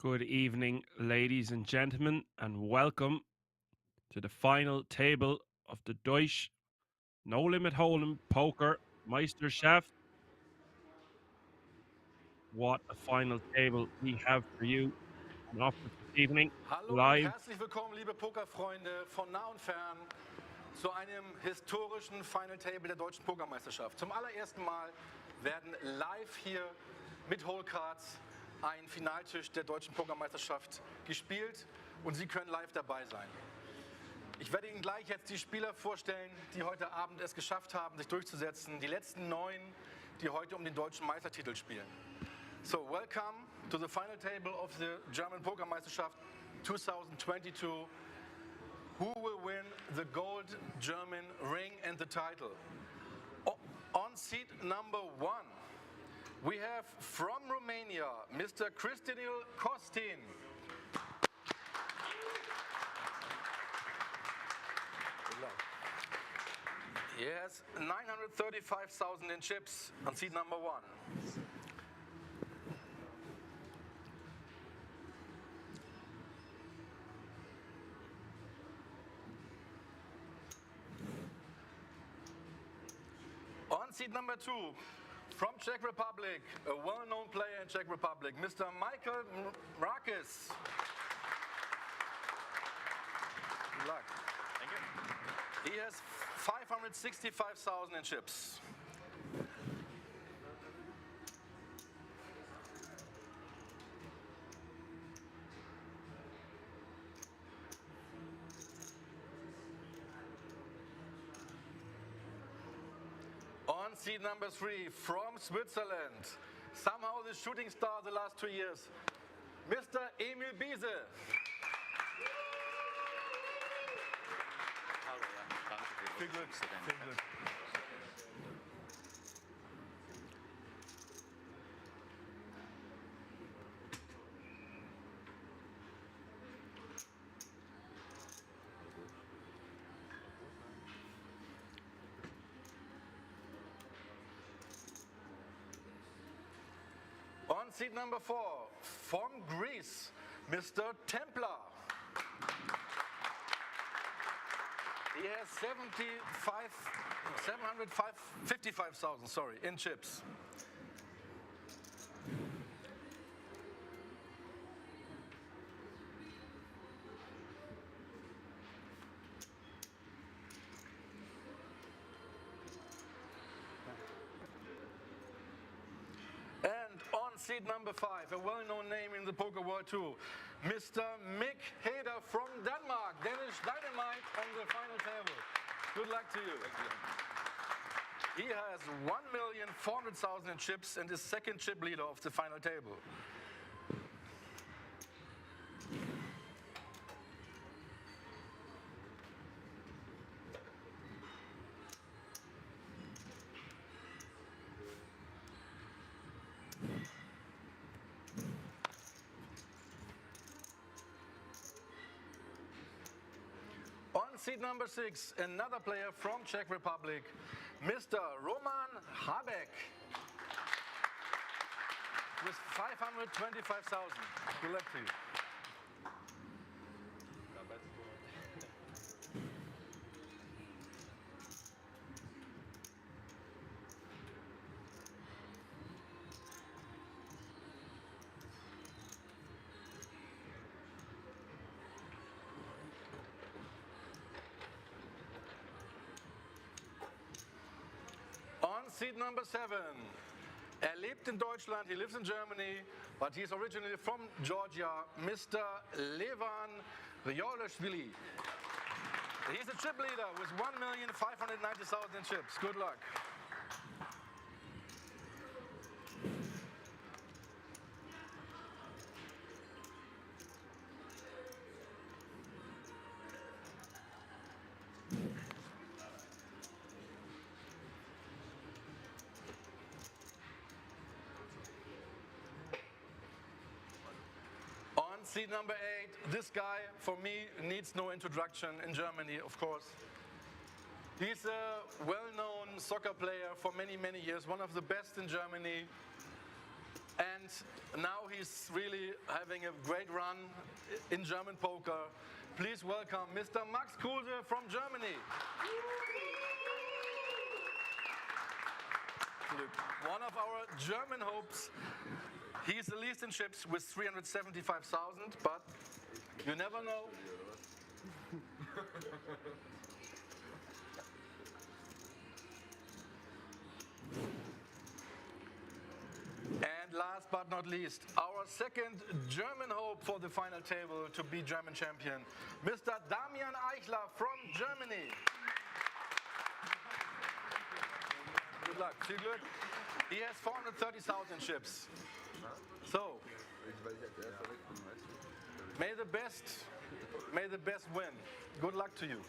Good evening, ladies and gentlemen, and welcome to the final table of the Deutsche No Limit Hold'em Poker Meisterschaft. What a final table we have for you on offer this evening, Hallo und live. herzlich willkommen, liebe Pokerfreunde von nah und fern, zu einem historischen Final Table der Deutschen Pokermeisterschaft. Zum allerersten Mal werden live hier mit Hole Cards ein Finaltisch der Deutschen Pokermeisterschaft gespielt und Sie können live dabei sein. Ich werde Ihnen gleich jetzt die Spieler vorstellen, die heute Abend es geschafft haben, sich durchzusetzen. Die letzten 9, die heute um den deutschen Meistertitel spielen. So, welcome to the final table of the German Poker Meisterschaft 2022. Who will win the gold German ring and the title? On seat number 1, we have from Romania, Mr. Cristianul Costin. Good luck. He has 935,000 in chips on seat number 1. On seat number 2, from Czech Republic, a well-known player in Czech Republic, Mr. Michael Mrakis. Good luck. Thank you. He has 565,000 in chips. On seat number 3, from Switzerland, somehow the shooting star the last 2 years, Mr. Emil Biese. Hallo, ja, danke für Viel Glück, viel Glück. On seat number 4, from Greece, Mr. Templar. He has 755,000, sorry, in chips. And on seat number 5, a well-known name in the poker world too, Mr. Mick Heder from Denmark. Danish Dynamite on the final table. Good luck to you. He has 1,400,000 in chips and is second chip leader of the final table. On seat number 6, another player from Czech Republic, Mr. Roman Habeck, with 525,000. Good luck to you. On seat number 7, lebt in Deutschland, he lives in Germany, but he's originally from Georgia, Mr. Levan Ryolashvili. He's a chip leader with 1,590,000 in chips. Good luck. On seat number 8, this guy, for me, needs no introduction in Germany, of course. He's a well-known soccer player for many, many years, one of the best in Germany. And now he's really having a great run in German poker. Please welcome Mr. Max Kruse from Germany. One of our German hopes. He's the least in chips with 375,000, but you never know. And last but not least, our second German hope for the final table to be German champion, Mr. Damian Eichler from Germany. Good luck, viel Glück. He has 430,000 chips. So, may the best win. Good luck to you.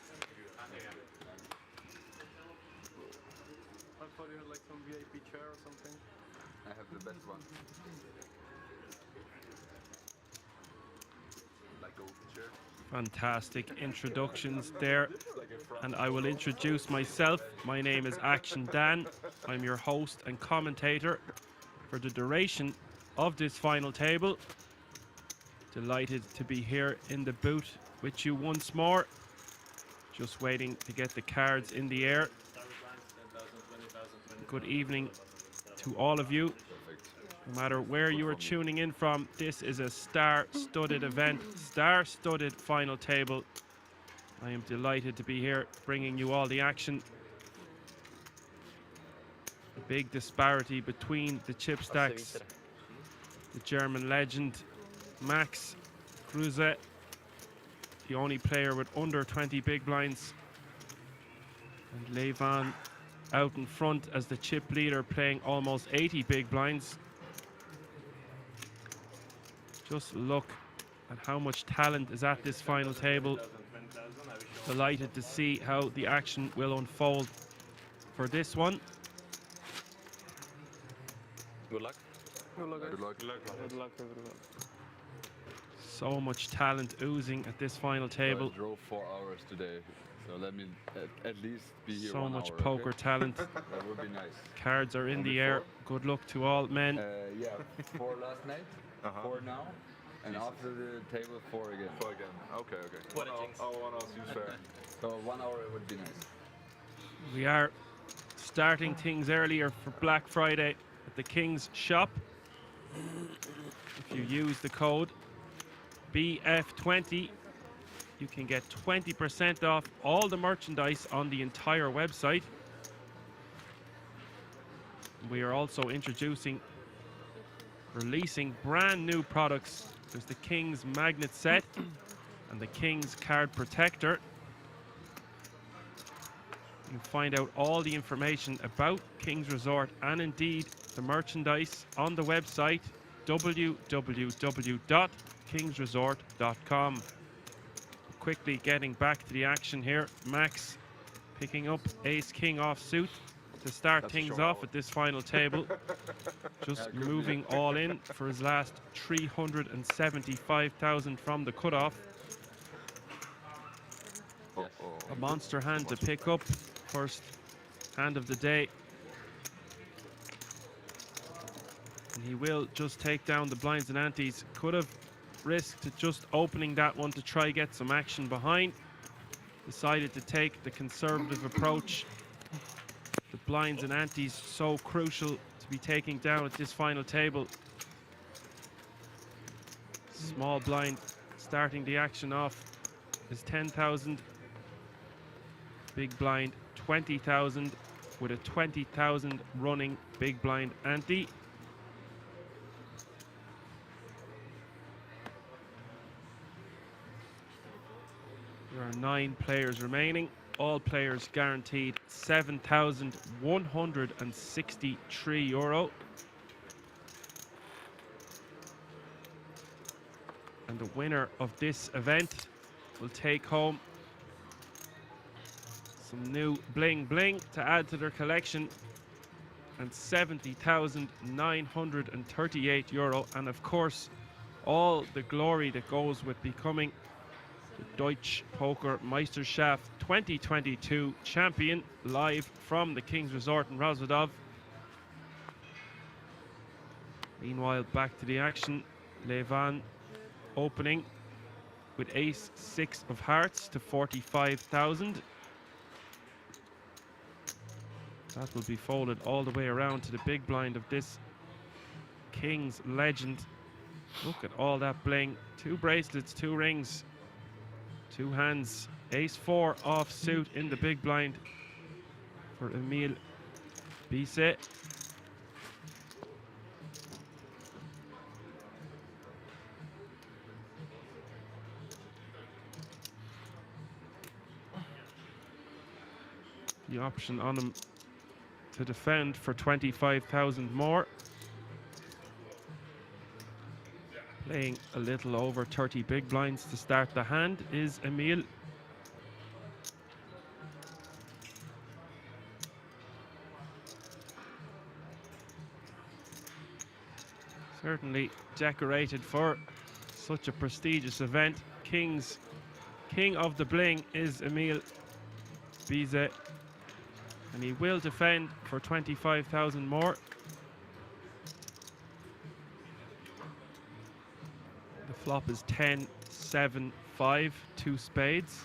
I thought you had like some VIP chair or something. I have the best one. Like a chair. Fantastic introductions there. And I will introduce myself. My name is Action Dan. I'm your host and commentator for the duration of this final table. Delighted to be here in the booth with you once more. Just waiting to get the cards in the air. Good evening to all of you. No matter where you are tuning in from, this is a star-studded event, star-studded final table. I am delighted to be here, bringing you all the action. A big disparity between the chip stacks. The German legend, Max Kruse, the only player with under 20 big blinds. And Levan out in front as the chip leader, playing almost 80 big blinds. Just look at how much talent is at this final table. Delighted to see how the action will unfold for this one. Good luck. Good luck, guys. Good luck. Good luck, everyone. So much talent oozing at this final table. I drove 4 hours today, so let me at least be here So 1 much hour, poker okay? talent. That would be nice. Cards are in Only the air. Good luck to all men. Yeah, 4 last night, 4 now, and after the table 4 again. 4 again. Okay, okay. What a jinx. 1 hour seems fair. So 1 hour would be nice. We are starting things earlier for Black Friday at the King's shop. If you use the code BF20, you can get 20% off all the merchandise on the entire website. We are also releasing brand new products. There's the King's Magnet Set and the King's Card Protector. You can find out all the information about King's Resort and indeed the merchandise on the website www.kingsresort.com. Quickly getting back to the action here. Max picking up Ace-King offsuit to start That's things short off hour. at this final table. Just moving all in for his last 375,000 from the cutoff. A monster hand to pick up. First hand of the day. And he will just take down the blinds and antes. Could have risked just opening that one to try get some action behind. Decided to take the conservative approach. The blinds and antes so crucial to be taking down at this final table. Small blind starting the action off is 10,000. Big blind 20,000 with a 20,000 running big blind ante. There are 9 players remaining. All players guaranteed €7,163. And the winner of this event will take home some new bling bling to add to their collection, and €70,938. And of course, all the glory that goes with becoming the Deutsche Poker Meisterschaft 2022 champion, live from the King's Resort in Rozvadov. Meanwhile, back to the action. Levan opening with ace-6 of hearts to 45,000. That will be folded all the way around to the big blind of this King's Legend. Look at all that bling. 2 bracelets, 2 rings, 2 hands. Ace-4 offsuit in the big blind for Emil Bizet. The option on him to defend for 25,000 more. Playing a little over 30 big blinds to start the hand is Emil. Certainly decorated for such a prestigious event. King of the bling is Emil Bizet, and he will defend for 25,000 more. The flop is 10, 7, 5, 2 spades.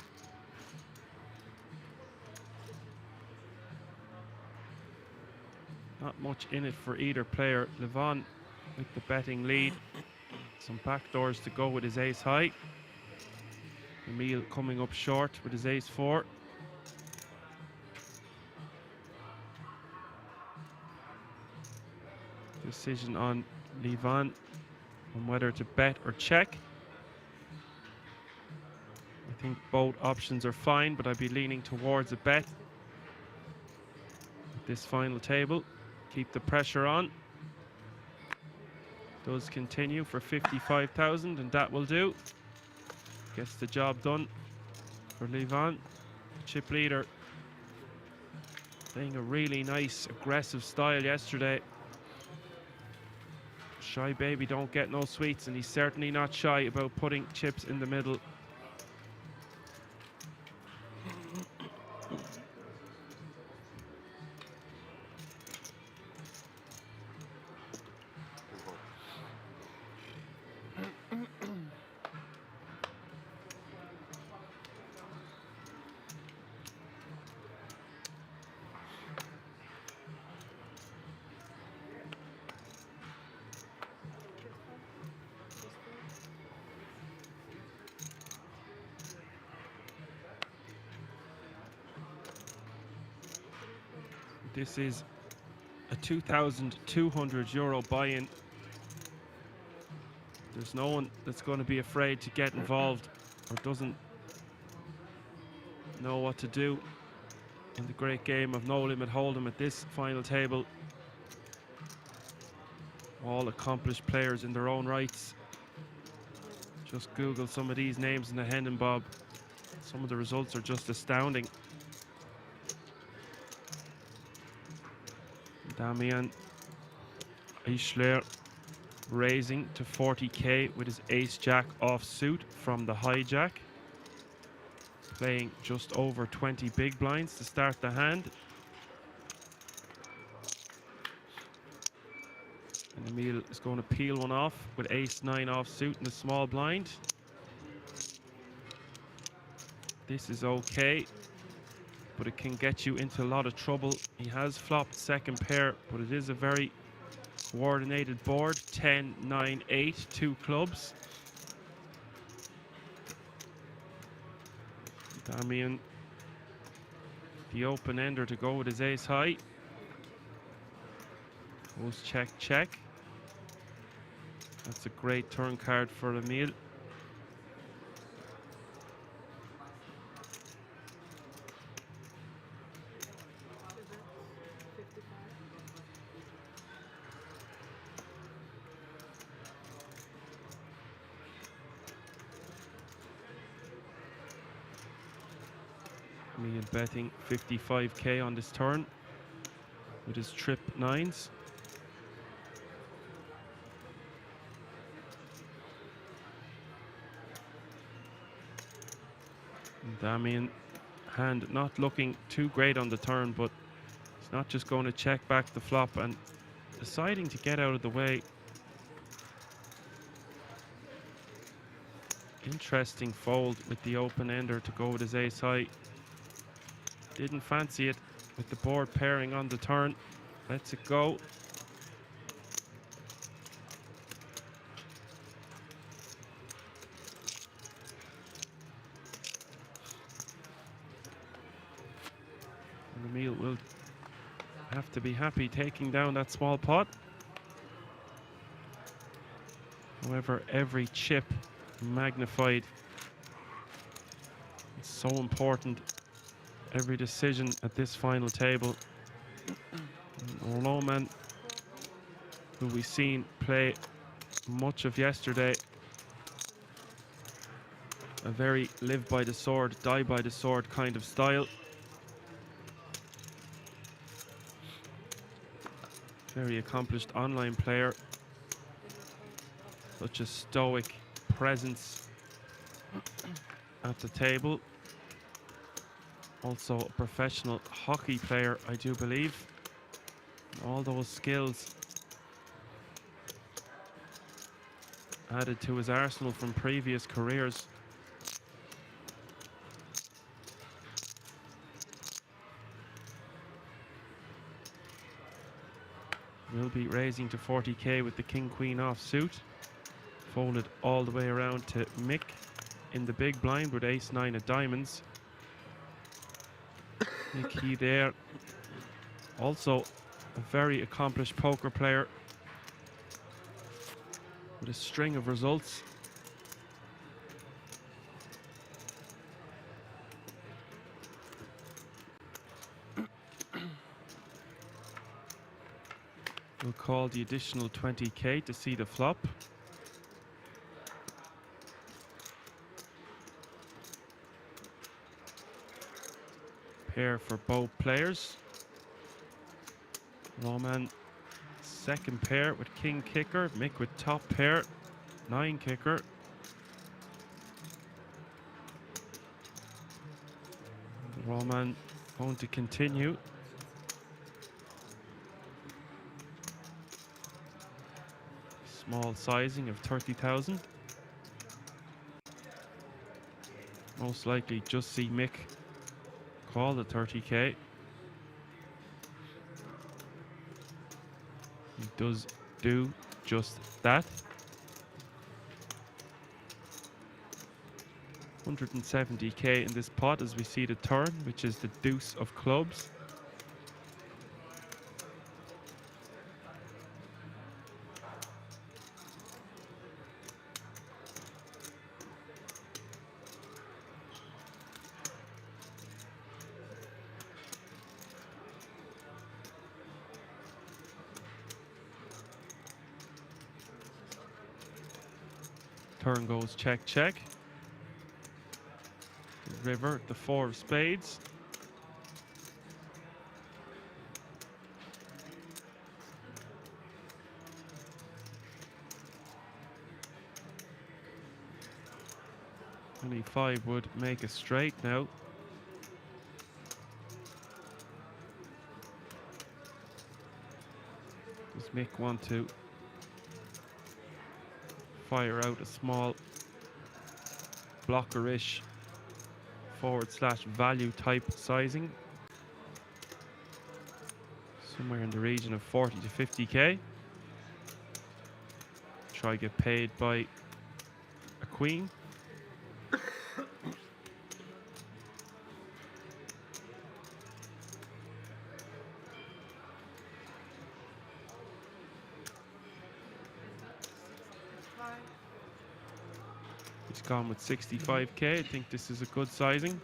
Not much in it for either player. Levon with the betting lead. Some backdoors to go with his ace high. Emil coming up short with his ace-4. Decision on Levon on whether to bet or check. I think both options are fine, but I'd be leaning towards a bet at this final table. Keep the pressure on. Does continue for 55,000, and that will do. Gets the job done for Levon. Chip leader playing a really nice aggressive style yesterday. Shy baby don't get no sweets, and he's certainly not shy about putting chips in the middle. This is a €2,200 buy-in. There's no one that's going to be afraid to get involved or doesn't know what to do in the great game of No Limit Hold'em at this final table. All accomplished players in their own rights. Just Google some of these names in the hen and bob. Some of the results are just astounding. Damian Eichler raising to 40k with his ace-jack offsuit from the hijack. Playing just over 20 big blinds to start the hand. And Emil is going to peel one off with ace-9 offsuit in the small blind. This is okay, but it can get you into a lot of trouble. He has flopped second pair, but it is a very coordinated board. 10, 9, 8, 2 clubs. Damian, the open ender to go with his ace high. Goes check, check. That's a great turn card for Emil. Emil betting 55k on this turn with his trip 9s. Damian, hand not looking too great on the turn, but he's not just going to check back the flop and deciding to get out of the way Interesting fold with the open ender to go with his ace high. Didn't fancy it with the board pairing on the turn. Lets it go. And Emil will have to be happy taking down that small pot. However, every chip magnified. It's so important. Every decision at this final table. Roman, who we've seen play much of yesterday, a very live by the sword, die by the sword kind of style. Very accomplished online player. Such a stoic presence at the table. Also a professional hockey player, I do believe. All those skills added to his arsenal from previous careers. Will be raising to 40k with the king-queen offsuit. Folded all the way around to Mick in the big blind with ace-9 of diamonds. Mick there. Also a very accomplished poker player with a string of results. We'll call the additional 20k to see the flop. Pair for both players. Roman second pair with king kicker. Mick with top pair, 9 kicker. Roman going to continue. Small sizing of 30,000. Most likely just see Mick call the 30k. He does do just that. 170k in this pot as we see the turn, which is the deuce of clubs. Turn goes check, check. The river, the 4 of spades. Only 5 would make a straight now. Does Mick want to fire out a small blocker-ish / value type sizing? Somewhere in the region of 40 to 50k. Try get paid by a queen. He's gone with 65k. I think this is a good sizing.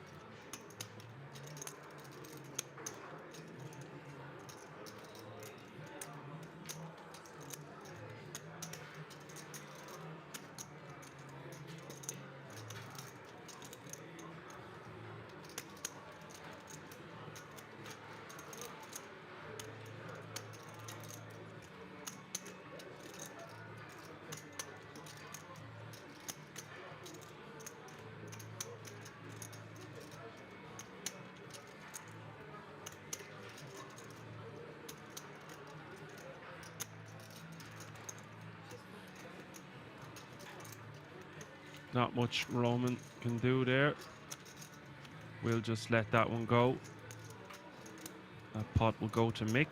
Not much Roman can do there. We'll just let that one go. That pot will go to Mick.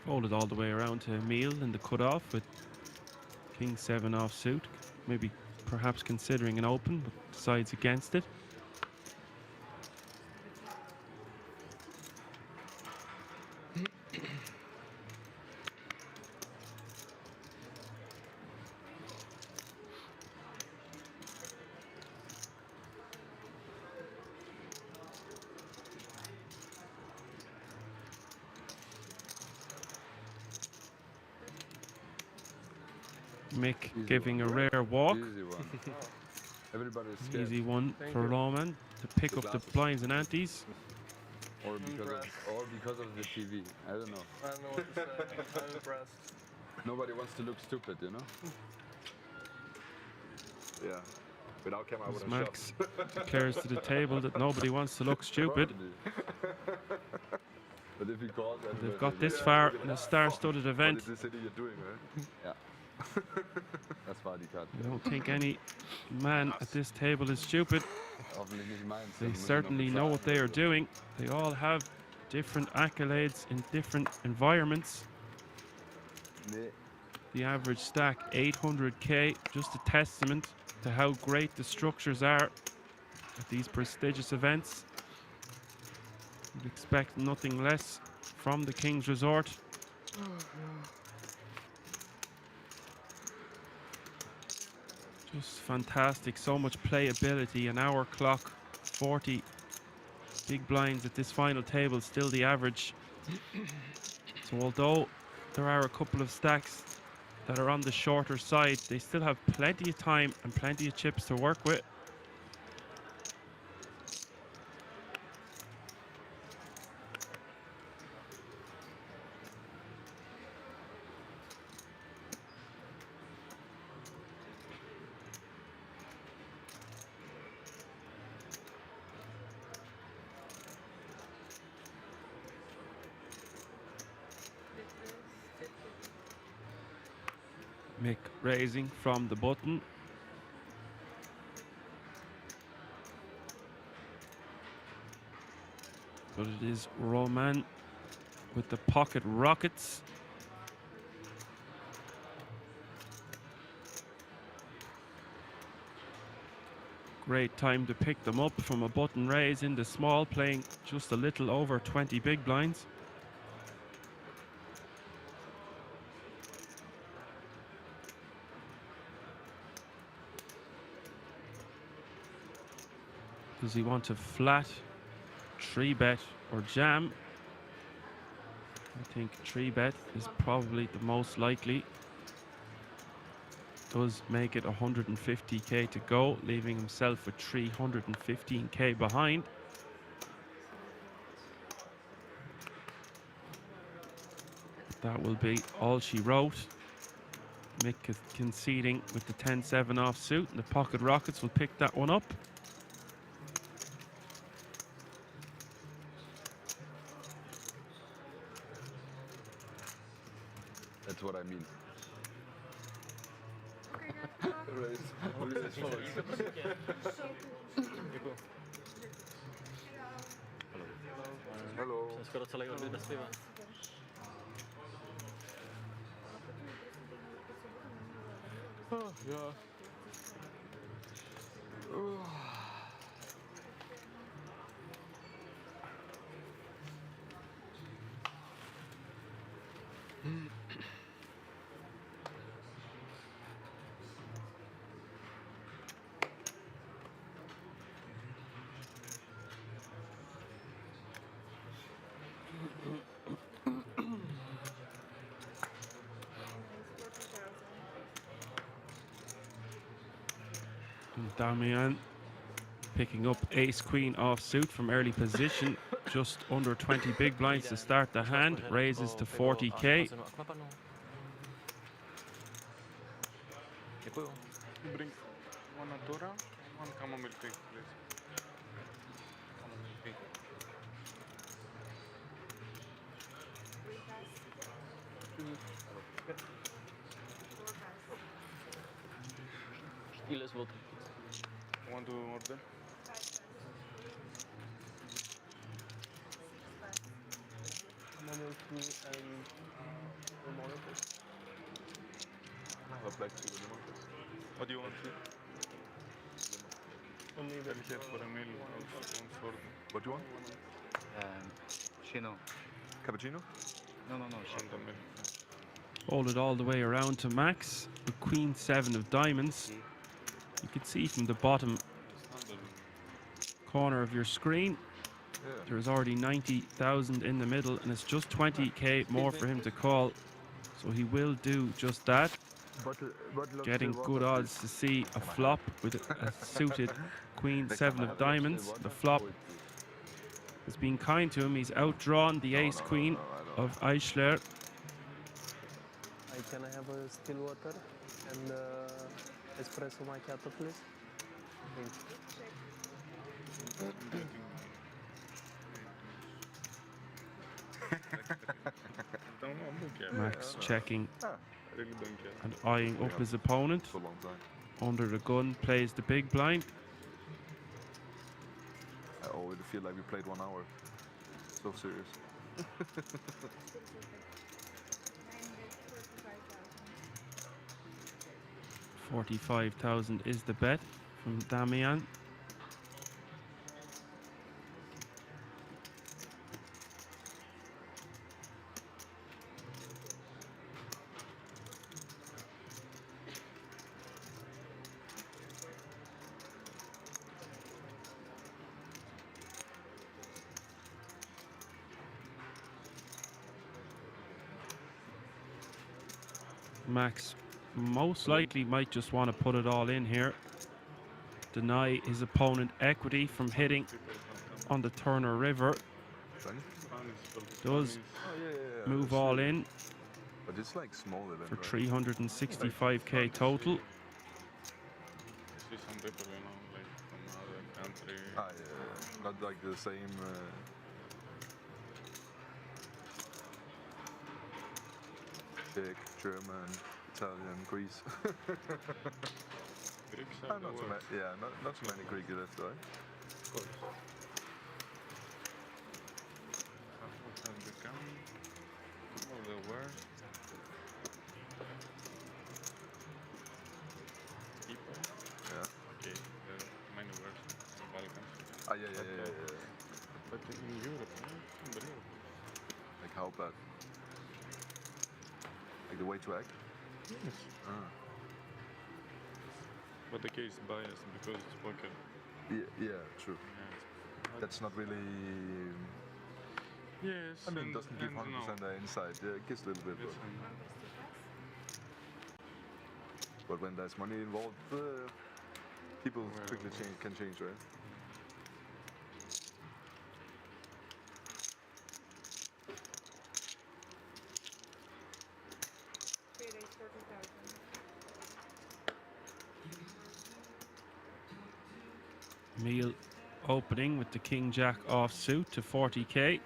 Folded all the way around to Emil in the cutoff with King 7 offsuit. Maybe perhaps considering an open, but decides against it. Mick giving a rare walk. Easy one. Everybody's scared. Easy one Thank for you. Roman to pick up the blinds and antes. Or because of the TV. I don't know. I don't know what to say. I'm impressed. Nobody wants to look stupid, you know? Yeah. Without camera, I As would have Max shot. declares to the table that nobody wants to look stupid. Probably. But if he calls, They've got everybody- this far in a star-studded What event. is this city you're doing, right? Yeah. Das war die Karte. I don't think any man at this table is stupid. Hoffentlich nicht meins. They dann muss ich noch certainly know what they are bezahlen. doing. They all have different accolades in different environments. Nee. The average stack 800k, just a testament to how great the structures are at these prestigious events. You'd expect nothing less from the King's Resort. Just fantastic, so much playability, an hour clock, 40 big blinds at this final table, still the average. So although there are a couple of stacks that are on the shorter side, they still have plenty of time and plenty of chips to work with. Mick raising from the button. But it is Roman with the pocket rockets. Great time to pick them up from a button raise into small, playing just a little over 20 big blinds. Does he want to flat, 3-bet, or jam? I think 3-bet is probably the most likely. Does make it 150k to go, leaving himself with 315k behind. That will be all she wrote. Mick is conceding with the 10-7 offsuit, and the pocket rockets will pick that one up. That's what I mean. Hello. Jsem skoro celý odbyt bez piva. Ja. Damian picking up ace queen offsuit from early position, just under 20 big blinds to start the hand, raises to 40k. Děkuju. Bring one Natura, one chamomile tea, please. Chamomile tea. Ile złot? Want to order? Chamomile tea and lemon, please. I have black tea with lemon, please. What do you want? Only the Tell here for a meal, one sword. What do you want? Chino. Cappuccino? No, And a meal. Fold it all the way around to Max with queen 7 of diamonds. You can see from the bottom corner of your screen Yeah. there's already 90,000 in the middle, and it's just 20k more for him to call, so he will do just that, getting good odds to see a flop with a suited queen 7 of diamonds. The flop has been kind to him. He's outdrawn the ace queen of Eichler. Can I have a still water and espresso macchiato, please? Thank you. Don't care. Max checking I really don't care. and eyeing up his opponent. For a long time. Under the gun, plays the big blind. I already feel like we played 1 hour. So serious. 45,000 is the bet from Damian. Max most likely might just want to put it all in here, deny his opponent equity from hitting on the Turner River. Does move all in But it's like smaller than for right? 365k total. I see some people, you know, like from other country. Ah, yeah. Not like the same. Czech, German, Italian, Greece. Greeks Ah, are the not so worst. many. Yeah, not so many Greek left, right? Of course. What has become some of the worst people. Yeah. Okay, there are many worse in the Balkans. Ah, yeah. But in Europe, unbelievable. Like how bad? Like the way to act? Yes. Ah. But the case is biased because it's poker. Yeah, true. Yeah. That's not really. Yes. I mean, and- doesn't give and 100% no. the insight. Yeah, it gives a little bit. Yes, But when there's money involved, people Well, quickly can change, right? Meal opening with the King Jack offsuit to 40k.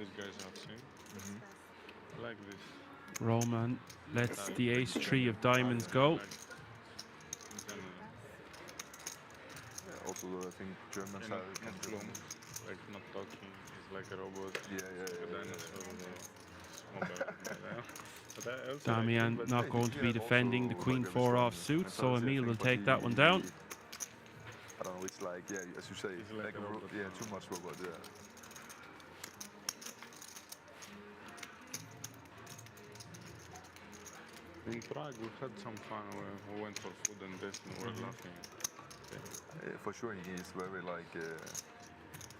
these guys I've seen. I like this. Roman lets the ace-3 of diamonds go. Like, in general. Yeah, also, I think Germans And have not flum, like not talking. He's like a robot. Yeah, A dinosaur. But I also Damian like it, not going to be defending the queen 4 offsuit, so Emil will take that one down. I don't know, it's like, yeah, as you say, He's like a robot. yeah, too much robot, yeah. In Prague we had some fun. We went for food and this and we were laughing. For sure, he is very like,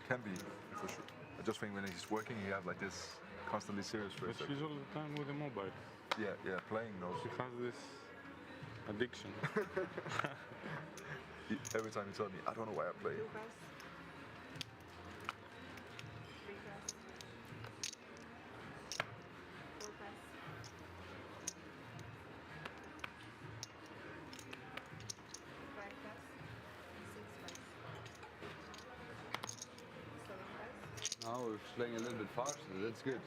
can be, for sure. I just think when he's working, he has like this constantly serious for a But second. he's all the time with the mobile. Yeah, playing those. He has this addiction. Every time he tells me, I don't know why I play. Now we're playing a little bit faster. That's good.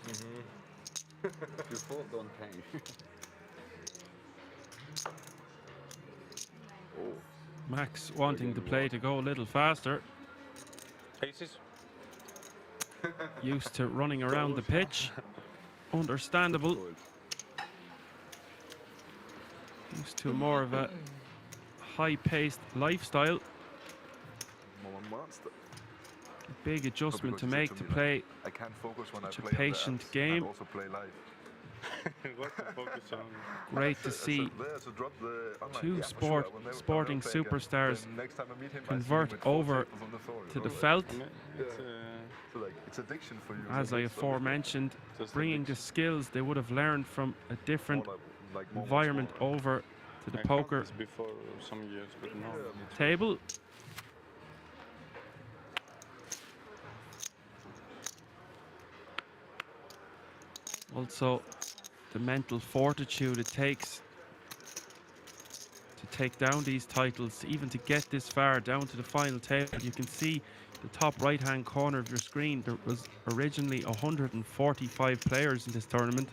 Your fault don't pay. Max wanting the play to go a little faster. Aces? Used to running around the pitch. Understandable. Used to more of a high-paced lifestyle. Monster. Big adjustment to Because he make said to me, like, play. I can't focus when Such a I play on the patient apps game. and also play live. What to focus on? Great to see To drop the online. two Yeah, for sure, I will never sporting play again. superstars Then next time I meet him, I see him convert with 4 over tables on the floor, you to know, the like, felt. I mean, it's, So like, it's addiction for you. As I It's like- aforementioned, Just bringing the addiction. skills they would have learned from a different more like more environment more. over to the I had poker this before some years, but now table. Also, the mental fortitude it takes to take down these titles, even to get this far down to the final table. You can see the top right hand corner of your screen. There was originally 145 players in this tournament.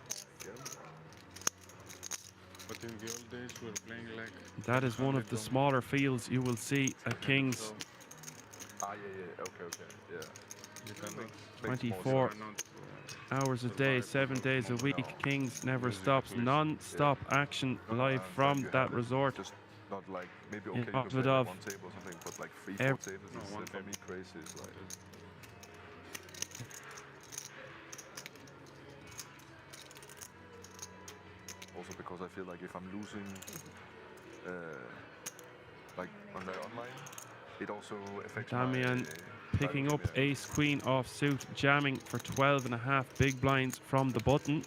but in the old days we were playing like That is one of the 100 smaller fields you will see at Kings. So Yeah. Okay. Yeah. you cannot 24 cannot, hours a day, 7 days a week. Kings never stops. Non-stop action live from that resort. Just not like maybe in okay, you can play Rozvadov. like 1 table or something, but like 3, 4 Ev- tables No, is 1 for table. me crazy. It's like also because I feel like if I'm losing, like on the online, it also affects Damian my picking up live game, yeah. ace queen offsuit, jamming for 12.5 big blinds from the button.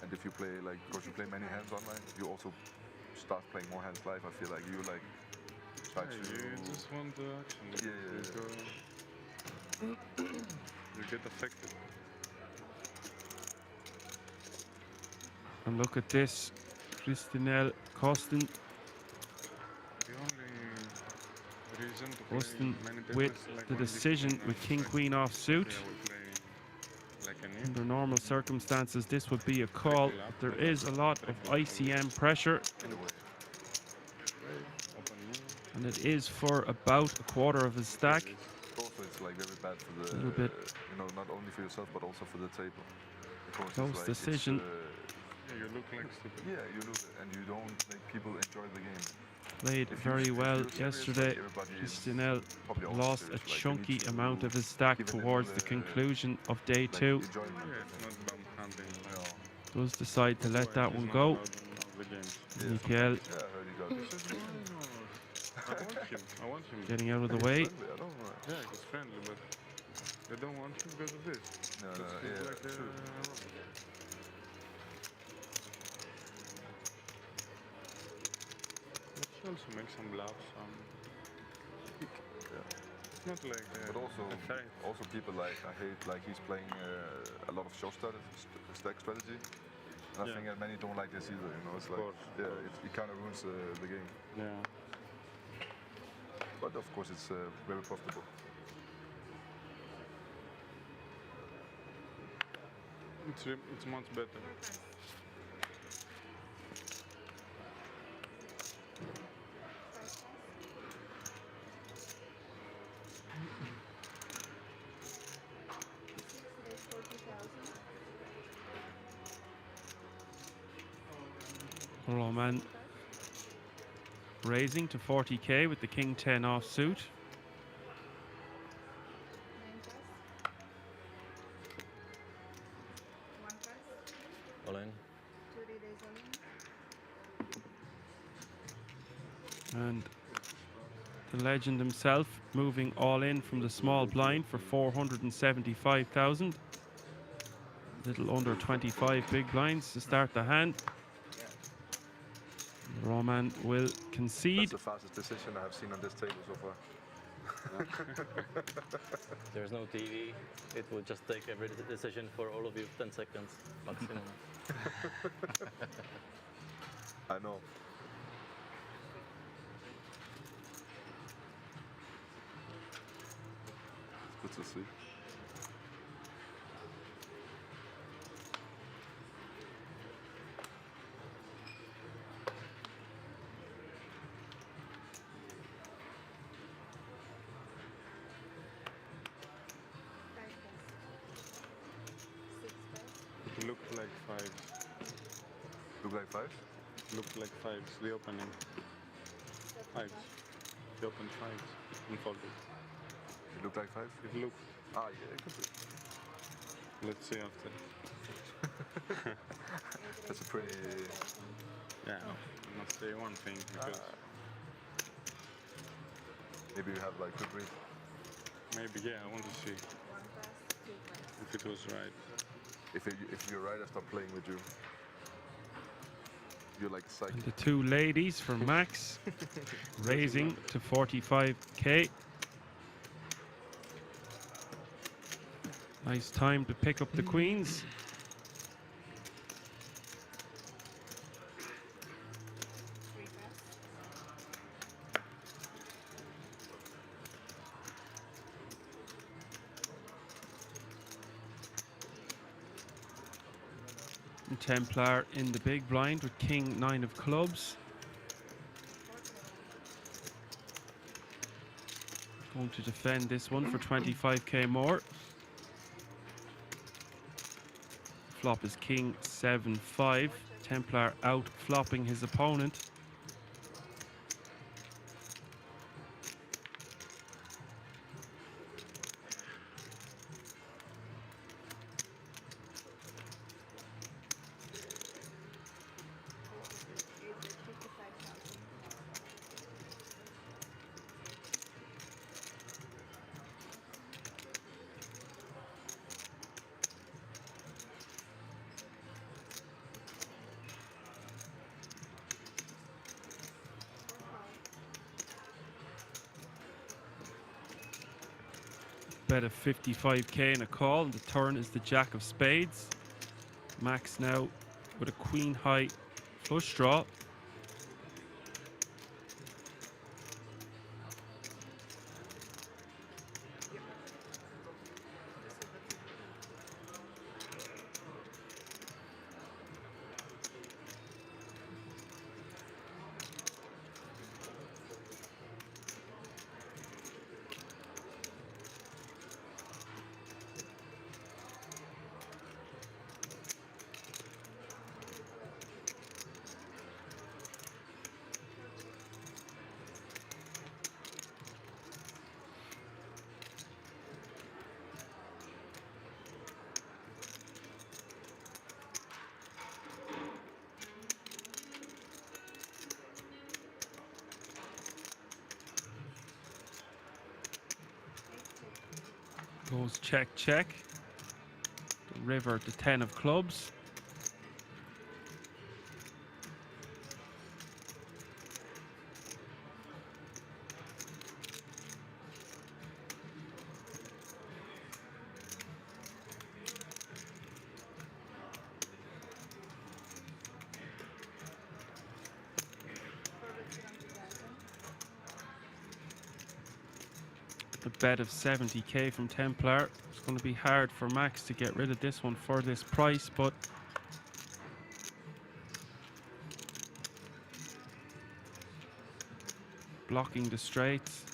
And if you play like, because you play many hands online, you also start playing more hands live. I feel like you like try yeah, to. you just want the action. Yeah. You get affected. And look at this, Christinel Kosten. The only reason to Austin play many with tables is like the when you decision can with king affect. queen offsuit. Yeah, we play like an imp. Under normal circumstances, this would be a call. There is a lot of ICM pressure, In a way. Open move. and it is for about a quarter of his stack. Also, it's like very bad for the. Little bit. You know, not only for yourself but also for the table. Because Close it's like, decision. Yeah, you look like stupid. Yeah, you lose it, and you don't make people enjoy the game. Played If very you're well serious, like, yesterday. everybody is Christinel probably also lost a serious, like, you chunky need to amount of his stack give them towards the the, conclusion of day like, 2. enjoyment. Yeah, it's not bum hunting. Yeah. Does decide to let Otherwise, that he's one not go. allowed in the games. Mikael Yeah, I heard he got He said, no. I want him. I want him. getting out of the He's way. friendly, I don't know. Yeah, he's friendly, but they don't want him because of this. No, Because he's yeah, like a true. robot. But he also makes some bluffs. It's not like But also, a threat. also people like, I hate like he's playing a lot of show stack strategy. And I Yeah. think that many don't like this either, you know, it's like, course, of yeah, course. it kind of ruins the game. Yeah. But of course it's very profitable. It's much better. Roman raising to 40k with the king 10 offsuit. All in. And the legend himself moving all in from the small blind for 475,000. Little under 25 big blinds to start the hand. Roman will concede. That's the fastest decision I have seen on this table so far. There's no TV. It will just take every decision for all of you 10 seconds maximum. I know. It's good to see. It looked like fives. Look like five? Looked like fives. The opening. Fives. The open fives. And folded. It looked like five? It looked. Ah, yeah, it could be. Let's see after. That's a pretty. Yeah. I must say one thing because Maybe you have like good read. maybe I want to see if it was right. If you're right, I stop playing with you. You're like a psychic. And the two ladies for Max raising to 45k. Nice time to pick up the queens. And Templar in the big blind with king 9 of clubs. Going to defend this one for 25k more. Flop is king 7-5. Templar out flopping his opponent. Bet of 55k and a call, and the turn is the jack of spades. Max now with a queen high flush draw. Goes check, check. The river, the 10 of clubs. A bet of 70k from Templar. It's going to be hard for Max to get rid of this one for this price, but blocking the straights.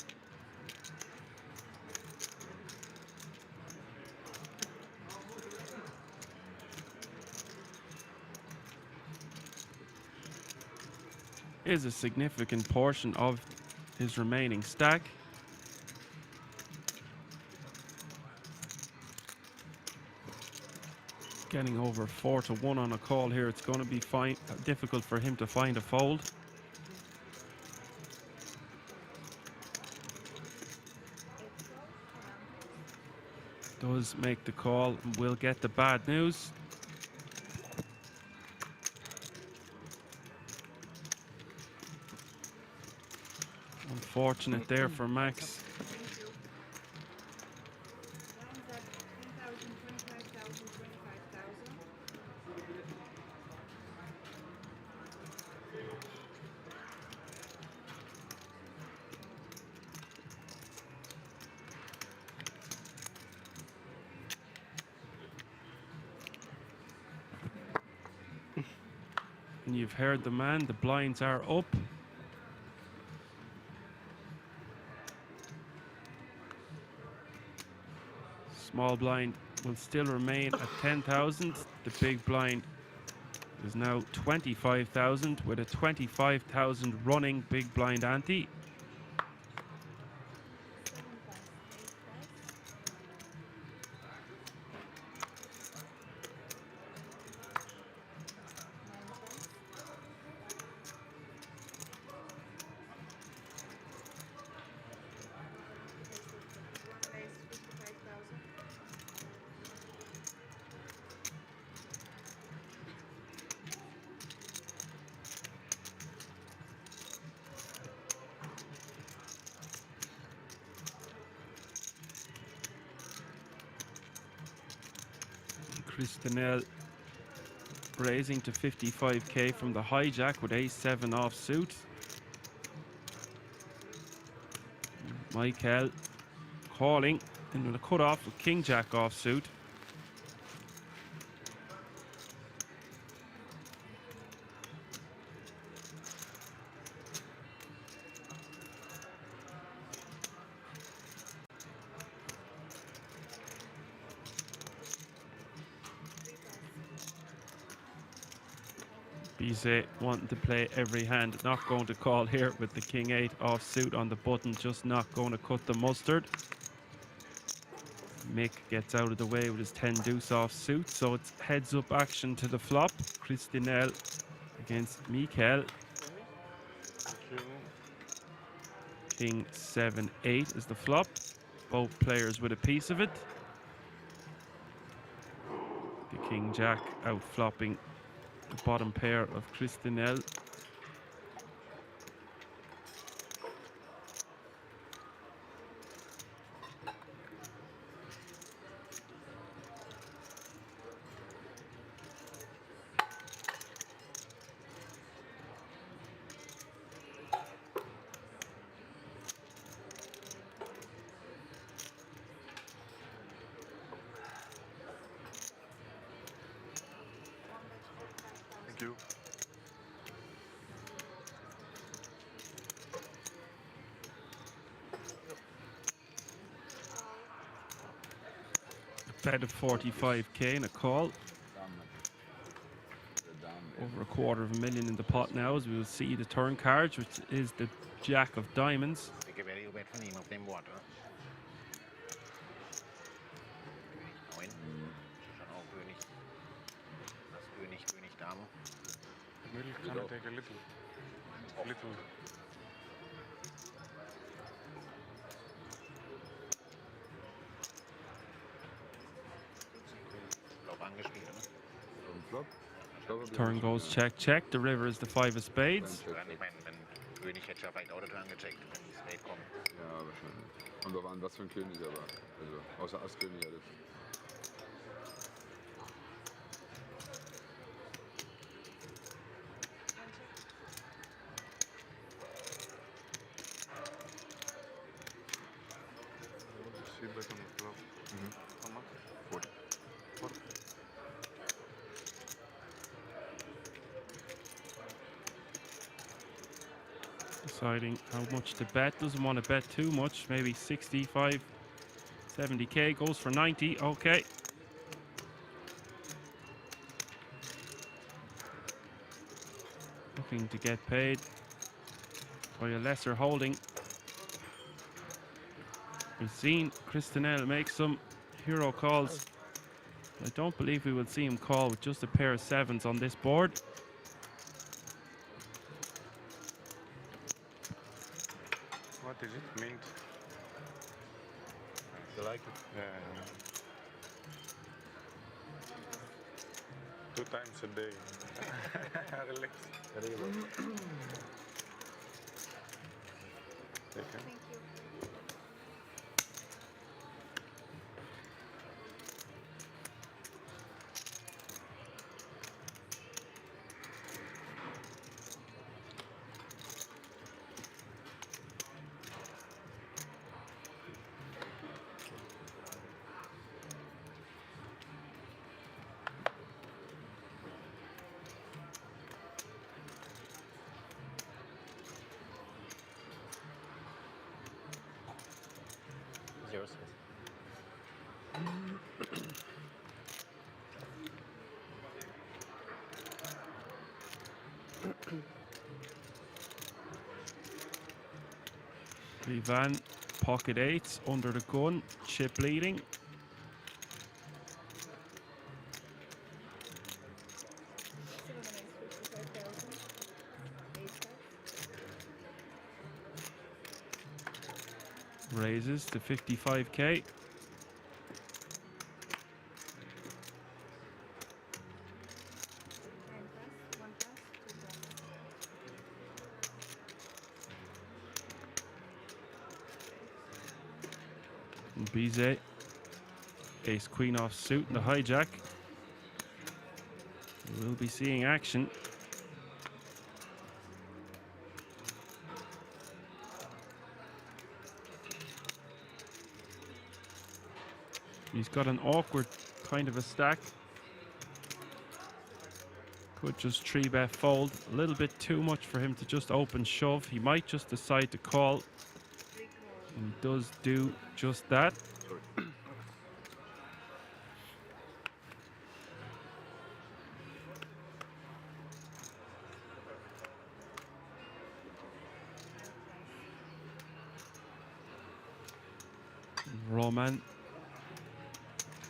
Is a significant portion of his remaining stack. Getting over 4-1 on a call here. It's going to be difficult for him to find a fold. Does make the call and will get the bad news. Unfortunate there for Max. And you've heard the man, the blinds are up. Small blind will still remain at 10,000. The big blind is now 25,000 with a 25,000 running big blind ante. Christinel raising to 55k from the hijack with ace-7 offsuit. Michael calling into the cut-off with king-jack offsuit. Bizet wanting to play every hand, not going to call here with the king-8 offsuit on the button, just not going to cut the mustard. Mick gets out of the way with his 10 deuce offsuit, so it's heads-up action to the flop. Christinel against Mikel. King 7-8 is the flop. Both players with a piece of it. The king-jack out flopping the bottom pair of Christinel. Thank you. A bet of 45k and a call. Over $250,000 in the pot now, as we will see the turn cards, which is the jack of diamonds. Take a value bet von ihm auf dem Board, oder? 9. Schon auch König. Das König, König, Dame. Middle can take a little. Little. Flop angespielt, oder? Flop. Turn goes check, check. The river is the 5 of spades. Ich meine, wenn König hätte ja vielleicht auch das angecheckt, wenn Spade kommt. Ja, wahrscheinlich. Kommt drauf an, was für ein König er war. Also, außer Ass-König alles. See bet on the flop. How much? Deciding how much to bet. Doesn't want to bet too much. Maybe 65, 70k. Goes for 90. Okay. Looking to get paid by a lesser holding. We've seen Christinel make some hero calls. I don't believe we will see him call with just a pair of sevens on this board. What is it? Mint? You like it? Yeah. 2 times a day. Relax. Very good. Take care. It's yours. Ivan, pocket eights, under the gun, chip leading. Raises to 55k. Bizet, ace queen off suit in the hijack. We'll be seeing action. He's got an awkward kind of a stack. Could just 3-bet fold. A little bit too much for him to just open shove. He might just decide to call. And he does do just that. Roman,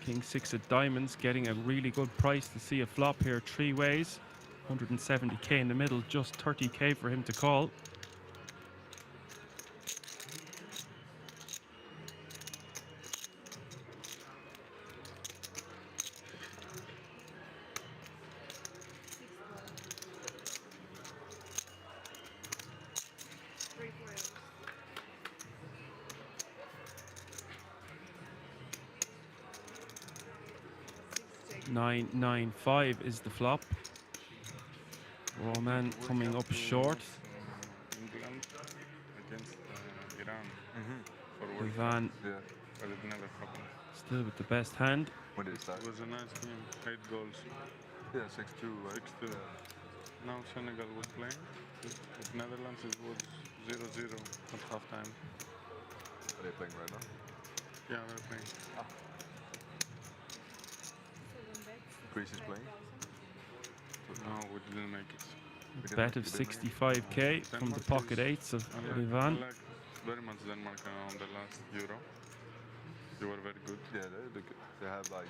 king 6 of diamonds, getting a really good price to see a flop here 3 ways. 170k in the middle, just 30k for him to call. Nine, 9-5 is the flop. Roman coming up short. England against Iran for World Cup, Ivan Yeah. but it never happened. still with the best hand. When did it start? It was a nice game, 8 goals, Yeah, 6-2, right? 6-2. Now Senegal was playing. With Netherlands it was 0-0 at halftime. Are they playing right now? Yeah, they're playing. Greece is playing? No, we didn't make it. Bet of 65k from the pocket eights of I Ivan. like very much Denmark on the last Euro. You were very good. Yeah, they have like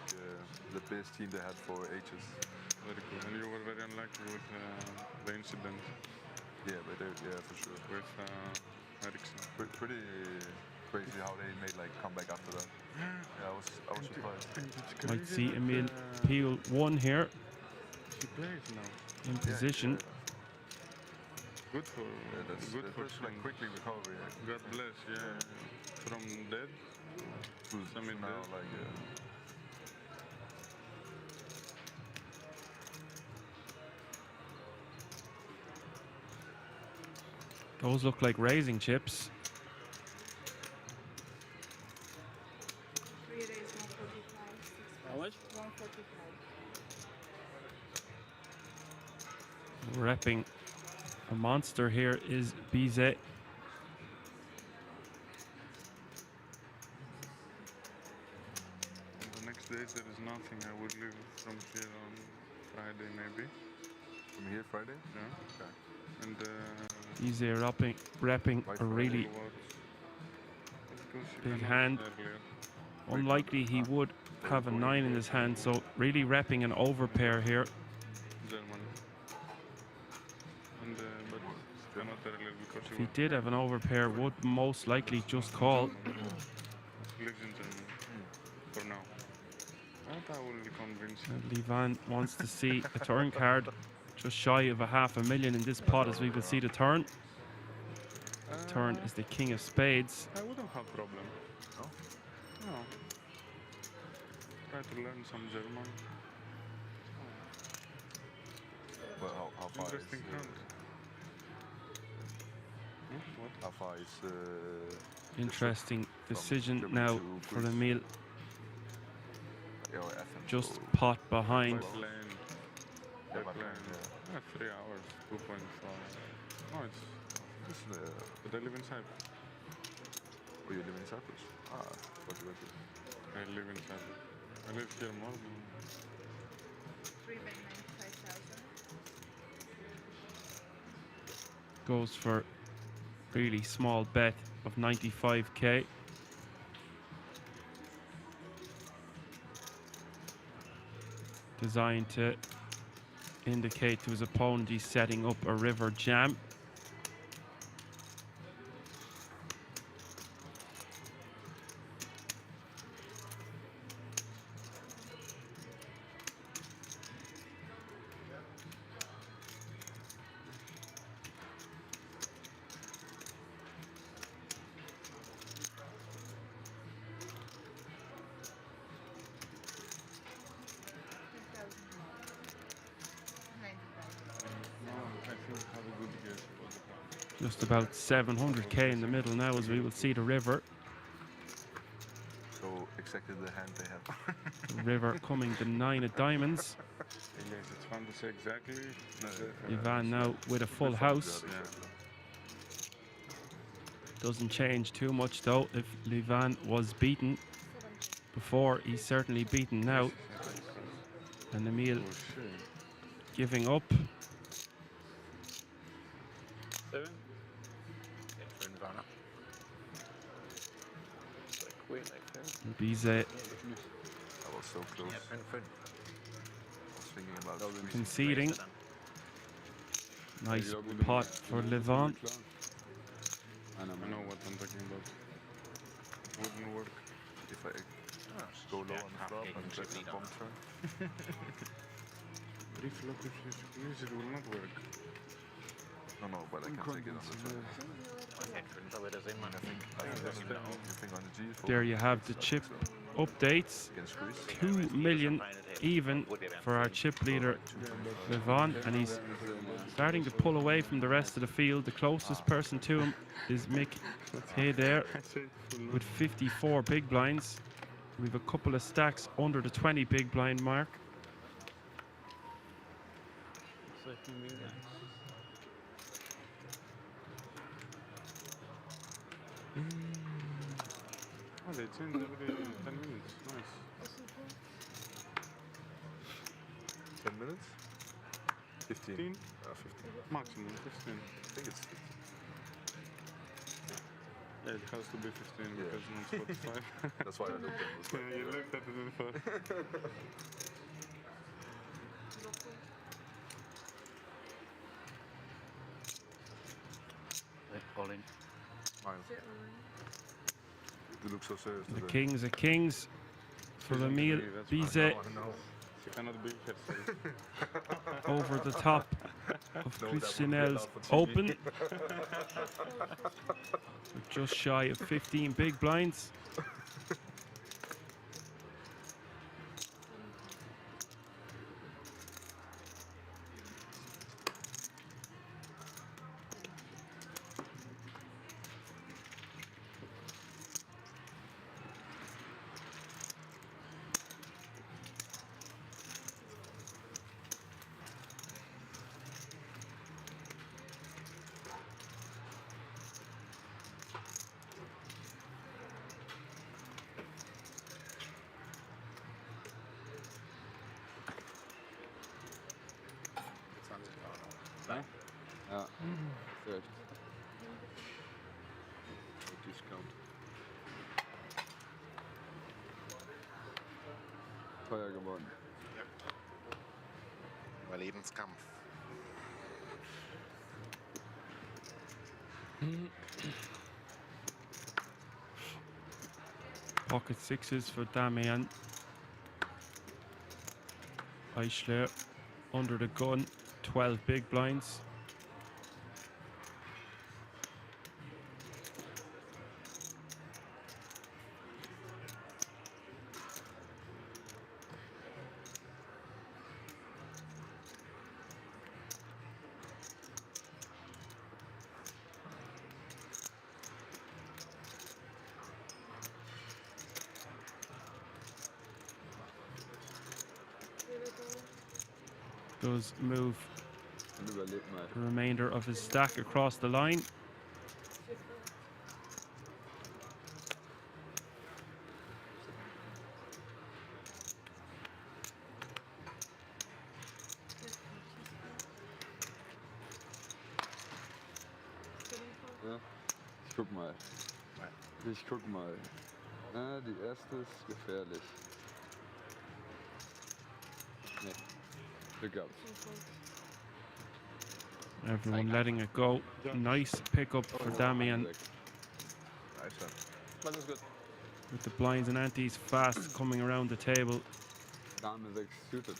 the best team they had for ages. Very good. And you were very unlucky with the incident Yeah, but yeah, for sure. with Eriksson. Pretty crazy how they made like comeback after that. Yeah, I was surprised. Might see Emil Peel 1 here He plays now. in position. Good for Yeah, that's good for like swing. quickly recovery. God bless. Yeah, from dead. Who's I mean, now the- like Those look like raising chips. How much? Repping A monster here is Bizet. And the next days there is nothing. I would leave from here on Friday maybe. From here Friday? Yeah. Okay. And Bizet repping a really big hand. Unlikely he would have a 9 in his hand, so really repping an overpair here. German. And but cannot earlier because If he did have an overpair, would most likely just call. lives in Germany for now. But I will convince him. And Livan wants to see a turn card just shy of a $500,000 in this pot, as we will see the turn. Turn is the king of spades. I wouldn't have problem. No? No. Try to learn some German. Well, how far is Interesting hand. What? how far is Interesting decision Germany now to for Greece? Emil. Yeah, or Athens? Just or pot behind. By plane. By by plane. plane, Yeah, 3 hours, 2.5. No, it's. It's, But I live in Cyprus. oh, you live in Cyprus? Ah, what you went to? I live in Cyprus. I live here more than. 395,000. Goes for really small bet of 95k. Designed to indicate to his opponent he's setting up a river jam. No, I think have a good guess for the hand. Just about 700k in the middle now, as we will see the river. So exactly the hand they have. The river coming the 9 of diamonds. Yes, it's fun to say exactly. Ivan now with a full house. Yeah. Doesn't change too much though. If Livan was beaten before, he's certainly beaten now. And Emil Oh shit. giving up. 7. Den 5 var der. So queen, I think. Bizet I was so close. Ja, 5, 5. I was thinking about squeezing. conceding. Nice pot for Livan. I know what I'm talking about. Wouldn't work. If I go low on the flop and get a bomb turn. But if look, if you squeeze, it will not work. No, but I can take it on the turn. Den 5 vil der se mig. You think on the G4? There you have the chip updates. Against squeeze? 2 million even for our chip leader Livan, and he's starting to pull away from the rest of the field. The closest person to him is Mick Hayder with 54 big blinds. We have a couple of stacks under the 20 big blind mark. So if you mean that. Oh, they change every 10 minutes. Nice. 10 minutes? 15. 15? 15. Maximum 15. I think it's 15. Yeah, it has to be 15 Yeah. because non 45. That's why I looked at it. Yeah, you looked at it in first. All in. Mine. You look so serious The today. kings are kings for Emil That's Bizet I know. She cannot be herself. over the top of No, that Christian wouldn't be L's allowed for TV. Open. We're just shy of 15 big blinds. Ja. Ist recht. Discount. Teuer geworden. Überlebenskampf. Pocket sixes for Damian. Eichler under the gun, 12 big blinds. Does move Und überlebt mal. the remainder of his stack across the line. Ja. Ich guck mal. Ich guck mal. Ah, die erste ist gefährlich. Nee. Glück gehabt. Everyone letting it go. Nice pickup for Damian Nice one. But it's good. with the blinds and antes fast coming around the table. Dame 6 suited.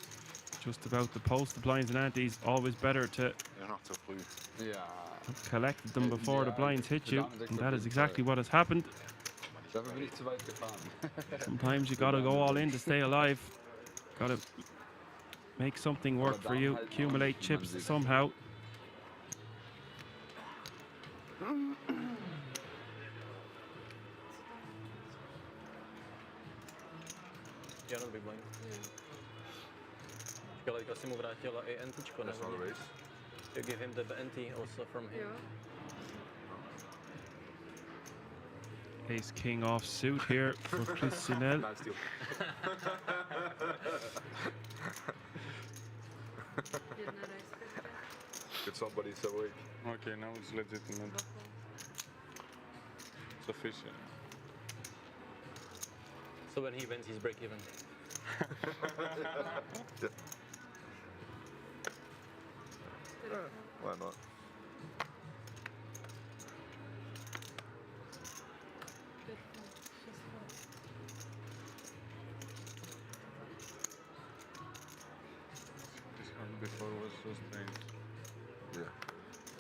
Just about to post the blinds and antes. Always better to Ja, noch zu früh. Ja. have collected them before the Yeah, blinds hit you. Dame 6 And auf that is jeden exactly Fall. what has happened. Dafür bin ich zu weit gefahren. Sometimes you gotta go all in to stay alive. Gotta make something work for you. Accumulate chips somehow. Jenom big blind. Škoda, teďka si mu vrátila i NTčko, That's not a nebo race. you give him the NT also from him. Ace king off suit here for Christinel. Nice deal. Good, somebody's awake. Okay, now it's legitimate. It's official. So when he wins, he's break even. Why not? This one before was so strange.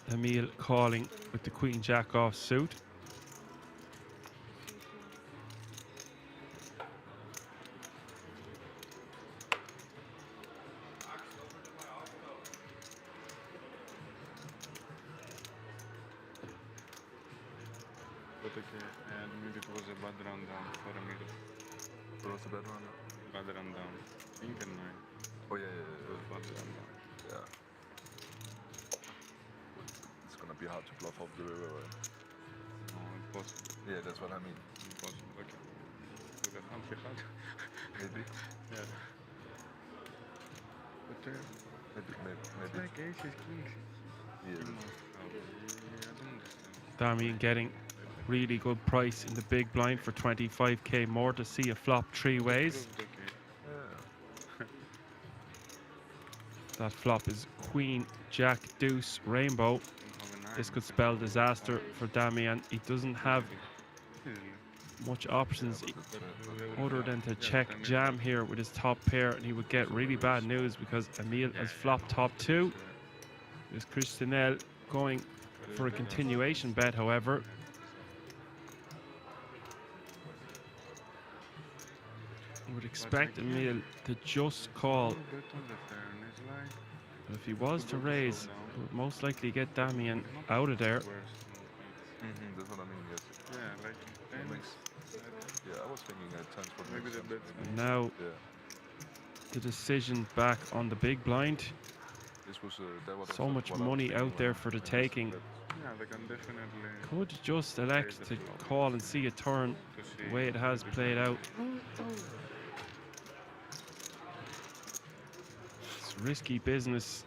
Yeah. Emil calling with the queen jack off suit. But okay, I admit it was a bad rundown for a middle. What was the bad one? Bad rundown. King and 9. Oh, yeah, It was bad rundown. yeah. It's gonna be hard to bluff off the river, right? No, impossible. Yeah, that's what I mean. Impossible. Okay. With a fancy hand. Maybe. Yeah. But Maybe. like aces, kings. Yeah. I don't understand. Damian getting really good price in the big blind for 25k more to see a flop three ways. Proved okay. Yeah. That flop is queen, jack, deuce, rainbow. Have a 9. This could spell disaster for Damian. He doesn't have Easily. much options But other than to check jam here with his top pair, and he would get really bad news because Emil has flopped top 2. There's Christinel going for a continuation bet, however. I would expect Emil to just call. Bet on the turn is like But if he was to raise, it would most likely get Damian out of there. worse. That's what I mean, yes. Yeah, like That 10. makes- Yeah, I was thinking at times what Maybe makes the sense. bet. And now Yeah. the decision back on the big blind. This was that was So much what I was money thinking out there when for the I missed taking. bet. Yeah, they can definitely Could just elect to call and see a turn to see the way it has the played difference. out. It's risky business.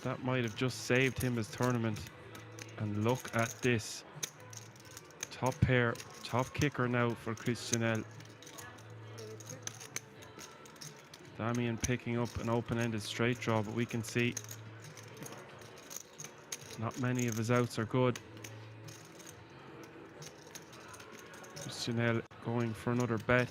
That might have just saved him his tournament. And look at this. Top pair, top kicker now for Christianel. Damian picking up an open-ended straight draw, but we can see not many of his outs are good. Christianel going for another bet.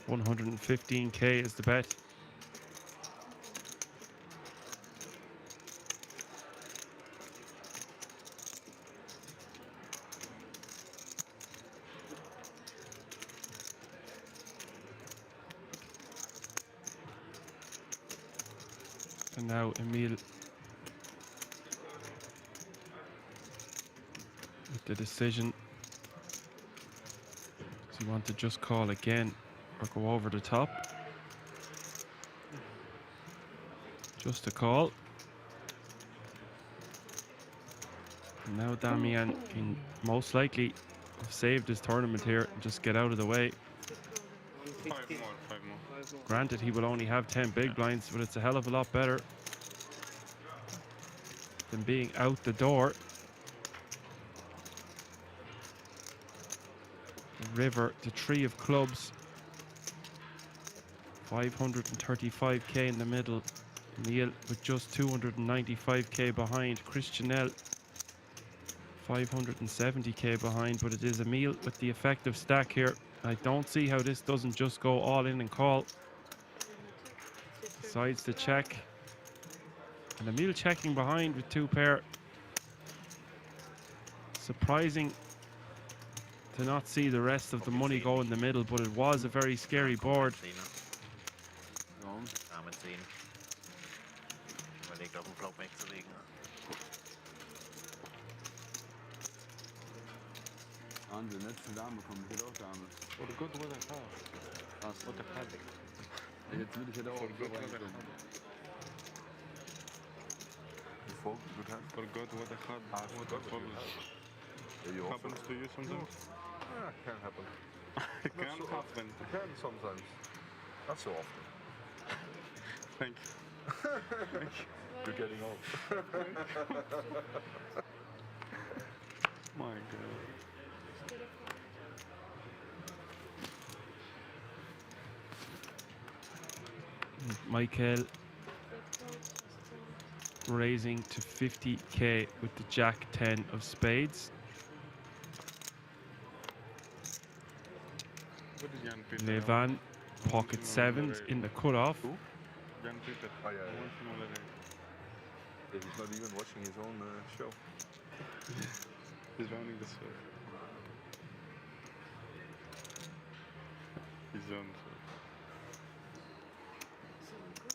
$115K is the bet. And now Emil with the decision. Does he want to just call again or go over the top? Just a call. And now Damian can most likely have saved his tournament here and just get out of the way. Five more. Granted, he will only have 10 big blinds, but it's a hell of a lot better than being out the door. The river, the three of clubs. 535K in the middle. Neil with just 295K behind. Christianel 570K behind, but it is Emil with the effective stack here. I don't see how this doesn't just go all in and call. Decides to check. And Emil checking behind with two pair. Surprising to not see the rest of the money go in the middle, but it was a very scary board. Damen ziehen. Überlegt, auf den Flop wegzulegen. Wahnsinn, letzte Dame bekommen, ich hätte auch Dame. For good what I have. Krass. What I had. Jetzt will ich hätte auch For good what I reinkommen. had. You fold, good hand. For good what I had. What I fold. Yeah, you also. Happens to you sometimes? Can happen. It can so happen. It can sometimes. Not so often. Thank you. You're getting old. My God. Michael raising to 50K with the Jack 10 of spades. What is Jan Peter? Levan pocket sevens in the cutoff. Jan Peter. Oh, yeah, yeah. I want to know that. Yeah, he's not even watching his own show. He's running the show. He's on.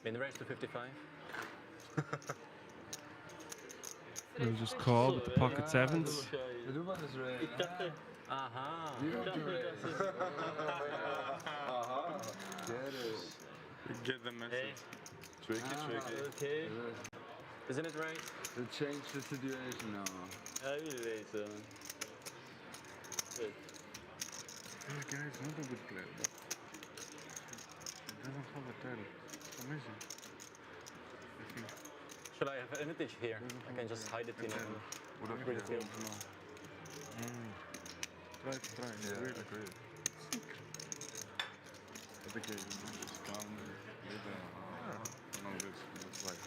Min raise to 55. We'll just call with the pocket sevens. Ja, du warst es, Ray. Aha. You don't do it. Aha. Get it. Get the message. Tricky, tricky. Okay. Isn't it right? To change the situation now. I will raise. Good. This guy is not a good player, but he doesn't have a tail. Amazing. I think. Should I have anything here? I can just hide it in a Would have pretty been. field. Try. Yeah, Really. agreed. I think he's calm. No, it's like.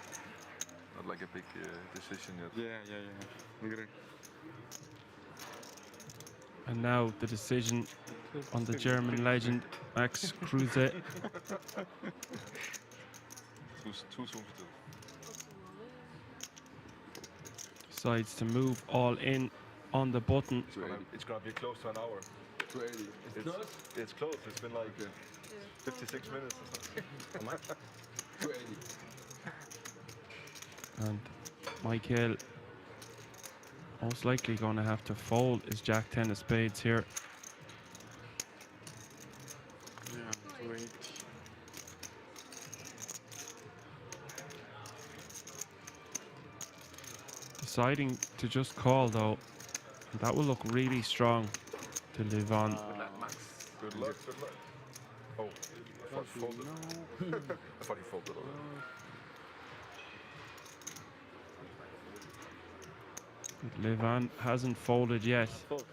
Not like a big decision yet. Yeah. Agree. And now the decision on the German legend Max Kruse. Too soon for Decides to move all in on the button. It's gonna be close to an hour. 280. It's close? It's close. It's been like 56 minutes or something. How much? 280. And Michael most likely going to have to fold his Jack 10 of spades here. Yeah, 280. deciding to just call though. That will look really strong to live on. Good luck, Max. Good luck, good luck. Oh, I thought he folded. I thought he folded already. Levan hasn't folded yet. Fold.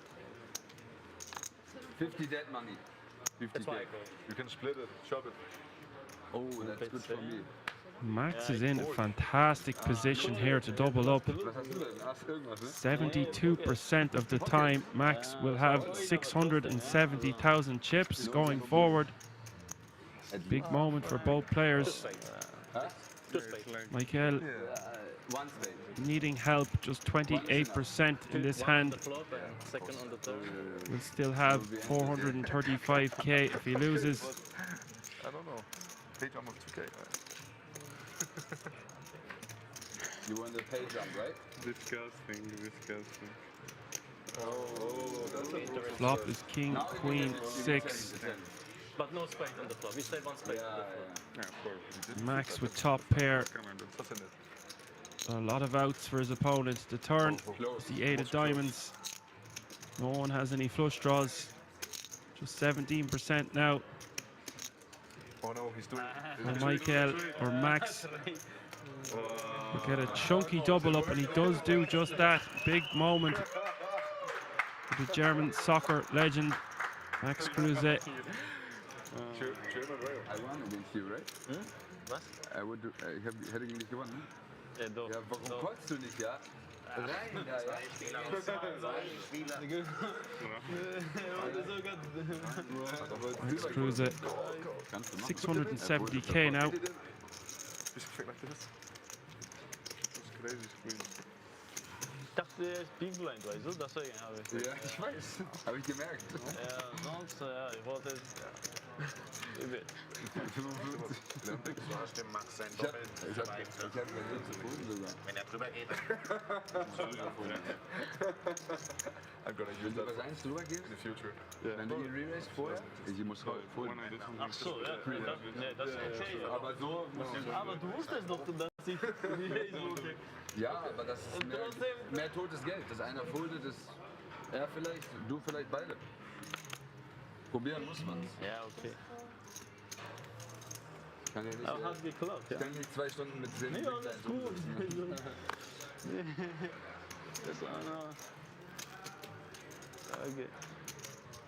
50 dead money. 50 That's why I dead. call. You can split it, chop it. Oh, that's good for me. Max is in a fantastic position here to double up. Was hast du denn? Hast irgendwas, ne? 72% of the time, Max will have 670,000 chips going forward. Big moment for both players. Just wait. Michael One spade. needing help, just 28% in this One on hand. the flop and second on the third. Will still have 435k if he loses. I don't know. Pay jump of 2K. You want the pay jump, right? Disgusting, disgusting. Flop is king, queen, 6. But no spade on the flop. We say one spade on the flop. Yeah, of course. Max with top pair. Come on, bro. What's in it? A lot of outs for his opponent. The turn is the 8 of diamonds. No one has any flush draws. Just 17% now. Oh no, he's doing And Michael or Max will get a chunky double up, and he does do just that. Big moment for the German soccer legend, Max Kruse. German way. I won against you, right? Was? I would do, hätte gegen dich gewonnen, ne? Ja, doch. Ja, warum Doch. kotzt du nicht, ja? Rein, ja, ja. Max Kruse, Kannst du machen. 670k now. Just quick like this. That's crazy screen. Ich dachte, er ist Big Blind, weißt du? Deswegen habe ich. Ja, ich weiß. Habe ich gemerkt. Ja, sonst, ja, ich wollte. Übel. 55. Du hast dem Max sein Ich hab Doppel. mir nicht zu Boden sogar. Wenn er drüber geht, I'm gonna use Wenn du that was eins drüber gehst, in the future. wenn du ihn re-race vorher, ich muss voll. When I did something Ach so, ja. Nee, das ist okay. Aber so muss ich. Aber du wusstest doch, dass ich. Ja, aber das ist mehr totes Geld. Das einer foldet, ist er vielleicht, du vielleicht beide. Probieren muss man. Ja, okay. Kann ja nicht, Aber hat geklappt, ja. ich kann nicht 2 Stunden mit 10 Nee, alles gut. Das ist einer. Okay.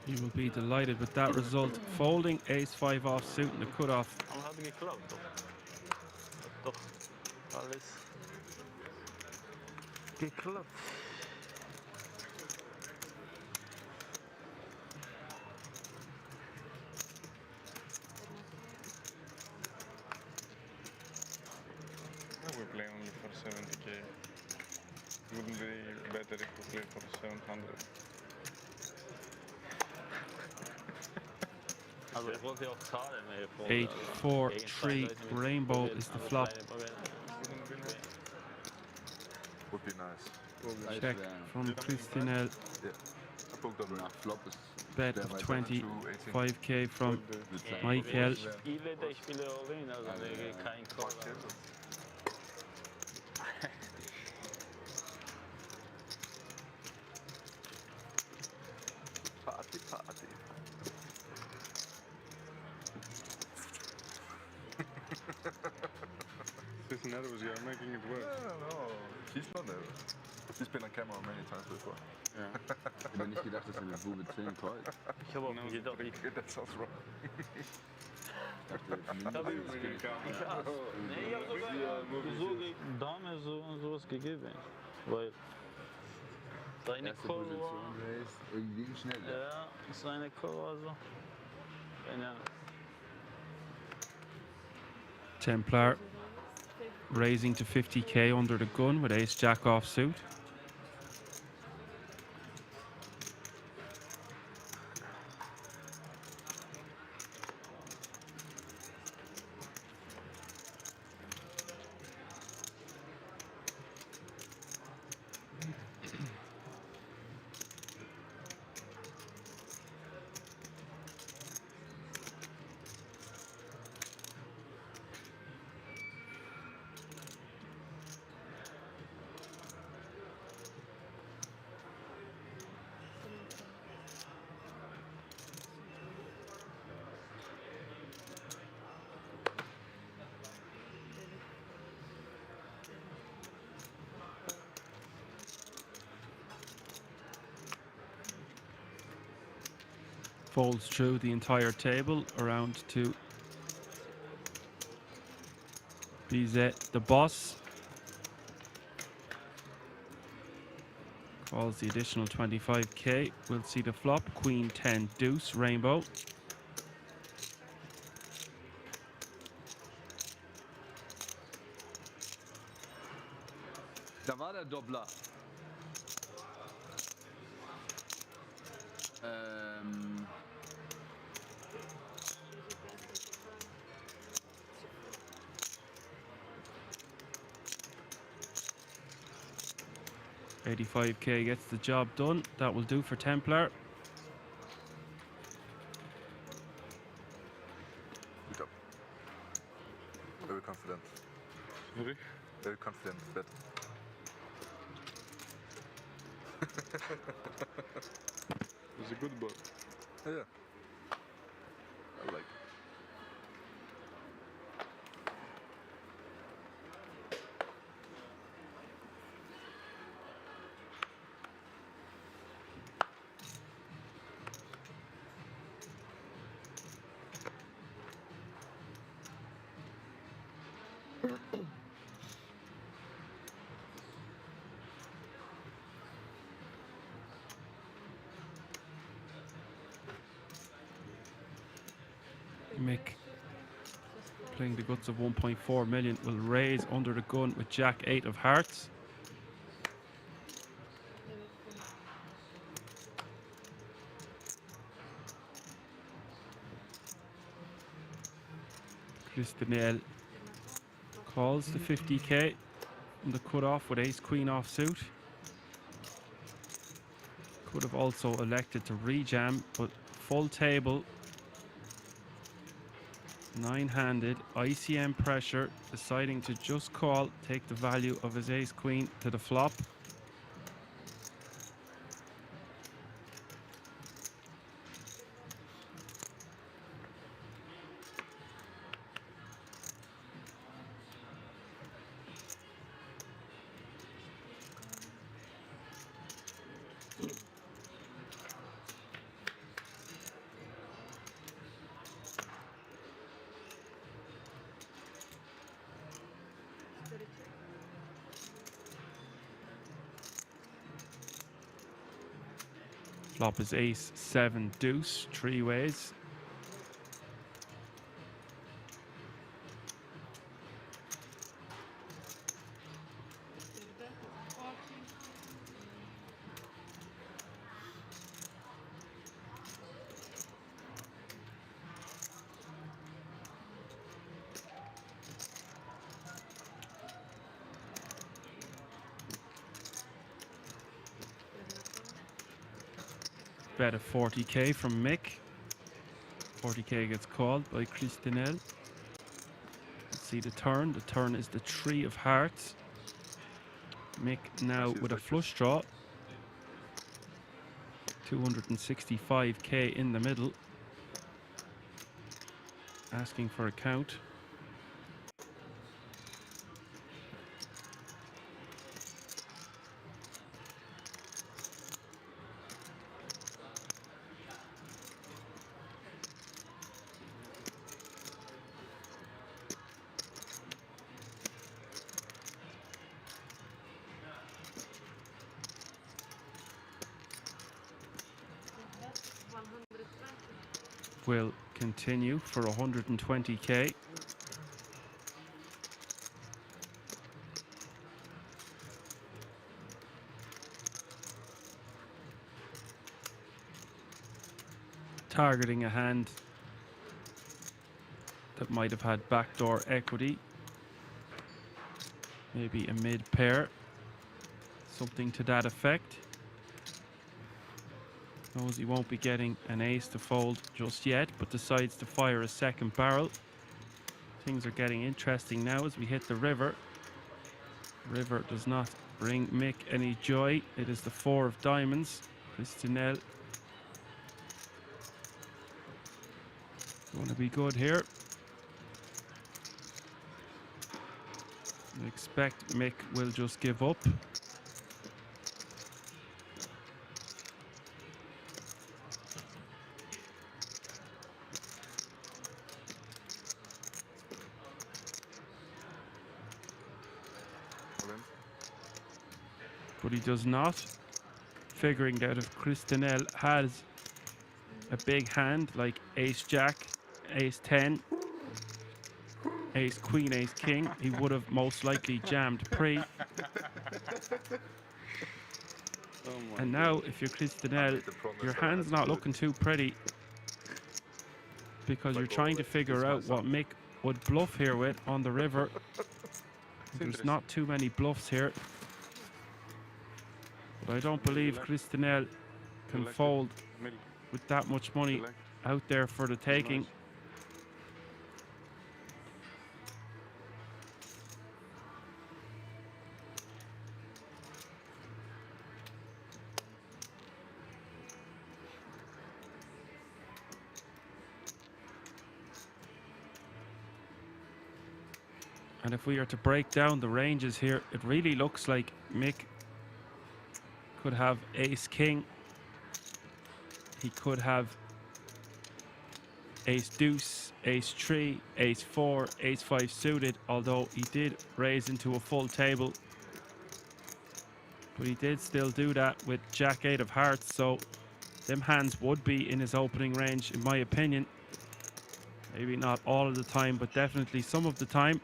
He will be delighted with that result. Folding ace-5 offsuit in the cutoff. Aber hat geklappt, doch. Doch. Alles. Geklappt. I would play only for 70k. Wouldn't be better if we play for 700? Also ich wollte auch zahlen, mehr von 8, 4, 3, rainbow is the flop. Would be nice. Check from Christinel. Yeah. I poked up Nach Flop ist Bet of 25k from Michael. Ile de Spiele all-in, also kein Call. Party, party. She's nervous, you are making it worse. No, she's not nervous. She's been on camera many times before. Ich hätte nicht gedacht, dass er mit Bube 10 callt. Ich habe auch gedacht, That sounds wrong. Ich dachte, mindestens nee, ich habe sogar so Dame sowas gegeben. Weil seine erste Call war, Position raised, irgendwie schnell. ja, seine Call war so. Keine Ahnung. Templar raising to 50k under the gun with ace-jack offsuit. folds through the entire table around to Bizet, the boss. Calls the additional 25k. We'll see the flop. Queen 10 deuce rainbow. Da war der Doppler. 85k gets the job done. That will do for Templar. Good job. Very confident. Sorry? Very confident bet. It's a good ball. Yeah. I like it. Mick, playing the guts of 1.4 million, will raise under the gun with Jack 8 of hearts. Christinel calls the 50k from the cutoff with ace queen offsuit. Could have also elected to rejam, but full table, 9-handed, ICM pressure, deciding to just call, take the value of his ace queen to the flop. Flop is ace 7 deuce, 3 ways. Bet of 40k from Mick. 40k gets called by Christinel. See the turn. The turn is the 3 of hearts. Mick now with a flush draw. 265k in the middle. Asking for a count. Will continue for 120k. Targeting a hand that might have had backdoor equity. Maybe a mid pair. Something to that effect. Knows he won't be getting an ace to fold just yet, but decides to fire a second barrel. Things are getting interesting now as we hit the river. River does not bring Mick any joy. It is the 4 of diamonds. Christinel going to be good here. I expect Mick will just give up. but he does not. Figuring out if Christinel has a big hand like ace jack, ace 10, ace queen, ace king, he would have most likely jammed pre. Oh my And now if you're Christinel, the promise your that I hand's had to not do it. looking too pretty, because you're trying to figure out what Mick would bluff here with on the river. There's not too many bluffs here, but I don't believe Christinel can fold Middle. with that much money Select. out there for the taking. Nice. And if we are to break down the ranges here, it really looks like Mick could have ace king. He could have ace deuce, ace 3, ace 4, ace 5 suited, although he did raise into a full table. But he did still do that with jack 8 of hearts, so them hands would be in his opening range, in my opinion. Maybe not all of the time, but definitely some of the time.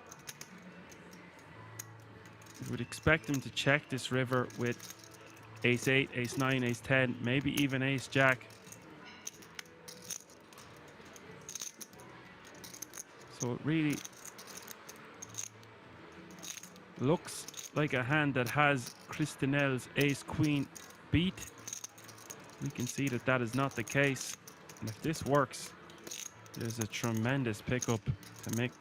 You would expect him to check this river with ace 8, ace 9, ace 10, maybe even ace jack. So it really looks like a hand that has Christinel's ace queen beat. We can see that that is not the case. And if this works, there's a tremendous pickup to make.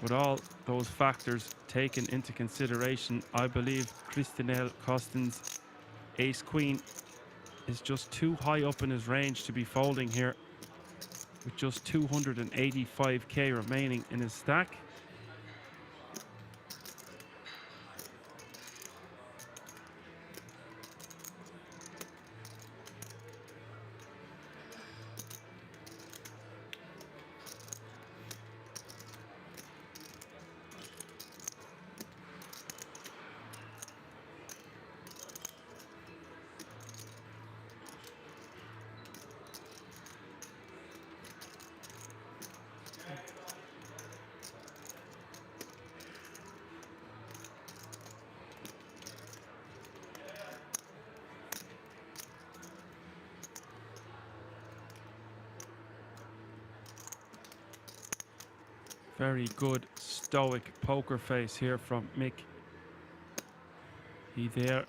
With all those factors taken into consideration, I believe Christinel Costin's ace queen is just too high up in his range to be folding here, with just 285k remaining in his stack. Very good stoic poker face here from Mick. He there.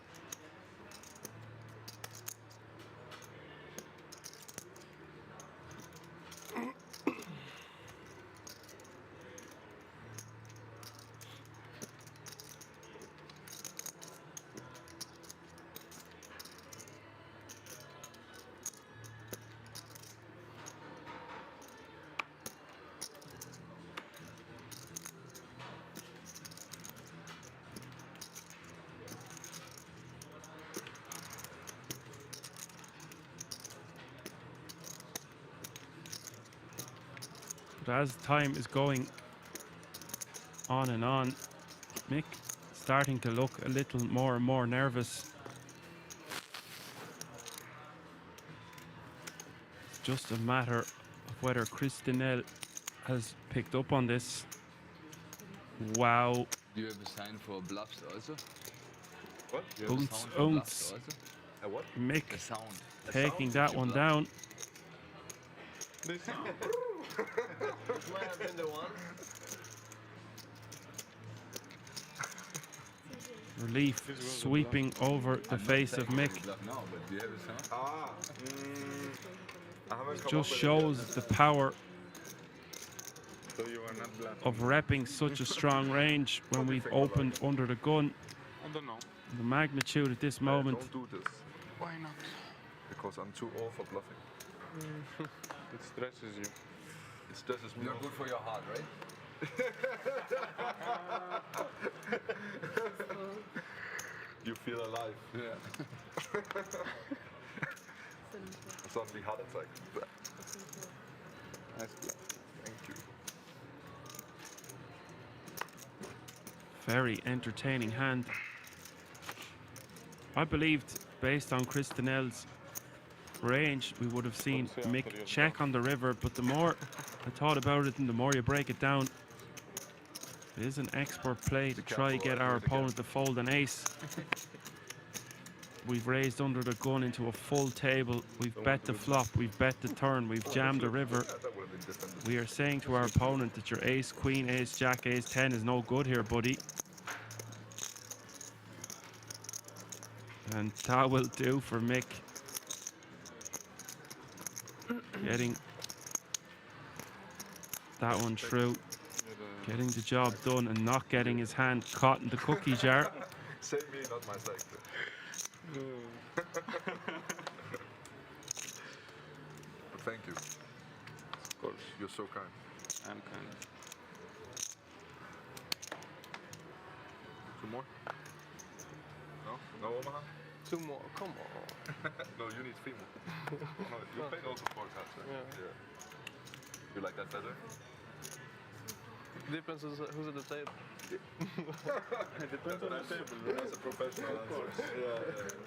But as time is going on and on, Mick starting to look a little more and more nervous. It's just a matter of whether Christinel has picked up on this. Wow. Do you have a sign for bluffs also? What? Do you have a Ounce, sound for ounce. bluffs also? A what? Mick A sound. taking that one down. Might have been the one. Relief sweeping over the face of Mick. Bluff now, but do you have a sound? I haven't come Just up with shows the power So you are not bluffing. of repping such a strong range when we've opened under the gun. I don't know. The magnitude at this yet. moment. Don't do this, Why not? because I'm too old for bluffing. It stresses you. It stresses me You're out. good for your heart, right? You feel alive. Yeah. Suddenly heart attack. Nice bluff. Thank you. Very entertaining hand. I believed, based on Christinel's range, we would have seen Mick check on the river, but the more I thought about it and the more you break it down, it is an expert play to try get our opponent to fold an ace. We've raised under the gun into a full table. We've bet the flop, we've bet the turn, we've jammed the river. We are saying to our opponent that your ace, queen, ace, jack, ace, 10 is no good here, buddy. And that will do for Mick. Getting that one through. Getting the job done and not getting his hand caught in the cookie jar. Say me, not my sector. But thank you. Of course. You're so kind. I'm kind. Two more? No? No Omaha? 2 more, come on. No, you need 3 more. No, you played also 4 cards, right? Yeah. You like that better? Depends who's at the table. It depends on the table. That's a professional answer.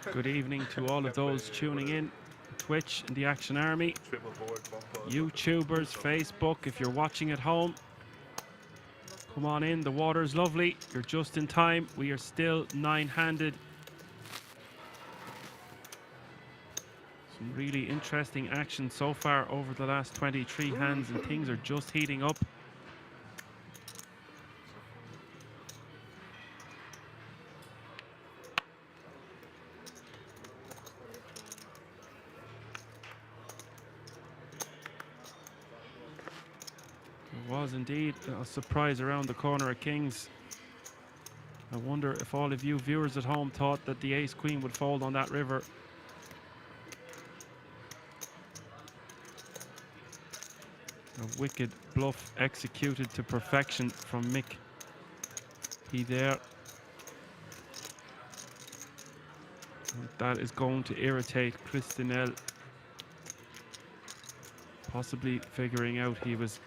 Yeah. Good evening to all of those tuning in. Twitch and the Action Army. Triple board, bumper. YouTubers, Facebook, if you're watching at home, come on in, the water's lovely. You're just in time. We are still 9-handed. Some really interesting action so far over the last 23 hands, and things are just heating up. There was indeed a surprise around the corner at Kings. I wonder if all of you viewers at home thought that the ace-queen would fold on that river. A wicked bluff executed to perfection from Mick. He there. And that is going to irritate Christinel. Possibly figuring out he was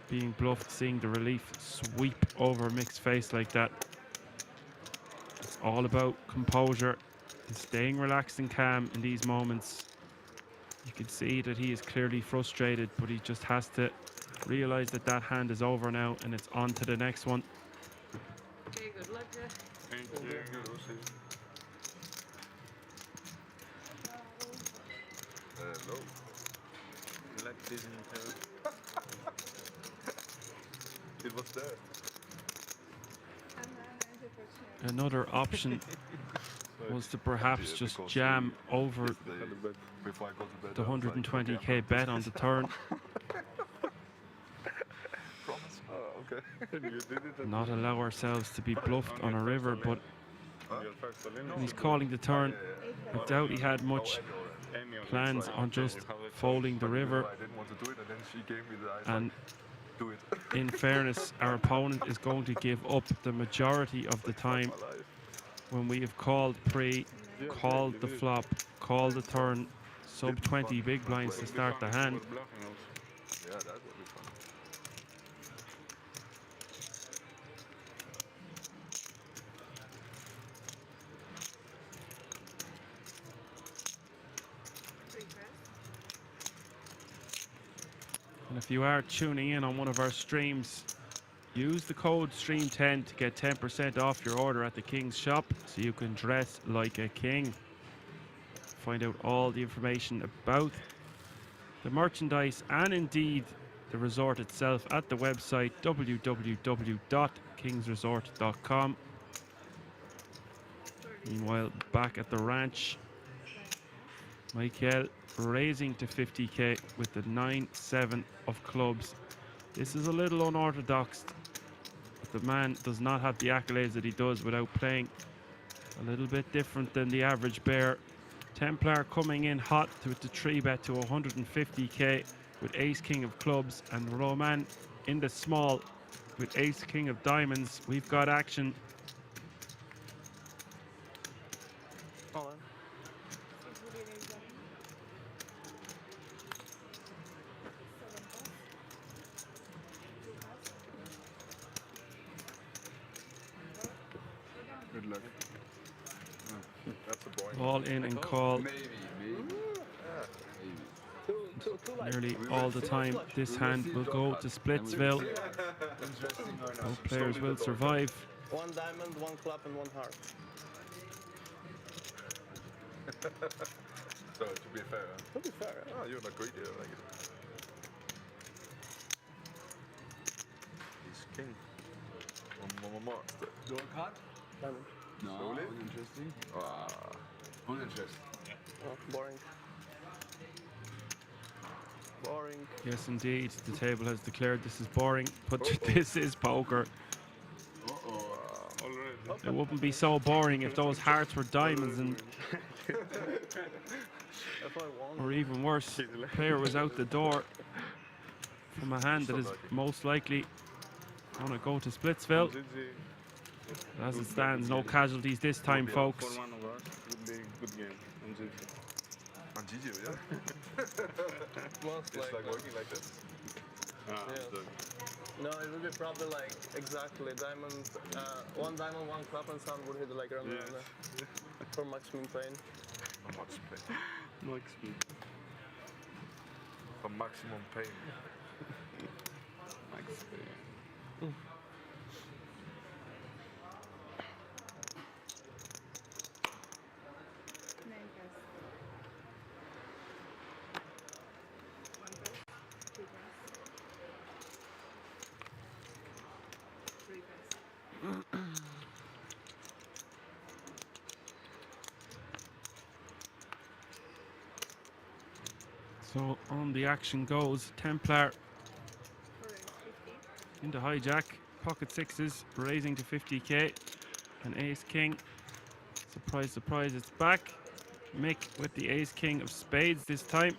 being bluffed, seeing the relief sweep over Mick's face like that. It's all about composure and staying relaxed and calm in these moments. You can see that he is clearly frustrated, but he just has to realize that that hand is over now and it's on to the next one. Okay, good luck. Thank you. Hello. Like this in her. It was there. Another option was to perhaps just jam over Before I go to bed, the I was like, 120k bet on the turn, promise? Oh, okay. You did it. not allow ourselves to be bluffed on a river, but Your first Olympics. when he's calling the turn, I doubt he had much plans on just folding the river. I didn't want to do it, and then she gave me the idea. And Do it. in fairness, our opponent is going to give up the majority of the time My life. when we have called pre, called the flop, called the turn, sub 20 big blinds to start the hand. Yeah, that would be fun. And if you are tuning in on one of our streams, use the code STREAM10 to get 10% off your order at the King's shop so you can dress like a king. Find out all the information about the merchandise and indeed the resort itself at the website www.kingsresort.com. Meanwhile, back at the ranch, Michael raising to 50k with the 9-7 of clubs. This is a little unorthodox, but the man does not have the accolades that he does without playing a little bit different than the average bear. Templar coming in hot with the 3-bet to 150k with ace-king of clubs, and Roman in the small with ace-king of diamonds. We've got action. All in. luck. That's a boring. All in and call Maybe. nearly all the time. This hand will go to Splitsville. Interesting or not? Both players will survive. One diamond, one club, and one heart. So to be fair. To be fair. Oh, you're not greedy, I like it. He's king. One more. Draw a card? Diamond. No, Slowly. uninteresting. Ah. Uninteresting. Oh, boring. Boring. Yes, indeed. The table has declared this is boring, but this is poker. It wouldn't be so boring if those hearts were diamonds, and If I won. or even worse, the player was out the door from a hand that is most likely going to go to Splitsville. As it stands, no casualties this time, folks. For one of us, would be good game. On GG. On GG, yeah? Most It's like likely. working like this. Ah, Yeah. so No, it would be probably like exactly diamond. One diamond, one club, and some would hit like around for maximum pain. For much pain. no XP. For maximum pain. Max pay. So on the action goes Templar into hijack, pocket sixes, raising to 50k, and ace king. Surprise, surprise, it's back. Mick with the ace king of spades this time.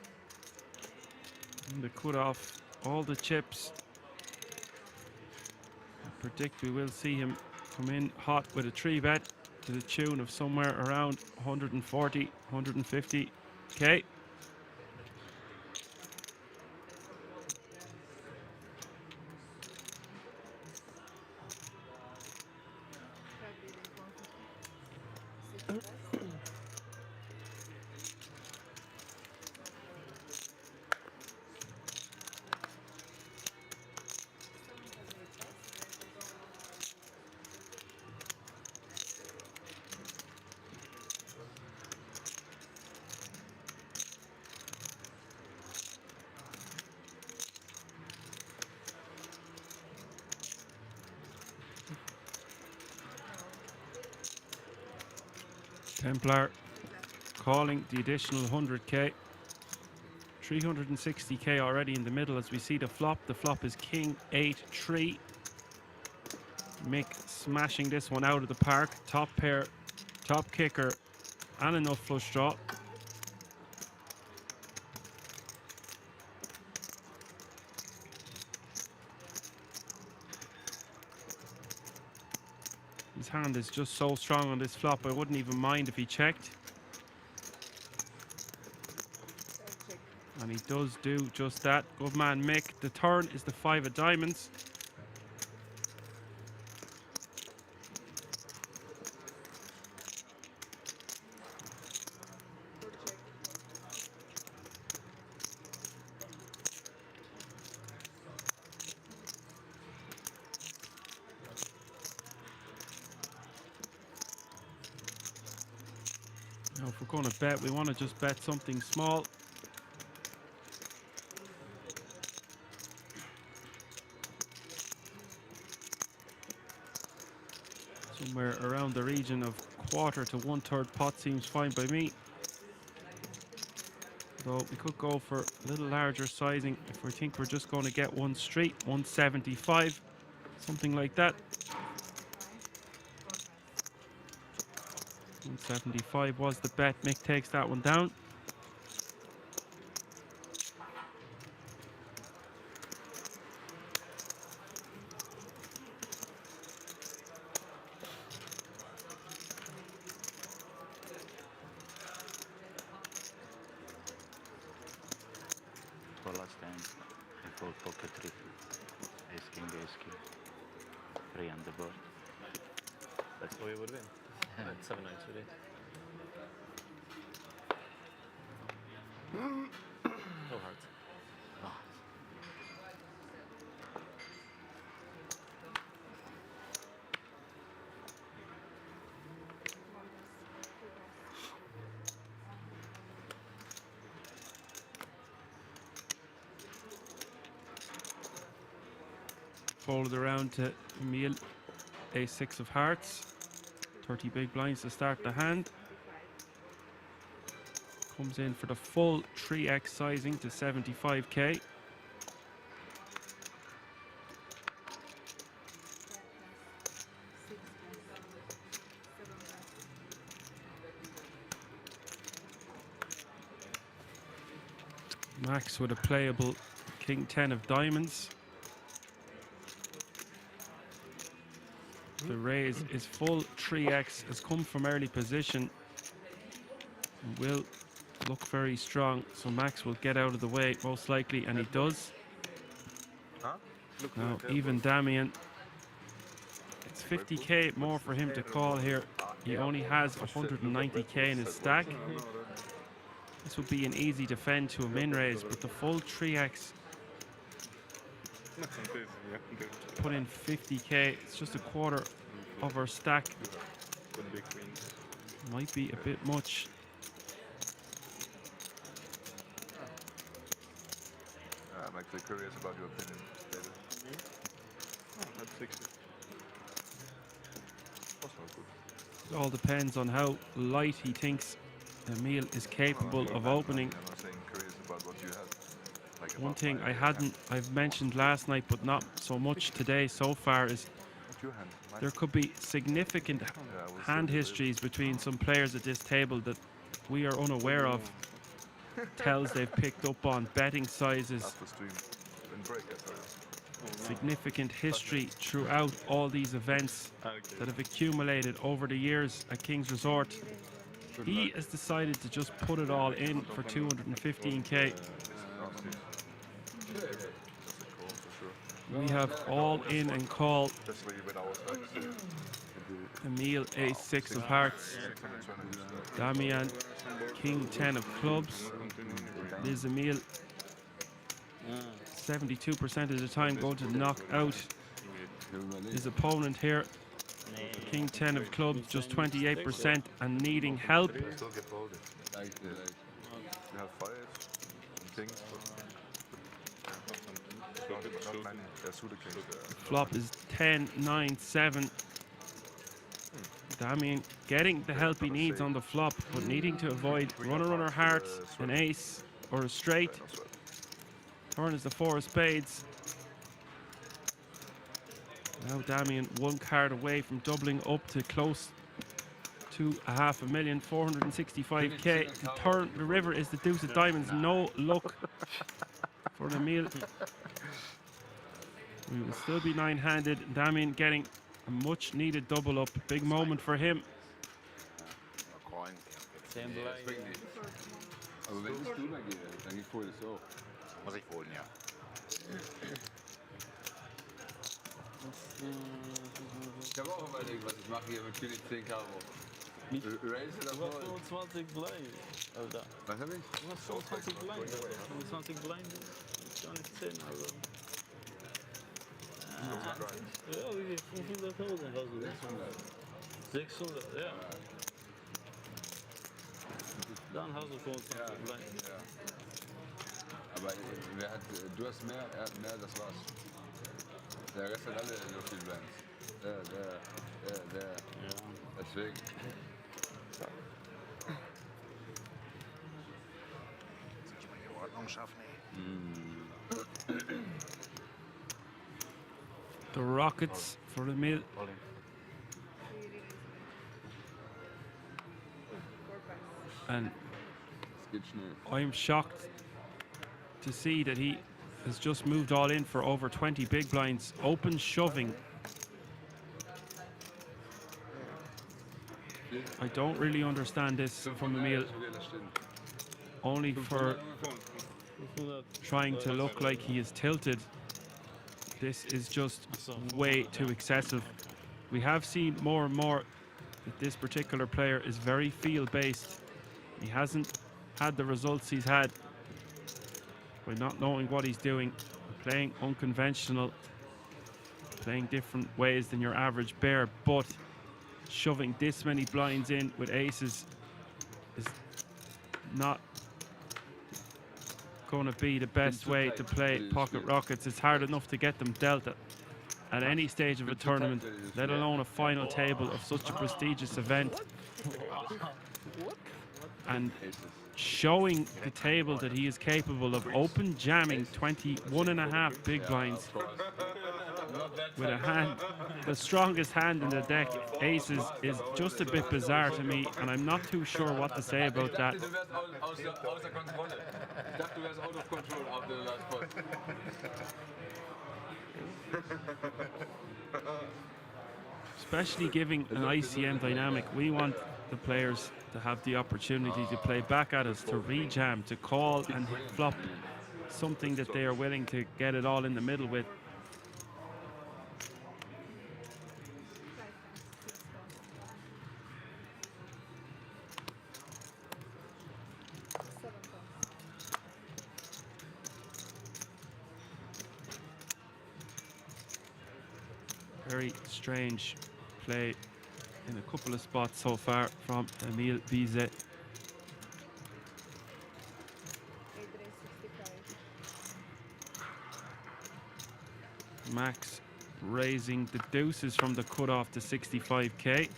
And the cut off all the chips. I predict we will see him come in hot with a 3-bet to the tune of somewhere around 140, 150k. Templar calling the additional 100k. 360k already in the middle as we see the flop. The flop is king 8-3. Mick smashing this one out of the park. Top pair, top kicker, and enough flush draw. His hand is just so strong on this flop, I wouldn't even mind if he checked. And he does do just that. Good man, Mick. The turn is the 5 of diamonds. Now, if we're going to bet, we want to just bet something small. Somewhere around the region of quarter to 1/3 pot seems fine by me. Though we could go for a little larger sizing if we think we're just going to get one straight, 175, something like that. 175 was the bet. Mick takes that one down. For last time, I called pocket 3. Ace king, 3 on the board. That's how you would win. At 7-9 today. No hearts. Folded around to Emil, ace-6 of hearts. 30 big blinds to start the hand. Comes in for the full 3x sizing to 75k. Max with a playable king 10 of diamonds. The raise is full 3x, has come from early position. And will look very strong, so Max will get out of the way most likely, and he does. Now even Damien, it's 50k more for him to call here. He only has 190k in his stack. This would be an easy defend to a min raise, but the full 3x put in 50k. It's just a quarter of our stack. Might be a bit much. I'm actually curious about your opinion, David. That's 60. That's not good. It all depends on how light he thinks Emil is capable of opening. I'm not saying curious about what you have. Like One about thing my I've mentioned last night, but not so much today so far, is What's your hand? Mine? there could be significant hand histories between some players at this table that we are unaware of. Tells they've picked up on betting sizes, After stream. In break, I tell you. significant history throughout all these events that have accumulated over the years at King's Resort. He has decided to just put it all in for 215k. We have all in and call. Especially with our stacks. Emil, ace-6 of hearts. Damian, king 10 of clubs. Liz Emil, 72% of the time going to knock out his opponent here. King 10 of clubs, just 28% and needing help. I still get folded. You have fives and kings, but not many. They're suited kings. Flop is 10, 9, 7. Damien getting the help he needs on the flop, but needing to avoid runner hearts, an ace, or a straight. Turn is the 4 of spades. Now Damien 1 card away from doubling up to close to a 500,000, 465k. The river is the deuce of diamonds. No luck for Emil. We will still be 9-handed. Damien getting a much needed double up. Big moment for him. Coin. Same blind. Aber wenn ich drüber gehe, dann geht voll das auch. Muss ich holen, ja. Ich habe auch überlegt, was ich mache hier mit König 10 Karo. Raise oder Du hast voll? 25 blind, Alter. Was habe ich? Du hast 25 blind, Alter. 25 blind ist gar nicht 10, also. Ja, wie viel? 500.000 hast du? 600, ja. Dann hast du 25 blind. Ja. Aber du hast mehr, er hat mehr, das war's. Der Rest hat alle nur viel Blinds. Ja. Deswegen. Soll ich mal hier Ordnung schaffen, ey? The Rockets for Emil. And Es geht schnell. I'm shocked to see that he has just moved all in for over 20 big blinds. Open shoving. I don't really understand this from Emil. Only for trying to look like he is tilted. This is just way too excessive. We have seen more and more that this particular player is very field-based. He hasn't had the results he's had by not knowing what he's doing, playing unconventional, playing different ways than your average bear, but shoving this many blinds in with aces is not going to be the best way to play pocket rockets. It's hard enough to get them dealt at any stage of a tournament, let alone a final table of such a prestigious event. And showing the table that he is capable of open jamming 21.5 big blinds with a hand, the strongest hand in the deck, aces, is just a bit bizarre to me, and I'm not too sure what to say about that. Du wärst außer Kontrolle. Ich dachte, du wärst out of control after the last pot. Especially giving an ICM dynamic, we want the players to have the opportunity to play back at us, to re-jam, to call and flop something that they are willing to get it all in the middle with. Very strange play in a couple of spots so far from Emil Bizet. Max raising the deuces from the cutoff to 65k.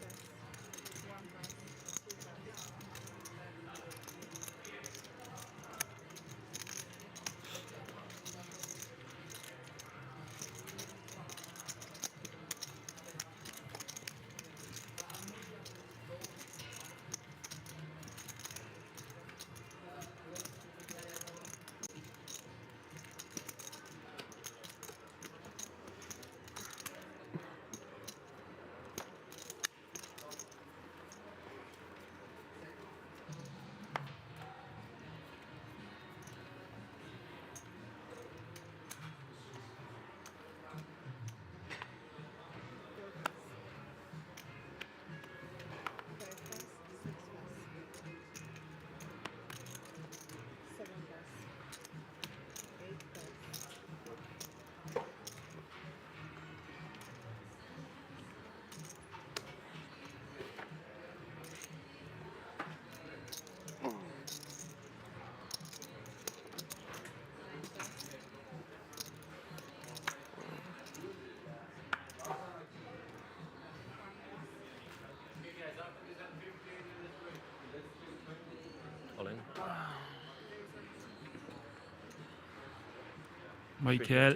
All in. Michael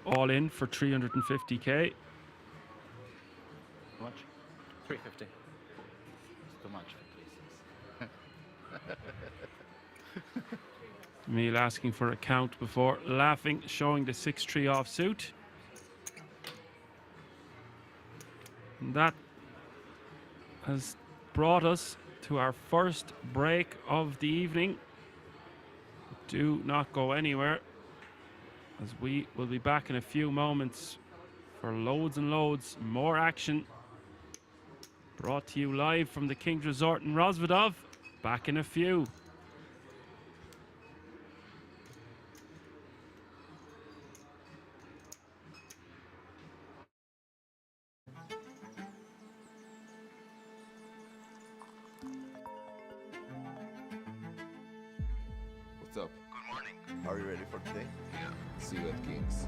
all in for 350k. How much? 350. It's too much for 3-6. Emil asking for a count before laughing, showing the 6-3 offsuit. And that has brought us to our first break of the evening. Do not go anywhere, as we will be back in a few moments for loads and loads more action. Brought to you live from the King's Resort in Rozvadov. Back in a few. What's up? Good morning. Are you ready for today? Yeah. See you at Kings.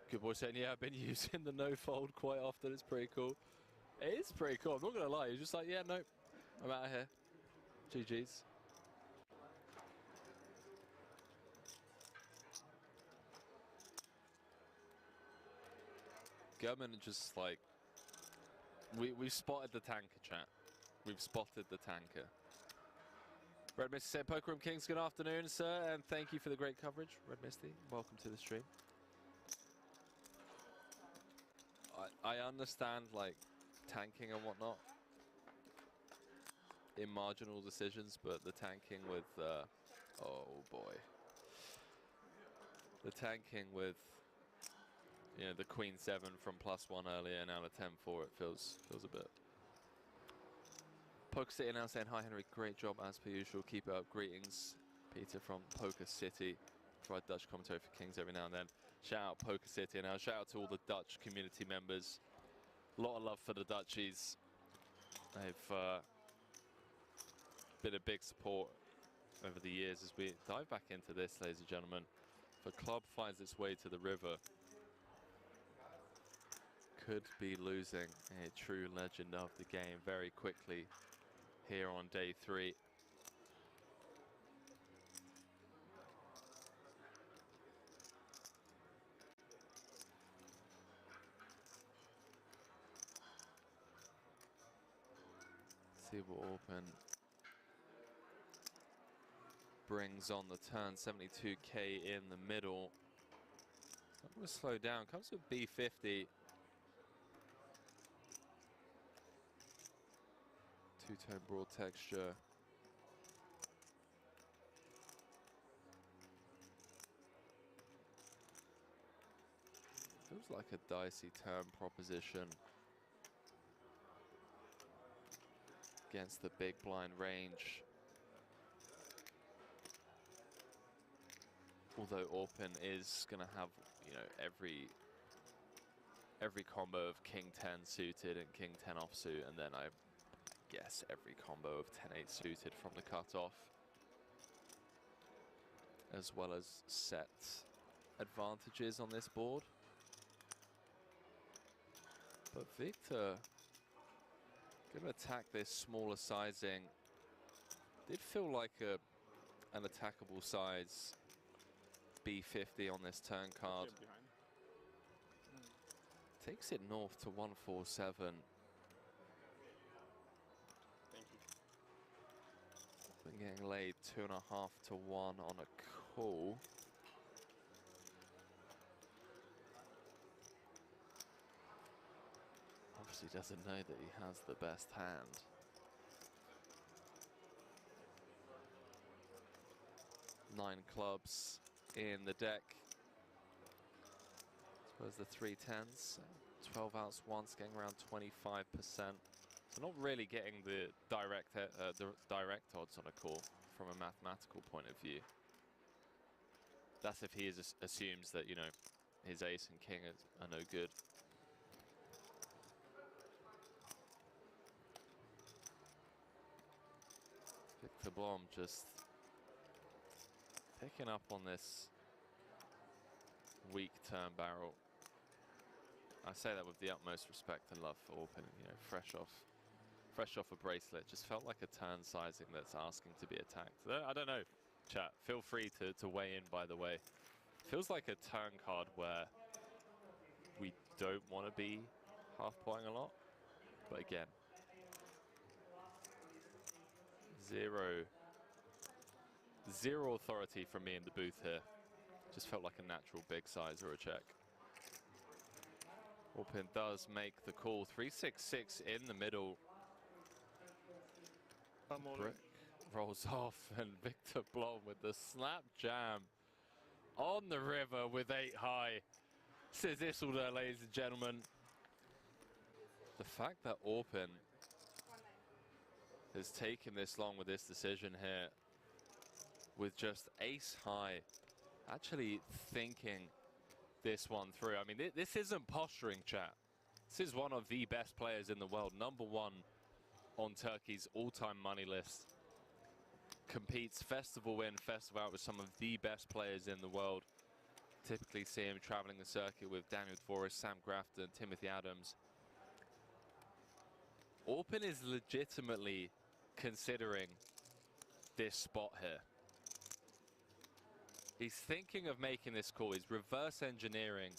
Good boy saying, yeah, I've been using the no fold quite often. It's pretty cool. It is pretty cool. I'm not going to lie. He's just like, yeah, no, I'm out of here. GG's. German just like, we've spotted the tanker, chat. We've spotted the tanker. Red Misty said, Poker Room Kings, good afternoon, sir, and thank you for the great coverage. Red Misty, welcome to the stream. I understand, like, tanking and whatnot in marginal decisions, but the tanking with, oh boy. The tanking with, you know, the Queen 7 from +1 earlier, now the 10-4, it feels a bit. Poker City now saying, hi Henry, great job as per usual, keep it up, greetings. Peter from Poker City, provide Dutch commentary for Kings every now and then. Shout out Poker City, and now shout out to all the Dutch community members. A lot of love for the Dutchies. They've been a big support over the years as we dive back into this, ladies and gentlemen. If a club finds its way to the river, could be losing a true legend of the game very quickly here on day 3. See what Open brings on the turn. 72k in the middle. Not going to slow down. Comes with B50. Two-tone broad texture. Feels like a dicey turn proposition against the big blind range. Although Open is going to have, you know, every combo of King 10 suited and King 10 offsuit, and then I guess every combo of 10-8 suited from the cutoff, as well as set advantages on this board. But Victor going to attack this smaller sizing. Did feel like an attackable size B50 on this turn card. Takes it north to 147. Been getting laid 2.5 to 1 on a call. Obviously doesn't know that he has the best hand. Nine clubs in the deck. I suppose the 3 10s, 12 outs once, getting around 25%. So not really getting the direct odds on a call from a mathematical point of view. That's if he assumes that, you know, his ace and king are no good. Victor Blom just picking up on this weak turn barrel. I say that with the utmost respect and love for Open, you know, fresh off a bracelet. Just felt like a turn sizing that's asking to be attacked. I don't know, chat. Feel free to weigh in, by the way. Feels like a turn card where we don't want to be half-potting a lot. But again, zero authority from me in the booth here. Just felt like a natural big size or a check. Open does make the call. 366 in the middle. Brick rolls off, and Victor Blom with the slap jam on the river with 8 high. Says Isildur, ladies and gentlemen. The fact that Open has taken this long with this decision here, with just ace high, actually thinking this one through. I mean, this isn't posturing, chat. This is one of the best players in the world, #1 on Turkey's all-time money list. Competes festival in, festival out with some of the best players in the world. typically see him traveling the circuit with Daniel Dvorak, Sam Grafton, Timothy Adams. Orpin is legitimately considering this spot here. He's thinking of making this call. He's reverse engineering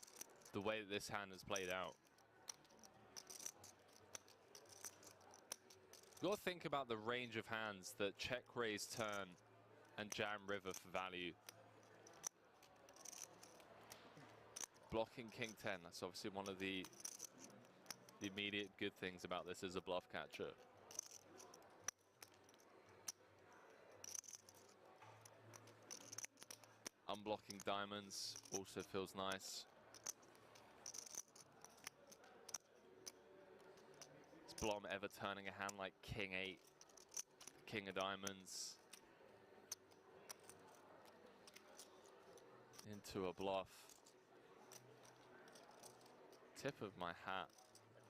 the way that this hand has played out. You've got to think about the range of hands that check raise turn and jam river for value. Blocking King 10, that's obviously one of the immediate good things about this as a bluff catcher. Unblocking diamonds also feels nice. Is Blom ever turning a hand like King 8, King of diamonds into a bluff? Tip of my hat.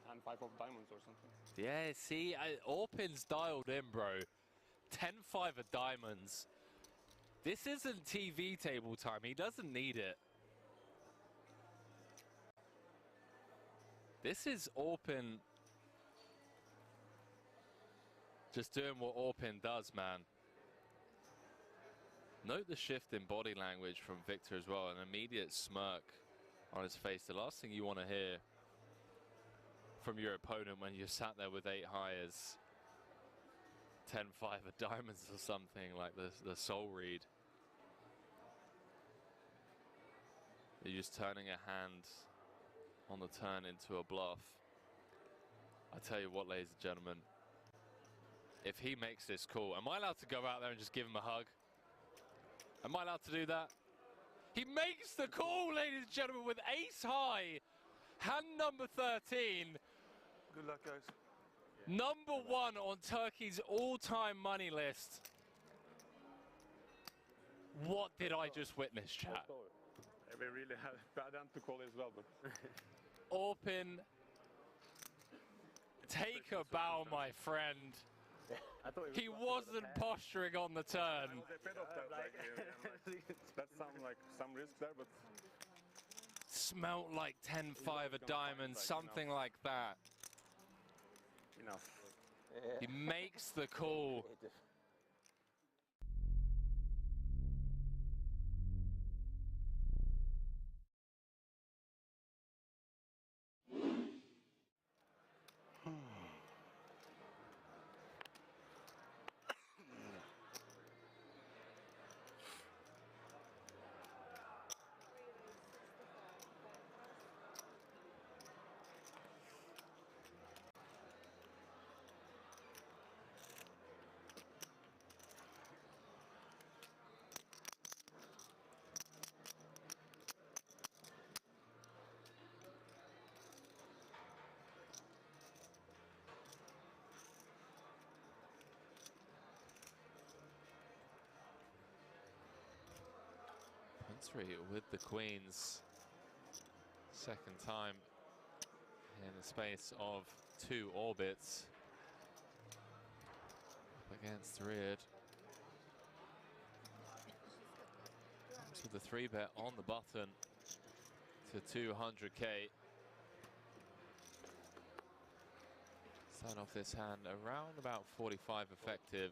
And 5 of diamonds or something. Yeah, see, Orpin's dialed in, bro. 10-5 of diamonds. This isn't TV table time. He doesn't need it. This is Orpin just doing what Orpin does, man. Note the shift in body language from Victor as well. An immediate smirk on his face. The last thing you want to hear from your opponent when you're sat there with 8 high is 10-5 of diamonds or something like the soul read. You're just turning a hand on the turn into a bluff. I tell you what, ladies and gentlemen, if he makes this call, am I allowed to go out there and just give him a hug? Am I allowed to do that? He makes the call, ladies and gentlemen, with ace high. Hand number 13. Good luck, guys. Number 1 on Turkey's all-time money list. What did I just witness, chat? We really had a bad hand to call as well, but Orpin, take a bow, my friend. He wasn't posturing on the turn. that sounds like some risk there, but Smelt like 10-5 of diamonds, something like that. enough. He makes the call. Three with the queens, second time in the space of 2 orbits. Up against Reard. Comes with the 3-bet on the button to 200k. Start off this hand around about 45 effective.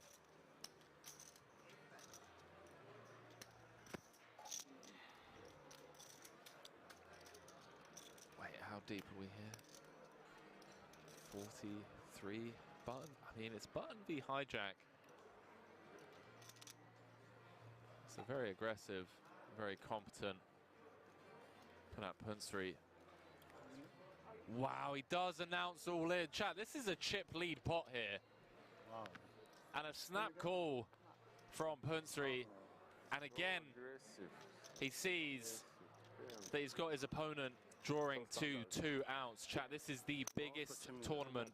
How deep are we here? 43 button. I mean, it's button v hijack. It's a very aggressive, very competent Panat Punsri. Wow, he does announce all in. Chat, this is a chip lead pot here. Wow. And a snap call from Punsri. And again, he sees that he's got his opponent drawing 2 outs. Chat, this is the biggest tournament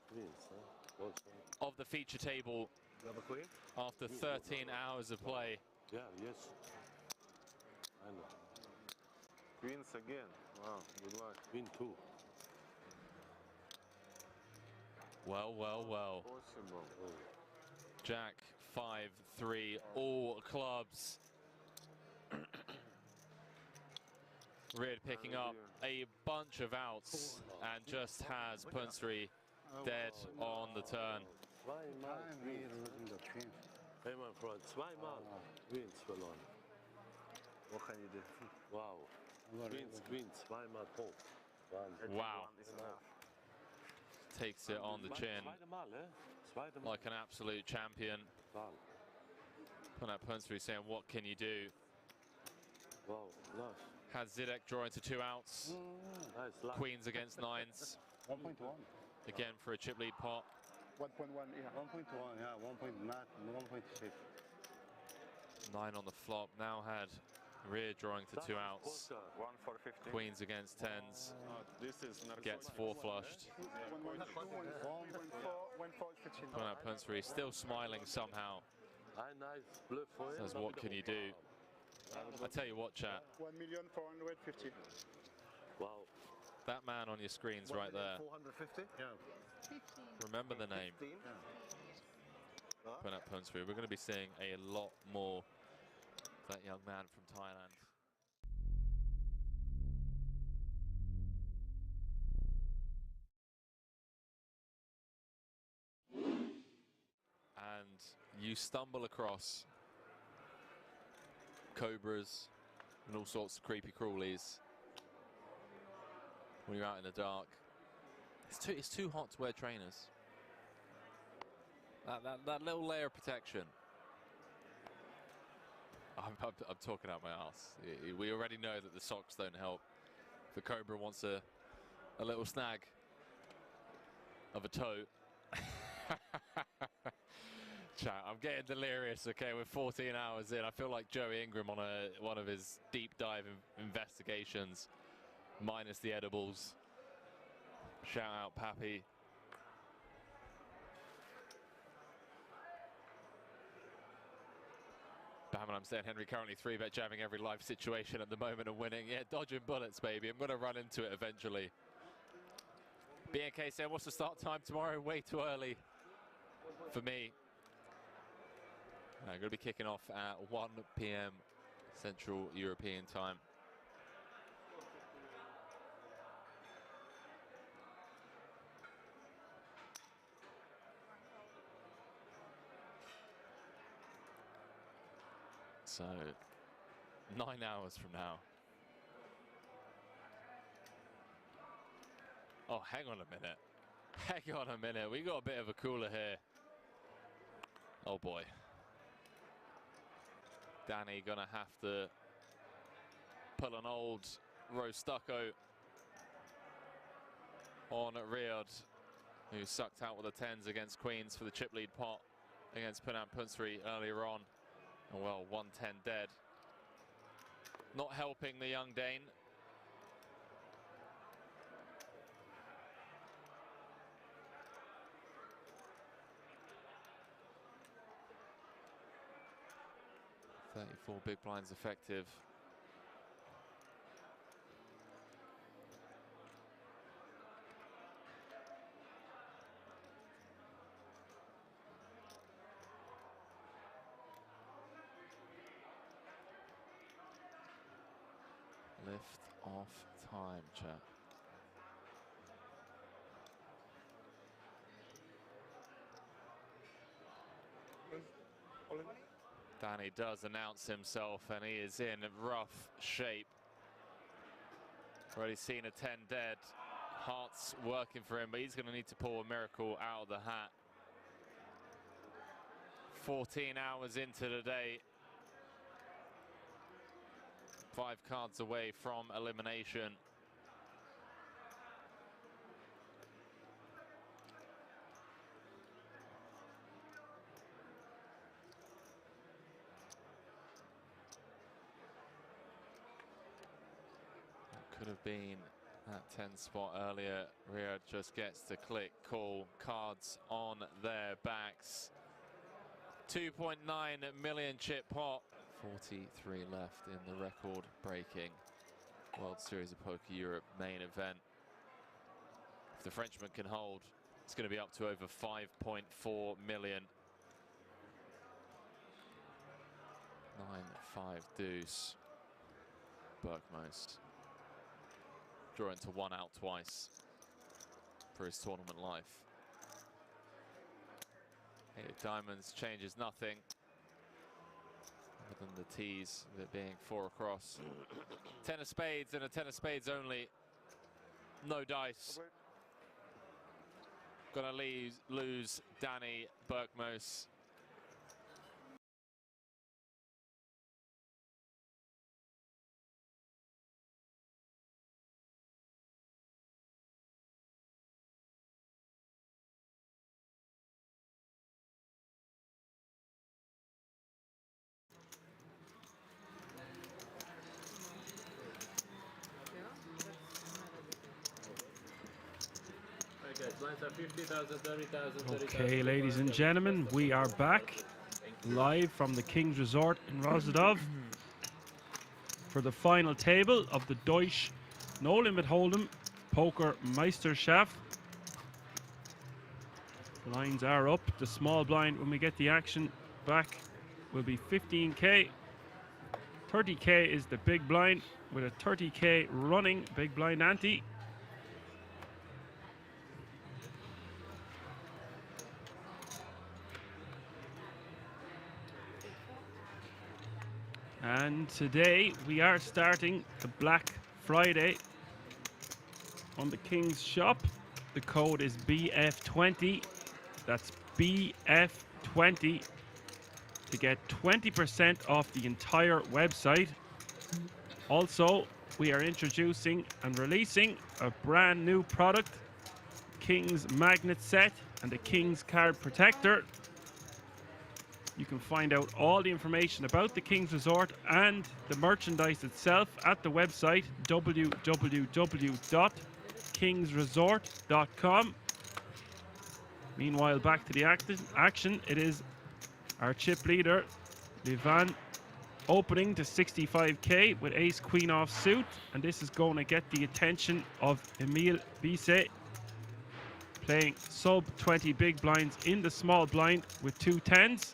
of the feature table after 13 hours of play. Yeah, yes. I know. Queens again. Wow, good luck. Queen 2. Well, well, well. Possible. Oh. Jack 5-3, all clubs. Reard picking up a bunch of outs and just has Punsri dead on the turn. Hey, mein Freund, zweimal Queens verloren. What can you do? Wow. Queens, zweimal Pop. Wow. Takes it on the chin like an absolute champion. Punsri saying, what can you do? Wow, nice. Has Zidek draw into 2 outs. Nice luck. Queens against 9s. 1.1. Again for a chip lead pot. 1.1, yeah. 1.1, yeah. 1.6. 9 on the flop. Now had Rear drawing to 2 outs. 1 for 15. Queens against 10s. This is Gets 4 flushed. Punsri still smiling somehow. Nice bluff for him. Says, what can you do? I tell you what, chat. 1,450,000. Wow. That man on your screens right there. 450? Yeah. Remember the name. 15? Punsri. We're going to be seeing a lot more of that young man from Thailand. And you stumble across cobras and all sorts of creepy crawlies when you're out in the dark. It's too hot to wear trainers. That little layer of protection. I'm talking out my ass. We already know that the socks don't help. If a cobra wants a little snag of a toe. Chat, I'm getting delirious. Okay, we're 14 hours in. I feel like Joey Ingram on one of his deep dive investigations, minus the edibles. Shout out, Pappy. I'm saying Henry currently 3-bet jamming every live situation at the moment and winning. Yeah, dodging bullets, baby. I'm going to run into it eventually. BNK saying, what's the start time tomorrow? Way too early for me. I'm going to be kicking off at 1 p.m. Central European time. So, 9 hours from now. Oh, hang on a minute. Hang on a minute. We got a bit of a cooler here. Oh boy. Danny gonna have to pull an old Rose Stucco on Riyadh, who sucked out with the 10s against Queens for the chip lead pot against Punsri earlier on. And well, 110 dead. Not helping the young Dane. .34 big blinds effective. Lift off time, chat. Danny does announce himself and he is in rough shape. Already seen a 10 dead. Heart's working for him, but he's going to need to pull a miracle out of the hat. 14 hours into the day. 5 cards away from elimination. Could have been that 10 spot earlier. Riyadh just gets to click, call, cards on their backs. 2.9 million chip pot. 43 left in the record-breaking World Series of Poker Europe main event. If the Frenchman can hold, it's going to be up to over 5.4 million. 9-5 deuce. Berkmost drawing to 1 out twice for his tournament life. 8 of diamonds changes nothing other than the tease of it being 4 across. 10 of spades and a 10 of spades only. No dice. Gonna lose Danny Berkmos. Okay, ladies and gentlemen, we are back live from the King's Resort in Rozvadov for the final table of the Deutsche No Limit Hold'em Poker Meisterschaft. Lines are up. The small blind, when we get the action back, will be 15k. 30k is the big blind with a 30k running big blind ante. And today we are starting the Black Friday on the King's Shop. The code is BF20. That's BF20 to get 20% off the entire website. Also, we are introducing and releasing a brand new product, King's Magnet Set and the King's Card Protector. You can find out all the information about the King's Resort and the merchandise itself at the website www.kingsresort.com. Meanwhile, back to the action. It is our chip leader, Levan, opening to 65k with ace queen off suit, and this is going to get the attention of Emil Bisse, playing sub 20 big blinds in the small blind with 2 10s.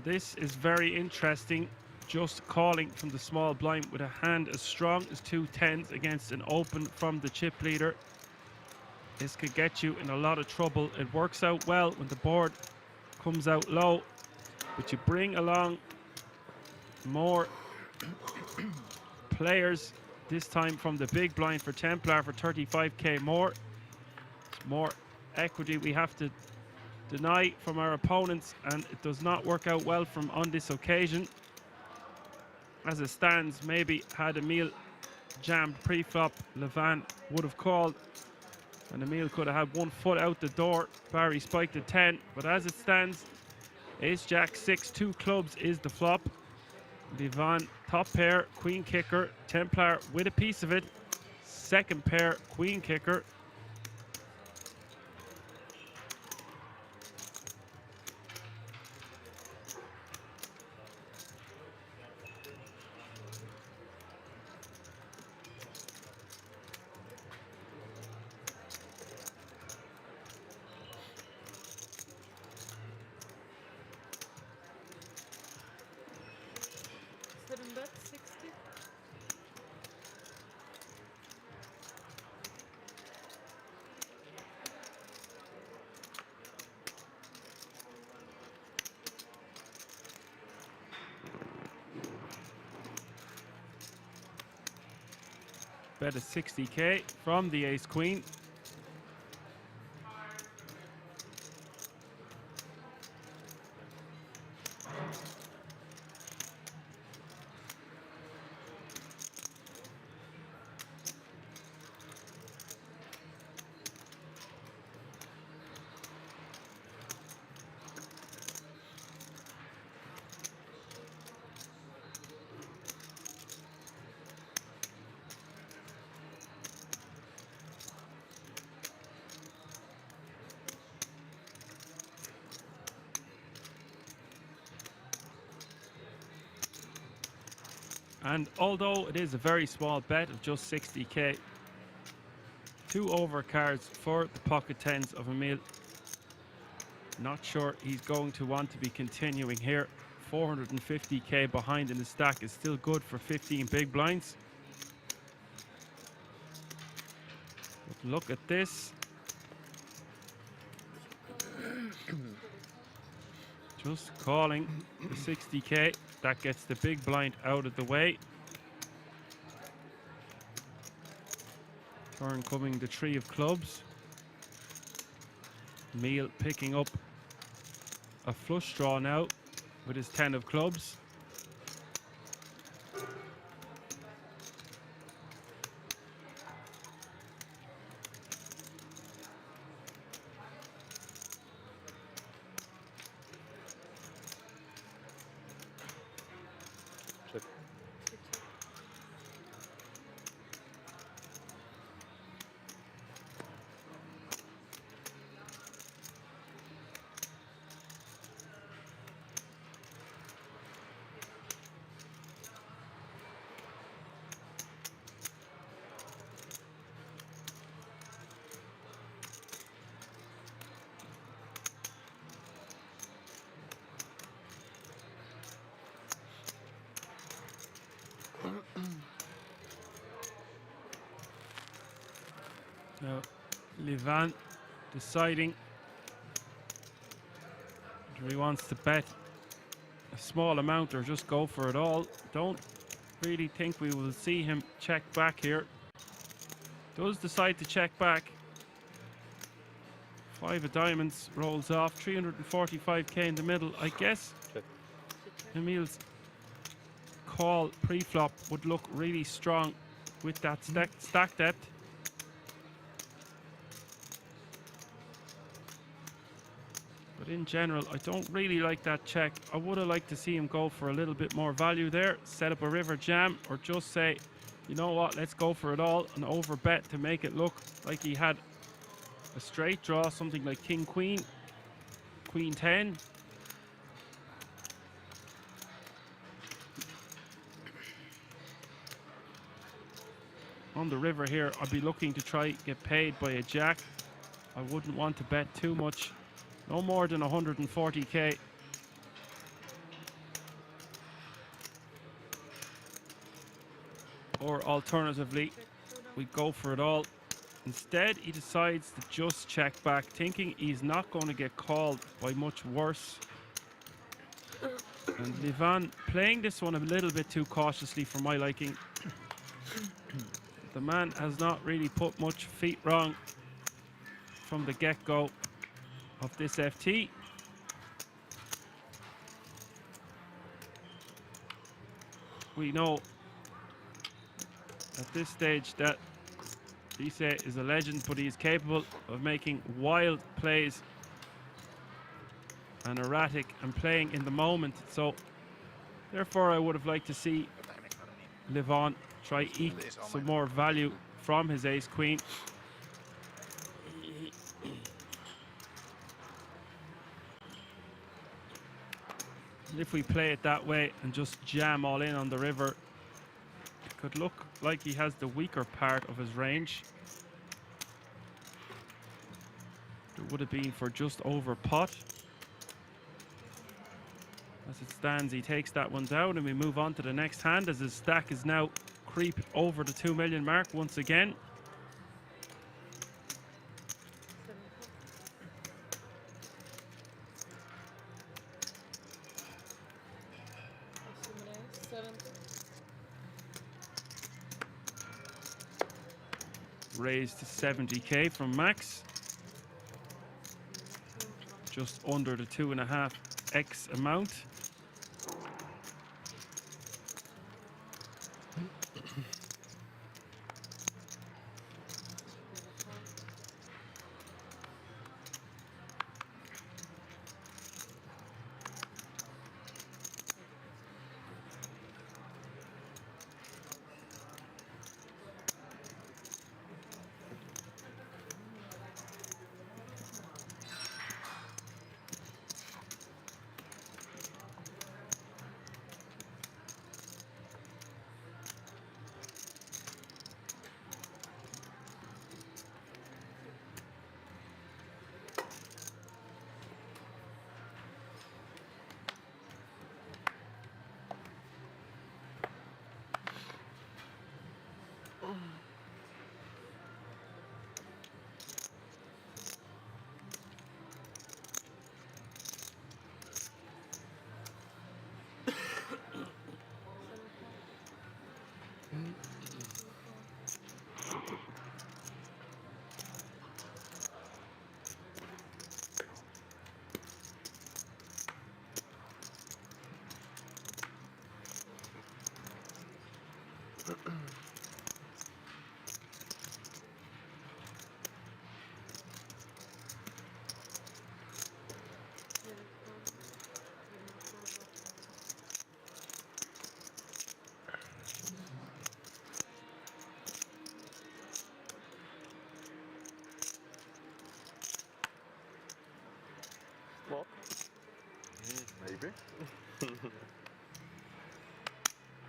This is very interesting, just calling from the small blind with a hand as strong as 2 10s against an open from the chip leader. This could get you in a lot of trouble. It works out well when the board comes out low, but you bring along more players, this time from the big blind for Templar for 35k more. More equity we have to deny from our opponents, and it does not work out well from on this occasion. As it stands, maybe had Emil jammed pre-flop, Levan would have called, and Emil could have had 1 foot out the door. Barry spiked a 10, but as it stands, ace jack 6 2 clubs is the flop. Levan top pair, queen kicker, Templar with a piece of it, second pair, queen kicker. Bet 60. Bet a 60k from the ace queen. And although it is a very small bet of just 60k, 2 overcards for the pocket tens of Emil. Not sure he's going to want to be continuing here. 450k behind in the stack is still good for 15 big blinds. But look at this. Just calling the 60k. That gets the big blind out of the way. Turn coming the 3 of clubs. Emil picking up a flush draw now with his 10 of clubs. Check. Now, Levan deciding whether he wants to bet a small amount or just go for it all. Don't really think we will see him check back here. Does decide to check back. 5 of diamonds rolls off. 345k in the middle. I guess Check. Emil's call pre-flop would look really strong with that stack depth. But in general, I don't really like that check. I would have liked to see him go for a little bit more value there, set up a river jam, or just say, you know what, let's go for it all and overbet to make it look like he had a straight draw, something like king queen, queen 10. On the river here, I'd be looking to try get paid by a jack. I wouldn't want to bet too much. No more than 140k. Or alternatively, we go for it all. Instead, he decides to just check back, thinking he's not going to get called by much worse. And Levan playing this one a little bit too cautiously for my liking. The man has not really put much feet wrong from the get-go of this FT. We know at this stage that Lise is a legend, but he is capable of making wild plays and erratic and playing in the moment. So therefore I would have liked to see Levan try eke some more value from his ace queen. And if we play it that way and just jam all in on the river, it could look like he has the weaker part of his range. It would have been for just over pot. As it stands, he takes that one down and we move on to the next hand as his stack is now creeping over the 2 million mark once again. Raised to 70k from max. Just under the 2.5x amount. Walk. Maybe.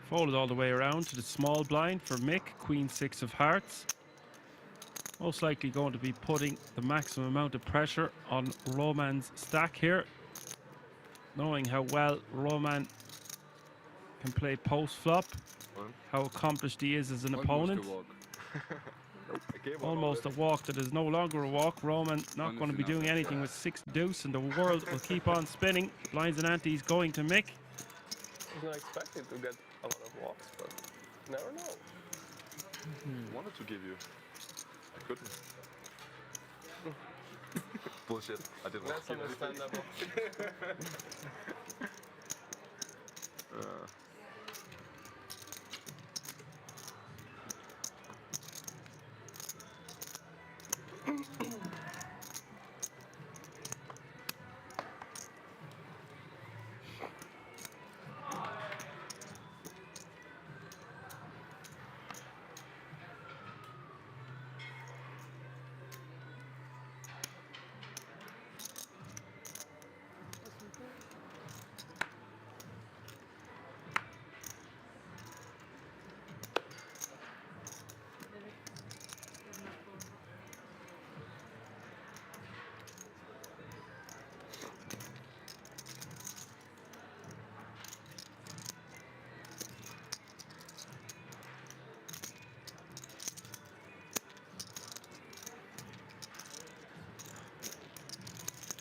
Folded all the way around to the small blind for Mick, Queen 6 of hearts. Most likely going to be putting the maximum amount of pressure on Roman's stack here. Knowing how well Roman can play post flop, how accomplished he is as an opponent. Almost a walk that is no longer a walk. Roman not going to be doing anything with 6 deuce, and the world will keep on spinning. Blinds and antes going to Mick. He's not expected to get a lot of walks, but never know. Wanted to give you. I couldn't. Bullshit. I didn't want That's to give anything. understandable.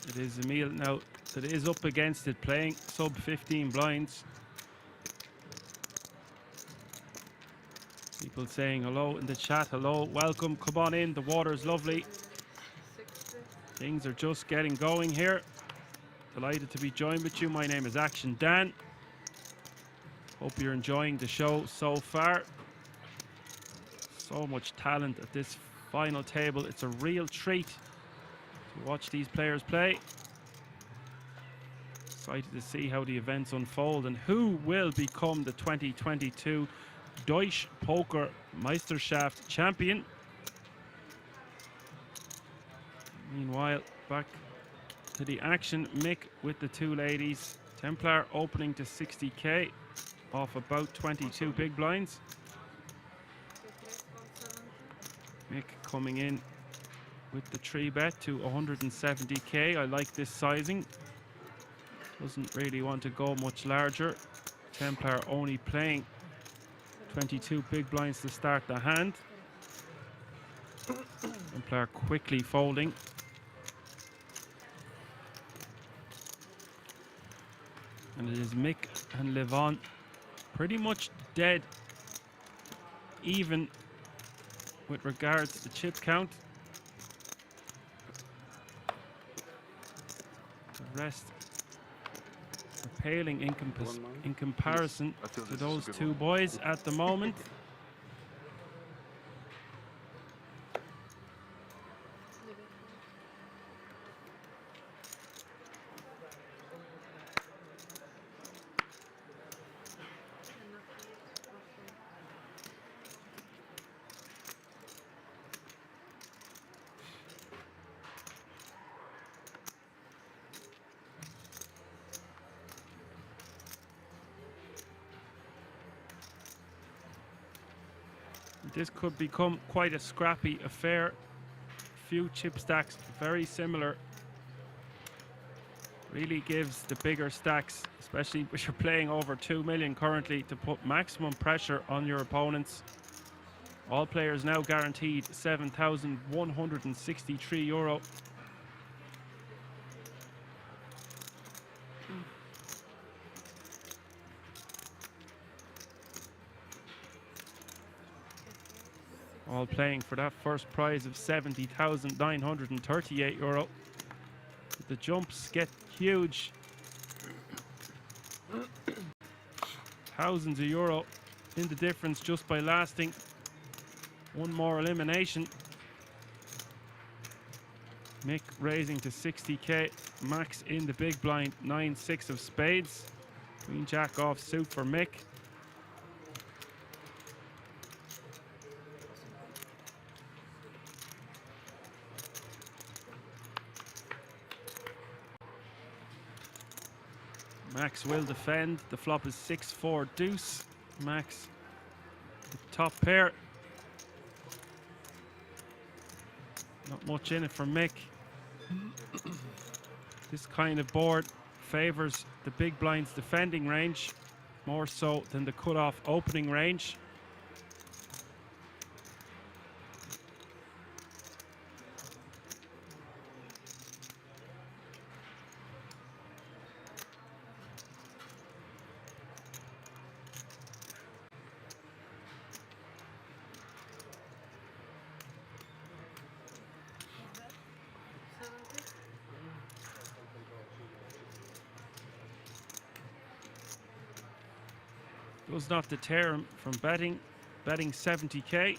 It is Emil now that is up against it, playing sub 15 blinds. People saying hello in the chat. Hello, welcome, come on in. The water's lovely. Things are just getting going here. Delighted to be joined with you. My name is Action Dan. Hope you're enjoying the show so far. So much talent at this final table. It's a real treat to watch these players play. Excited to see how the events unfold and who will become the 2022 Deutsche Poker Meisterschaft champion. Meanwhile, back to the action. Mick with the 2 ladies. Templar opening to 60k off about 22 big blinds. Mick coming in with the 3-bet to 170k. I like this sizing. Doesn't really want to go much larger. Templar only playing 22 big blinds to start the hand. Templar quickly folding. And it is Mick and Levon pretty much dead even with regards to the chip count. The rest are paling in comparison to those 2 boys at the moment. This could become quite a scrappy affair. Few chip stacks very similar. Really gives the bigger stacks, especially if you're playing over 2 million currently, to put maximum pressure on your opponents. All players now guaranteed €7,163. All playing for that first prize of €70,938. The jumps get huge. Thousands of euro in the difference just by lasting one more elimination. Mick raising to 60k. Max in the big blind, 9-6 of spades. Queen jack off suit for Mick. Max will defend. The flop is 6-4 deuce. Max, the top pair. Not much in it for Mick. This kind of board favors the big blind's defending range more so than the cutoff opening range. Does not deter him from betting 70k.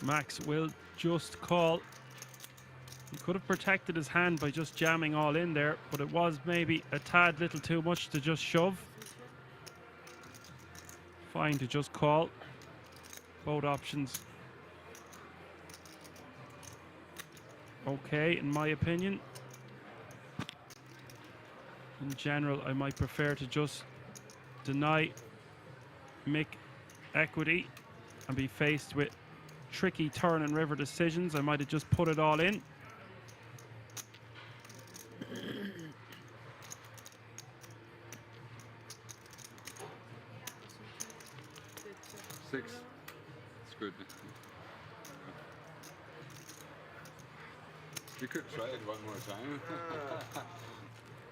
Max will just call. He could have protected his hand by just jamming all in there, but it was maybe a tad little too much to just shove. Fine to just call. Both options okay, in my opinion. In general, I might prefer to just deny Mick equity and be faced with tricky turn and river decisions. I might have just put it all in. Six. It's good. You could try it one more time.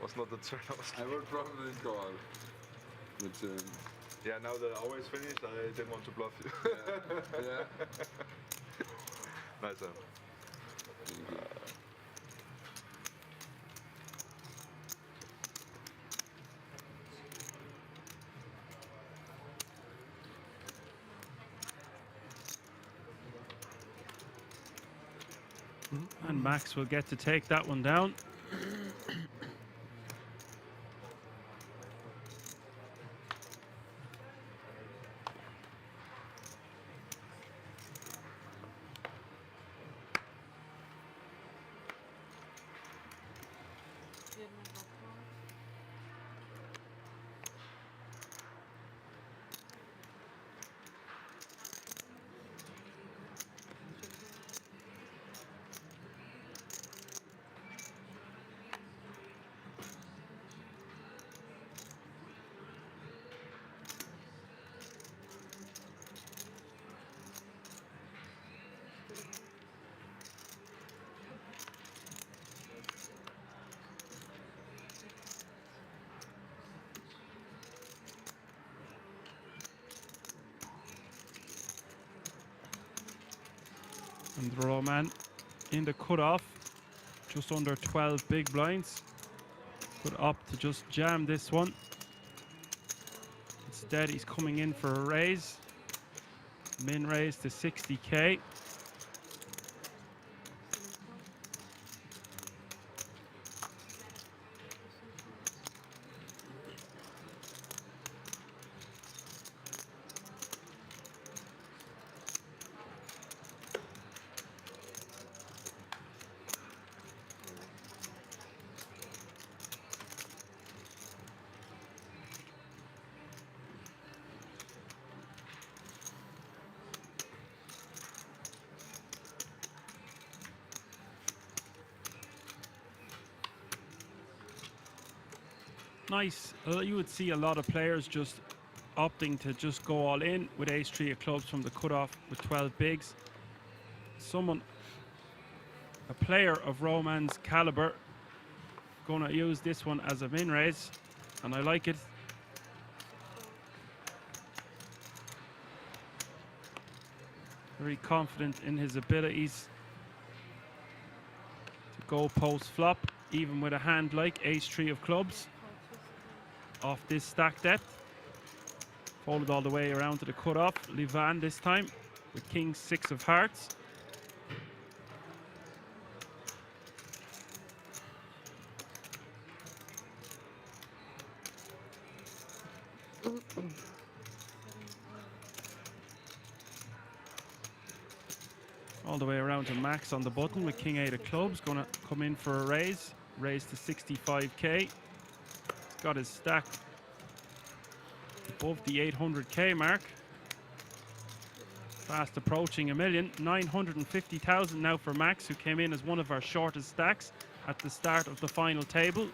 Was not the turn I was I would probably call. But, yeah, now that I always finish, I didn't want to bluff you. yeah. Nice one. And Max will get to take that one down. And the raw man in the cutoff, just under 12 big blinds. Could opt to just jam this one. Instead, he's coming in for a raise. Min raise to 60k. Nice. You would see a lot of players just opting to just go all in with ace-3 of clubs from the cutoff with 12 bigs. A player of Roman's caliber, gonna use this one as a min raise. and I like it. Very confident in his abilities to go post flop, even with a hand like ace-3 of clubs off this stack depth. Folded all the way around to the cutoff. Livan this time with king 6 of hearts. All the way around to Max on the button with king 8 of clubs. Gonna come in for a raise. Raise to 65k. He's got his stack above the 800k mark. Fast approaching a million. 950,000 now for Max, who came in as one of our shortest stacks at the start of the final table.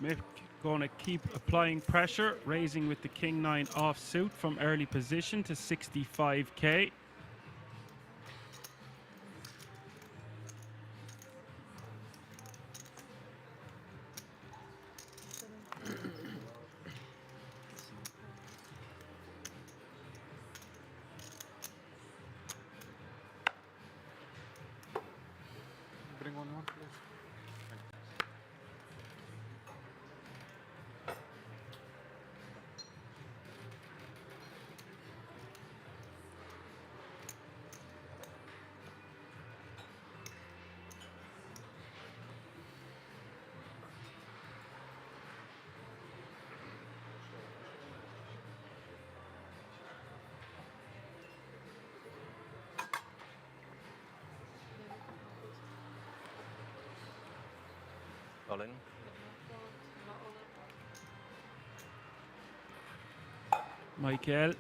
Mick going to keep applying pressure, raising with the king 9 offsuit from early position to 65k. Bring one more, please. All in. Michael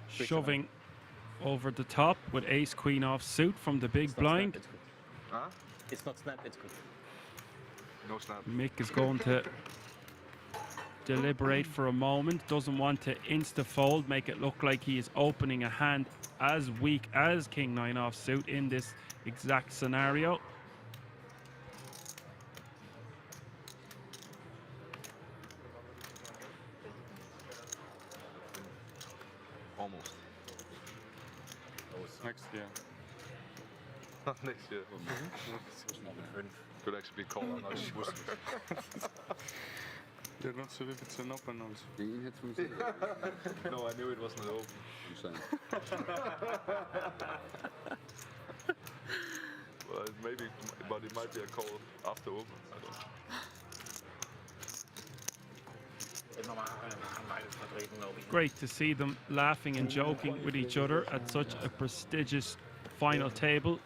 shoving over the top with ace queen off suit from the big blind. Huh? It's not snap, it's good. No snap. Mick is going to deliberate for a moment, doesn't want to insta fold, make it look like he is opening a hand as weak as king 9 off suit in this exact scenario. Almost. Next year. Next year. Could actually be called on those. They're not sure if it's an open also. No, I knew it wasn't open. Well, maybe, but it might be a call after open. I don't know. Great to see them laughing and joking with each other at such a prestigious final table.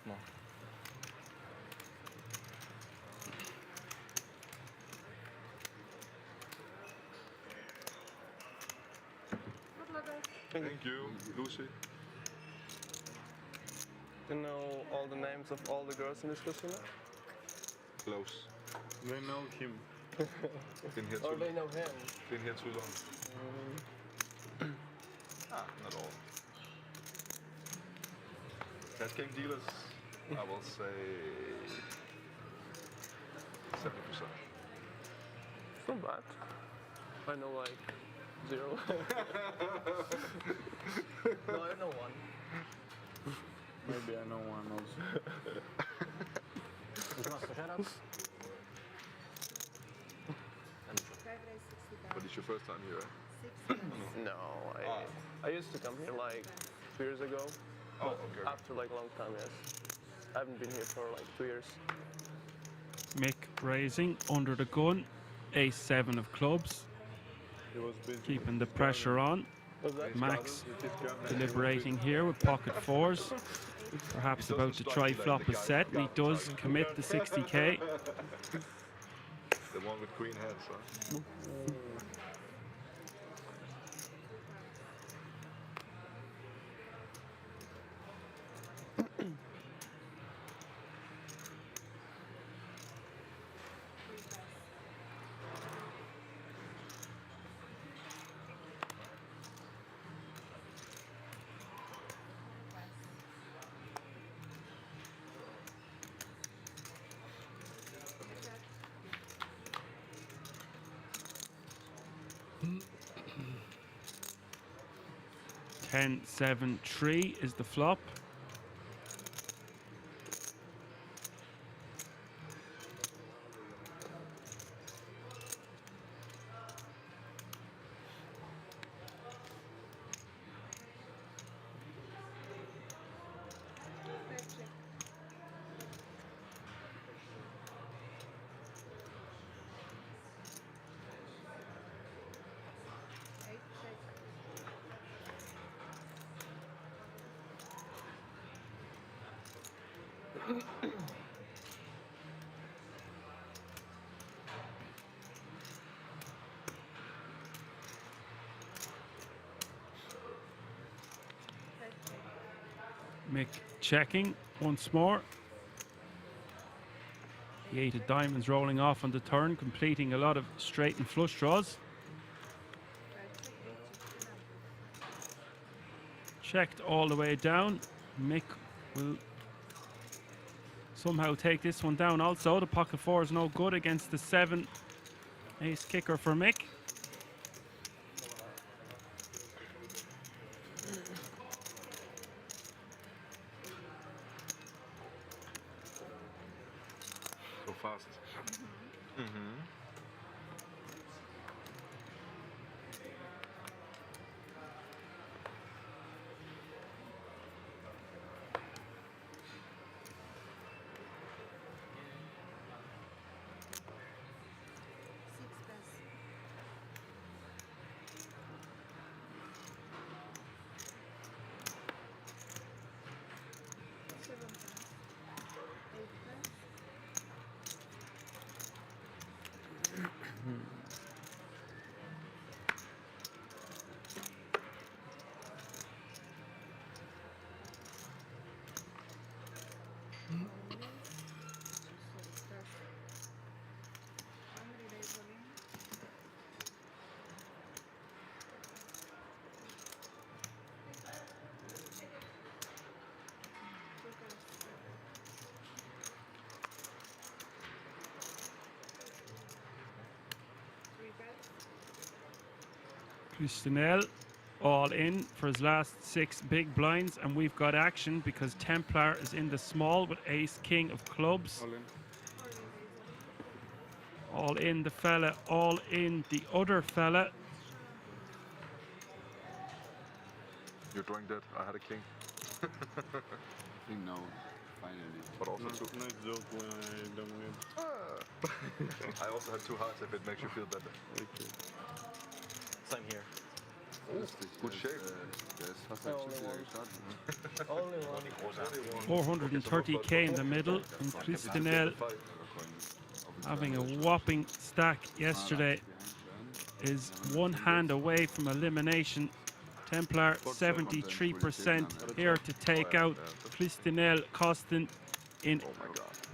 more. Good luck, guys. Thank you, Lucy. You know all the names of all the girls in this casino? Close. They know him. Been here Or too they long. know him? Been here too long. Not all. Cash game dealers, I will say 70%. It's not bad. I know like 0. No, I know 1. Maybe I know one also. But it's your first time here, right? No, I used to come here like 2 years ago. Oh, But okay. after like a long time, yes. I haven't been here for like 2 years. Mick raising under the gun, ace-7 of clubs, He was busy. keeping the pressure on. What's that? Max With his camera. deliberating here with pocket 4s, perhaps about to try flop a set, and he does commit the 60k. The one with green heads, huh? Ten, 7, 3 is the flop. Mick checking once more. The 8 of diamonds rolling off on the turn, completing a lot of straight and flush draws. Checked all the way down. Mick will somehow take this one down also. The pocket 4 is no good against the 7 ace kicker for Mick. So fast. Christinel all in for his last 6 big blinds, and we've got action because Templar is in the small with ace king of clubs. All in. All in the fella, all in the other fella. You're drawing dead. I had a king. I think now, finally. But also two. Nice joke when I dominate. I also had 2 hearts if it makes you feel better. Okay. Same here. lustig. Good shape. Der ist fast als Chip wieder gestartet. Ne? Only one. 430k in the middle, and Christinel having a whopping stack yesterday is one hand away from elimination. Templar 73% here to take out Christinel Costin in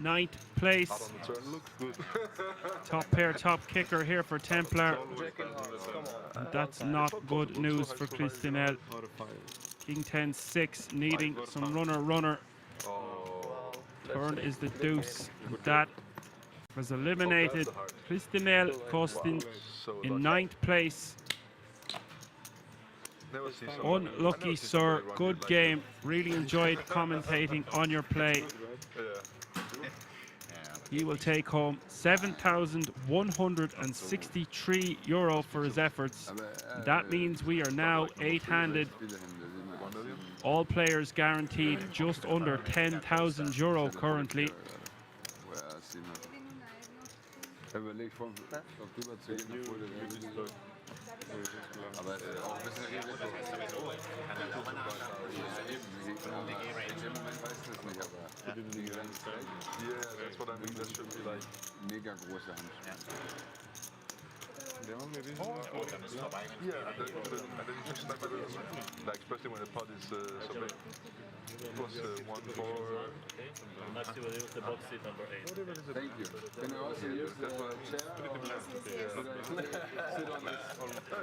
9th place. Out on the turn, looks good. Top pair, top kicker here for Templar. Jacking hard. Come on. And that's not good news for Christinel. King 10-6 needing some runner. Oh, Turn is the deuce. And that was eliminated. Christinel Costin so in lucky. 9th place. Never see someone- I Unlucky, never see sir. somebody run Good like game. Really enjoyed commentating on your play. that. Yeah. He will take home €7,163 for his efforts. That means we are now 8-handed. All players guaranteed just under €10,000 currently. Überlegt, ob drüber zu gehen, obwohl der aber es ist auch ein bisschen Risiko. Im Moment weiß ich das nicht, aber die Grenze Yeah, that's what I mean. That should be like. mega große Hand. The only reason Yeah, and then you just snap at it, like especially when the pot is so big. It was 1-4. Let's see what the box seat number 8. Thank you. Can I also use the chair? Sit on this.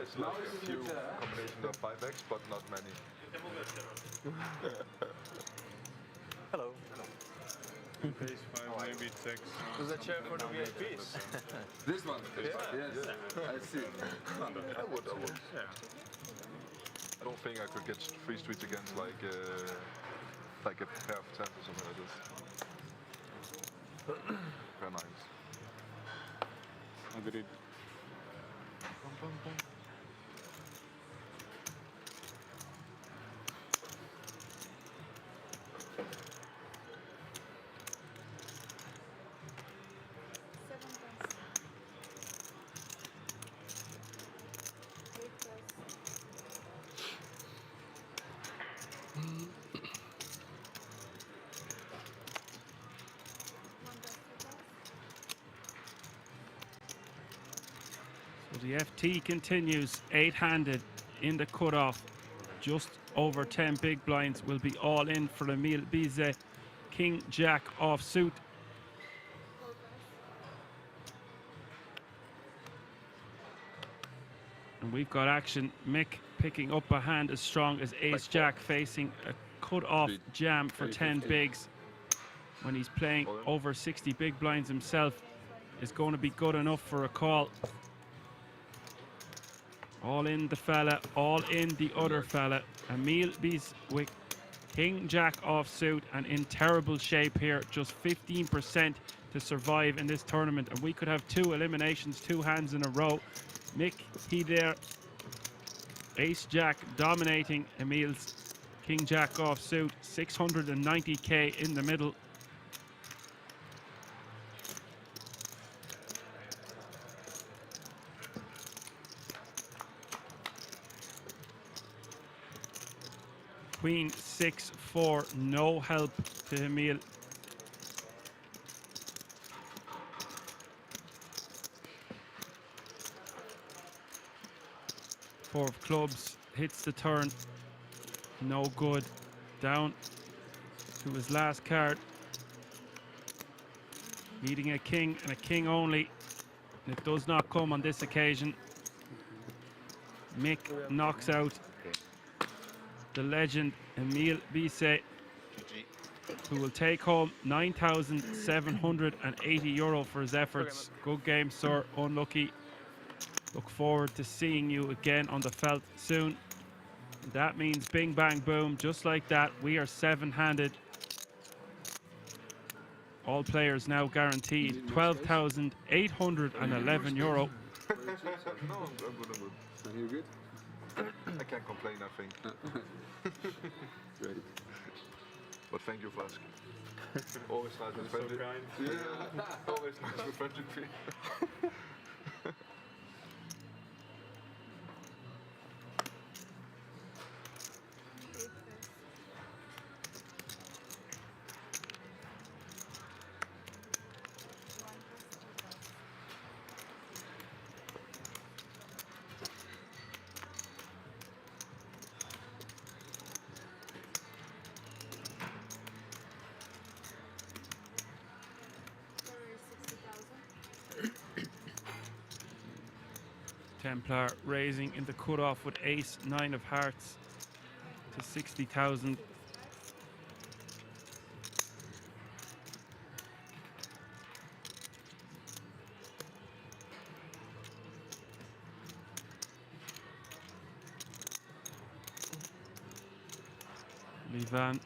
It's like a few combinations of 5x, but not many. Hello. Page 5, maybe it takes. There's a chair for the VIPs. This one? Yes, I see. I would. I don't think I could get 3 streets against like a pair of 10 or something like this. Very nice. Agreed. So the FT continues 8-handed in the cutoff. Just over 10 big blinds will be all in for Emil Bize. King Jack offsuit. And we've got action. Mick picking up a hand as strong as Ace Jack, facing a cut-off jam for 10 bigs. When he's playing over 60 big blinds himself, is going to be good enough for a call. All in the fella, all in the other fella. Emil Bize with King Jack offsuit and in terrible shape here. Just 15% to survive in this tournament, and we could have 2 eliminations, 2 hands in a row. Mick, he there. Ace Jack dominating Emil's King Jack offsuit. 690k in the middle. Queen 6-4, no help to Emil. Four of clubs, hits the turn, no good. Down to his last card. Needing a king and a king only. It does not come on this occasion. Mick knocks out the legend Emil Bize, who will take home €9,780 for his efforts. Good game, sir. Unlucky. Look forward to seeing you again on the felt soon. That means bing bang boom, just like that. We are 7-handed. All players now guaranteed €12,811. No, I'm good. Are you good? I can't complain, I think. Great. But thank you for asking. Always nice with friendly. Yeah, always nice with friendly. Templar raising in the cutoff with ace 9 of hearts to 60,000. Levan,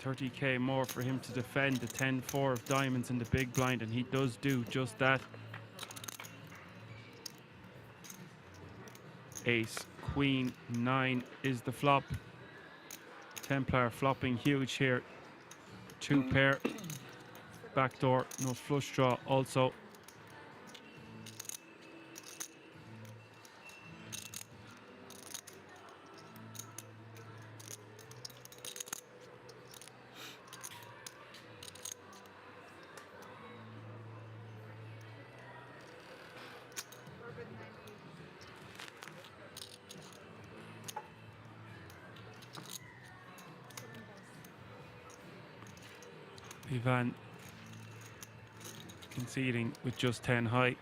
30k more for him to defend the 10-4 of diamonds in the big blind, and he does do just that. Ace, queen, 9 is the flop. Templar flopping huge here. 2 pair. Backdoor, no flush draw also. Ivan conceding with just 10 high.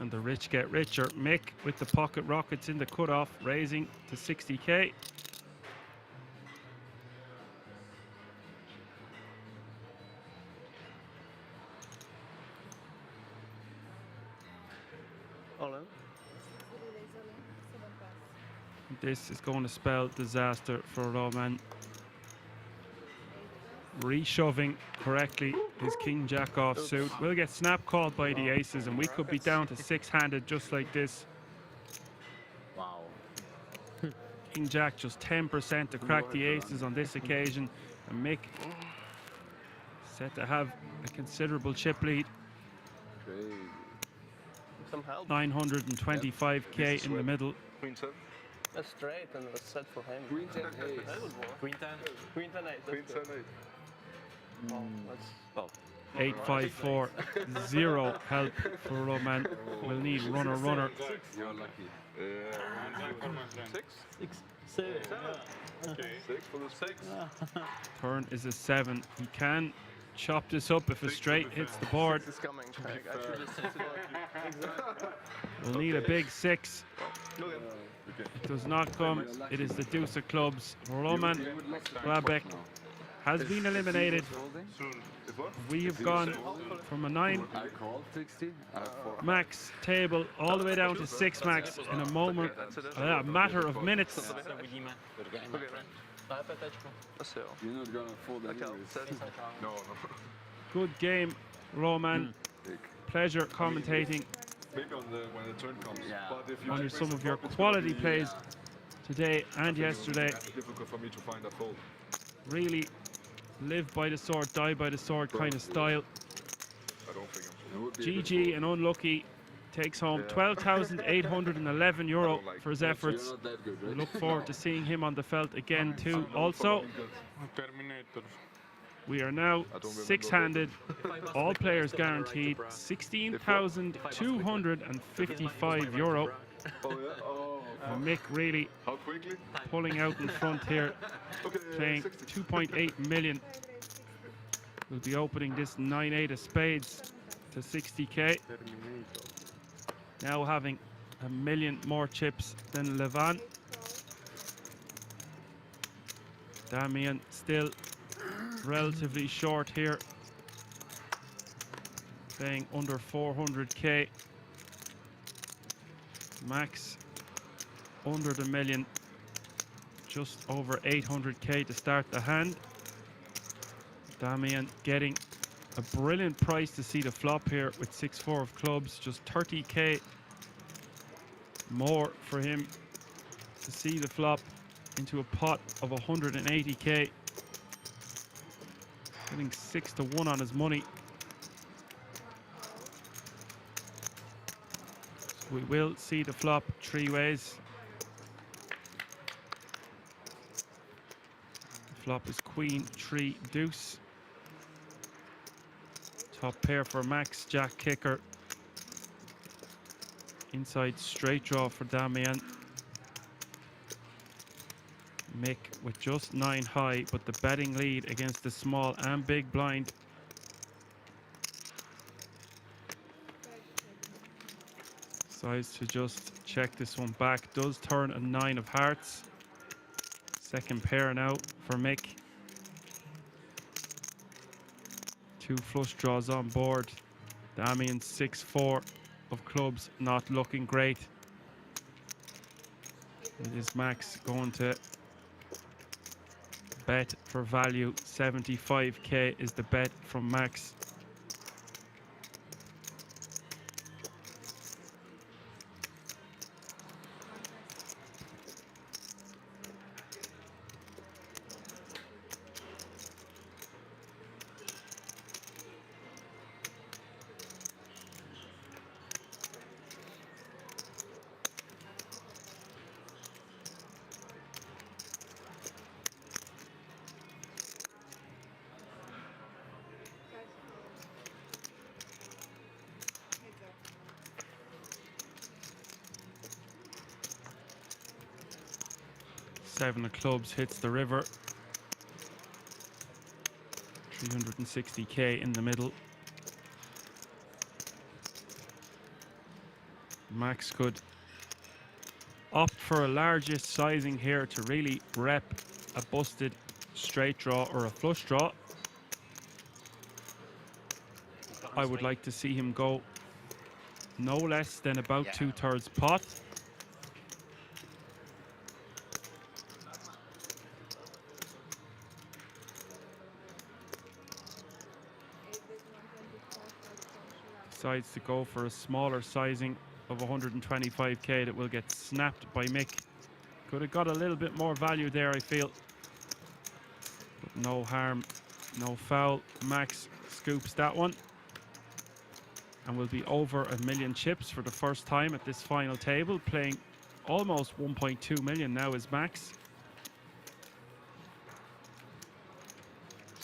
And the rich get richer. Mick with the pocket rockets in the cutoff, raising to 60k. All in. This is going to spell disaster for Roman. Reshoving correctly his king jack offsuit. We'll get snap called by the aces, and we could be down to 6-handed just like this. Wow. King jack just 10% to crack the aces on this occasion, and Mick set to have a considerable chip lead. Some help. 925k in the middle. Queen 7. That's straight and a set for him. Queen 10 ace. That would work. Queen 10. Queen 10 8. Queen 10 8. Oh, that's Well, 8-5-4-0 help for Roman. We'll need runner. You're lucky. 6? 6. Okay. 6 for the 6. Turn is a 7. He can chop this up if a straight hits the board. It's coming. Exactly. We'll need a big 6. Look at It does not come. It is the deuce of clubs. Roman Grabek has been eliminated. We have gone from a 9 I called 60. max table all the way down to 6 max in a moment, a matter of minutes. You're not gonna fold anyways. No. Good game, Roman. Pleasure commentating Maybe on when the turn comes. Yeah. But if you on check some raise, of your it's gonna quality be, plays today and yesterday. It's difficult for me to find that fold. Really live by the sword, die by the sword kind of style. I don't think I'm It would be a bit GG and unlucky takes home 12,811 euro for his efforts. You're not that good, We right? look forward to seeing him on the felt again too. Also, Terminator. we are now 6-handed, all players guaranteed 16,255 euro. Oh yeah? Oh. And Mick really How quickly? pulling out in front here, Okay, playing 60. 2.8 million. We'll be opening this 9-8 of spades to 60k. Now having a million more chips than Levan. Damian still relatively short here. Paying under 400k. Max under the million. Just over 800k to start the hand. Damian getting a brilliant price to see the flop here with 6-4 of clubs. Just 30k more for him to see the flop into a pot of 180k. Getting 6-1 on his money. So we will see the flop 3 ways. The flop is queen, 3, deuce. Top pair for Max, jack kicker. Inside straight draw for Damian. Mick with just 9 high, but the betting lead against the small and big blind. Decides to just check this one back. Does turn a 9 of hearts. Second pair now for Mick. 2 flush draws on board. Damian 6-4 of clubs, not looking great. It is Max going to bet for value. 75k is the bet from Max. Seven of clubs hits the river. 360k in the middle. Max could opt for a largest sizing here to really rep a busted straight draw or a flush draw. I would like to see him go no less than about 2/3 pot. Decides to go for a smaller sizing of 125k that will get snapped by Mick. Could have got a little bit more value there, I feel. But no harm, no foul. Max scoops that one. And will be over 1 million chips for the first time at this final table. Playing almost 1.2 million now is Max.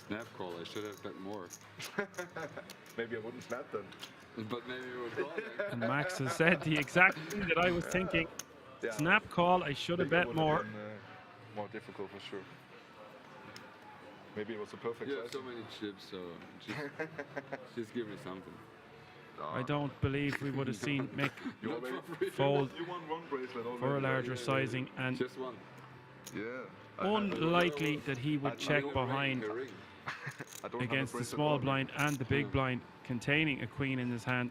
Snap call, I should have bet more. Maybe I wouldn't snap then. But maybe you would call it. And Max has said the exact thing that I was thinking. Yeah. Snap call, I should have bet more. More difficult for sure. Maybe it was a perfect You size. have so many chips, so just give me something. I don't believe we would have seen Mick You already fold you won one bracelet already. for a larger sizing, and Just one. Yeah. unlikely that he would check behind A ring. I don't have a against the bracelet small already. blind and the big blind containing a queen in his hand.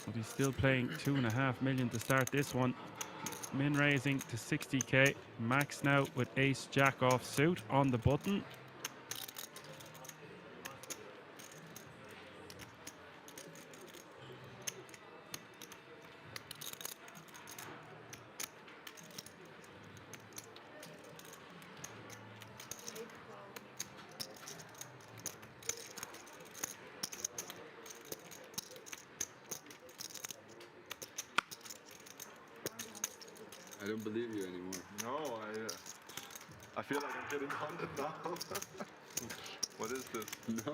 But he's still playing 2.5 million to start this one. Min raising to 60k. Max now with ace jack off suit on the button. I don't believe you anymore. No, I feel like I'm getting haunted now. What is this? No.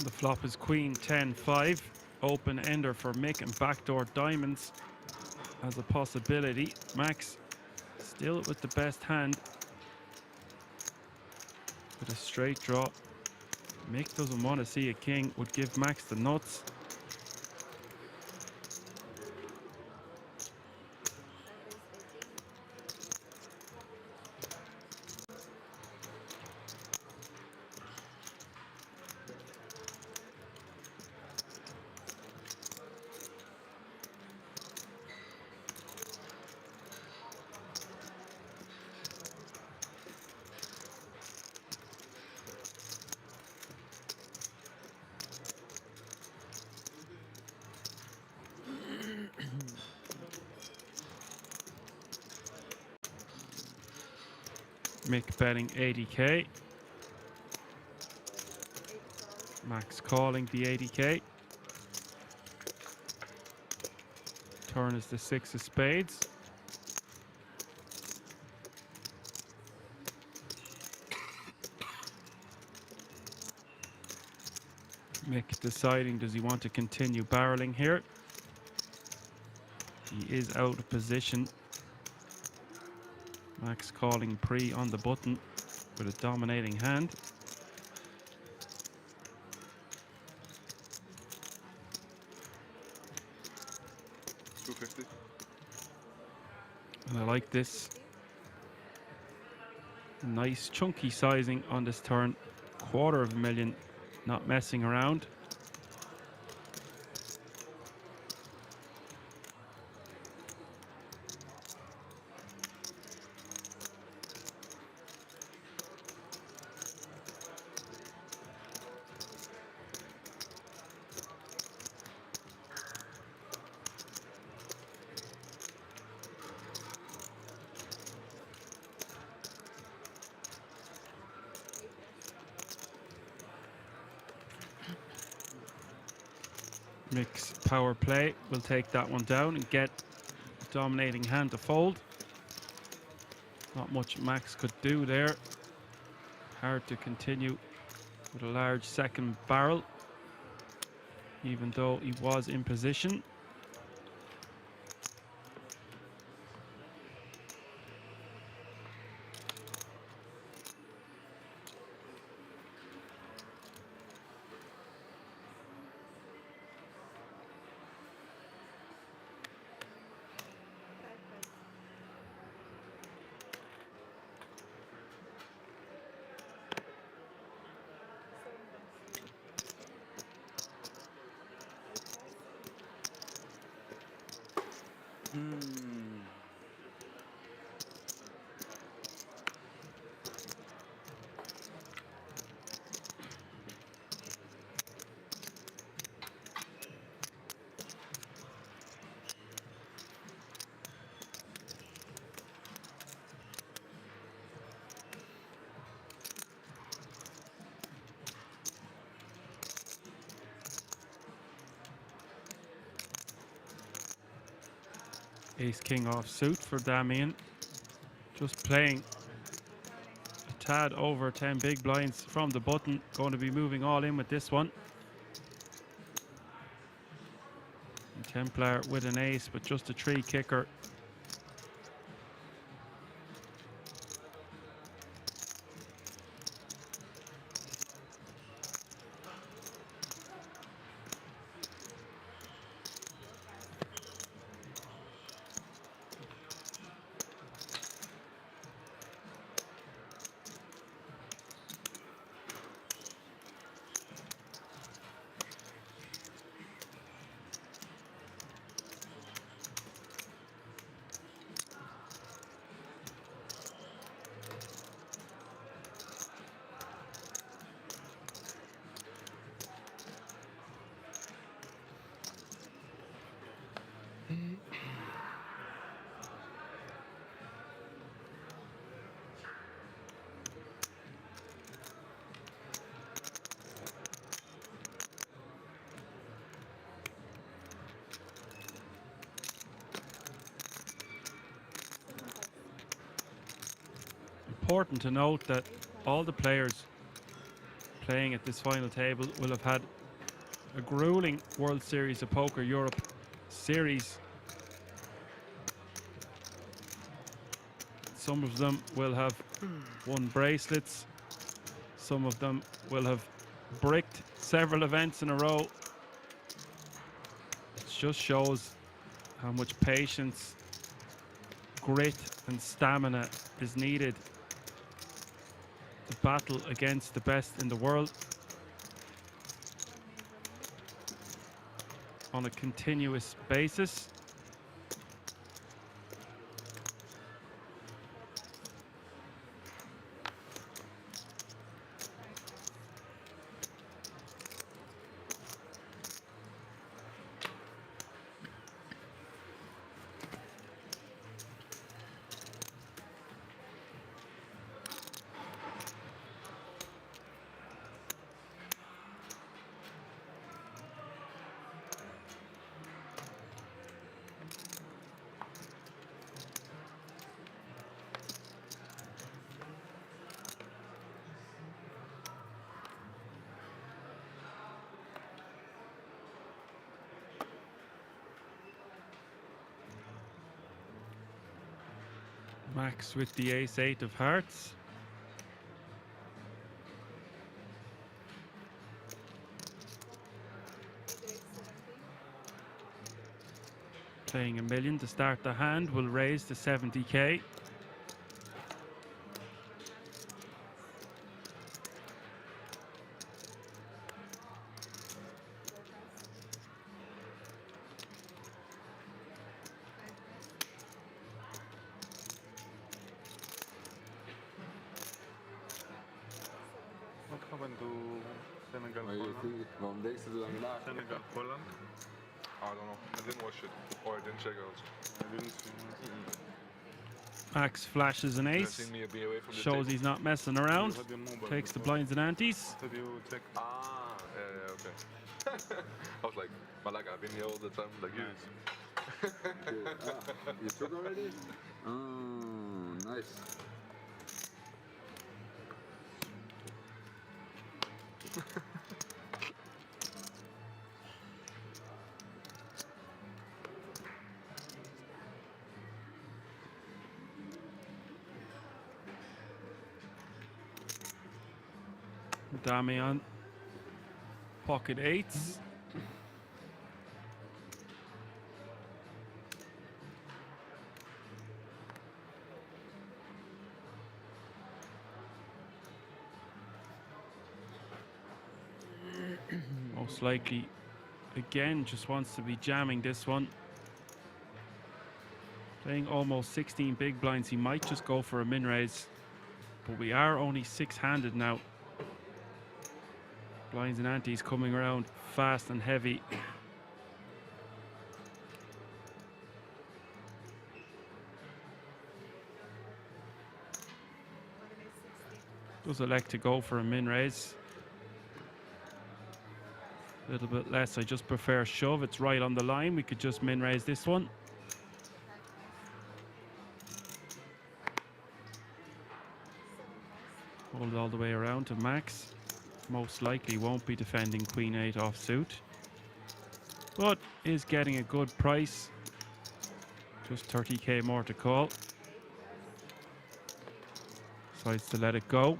The flop is queen 10-5. Open ender for Mick and backdoor diamonds as a possibility. Max still with the best hand with a straight draw. Mick doesn't want to see a king, would give Max the nuts. Mick betting 80k. Max calling the 80k. Turn is the 6 of spades. Mick deciding, does he want to continue barreling here? He is out of position. Max calling pre on the button with a dominating hand. And I like this. Nice chunky sizing on this turn. $250,000, not messing around. Mick's power play will take that one down and get the dominating hand to fold. Not much Max could do there. Hard to continue with a large second barrel, even though he was in position. Ace king off suit for Damian. Just playing a tad over 10 big blinds from the button. Going to be moving all in with this one. And Templar with an ace, but just a 3 kicker. Important to note that all the players playing at this final table will have had a grueling World Series of Poker Europe series. Some of them will have won bracelets. Some of them will have bricked several events in a row. It just shows how much patience, grit and stamina is needed to battle against the best in the world on a continuous basis. Max with the ace-8 of hearts. Playing a million to start the hand will raise to 70k. What happened to Senegal, Maar je Holland? ziet, waarom deze zo lang laag? Senegal, Holland? I don't know. I didn't watch it. Or I didn't check it also. I didn't see. Max flashes an You ace. seen me be away from the Shows table? he's not messing around. You had your mobile Takes the before. blinds and antes. Did you check? Ah, yeah, okay. I was like, Malaka, I've been here all the time, like you. You took already? Oh, nice. Damian. Pocket eights. Most likely, again, just wants to be jamming this one. Playing almost 16 big blinds, he might just go for a min raise. But we are only six-handed now. Blinds and antes coming around fast and heavy. Does elect to go for a min raise. A little bit less. I just prefer shove. It's right on the line. We could just min raise this one. Hold all the way around to Max. Most likely won't be defending Queen 8 offsuit, but is getting a good price. Just 30k more to call. Decides to let it go.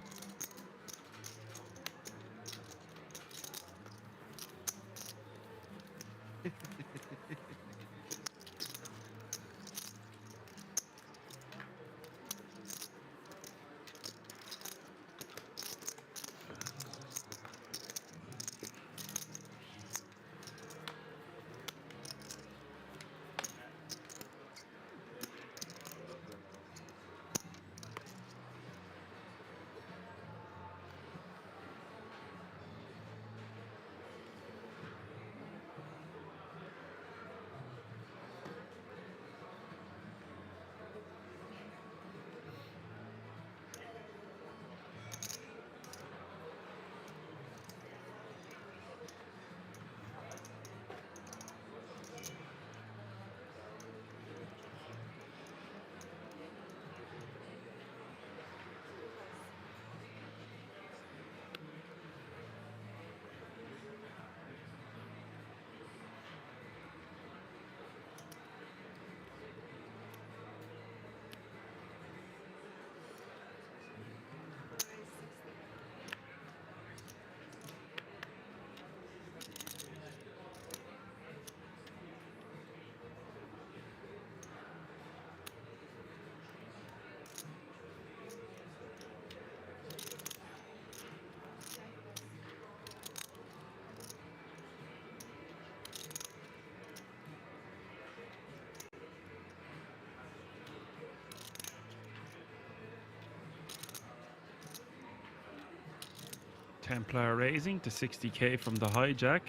Templar raising to 60k from the hijack.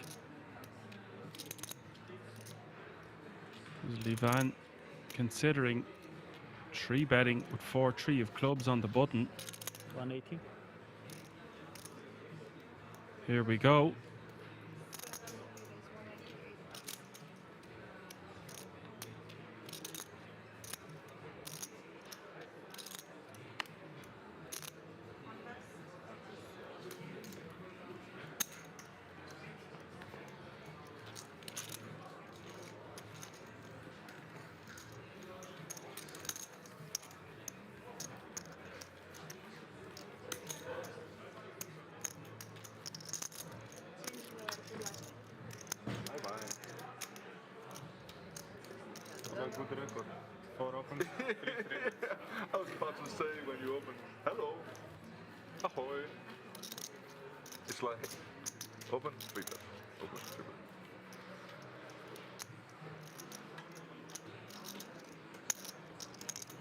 Livan considering 3-betting with 4-3 of clubs on the button. 180. Here we go. a good record. 4 opens, 3 free bets. I was about to say when you open, hello, ahoy. It's like, open, free bet, open, free bet.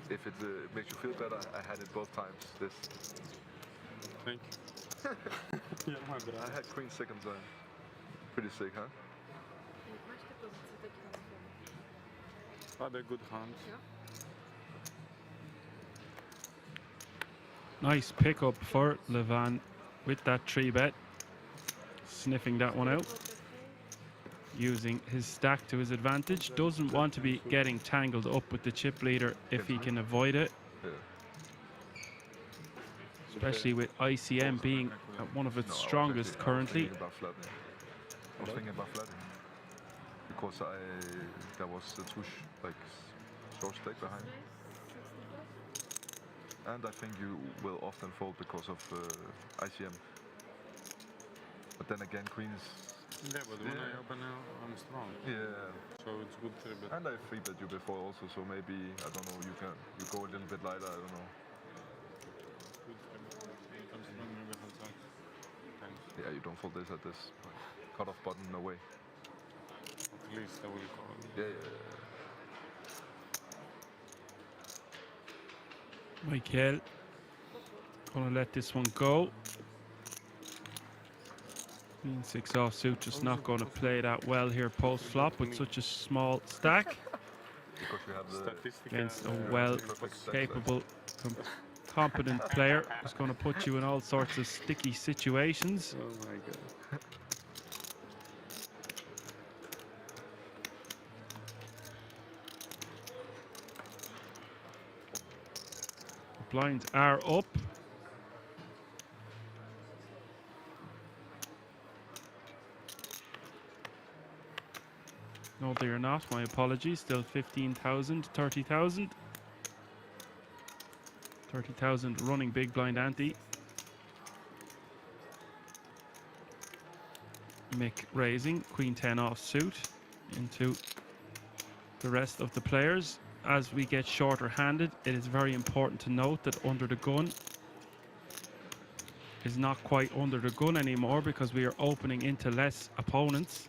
If it makes you feel better, I had it both times. This. Thank you. You're my brother. I had queen second time. Pretty sick, huh? Masz te pozycje takie na swoje. Had a good hand. Nice pickup for Levan with that 3-bet. Sniffing that one out. Using his stack to his advantage. Doesn't want to be getting tangled up with the chip leader if he can avoid it. Yeah. Especially with ICM being at one of its strongest currently. I was thinking about flattening. Because there was a tush, like short stake behind. And I think you will often fold because of ICM. But then again, queen is... Yeah, but when I open now, I'm strong. Yeah. So it's good 3-bet. And I 3-bet you before also, so maybe, I don't know, you go a little bit lighter, I don't know. Good 3-bet. I'm strong, maybe hands out. Thanks. Yeah, you don't fold this at this point. Cut off button away. At least I will call. Yeah. Michael gonna let this one go. Queen 6 offsuit, just not going to play that well here post flop with such a small stack against a well capable, competent player who's going to put you in all sorts of sticky situations. Oh my god. Blinds are up. No, they are not. My apologies. Still 15,000, 30,000. 30,000 running big blind ante. Mick raising, queen 10 offsuit into the rest of the players. As we get shorter handed, it is very important to note that under the gun is not quite under the gun anymore because we are opening into less opponents.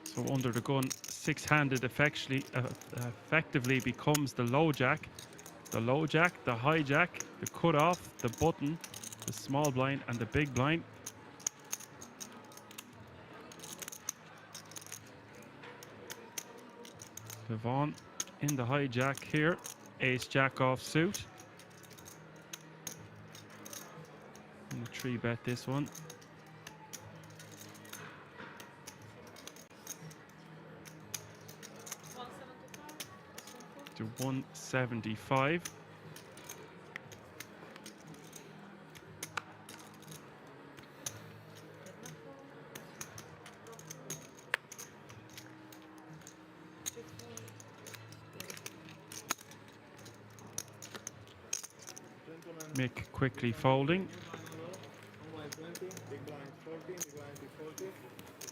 So under the gun, 6-handed effectively becomes the low jack, the hijack, the cutoff, the button, the small blind, and the big blind. Devon in the hijack here, ace jack off suit. And 3-bet this one. To 175. Mick quickly folding.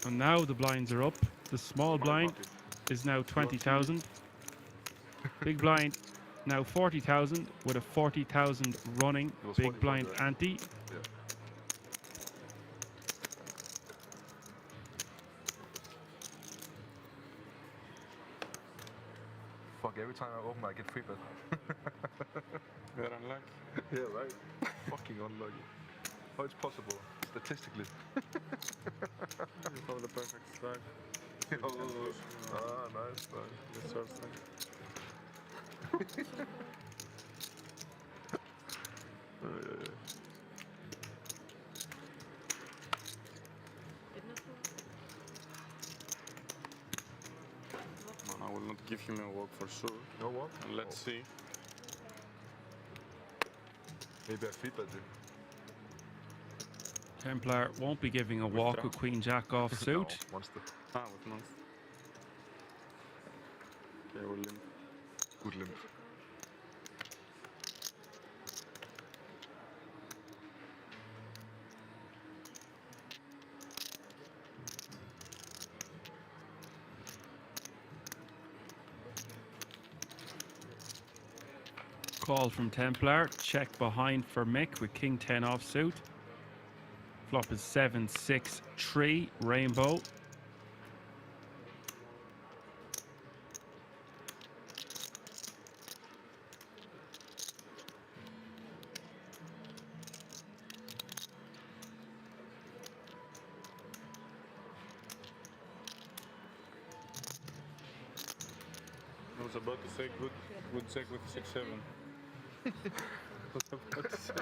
And now the blinds are up. The small blind is now 20,000. Big blind now 40,000 with a 40,000 running big blind ante. Fuck, every time I open I get 3-bet. You're unlucky. Yeah, right? Fucking unlucky. How it's possible, statistically. You have the perfect strike. Nice. The short strike. I will not give him a walk for sure. No walk? Let's see. Maybe I 3-bet you. Templar won't be giving a walk with queen jack off suit. No, monster. With monster. Okay, we'll limp. Good limp. call from Templar. Check behind for Mick with King 10 offsuit. Flop is 7-6-3 rainbow. I was about to say good check with 6-7. I was about to say.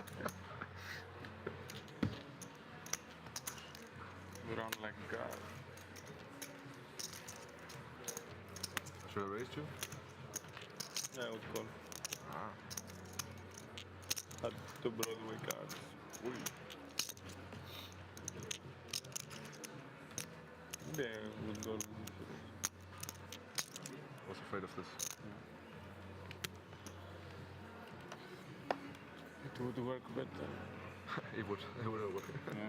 We run like God. Should I raise you? Yeah, I would call. Had two Broadway cards. Maybe I would go. I was afraid of this. It would work better. It would work. Yeah.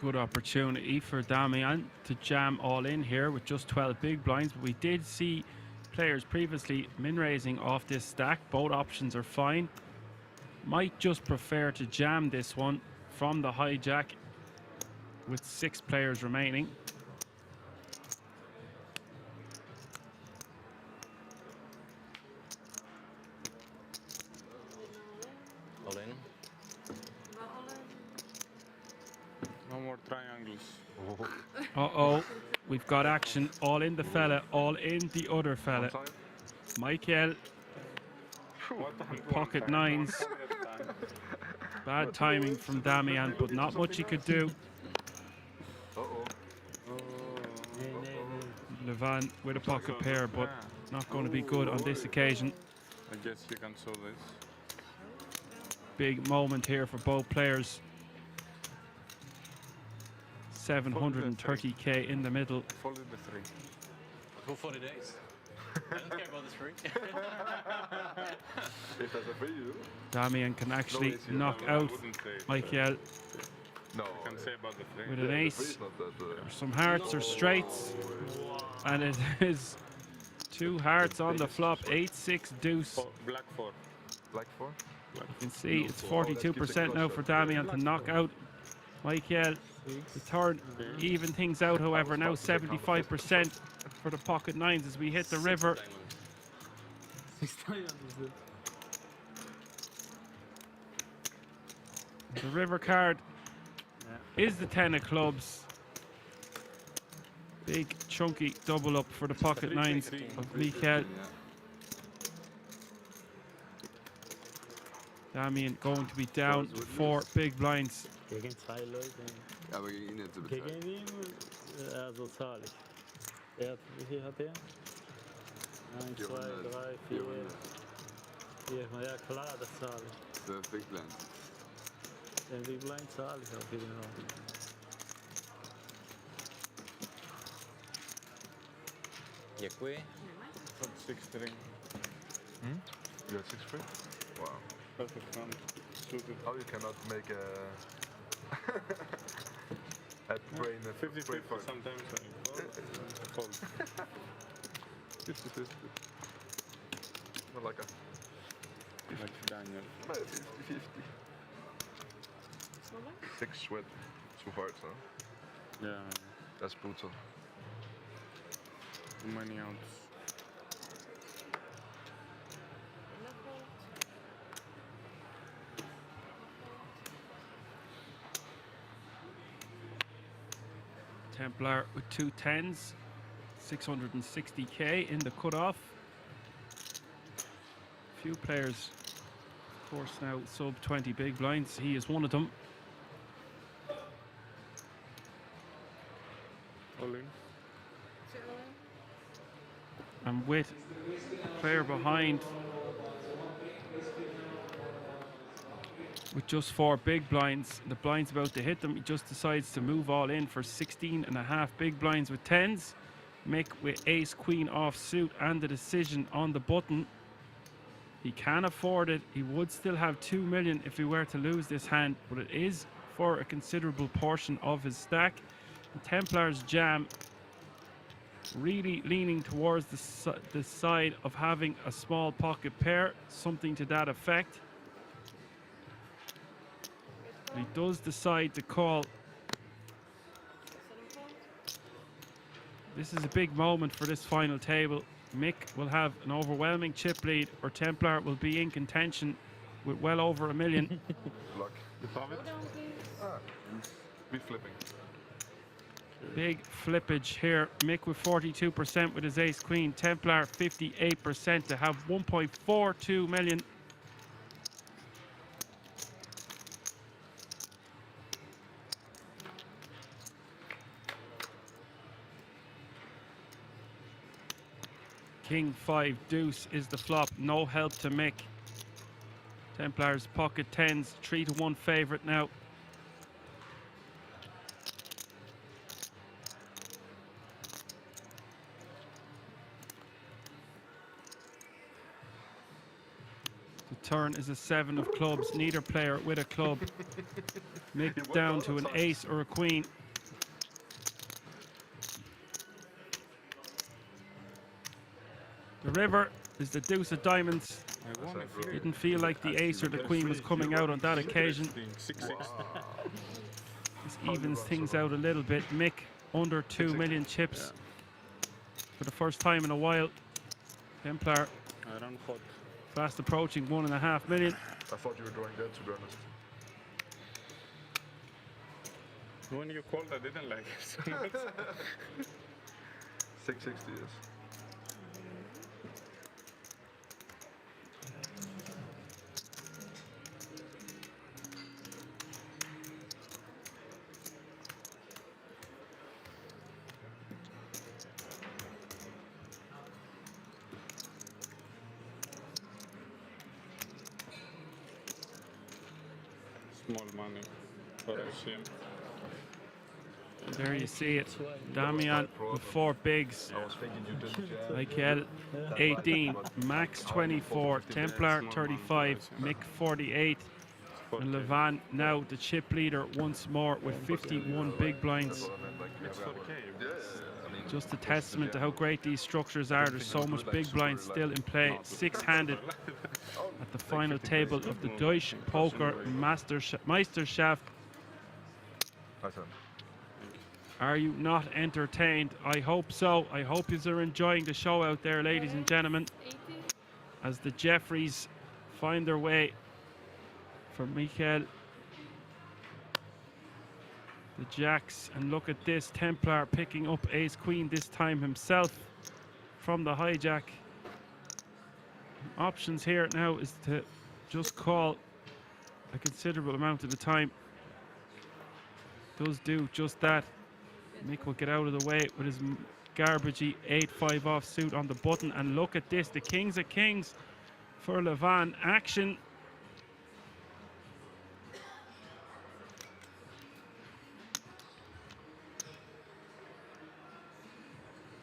Good opportunity for Damian to jam all in here with just 12 big blinds. But we did see players previously min-raising off this stack. Both options are fine. Might just prefer to jam this one from the hijack with 6 players remaining. All in. No more triangles. Uh-oh, we've got action. All in the fella, all in the other fella. Michael, pocket nines. Bad timing from Damian, but not much he could do. Levan with a pocket pair, but not going to be good on this occasion. I guess you can solve this. Big moment here for both players. 730k in the middle. Folded the 3. Who 40 days? I don't care about the 3. If there's a free, you do. Damian can actually knock I out wouldn't say it. Michael No. I can say about the 3. with an The ace. free's not that. Some hearts or straights. And it is 2 hearts on the flop. 8-6 deuce. Black 4. Black 4? You can see it's 42% now for Damian to knock out Michael. The turn even things out, however, now 75% for the pocket nines as we hit the river. The river card is the 10 of clubs. Big chunky double up for the pocket nines of Michael. Damian going to be down 4 big blinds. Gegen 2 Leute. Aber gegen ihn jetzt zu bezahlen. Gegen ihn, so zahle ich. Wie viel hat er? 1, 2, 3, 4. 4. Ja klar, das zahle ich. 12 Big Blinds. Den Big Blind zahle ich auf jeden Fall. Děkuji. 6-3. You got 6 free? Wow. Perfect hand. Suited. How you cannot make a brain 50-50 sometimes I fold. 50-50. Not like a Like Daniel. 50-50. 6 sweat. Too hard, huh? Yeah. That's brutal. Too many outs. Templar with 2 10s, 660k in the cutoff. Few players, of course, now sub 20 big blinds. He is one of them. All in. And with a player behind, with just 4 big blinds. The blind's about to hit them. He just decides to move all in for 16.5 big blinds with 10s. Mick with ace queen offsuit and the decision on the button. He can afford it. He would still have 2 million if he were to lose this hand, but it is for a considerable portion of his stack. And Templar's jam really leaning towards the side of having a small pocket pair, something to that effect. He does decide to call. This is a big moment for this final table. Mick will have an overwhelming chip lead, or Templar will be in contention with well over 1 million. Luck. You have it? Me flipping. Big flippage here. Mick with 42% with his ace queen. Templar 58% to have 1.42 million. King 5 deuce is the flop. No help to Mick. Templar's pocket 10s 3-1 favorite now. The turn is a 7 of clubs. Neither player with a club. Mick down to an ace or a queen. The river is the deuce of diamonds. Didn't feel like the ace or the queen was coming out on that occasion. This evens things out a little bit. Mick under 2 million chips for the first time in a while. Templar fast approaching 1.5 million. I thought you were drawing that, to be honest. When you called, I didn't like it so much. 660 is. Small money for Asian. There you see it. Damian with 4 bigs. I was thinking you didn't. Michael 18, Max 24, Templar 35, Mick 48, and Levan now the chip leader once more with 51 big blinds. It's 4K. Just a testament to how great these structures are. There's so much big blinds still in play. 6-handed at the final table of the Deutsche Poker Meisterschaft. Are you not entertained? I hope so. I hope you are enjoying the show out there, ladies and gentlemen, as the Jeffreys find their way for Michael. The jacks, and look at this, Templar picking up ace queen this time himself from the hijack. Options here now is to just call a considerable amount of the time. Does do just that. Mick will get out of the way with his garbagey 8-5 offsuit on the button, and look at this, the kings of kings for Levan. Action.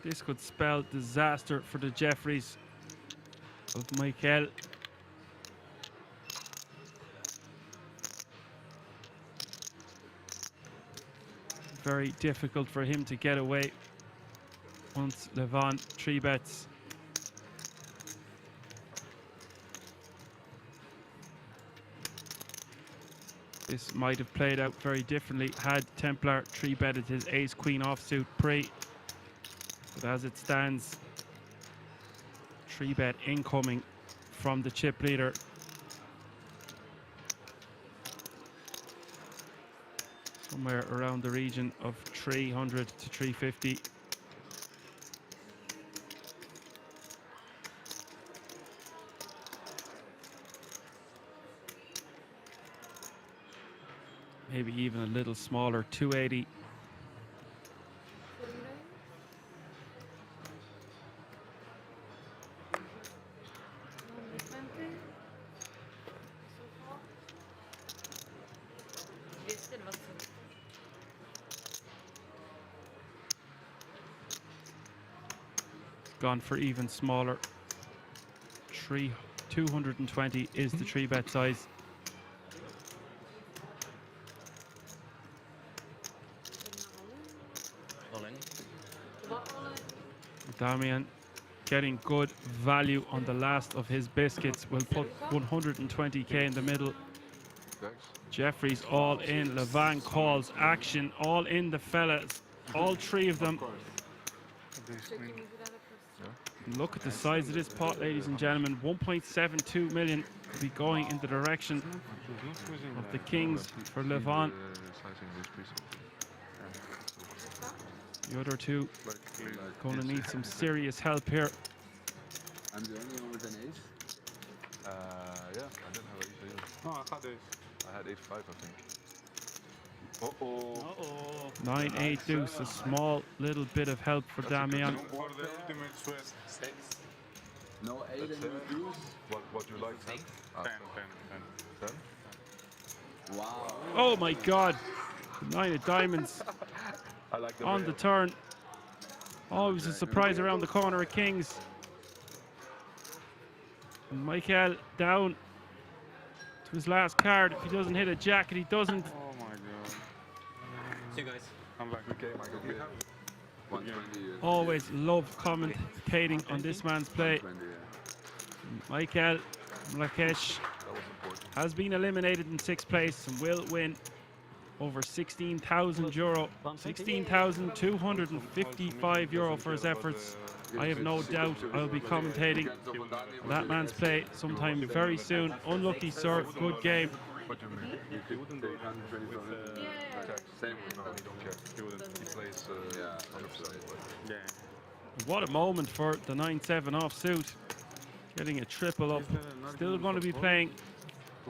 This could spell disaster for the Jeffreys of Michael. Very difficult for him to get away once Levan 3-bets. This might have played out very differently had Templar 3-betted his ace-queen offsuit pre. But as it stands, 3-bet incoming from the chip leader. Somewhere around the region of 300 to 350. Maybe even a little smaller, 280. gone for even smaller. 220 is the 3-bet size. All in. Damian getting good value on the last of his biscuits. Will put 120k in the middle. Jeffrey's all in. Levan calls action. All in the fellas. All three of them. Look at the size of this pot, ladies and gentlemen. 1.72 million could be going in the direction of the kings for Levan. The other two going to need some serious help here. I'm the only one with an ace. Yeah, I didn't have ace either. No, I had ace. I had 8-5, I think. Uh-oh. 9-8 deuce, a small little bit of help for Damian. For the ultimate sweat. 6. No 8 and no deuce. What you like? 6. 10? Wow. Oh my god! 9 of diamonds I like the on the turn. Always a surprise around the corner of kings. And Michael down to his last card. If he doesn't hit a jack, and he doesn't. Oh my god. See you guys. I'm back. Okay, Michael. We have 120. Always love commentating on this man's play. 120, Michael Mlakesh That was important. has been eliminated in 6th place and will win over 16,000 euro, 16,255 euro for his efforts. I have no doubt I'll be commentating that man's play sometime very soon. Unlucky, sir. Good game. What do you mean? He wouldn't take 124 Same with No, he don't care. He wouldn't. He plays 100%. Yeah. What a moment for the 9-7 offsuit. Getting a triple up. Still going to be playing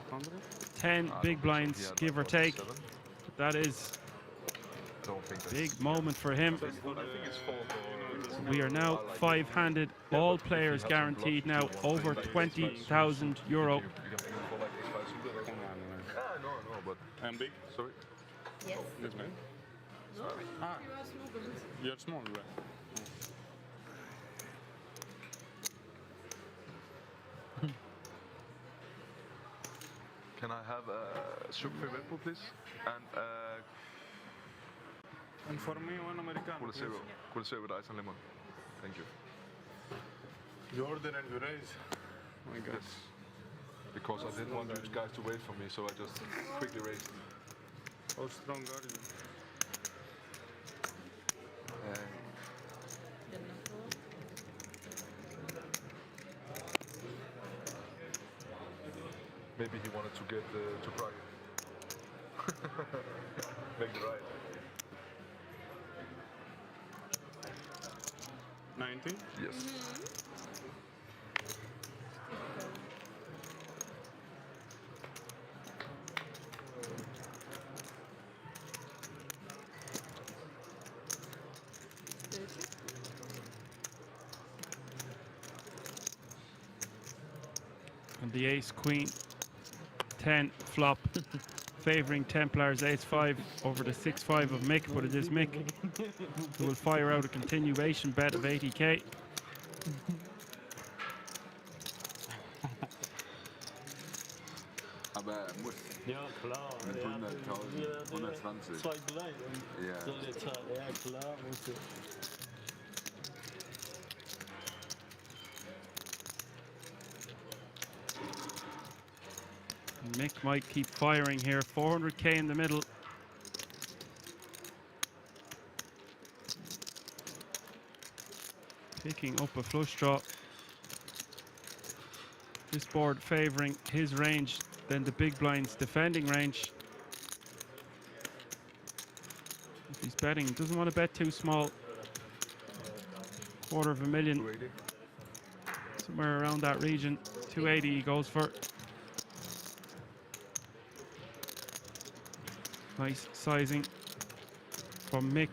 200? 10 big blinds, give or take. But that is I don't think that's... a big moment for him. I think it's fault or... We are now 5-handed. All players guaranteed now over 20,000 euro. You can fall like ace 5 suited. Come on, man. No, but... I'm big. Sorry? Yes. This man. No, you are small. You're small, right? Can I have a sugar-free Red Bull, please? And And for me, one Americano. cool zero. Cool zero with ice and lemon. Thank you. You order and you raise. Oh my god. Yes. Because I didn't want you guys to wait for me, so I just quickly raised. How strong are you? Maybe he wanted to get to Prague. Make it right. 90? Yes. And the ace queen 10 flop favoring Templars ace-5 over the 6-5 of Mick, but it is Mick who will fire out a continuation bet of 80k. Aber er muss Ja, klar. mit Er hat 100.000, 120. 2 Blei und Ja. soll jetzt halt, ja klar, muss er. Mick might keep firing here. 400k in the middle. Picking up a flush draw. This board favoring his range, then the big blind's defending range. If he's betting, doesn't want to bet too small. $250,000. 280. Somewhere around that region. 280 he goes for. Nice sizing from Mick.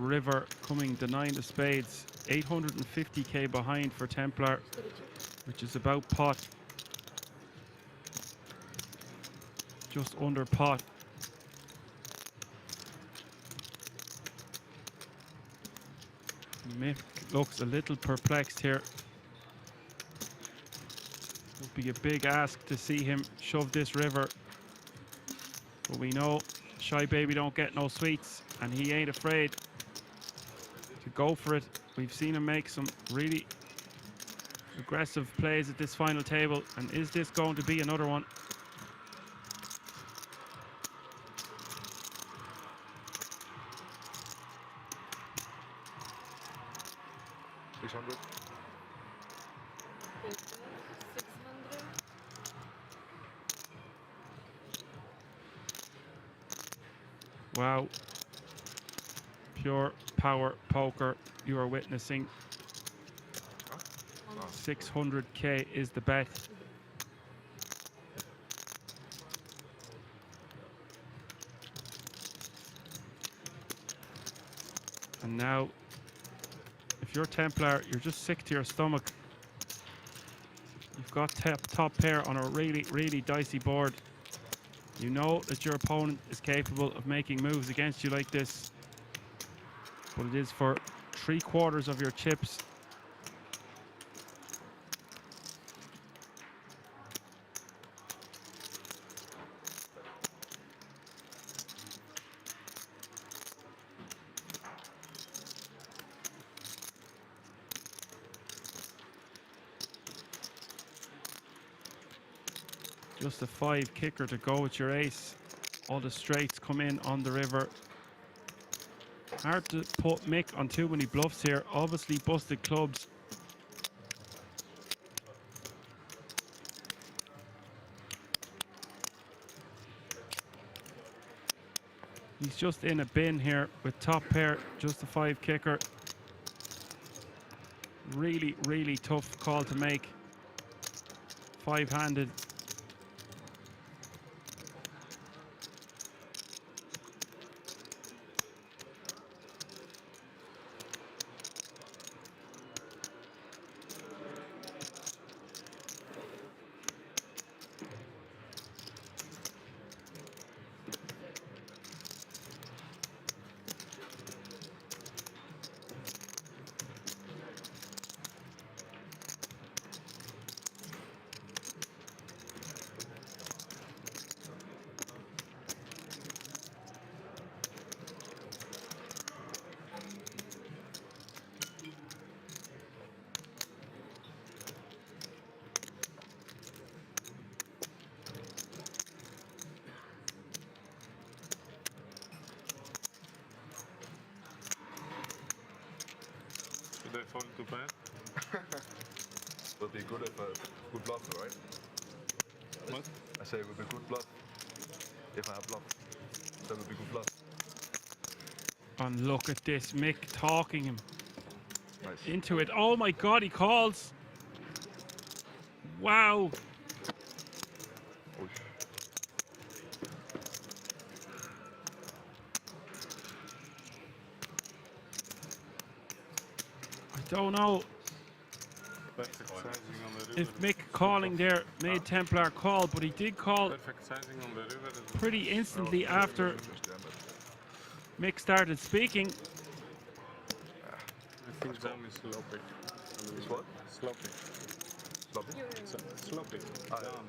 river coming the 9 of spades. 850k behind for Templar, which is about pot. Just under pot. Mick looks a little perplexed here. Would be a big ask to see him shove this river. But we know Shy Baby don't get no sweets, and he ain't afraid to go for it. We've seen him make some really aggressive plays at this final table, and is this going to be another one? Wow. Pure power poker you are witnessing. 600k is the bet. And now, if you're Templar, you're just sick to your stomach. You've got top pair on a really, really dicey board. You know that your opponent is capable of making moves against you like this. But it is for 3/4 of your chips. Just a 5 kicker to go with your ace. All the straights come in on the river. Hard to put Mick on too many bluffs here. Obviously busted clubs. He's just in a bin here with top pair, just a 5 kicker. Really, really tough call to make. 5-handed. Should I fold to bet? Would be good if a good bluff, right? What? I say it would be good bluff. If I have bluff, that would be good bluff. And look at this, Mick talking him Nice. into it. Oh my God, he calls. Wow. I don't know Perfect sizing on the river. if Mick calling there made Templar call, but he did call Perfect sizing on the river is pretty instantly after Mick started speaking. I think jam is sloppy. It's what? Sloppy. Sloppy? Sloppy. Jam.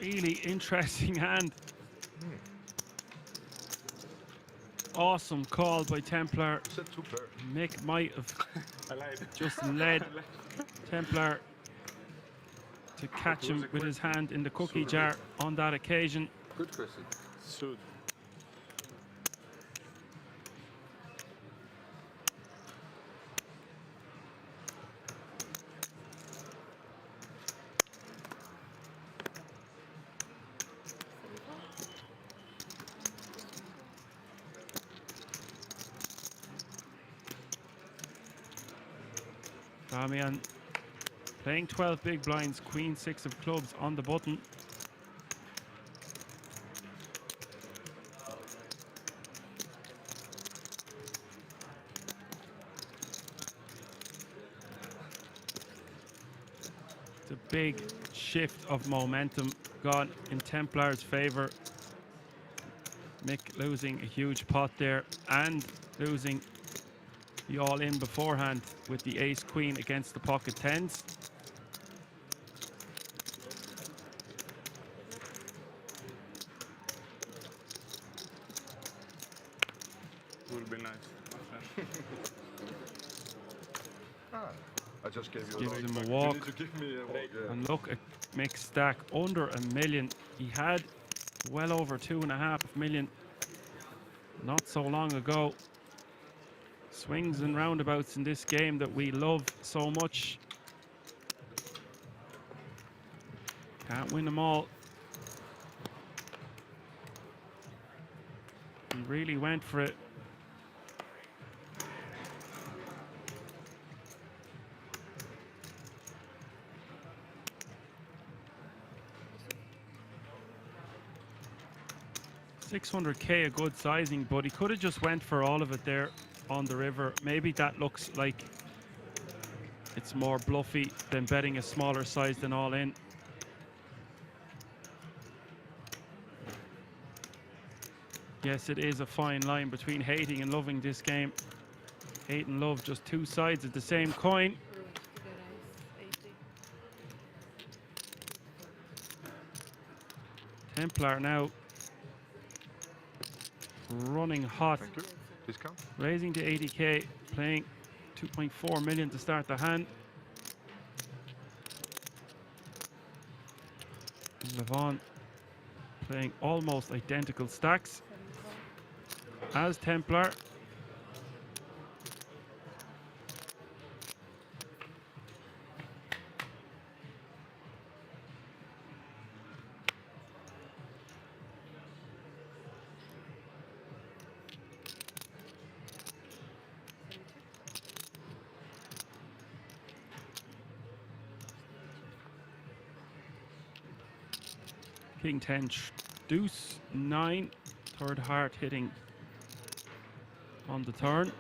Really interesting hand. Awesome call by Templar. You said 2 pair. Mick might have I like it. just led Templar to catch him with his hand in the cookie jar on that occasion. Good question. Should. Damian Playing 12 big blinds, queen 6 of clubs on the button. It's a big shift of momentum gone in Templar's favor. Mick losing a huge pot there and losing the all-in beforehand with the ace-queen against the pocket tens. Will be nice, my friend. I just gave you Gives a him walk. a walk. You need to give me a walk. Yeah. And look at Mick's stack, under $1 million. He had well over 2.5 million not so long ago. Swings and roundabouts in this game that we love so much. Can't win them all. He really went for it. $600K a good sizing, but he could have just went for all of it there on the river. Maybe that looks like it's more bluffy than betting a smaller size than all in. Yes, it is a fine line between hating and loving this game. Hate and love, just two sides of the same coin. Templar now running hot. Thank you. Discount. Raising to 80K, playing 2.4 million to start the hand. Levon playing almost identical stacks as Templar. King 10, deuce 9, third heart hitting on the turn.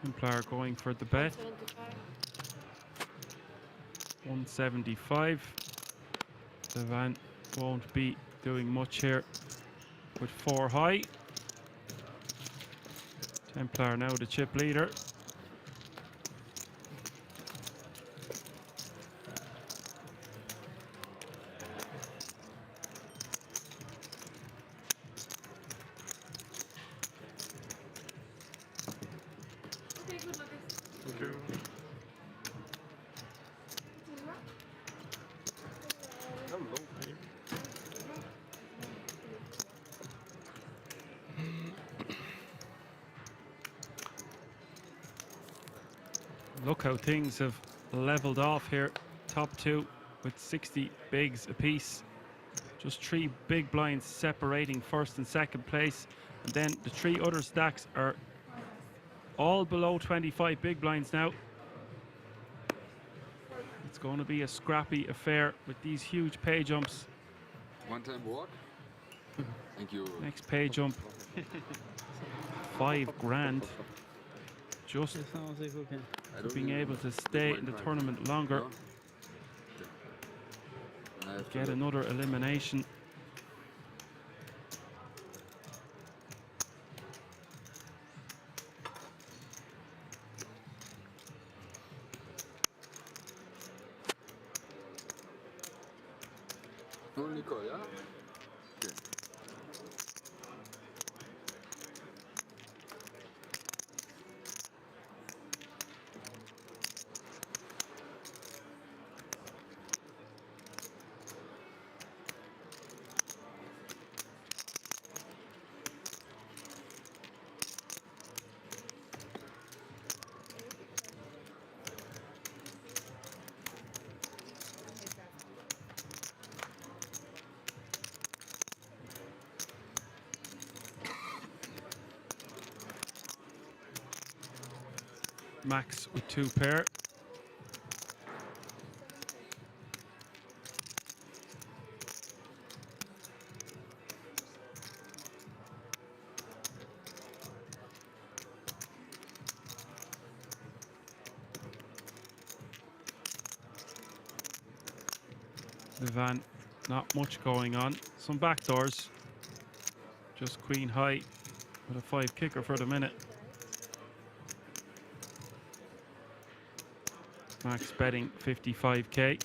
Templar going for the bet. 175. Levant won't be doing much here with 4 high. Templar now the chip leader. Thank you. Look how things have leveled off here. Top two with 60 bigs apiece. Just 3 big blinds separating first and second place. And then the 3 other stacks are all below 25 big blinds now. It's going to be a scrappy affair with these huge pay jumps. One time walk. Thank you. Next pay jump, 5 grand. Just for being able to stay in the tournament longer. Get another elimination. Oh, Nicole, yeah? Okay. Max with 2 pair. The van, not much going on. Some backdoors. Just queen high with a 5 kicker for the minute. Max betting 55k.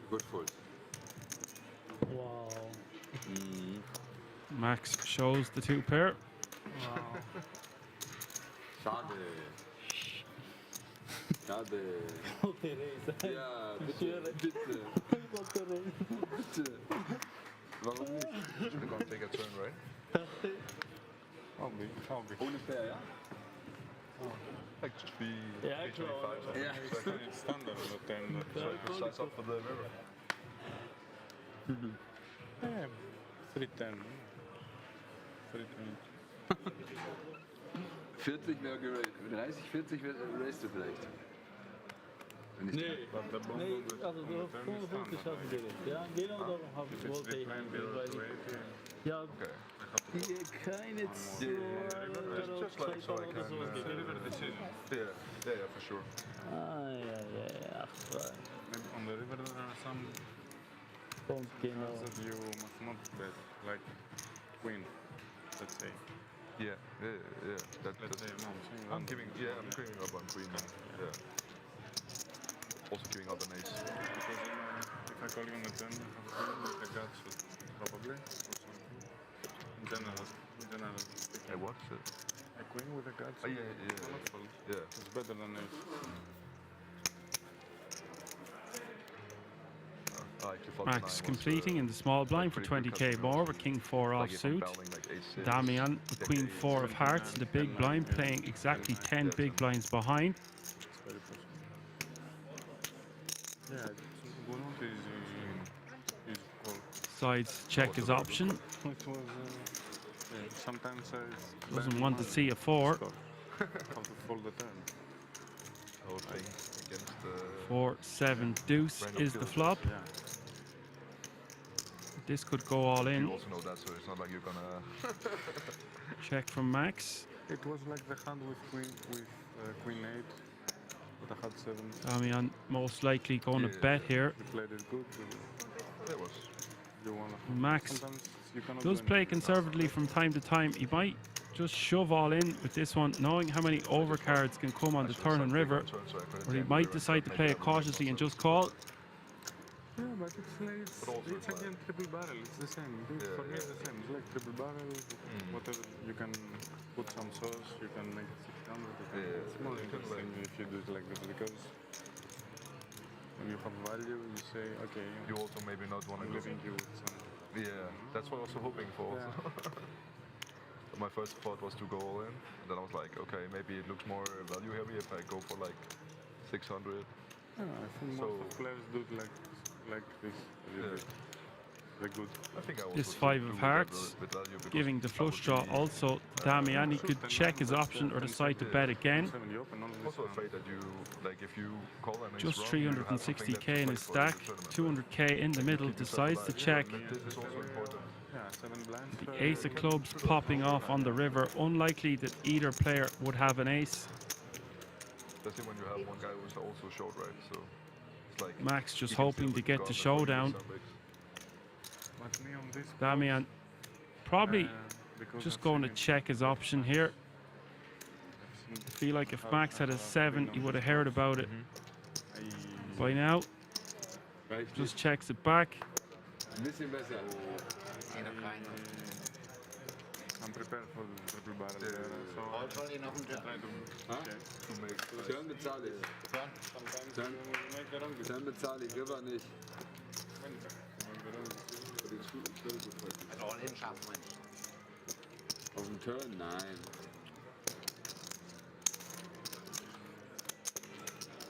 Good fold. Wow. Max shows the 2 pair. Wow. Schade. Schade. Ja, bitte, bitte. Bitte. Warum nicht? Should have gone take a turn, right? I'll be. Ohne Pair, ja? Like just be Yeah, 325 something. Yeah. It's standard, but then. Size up for the river. Yeah, 310. 310. 40 wäre geraced. 30, 40 wäre raced du vielleicht. Wenn ich Nee, But the bomb nee, with also du hast 55 hast du gelegt. Ja, genau darum wollte ich. Ja, Okay. hier keine Just like so I oder can sowas gegeben. yeah, for sure. Ah, ja, ach, Maybe on the river there are some kommt genau. cards that you must not bet, like queen, let's say. Yeah. Let's say, no, I'm giving up on queen. Yeah. Also giving up an ace. Because if I call you on the turn, you have queen with the guts, probably. Or something. In general. Hey, what? A queen with the guts. Oh, yeah. Not fold. Yeah. It's better than ace. I actually thought Max 9 was, completing in the small blind for pretty quick 20k customers. more with king 4 Like if I'm offsuit. battling like ace 6, Damian with jack queen eight, 4 of hearts in the big blind, playing exactly 10 big blinds behind. It's very possible. Yeah, Gunut is called. Sides check his option. It was sometimes Doesn't want to see a 4. how to fold the turn. I would think against 4, 7, deuce Random is the kills. flop. Yeah. This could go all you in. also know that, so it's not like you're gonna. Check from Max. It was like the hand with queen 8, but I had 7. Damian most likely going to Yeah. bet here. You played it good. It was. You wanna. Max Sometimes you cannot does do play anything. conservatively from time to time. He might just shove all in with this one, knowing how many overcards can come on the turn and river. Or he might decide to play it cautiously and just call. Yeah, but it's But also it's like- again triple barrel. It's the same. For me, it's the same. It's like triple barrel. Whatever you can put some sauce, you can make it 600. It's more you can interesting if you do it like this because when you have value, you say, okay, You also maybe not want to I'm go. leaving you with some. Yeah, that's what I was hoping for. Yeah. But my first thought was to go all in. And then I was like, okay, maybe it looks more value heavy if I go for like 600. Yeah, I think most So- of players do it like this. A little Yeah. bit. They're good. I think I also This should 5 do of that hearts, with value because giving the that flush would draw be- also to Damian. He could check his option or decide to bet again. 7, you open all this Also hand. afraid that you, like if you call an ace Just wrong, you have something left to 360k in play his for the stack, tournament. 200k in the middle, Keep yourself decides to alive. check. But this is also important. Yeah, 7 blinds. The ace of clubs popping off on the river. Unlikely that either player would have an ace. Especially when you have one guy who's also short, right? So it's like Max just he can hoping still to get go the on and showdown. some bigs. But me on this Damian probably because just I've going to seen it check his option here. I've seen Feel like if how- Max had a how 7, been he on would have this heard course. about it I- by now. Reicht Just checks it back. ein bisschen besser. Nee, noch keine. I'm prepared for the triple barrel there, so Already noch ein I try to make Turn bezahle ich. sometimes you make the wrong decision. Turn bezahle ich, River nicht. Many times you make the wrong decision. Also all in schaffen wir nicht. Auf dem Turn? Nein.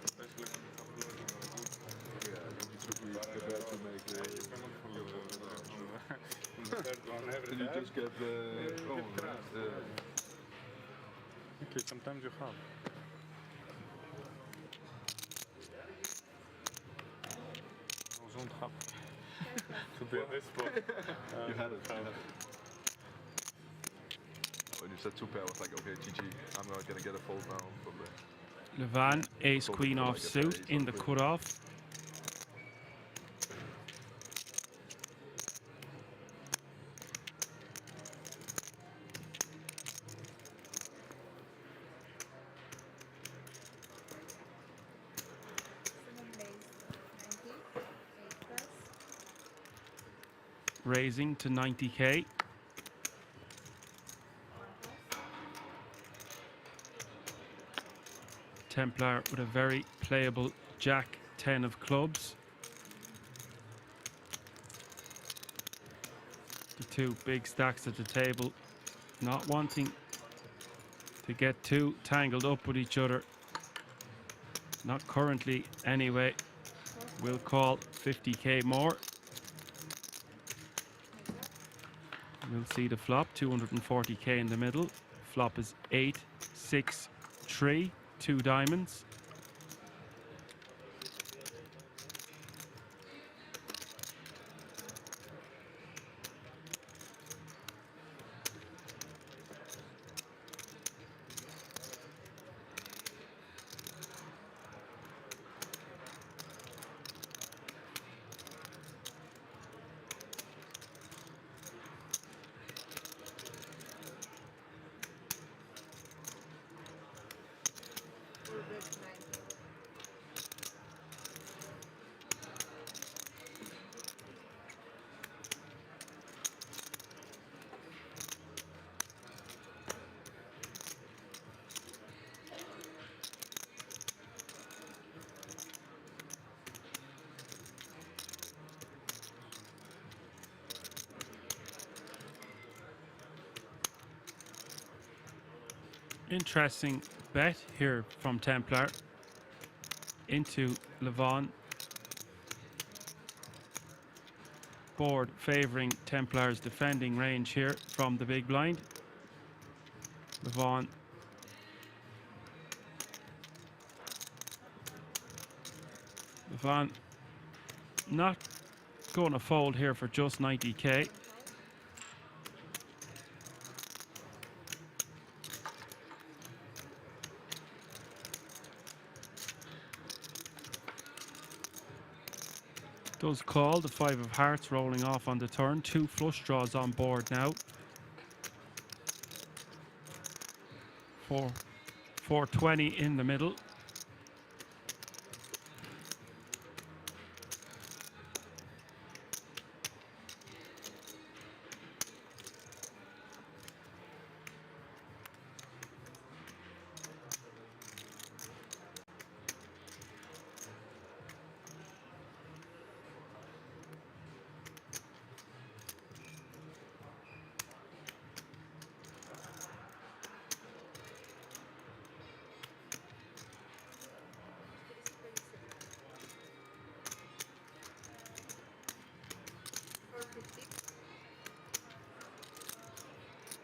Especially when it's uploading or good. Yeah, you should be prepared to make You cannot follow the third one every And you time. just get the You get crashed. Okay, sometimes you have. I wasn't happy to be at this spot. You had it. When you said two pair, I was like, okay, GG. I'm not gonna get a fold now, probably. Levan, ace queen off suit in the cutoff. Raising to 90k. Templar with a very playable Jack 10 of clubs. The two big stacks at the table, not wanting to get too tangled up with each other. Not currently anyway. We'll call 50k more. We'll see the flop, 240k in the middle. Flop is 8, 6, 3, 2 diamonds. Interesting bet here from Templar into Levon. Board favouring Templar's defending range here from the big blind. Levon not going to fold here for just 90k. Does call the 5 of hearts rolling off on the turn. 2 flush draws on board now. 420 in the middle.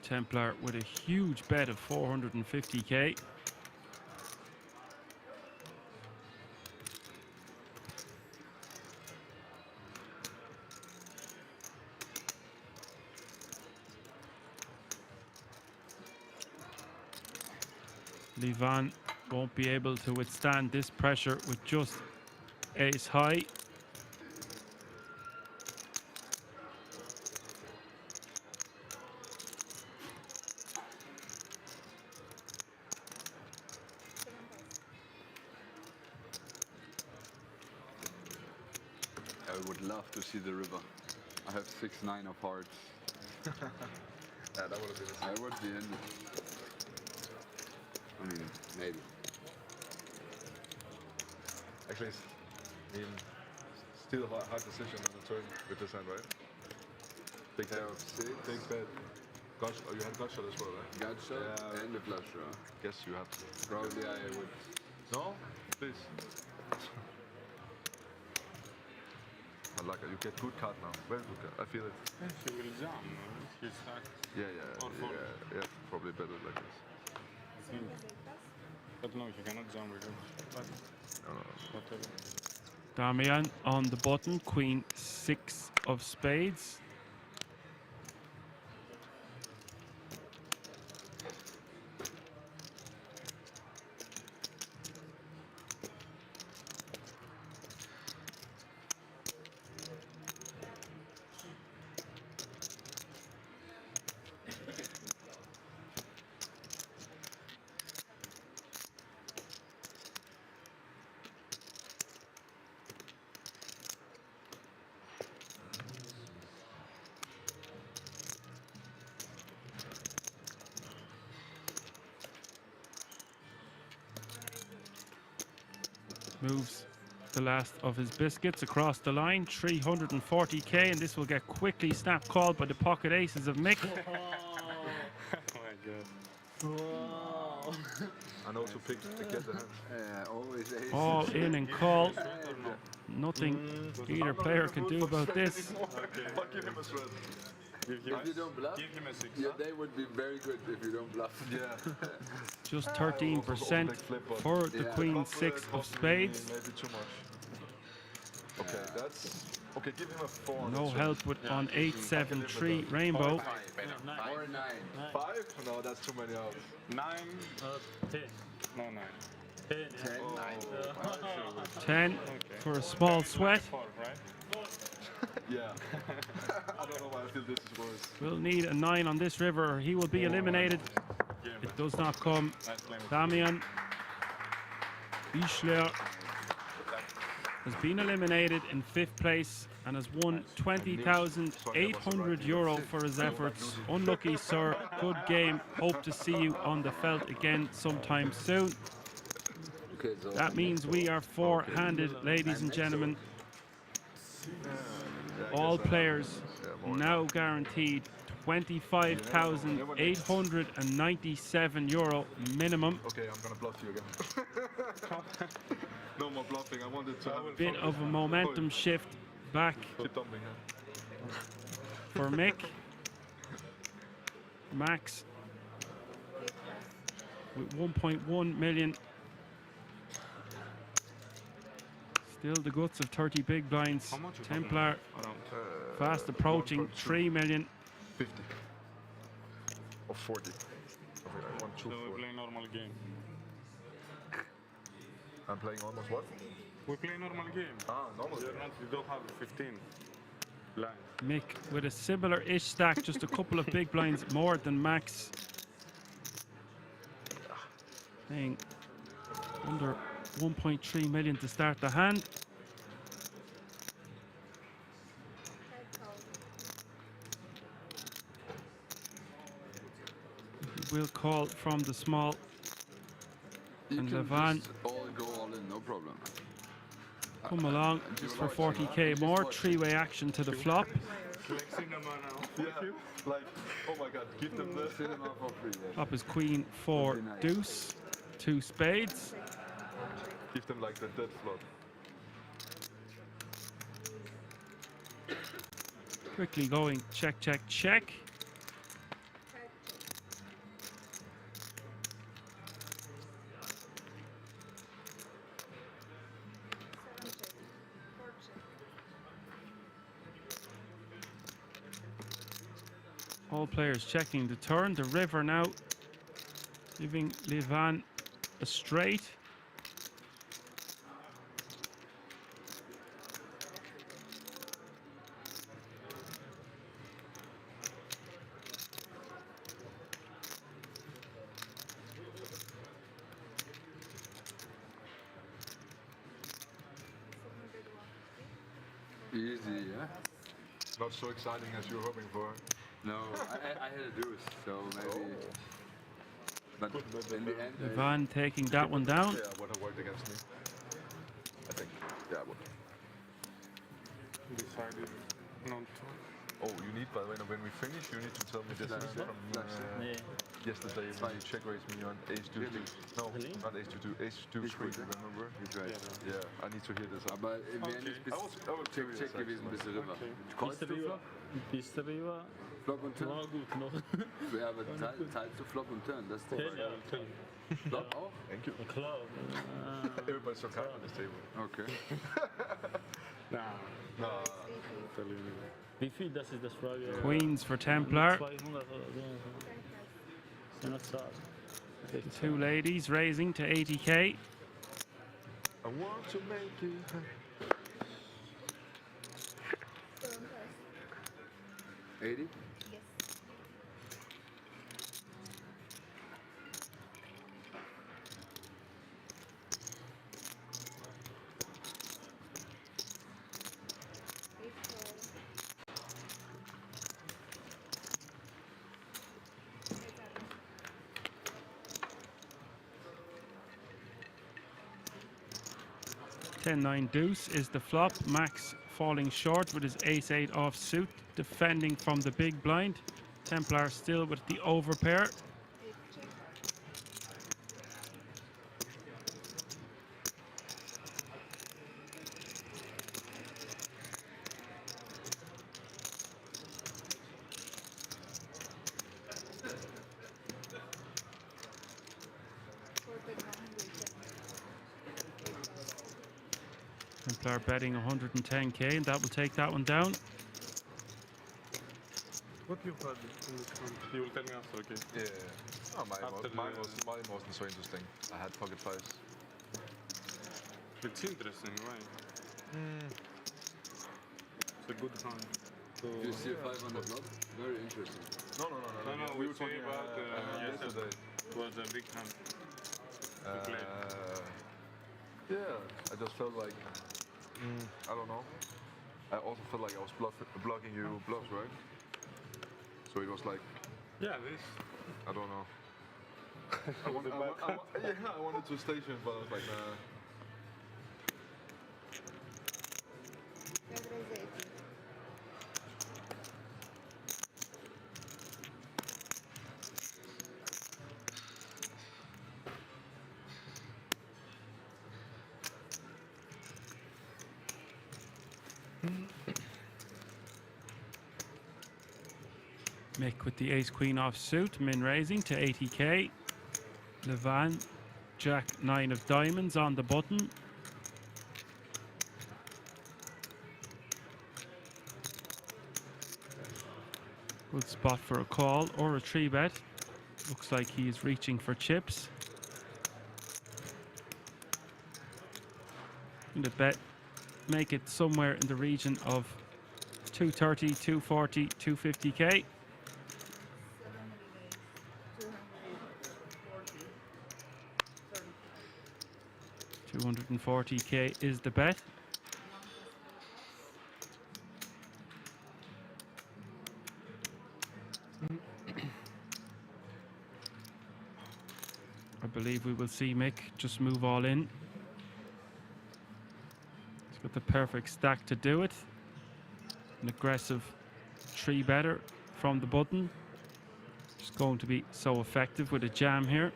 Templar with a huge bet of 450k. Levan won't be able to withstand this pressure with just ace high. I would love to see the river. I have 6-9 of hearts. Yeah, that would have been the I same. would be in. I mean, maybe. Actually, I mean, still a hard decision on the turn with this hand, right? Big Pair bet. of six. Big bet. Gut, oh, you had gut shot as well, right? Gut shot Yeah. and a flush draw. Guess you have to. Probably I would. No? Please. I like it. You get good card now. Very good card. I feel it. She will jump, no? She's stuck. Yeah. Or fold. Yeah. Probably better like this. But no, she cannot jump with it. But whatever. Damian on the button, queen 6 of spades. Moves the last of his biscuits across the line, 340k, and this will get quickly snap called by the pocket aces of Mick. Oh my god. Wow. I know to pick the hand. Always ace. All in and call. Nothing either player can do about this. But give him a threat. If you don't bluff, Give him a 6. yeah, they would be very good if you don't bluff. Yeah. Just 13% for the queen 6 of spades. Maybe too much. Okay, that's... Okay, give him a 4. No help with on 8-7-3 rainbow. Or 9. 5? No, that's too many outs. 9. 10. No, 9. 10. 10 for a small sweat. 4, right? Yeah. I don't know why I feel this is worse. We'll need a 9 on this river. He will be eliminated. It does not come. Nice play. Damian Bischler has been eliminated in 5th place and has won 20,800 euro for his efforts. Unlucky, sir. Good game. Hope to see you on the felt again sometime soon. Okay, so That means we are four-handed, ladies and gentlemen. All players now guaranteed 25,897 euro minimum. Okay, I'm gonna bluff you again. No more bluffing. I wanted to have Bit of a momentum shift back Keep dumping, for Mick. Max with 1.1 million. Still the guts of 30 big blinds. How much you Templar fast approaching 3 million. 50. Or 40. Okay, I want So 2, we 4. play normal game. I'm playing almost what? We play normal game. Ah, normal. You don't have 15 blind. Mick with a similar-ish stack, just a couple of big blinds more than Max. Playing under 1.3 million to start the hand. He will call from the small. you and can Levan. just all go all in, no problem. Come along for 40k more. 3-way action to the flop. Like cinema now. Yeah, like, oh my god, give them the... Cinema for free. Yeah. Flop is queen 4 deuce. 2 spades. Give them like the dead flop. Quickly going check, check, check. All players checking the turn. The river now giving Levan a straight. Easy, yeah? Not so exciting as you were hoping for. No, I had a deuce, so maybe. But in the end, Levan taking that one down. Yeah, would have worked against me. I think. Yeah, I would. Decided not to. Oh, you need, by the way, when we finish, you need to tell me this is from Nee. yesterday when you check raised me on ace 2 2. No, Really? not ace 2 2, ace 2 3, remember? Yeah, I need to hear this. aber im Endeffekt bist du check gewesen bis River. Callst du Flop? Bist du rüber? Flop und Turn? War gut noch. Ja, aber zahlst du Flop und Turn? Das ist Ten, ja, ten. Flop auch? Thank you. Klar. Everybody's so kind on this table. Okay. No. Wie viel, das ist das Frage. Queens for Templar. 200 oder so. Ist ja noch zahlen. Two ladies raising to 80k. I want to make it. 80? Yes. 10-9 deuce is the flop. Max falling short with his ace-8 offsuit, defending from the big blind. Templar still with the overpair. Templar betting 110k, and that will take that one down. What you had in this one? You will tell me after, okay? Yeah. Oh, mine wasn't so interesting. I had pocket fives. It's interesting, right? It's a good hand. So You see a 5 on the flop? Very interesting. No. no, We we were talking about yesterday. It was a big hand. play. Yeah, I just felt like, I don't know. I also felt like I was blocking you bluffs, right? So it was like, Yeah, this. I don't know. I wanted to station, but I was like, nah. Mick with the ace-queen offsuit, min raising to 80k. Levan, jack 9 of diamonds on the button. Good spot for a call or a 3-bet. Looks like he's reaching for chips. And the bet, make it somewhere in the region of 230, 240, 250k. 240k is the bet. I believe we will see Mick just move all in. He's got the perfect stack to do it. An aggressive 3-better from the button. Just going to be so effective with a jam here.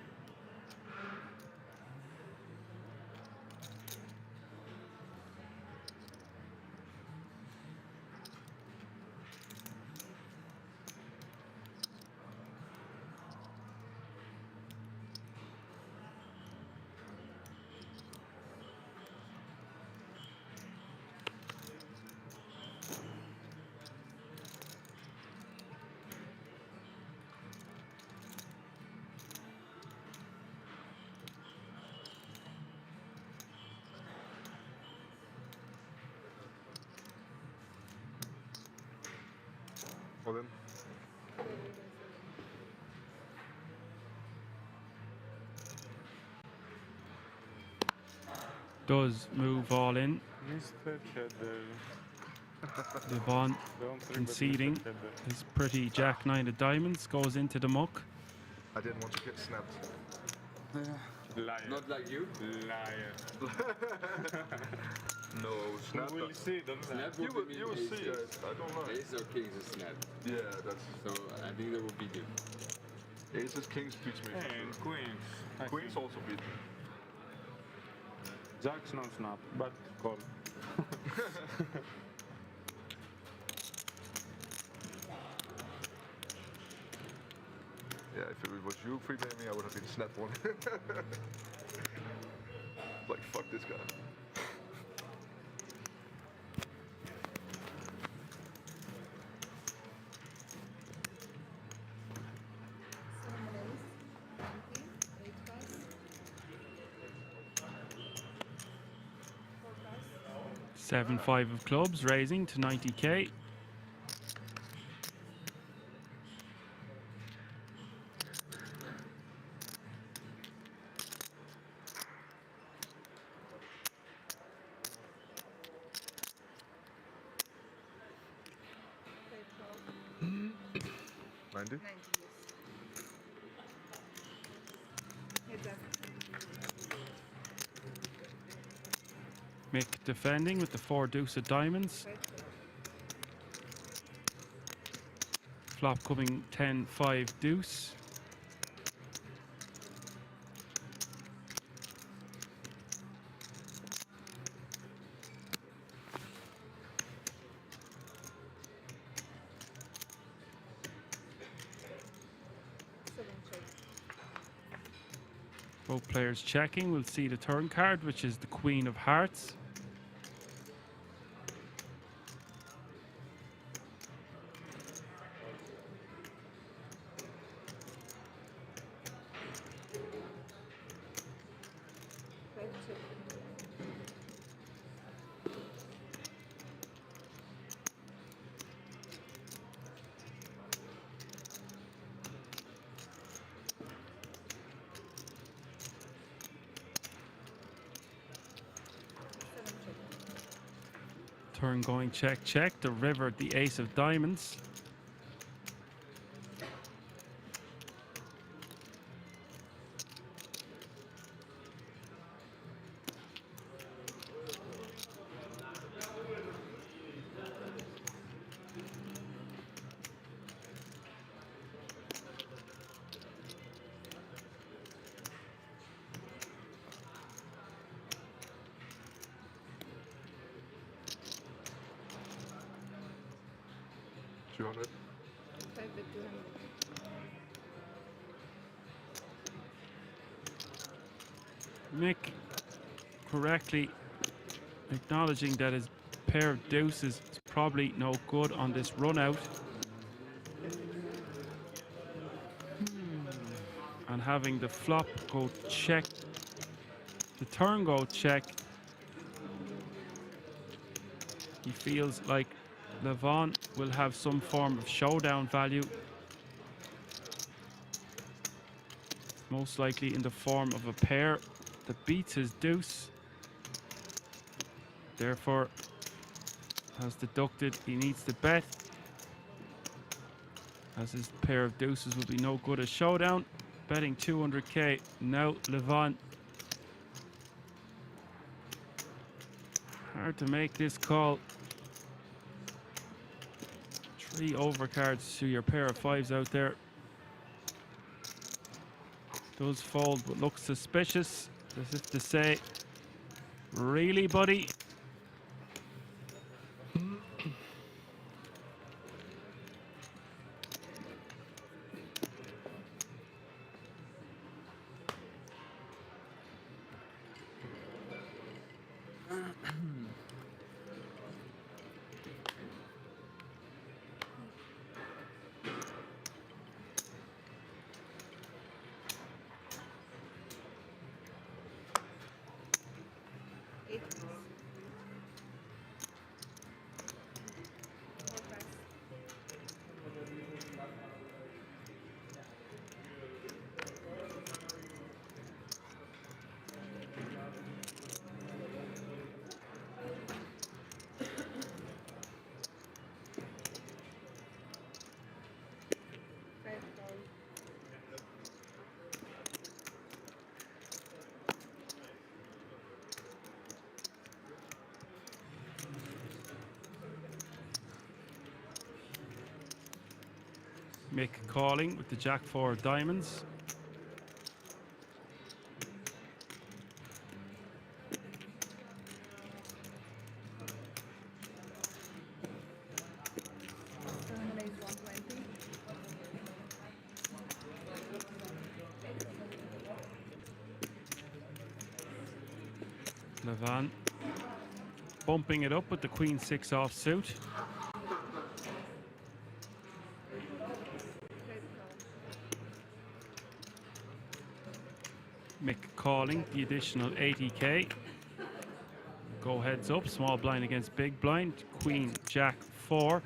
Well then. Does move all in. Mr. Cheddar. Levon conceding his pretty jack nine of diamonds, goes into the muck. I didn't want to get snapped. Liar. Not like you. Liar. No, snap. We'll see, don't we? Snap You would be will ace see. six. I don't know. Ace or kings is snap. Yeah, that's. So I think that would beat you. Aces, kings beats me. And queens. I Queens think. also beat me. Jacks no snap, but call. Yeah, if it was you free betting me, I would have been snapped one. Like, fuck this guy. Seven five of clubs, raising to 90k. Mick defending with the 4 deuce of diamonds. Flop coming 10-5 deuce. Both players checking. We'll see the turn card, which is the Queen of Hearts. Turn going check, check. The river, the ace of diamonds. Mick correctly acknowledging that his pair of deuces is probably no good on this run out. And having the flop go check, the turn go check, he feels like Levon will have some form of showdown value. Most likely in the form of a pair that beats his deuce. Therefore, has deducted he needs to bet, as his pair of deuces will be no good at showdown. Betting 200k. Now Levon. Hard to make this call. 3 overcards to your pair of fives out there. Does fold, but looks suspicious, as if to say, really, buddy? Mick calling with the Jack 4 of diamonds. NLH 120. Levan bumping it up with the Queen 6 offsuit. Mick calling the additional 80k. Go heads up, small blind against big blind. Queen, Jack 4.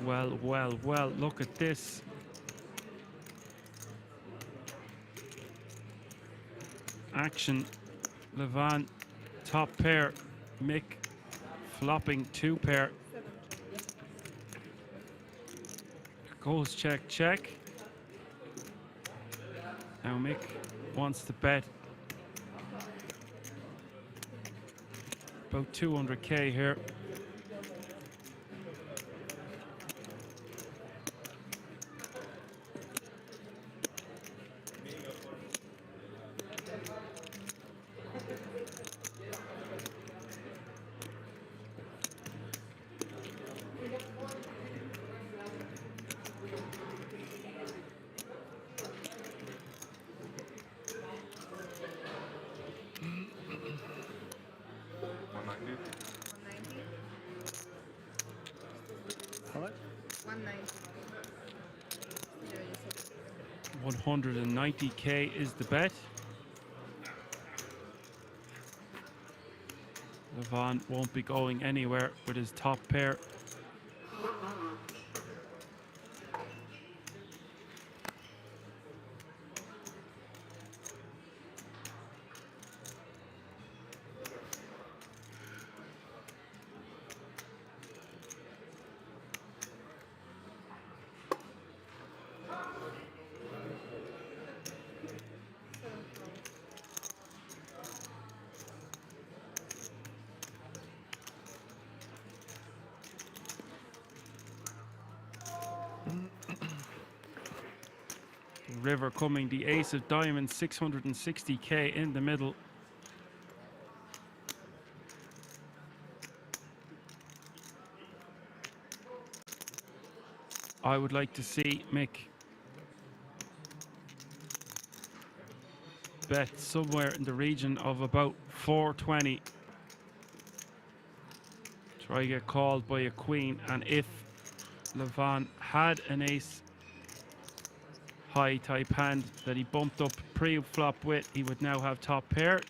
Well, well, well, look at this. Action. Levan, top pair. Mick flopping 2 pair. Goes check, check. Now Mick wants to bet about 200k here. How much? 190. 190k is the bet. Levan won't be going anywhere with his top pair. River coming, the ace of diamonds, 660k in the middle. I would like to see Mick bet somewhere in the region of about 420. Try to get called by a queen, and if Levan had an ace high type hand that he bumped up pre-flop with, he would now have top pair.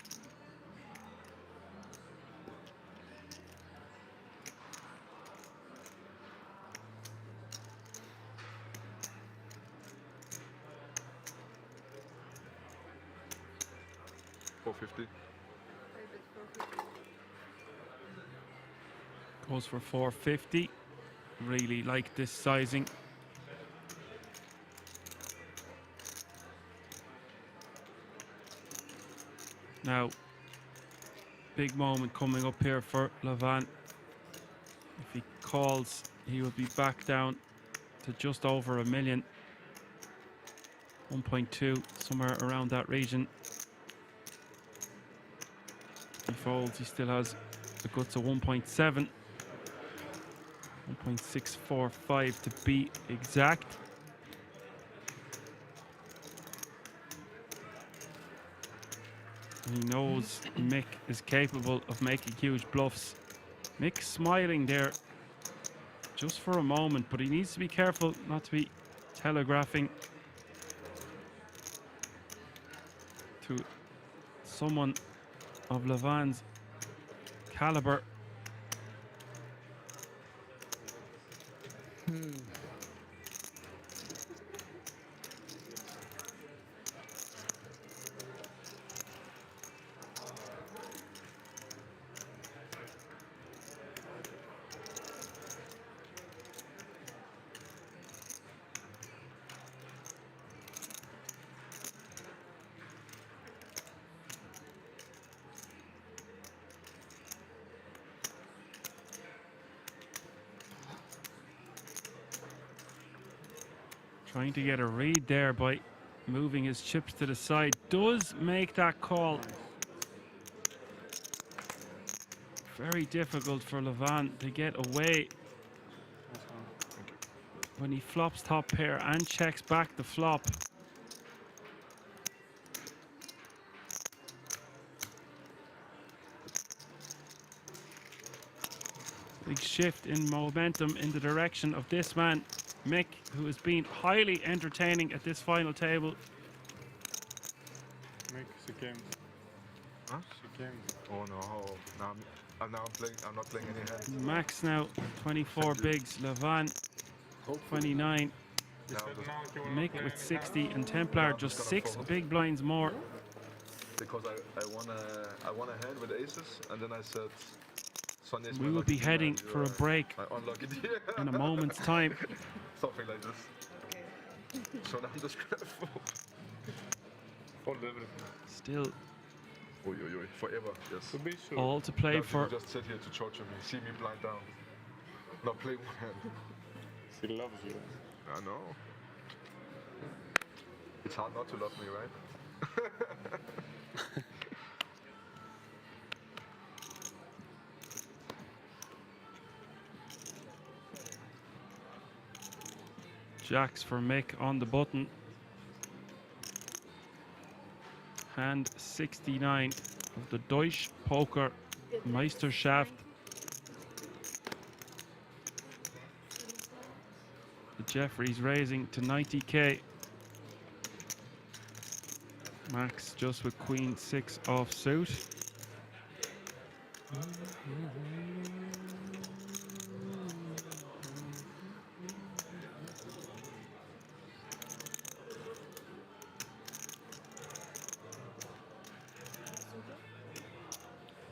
Goes for 450. Really like this sizing. Now, big moment coming up here for Levan. If he calls, he will be back down to just over a million. 1.2, somewhere around that region. He folds, he still has the guts of 1.7. 1.645 to be exact. He knows Mick is capable of making huge bluffs. Mick smiling there just for a moment, but he needs to be careful not to be telegraphing to someone of Levan's caliber. Trying to get a read there by moving his chips to the side. Does make that call. Very difficult for Levan to get away when he flops top pair and checks back the flop. Big shift in momentum in the direction of this man, Mick, who has been highly entertaining at this final table. Mick, she came. Huh? She came. Oh no. I'm not playing any hands. Max now 24 bigs, Levan 29, Mick with 60, and Templar just 6 big blinds more. Because I won a hand with aces, and then I said, Sonja is my We will lucky be man, heading you for a are break my unlucky in a moment's time. Something like this. So now I'm just grateful. Fold everything. Still Oi, forever, yes. To be sure. all to play Now for. people just sit here to torture me, see me blind down. Not play one hand. She loves you. I know. It's hard not to love me, right? Jacks for Mick on the button. Hand 69 of the Deutsche Poker Meisterschaft. The Jeffries raising to 90k. Max just with Queen 6 offsuit.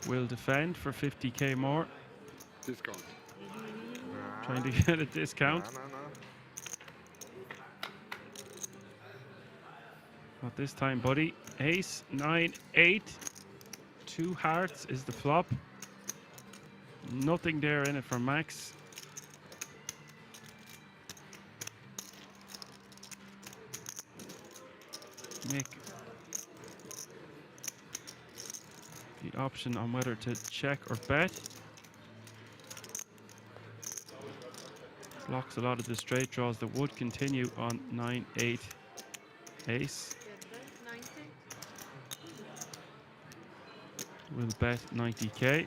Will defend for 50k more. Discount. Trying to get a discount. No. Not this time, buddy. Ace, 9, 8. 2 hearts is the flop. Nothing there in it for Max. Mick. The option on whether to check or bet. Blocks a lot of the straight draws that would continue on 9, 8, ace. We'll bet 90k.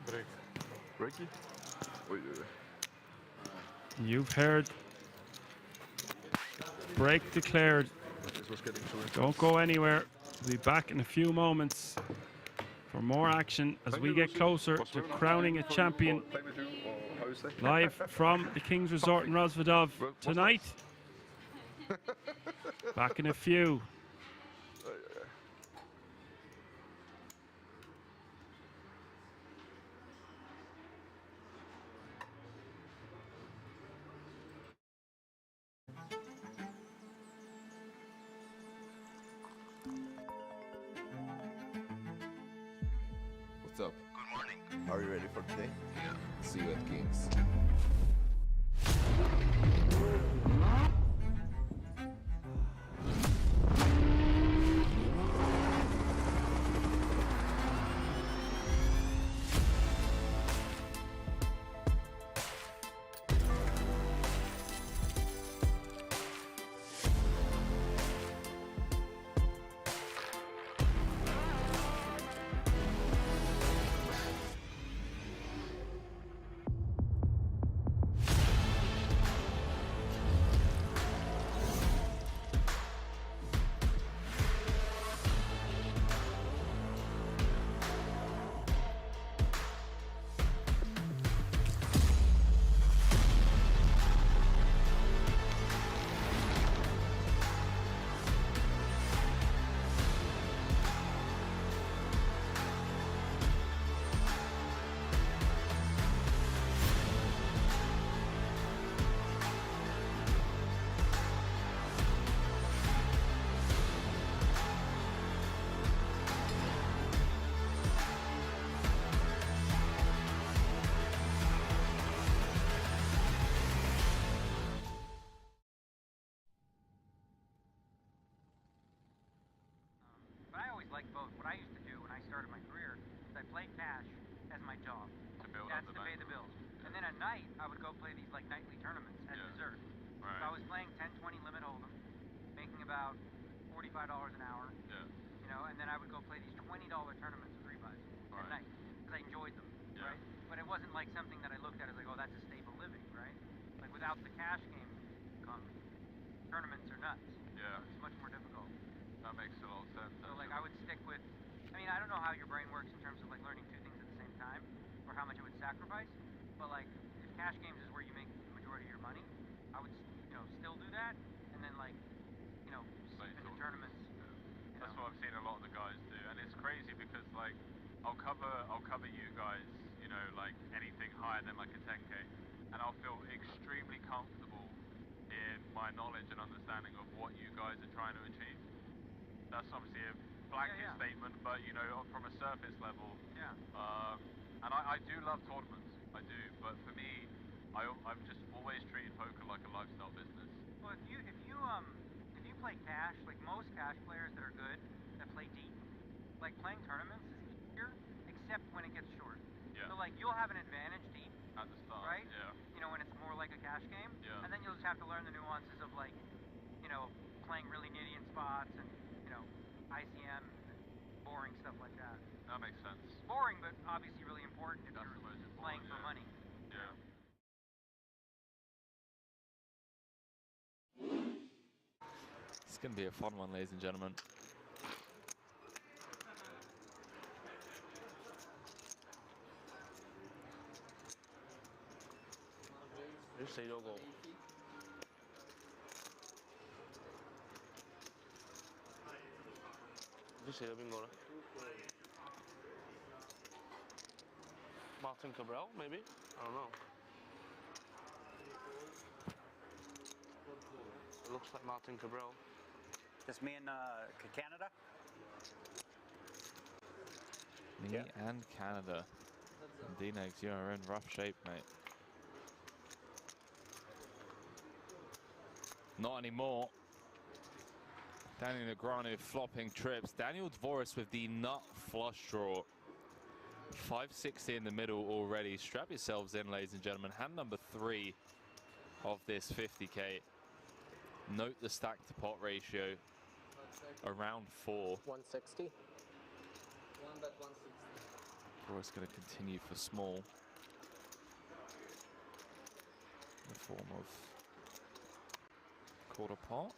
Break. Breaky? Oi. You've heard. Break declared. This was getting too Don't go anywhere. We'll be back in a few moments for more action as we get closer to crowning a champion live from the King's Resort in Rozvadov tonight. Back in a few. What's up? Good morning. Are you ready for today? Yeah. See you at Kings. started my career, is I played cash as my job. To build That's up the to pay bank. the bills. And then at night, I would go play these like nightly tournaments as dessert. Right. So I was playing 10, 20 limit hold'em, making about $45 an hour. Yeah. You know, and then I would go play these $20 tournaments of 3-buys at night because I enjoyed them, right? But it wasn't like something that I looked at as like, oh, that's a stable living, right? Like without the cash game, tournaments are nuts. Yeah. It's much more difficult. That makes a lot of sense. So like I would stick with, I mean, I don't know how your brain works in terms of like learning two things at the same time or how much it would sacrifice, but like if cash games is where you make the majority of your money, I would, you know, still do that and then like, you know, sleep into tournaments. That's what I've seen a lot of the guys do, and it's crazy because like I'll cover you guys, you know, like anything higher than like a 10K, and I'll feel extremely comfortable in my knowledge and understanding of what you guys are trying to achieve. That's obviously a blanket statement, but you know, from a surface level. Yeah. And I do love tournaments, I do, but for me, I've just always treated poker like a lifestyle business. Well, if you play cash, like most cash players that are good, that play deep, like playing tournaments is easier, except when it gets short. Yeah. So like you'll have an advantage deep at the start, right? Yeah. You know, when it's more like a cash game. Yeah. And then you'll just have to learn the nuances of like, you know, playing really nitty in spots and, you know, ICM, boring stuff like that. That makes sense. Boring, but obviously really important if you're playing for money. Yeah. It's going to be a fun one, ladies and gentlemen.你死咗個。唔知死咗邊個咧 ？Martin Cabral, maybe? I don't know. It looks like Martin Cabral. Just me and Canada? Me and Canada. D-Negs, you are in rough shape, mate. Not anymore. Daniel Negreanu flopping trips. Daniel Dvoris with the nut flush draw. 560 in the middle already. Strap yourselves in, ladies and gentlemen. Hand number 3 of this 50K. Note the stack to pot ratio. Around 4. 160. 160. Dvoris going to continue for small. In the form of quarter pot.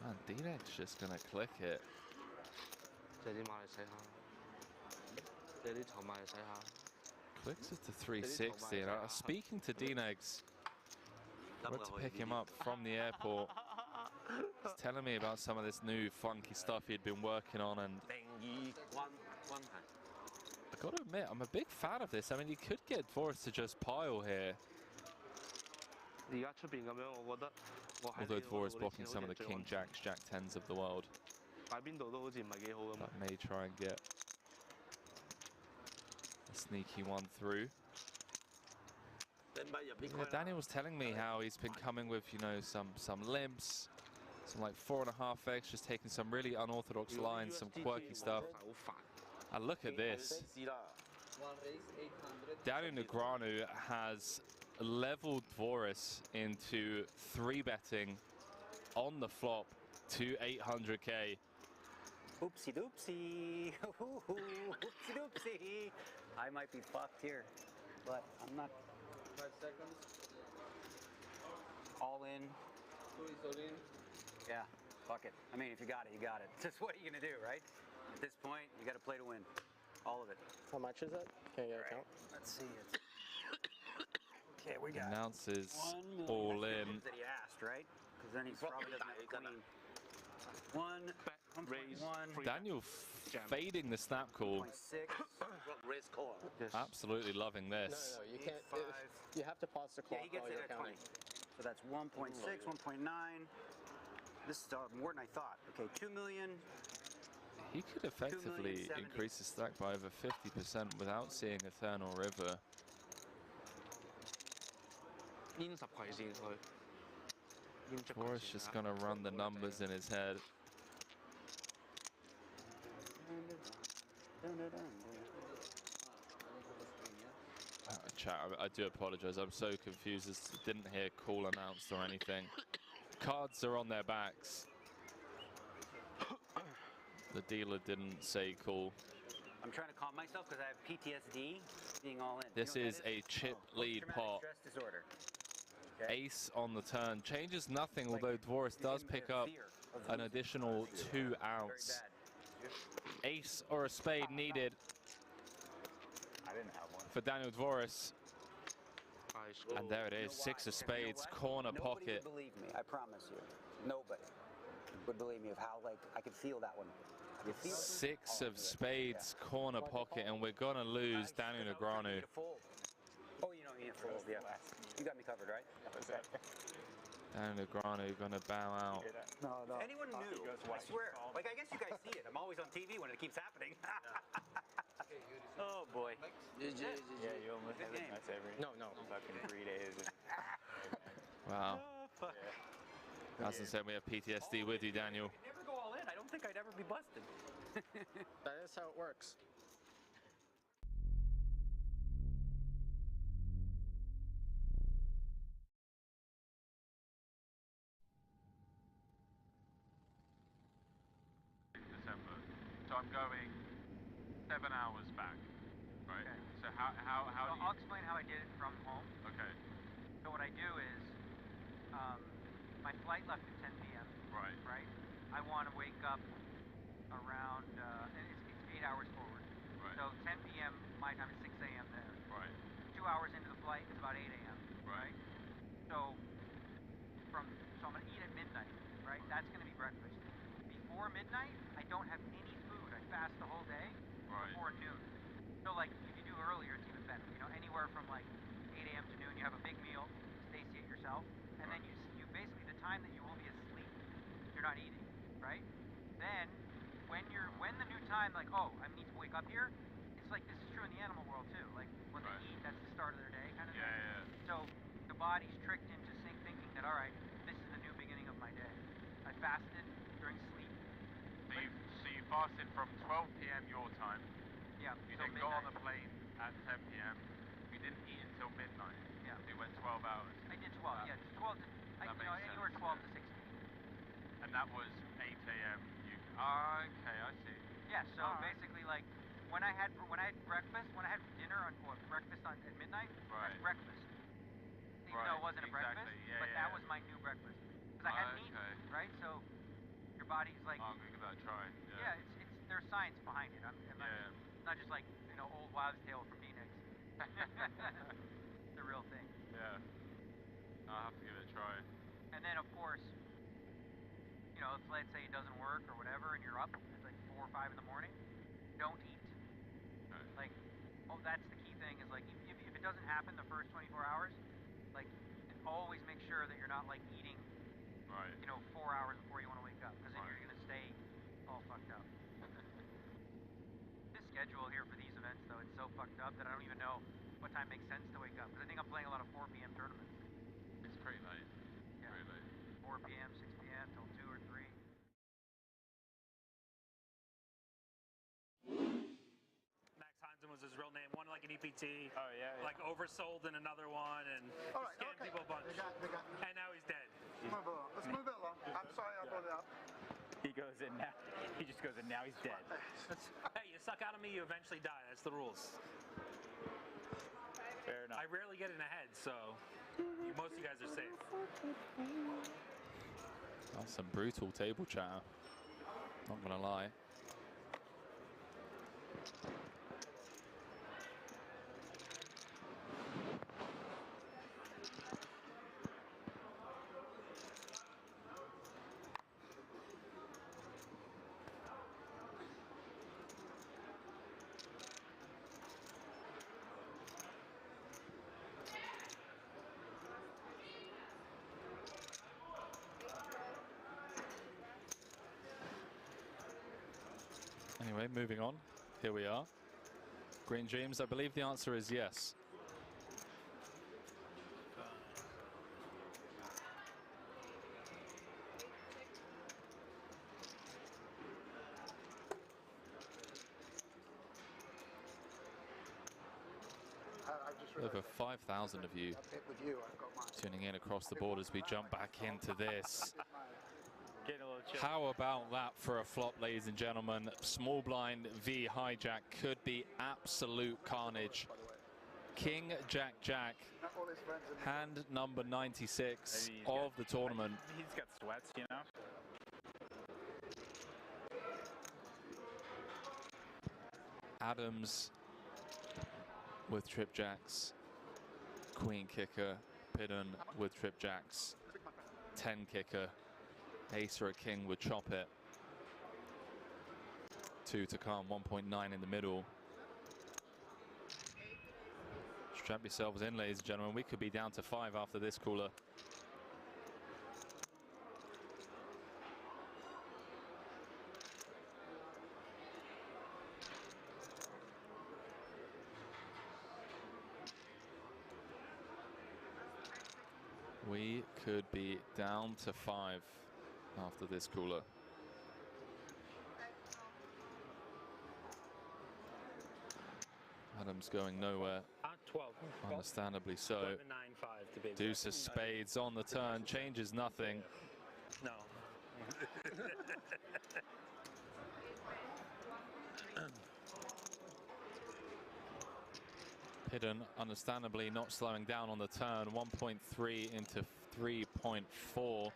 Man, D-Neck's just gonna click it. Clicks it to 360, and I was speaking to D-Negs. Went to pick him up from the airport. He's telling me about some of this new funky stuff he'd been working on, and I gotta admit, I'm a big fan of this. I mean, you could get Dvoris to just pile here. Although Dvoris blocking some of the King Jacks, Jack 10s of the world. That may try and get a sneaky one through. Yeah, Daniel was telling me how he's been coming with, you know, some limps, some like 4.5x, just taking some really unorthodox lines, some quirky stuff. And look at this. Daniel Negreanu has leveled Dvoris into 3-betting on the flop to 800K. Oopsie doopsie. Oopsie doopsie. I might be fucked here, but I'm not. 5 seconds. All in. Yeah, fuck it. I mean, if you got it, you got it. Just what are you gonna do, right? At this point, you got to play to win. All of it. How much is it? Can you get a count? Let's see. Okay, we got Announces 1 million. all That's the in. moves that he asked, right? Because then he probably doesn't have a queen. 1.1. Daniel fading the snap call. 1.6. Raise call. Absolutely loving this. No, you can't. You have to pause the clock. Yeah, he gets while it you're at counting. 20. So that's 1.6, 1.9. This is more than I thought. Okay, 2 million. He could effectively increase his stack by over 50% without seeing Eternal River. Dvorak's just gonna run the numbers in his head. Chat, I do apologize. I'm so confused. I didn't hear call announced or anything. Cards are on their backs. The dealer didn't say call. I'm trying to calm myself because I have PTSD being all in. This is a chip lead pot. Stress disorder. Okay? Ace on the turn. Changes nothing, although Dvorak does pick up an additional 2 outs. Ace or a spade needed I didn't have one. for Daniel Dvorak. And there it is, 6 of spades, corner Nobody pocket. would believe me, I promise you. Nobody would believe me of how, like, I could feel that one. I could feel it. 6 of spades, corner pocket, and we're gonna lose Daniel Negreanu. Oh, you don't need to fold, yeah. You got me covered, right? Daniel Negreanu gonna bow out. No. If anyone knew, I swear, like, I guess you guys see it. I'm always on TV when it keeps happening. Oh, boy. Yeah, you almost have it. That's every fucking 3 days. Wow. Oh, fuck. As I said, we have PTSD with you, Daniel. I'd never go all in. I don't think I'd ever be busted. That is how it works. December. So I'm going 7 hours back, right? Okay. So how So do you... I'll explain how I did it from home. Okay. So what I do is, my flight left at 10 p.m. Right. Right? I want to wake up around, and it's 8 hours forward. Right. So 10 p.m. my time is 6 a.m. there. Right. 2 hours into the flight is about 8 a.m. Right. So I'm gonna eat at midnight, right? That's gonna be breakfast. Before midnight, I don't have any food. I fast the whole day Right. before noon. So like if you do earlier, it's even better. You know, anywhere from like 8 a.m. to noon, you have a big meal, satiate yourself, and then you basically the time that you will be asleep, you're not eating, right? Then when the new time, like, oh, I need to wake up here, it's like this is true in the animal world too. Like when they eat, that's the start of their day kind of thing. Yeah. So the body's tricked into thinking that, all right, this is the new beginning of my day. I fasted during sleep. So you fasted from 12 p.m. your time. Yeah. You till then got on midnight. the plane at 10 p.m. You didn't eat until midnight. Yeah. So you went 12 hours. I did 12. Yeah, 12 to anywhere 12 to 16. And that was 8 a.m. Okay, I see. Yeah. So basically, like when I had breakfast, when I had dinner at midnight, that's breakfast. Even though it wasn't a breakfast, but that was my new breakfast. Because I hadn't eaten, right? So your body's like. I'm gonna give that a try. Yeah, there's science behind it. I'm not just like old wives' tale from Phoenix. The real thing. Yeah. I'll have to give it a try. And then of course, if let's say it doesn't work or whatever, and you're up, it's like 4 or 5 in the morning. Don't eat. Like, that's the key thing is like if it doesn't happen the first 24 hours, like always make sure that you're not like eating, 4 hours before you want to wake up, because then you're gonna stay all fucked up. This schedule here for these events though, it's so fucked up that I don't even know what time makes sense to wake up, because I think I'm playing a lot of 4 p.m. tournaments. It's pretty late. Yeah. Pretty late. 4 p.m., 6 p.m. till 2 or 3. Was his real name, won like an EPT, like oversold in another one, and scammed people a bunch. And now he's dead. Let's move it along. I'm sorry I brought it up. He goes in now. He just goes in now. He's dead. Hey, you suck out of me, you eventually die. That's the rules. Fair enough. I rarely get in ahead, so most of you guys are safe. That's some brutal table chatter. Not gonna lie. Anyway, moving on. Here we are. Green Dreams, I believe the answer is yes. over 5,000 of you tuning in across the board as we jump back into this. How about that for a flop, ladies and gentlemen? Small blind v hijack could be absolute carnage. King, Jack, Jack, hand number 96 of the tournament. He's got sweats, you know. Adams with trip jacks, queen kicker, Pidden with trip jacks, 10 kicker, ace or a king would chop it. 2 to come, 1.9 in the middle. Strap yourselves in, ladies and gentlemen. We could be down to 5 after this cooler. We could be down to 5 after this cooler. Adams going nowhere. 12. Understandably so. 9-5 to be exact. Deuce of spades on the turn, changes nothing. No. Pidden, understandably not slowing down on the turn. 1.3 into 3.4.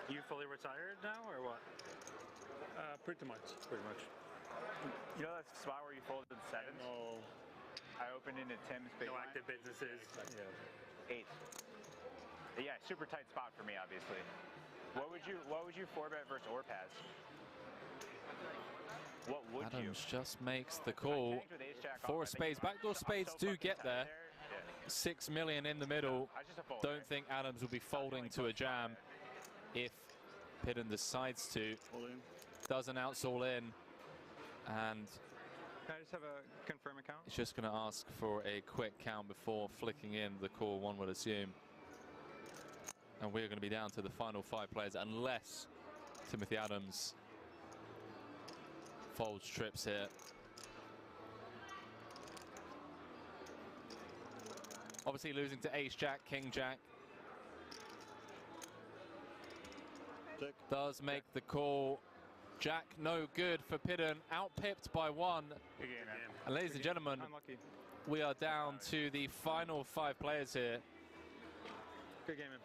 You fully retired now, or what? Pretty much. You know that spot where you folded 7? No. I opened into Tim's big No blind. active businesses. Yeah. 8. Yeah, super tight spot for me, obviously. What would you 4-bet versus or pass? What would Adams just makes the call. 4 spades. Backdoor spades do get there. 6 million in the middle. Don't think Adams will be folding to a jam if Pidden decides to. Doesn't outs all in. And Can I just have a confirm account? it's just going to ask for a quick count before flicking in the call, one would assume. And we're going to be down to the final 5 players unless Timothy Adams folds trips here. Obviously losing to ace jack, king jack. Does make the call. Jack no good for Pidden, out-pipped by 1. Good game, man. And ladies and gentlemen, Unlucky. we are down to the final 5 players here Good game, man.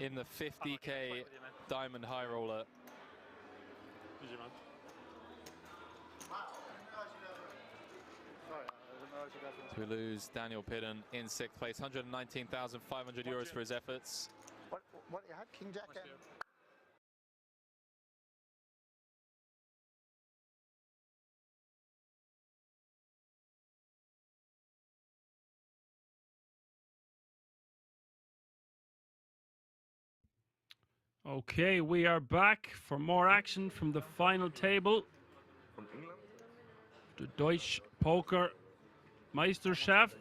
in the 50k diamond high roller. So we lose Daniel Pidden in 6th place, 119,500 euros for his efforts. What you had, King Jack? Okay, we are back for more action from the final table. From England? The Deutsche Poker Meisterschaft.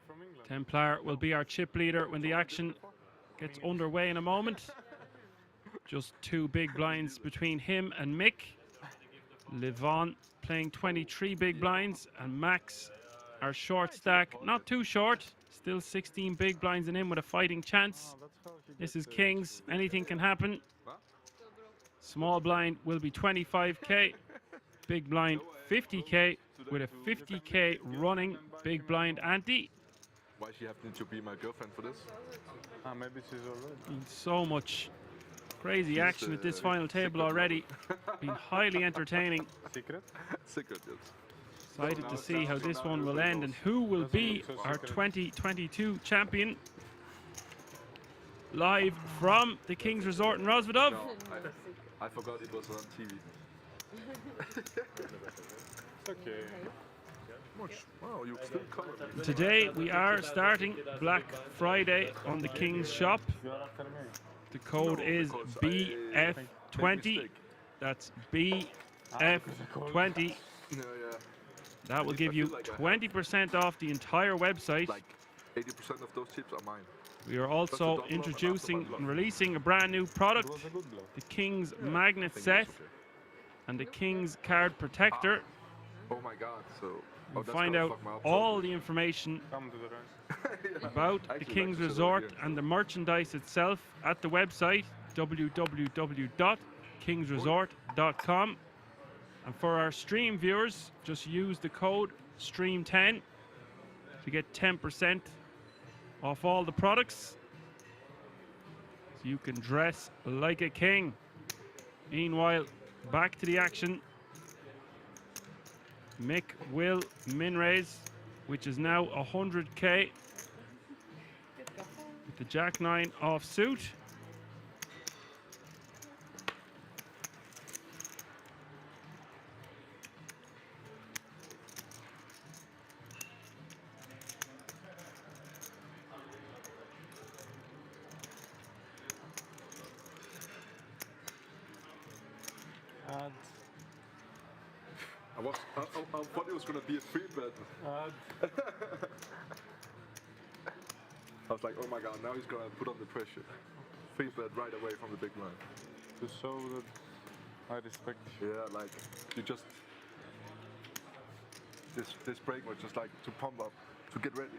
From England. Templar will be our chip leader when the action gets underway in a moment. Just 2 big blinds between him and Mick. Levon playing 23 big blinds, and Max, our short stack, not too short. Still 16 big blinds in him with a fighting chance. This is Kings. Anything can happen. Small blind will be 25k. Big blind 50k with a 50k running big blind ante. Why she have to be my girlfriend for this? Maybe she's already. So much crazy action at this final table already. Been highly entertaining. Secret? Secret, yes. Excited to see how this one will end and who will be our 2022 champion. Live from the King's Resort in Rozvadov. No, I forgot it was on TV. Okay. Wow, you still covered me. Today we are starting Black Friday on the King's shop. The code is BF20. That's BF20. Yeah. That will give you 20% off the entire website. Like 80% of those chips are mine. We are also introducing and releasing a brand new product, the King's Magnet Set. and the King's card protector. Oh my god, so... We'll that's find gonna out fuck me up all totally. the information Come to the rest. about the Actually, King's like to sit over Resort here. and the merchandise itself at the website www.kingsresort.com. And for our stream viewers, just use the code STREAM10 to get 10% off all the products, so you can dress like a king. Meanwhile, back to the action. Mick will min raise, which is now 100k with the Jack 9 off suit. Add. I thought it was gonna be a free bet. I was like, oh my god, now he's gonna put on the pressure. Free bet right away from the big line. To show that I respect. Yeah, like you just this break was just like to pump up, to get ready.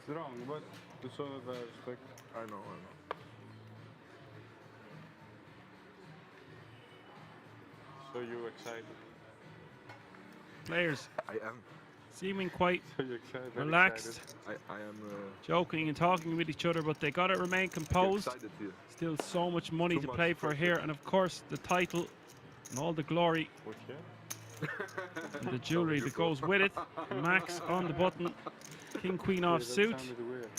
It's wrong, but to show that I respect. I know. So you excited? Players I am. seeming quite So you excited? relaxed, I am joking and talking with each other, but they gotta remain composed. excited here. Still so much money Too to much play for pressure. here, and of course the title and all the glory Okay. and the jewelry that goes with it. Max on the button, King Queen off Yeah, that suit. sounded weird.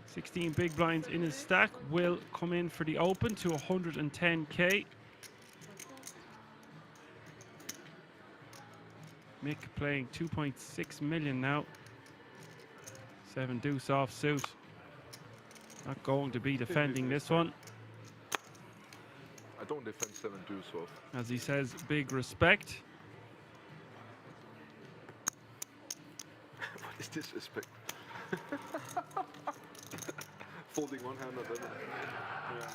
16 big blinds in his stack, will come in for the open to 110k. Mick playing 2.6 million now. 7 deuce off suit. Not going to be defending this one. I don't defend 7 deuce off. As he says, big respect. What is this respect? Folding one hand and then. Yeah.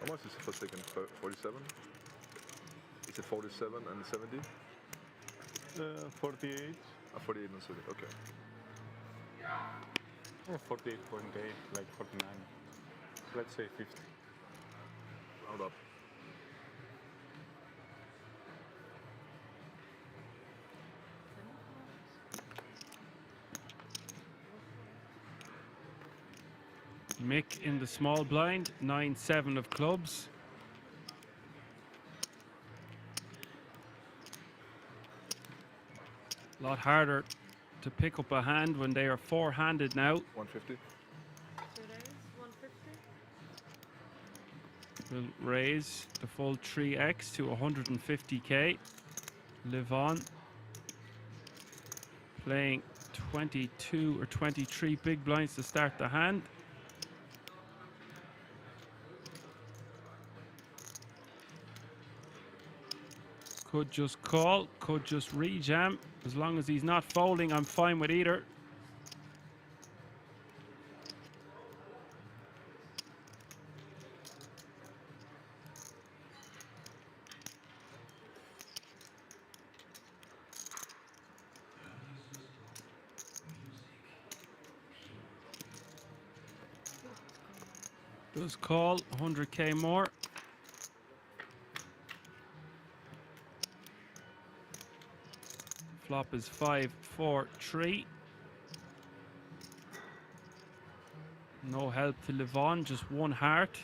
How much is it for second? 47? Is it 47 and 70? 48. 48 and 70, okay. 48.8, like 49. Let's say 50. Round up. Mick in the small blind, 9-7 of clubs. A lot harder to pick up a hand when they are four-handed now. 150. Will raise the full 3x to 150k. Live on. Playing 22 or 23 big blinds to start the hand. Could just call, could just re-jam. As long as he's not folding, I'm fine with either. Does call, 100k more. Flop is 5-4-3. No help to live on, just one heart.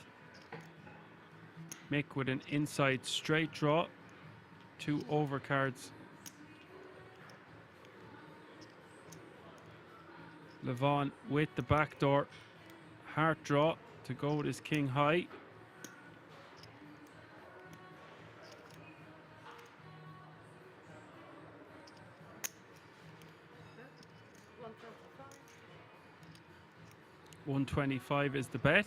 Mick with an inside straight draw. 2 overcards. Levon with the backdoor heart draw to go with his king high. $125 is the bet.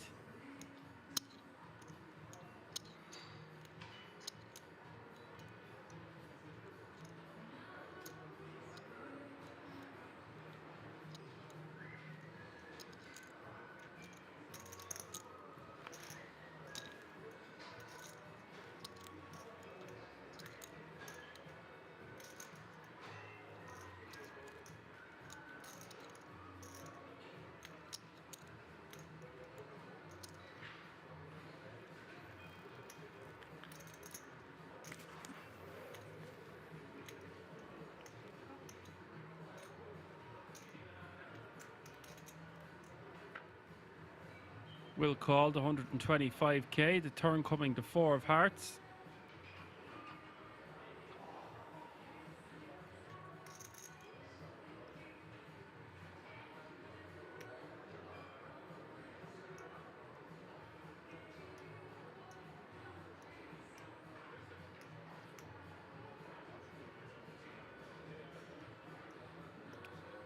Will call the 125k. The turn coming to 4 of hearts.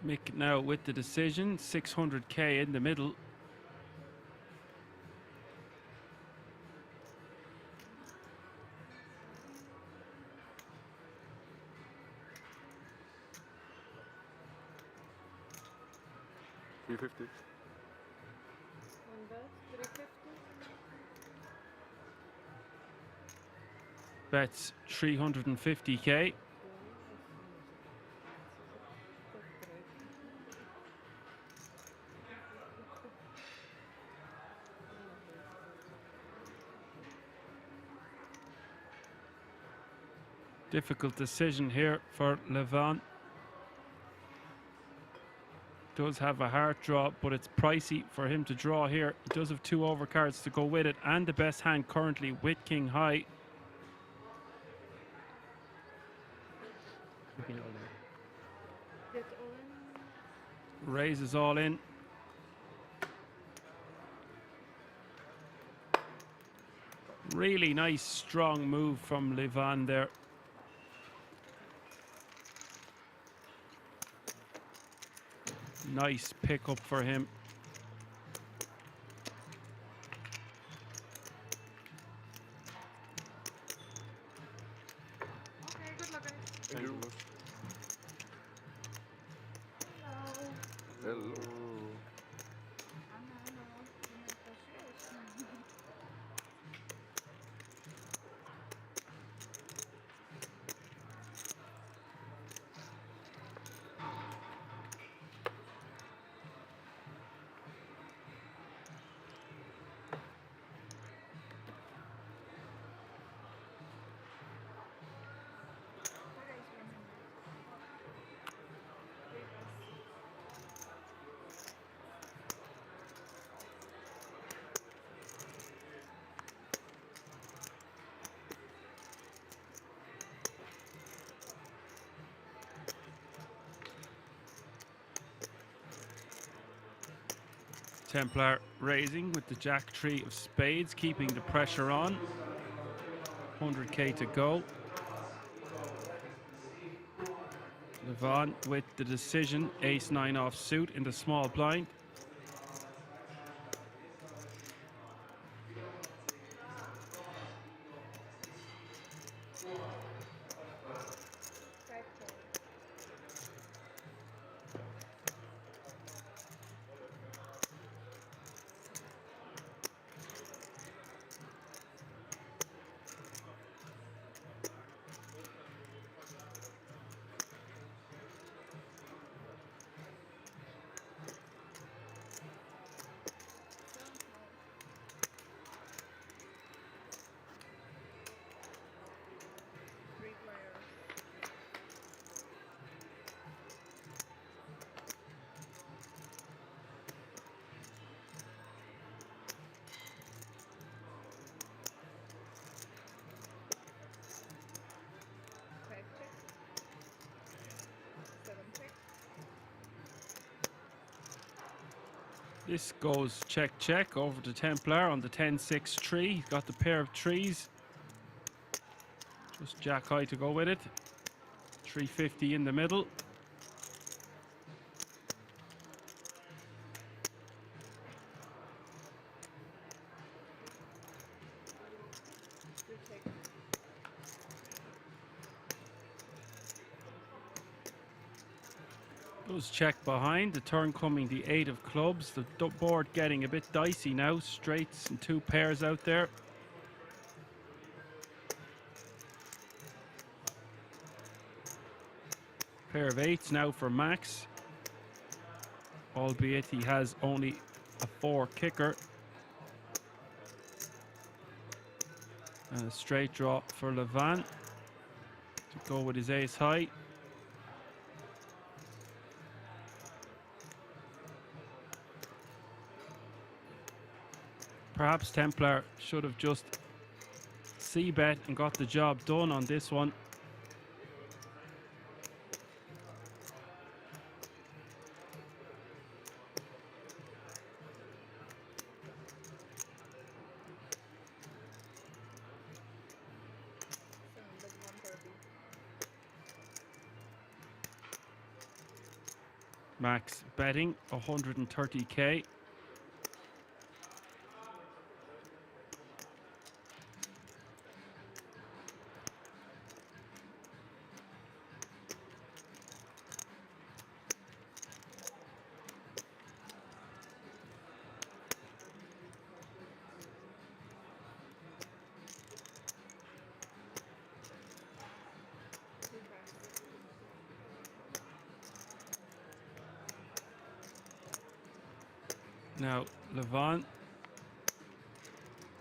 Mick now with the decision, 600k in the middle. $350. One bet, 350. Bets 350k. Difficult decision here for Levin. Does have a heart draw, but it's pricey for him to draw here. He does have 2 overcards to go with it, and the best hand currently with King High. Get all in. Raises all in. Really nice, strong move from Levin there. Nice pickup for him. Okay, good luck, guys. Thank you. Hello. Hello. Templar raising with the Jack 3 of spades, keeping the pressure on. 100k to go. Levin with the decision, ace 9 off suit in the small blind. This goes check, check over to Templar on the 10-6 tree. He's got the pair of trees. Just Jack high to go with it. 350 in the middle. Goes check behind, the turn coming the 8 of clubs. The board getting a bit dicey now. Straights and 2 pairs out there. Pair of 8s now for Max. Albeit he has only a 4 kicker. And a straight draw for Levin to go with his ace high. Perhaps Templar should have just c-bet and got the job done on this one. Max betting 130k. Now, Levant,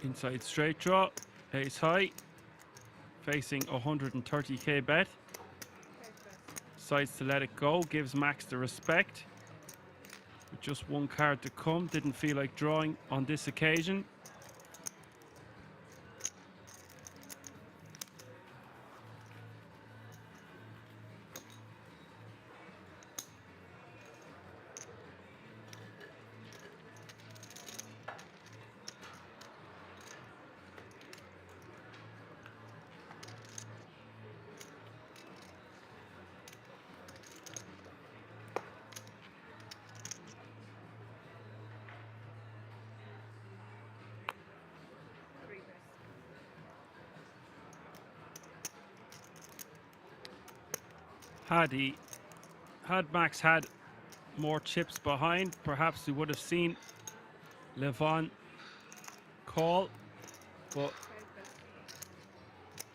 inside straight draw, ace high, facing 130k bet. Decides to let it go, gives Max the respect. With just one card to come, didn't feel like drawing on this occasion. Had Max had more chips behind, perhaps we would have seen Levant call, but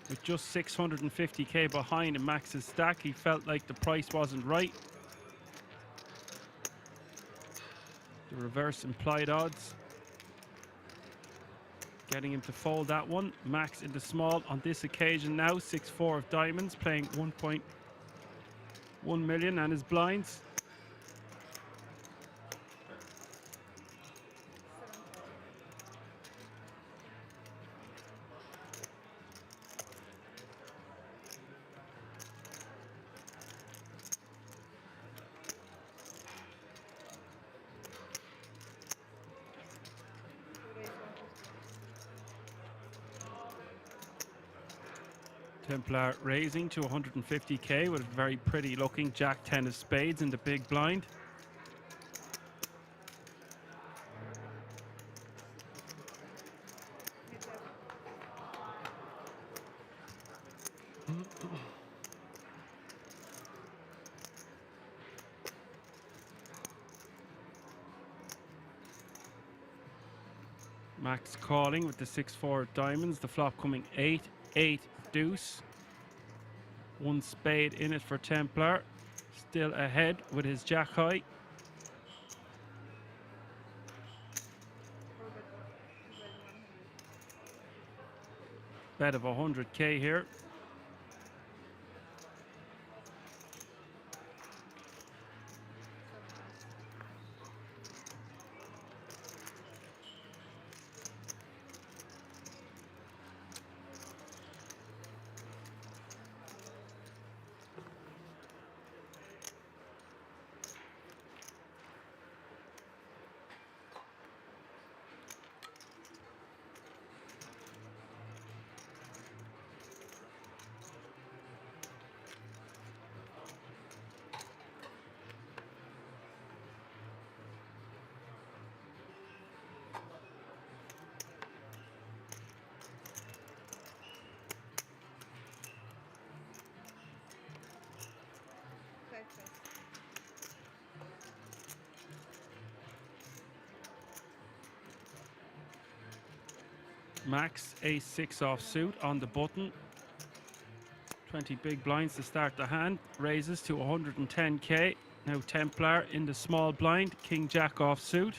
with just 650k behind in Max's stack, he felt like the price wasn't right. The reverse implied odds getting him to fold that one. Max into small on this occasion now, 6-4 of diamonds, playing 1.1 million and his blinds. Templar raising to 150k with a very pretty looking Jack 10 of spades in the big blind. Max calling with the 6-4 diamonds, the flop coming 8-8 deuce. One spade in it for Templar. Still ahead with his jack high. Bet of 100k here. Max ace-6 offsuit on the button. 20 big blinds to start the hand. Raises to 110k. Now Templar in the small blind. King Jack offsuit.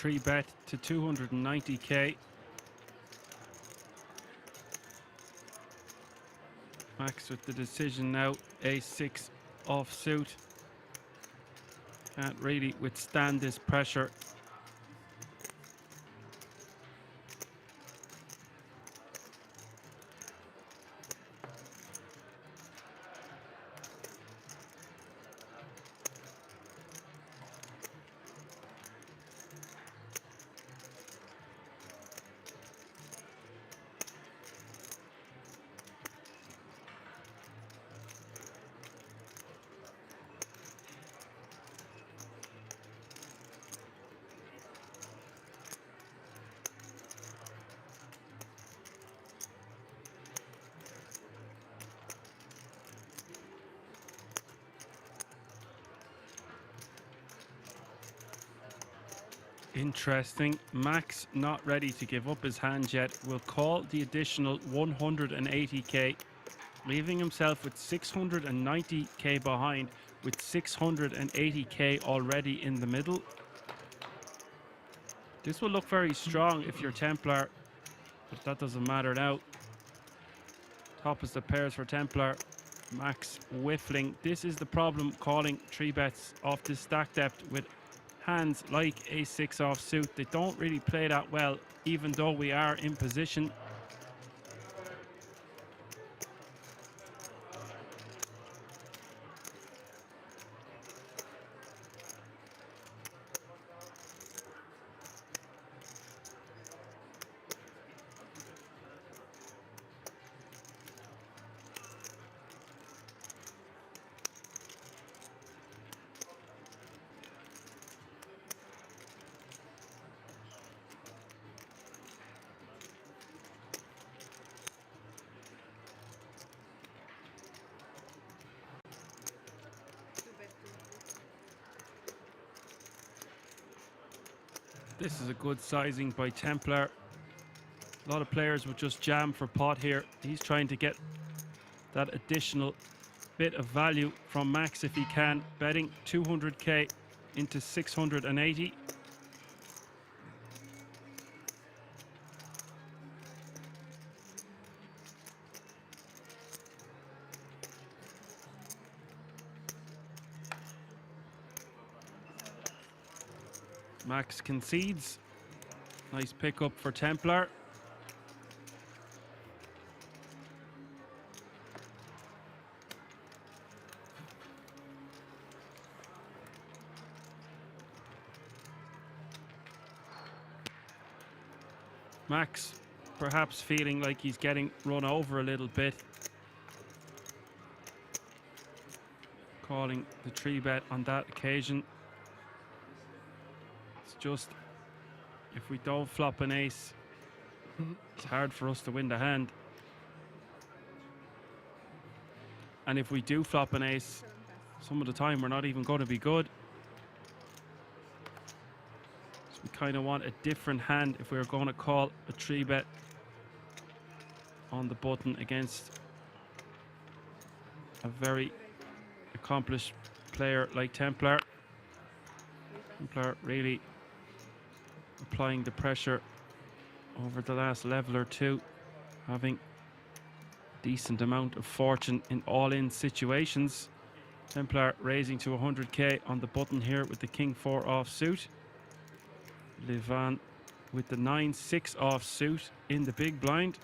3-bet to 290k. Max with the decision now, ace-6 offsuit. Can't really withstand this pressure. Interesting. Max not ready to give up his hand yet. Will call the additional 180k, leaving himself with 690k behind, with 680k already in the middle. This will look very strong if you're Templar, but that doesn't matter now. Top is the pairs for Templar. Max whiffling. This is the problem, calling 3-bets off this stack depth with hands like ace-6 offsuit. They don't really play that well, even though we are in position. This is a good sizing by Templar. A lot of players would just jam for pot here. He's trying to get that additional bit of value from Max if he can, betting 200k into 680. Max concedes. Nice pickup for Templar. Max perhaps feeling like he's getting run over a little bit. Calling the 3-bet on that occasion. Just if we don't flop an ace, it's hard for us to win the hand. And if we do flop an ace, some of the time we're not even going to be good. So we kind of want a different hand if we're going to call a 3-bet on the button against a very accomplished player like Templar. Templar really applying the pressure over the last level or two, having a decent amount of fortune in all-in situations. Templar raising to 100k on the button here with the king-4 offsuit. Levan with the 9-6 offsuit in the big blind.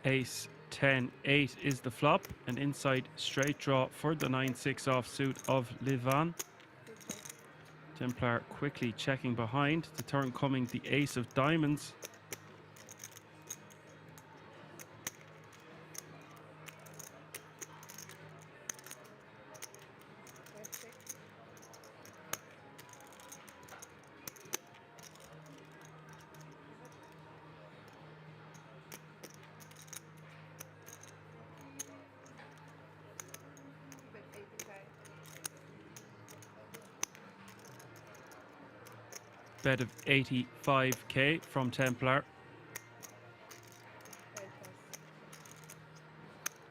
Ace 10 8 is the flop, an inside straight draw for the 9-6 offsuit of Levan. Templar quickly checking behind, the turn coming the ace of diamonds. Bet of 85k from Templar.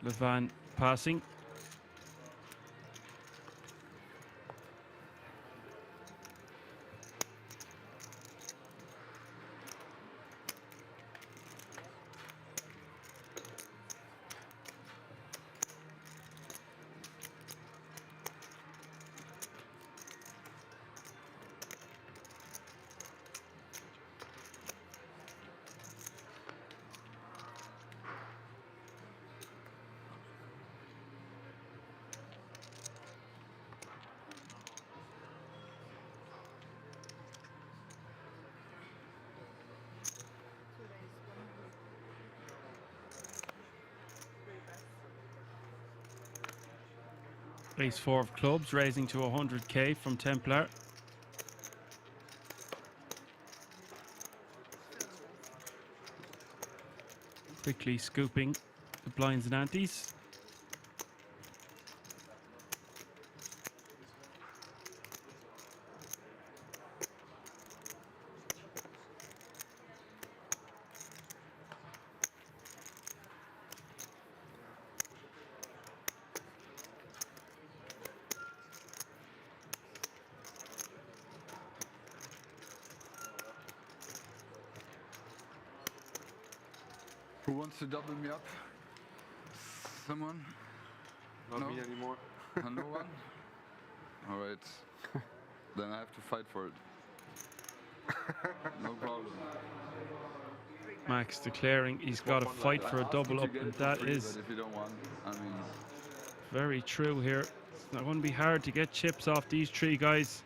Levan passing. Ace 4 of clubs, raising to 100k from Templar. Quickly scooping the blinds and antes. Who wants to double me up? Someone? Not No? me anymore. No one? Alright. Then I have to fight for it. No problem. Max declaring he's got to fight for a double up, and that is But if you don't want, I mean, very true here. It's not going to be hard to get chips off these three guys.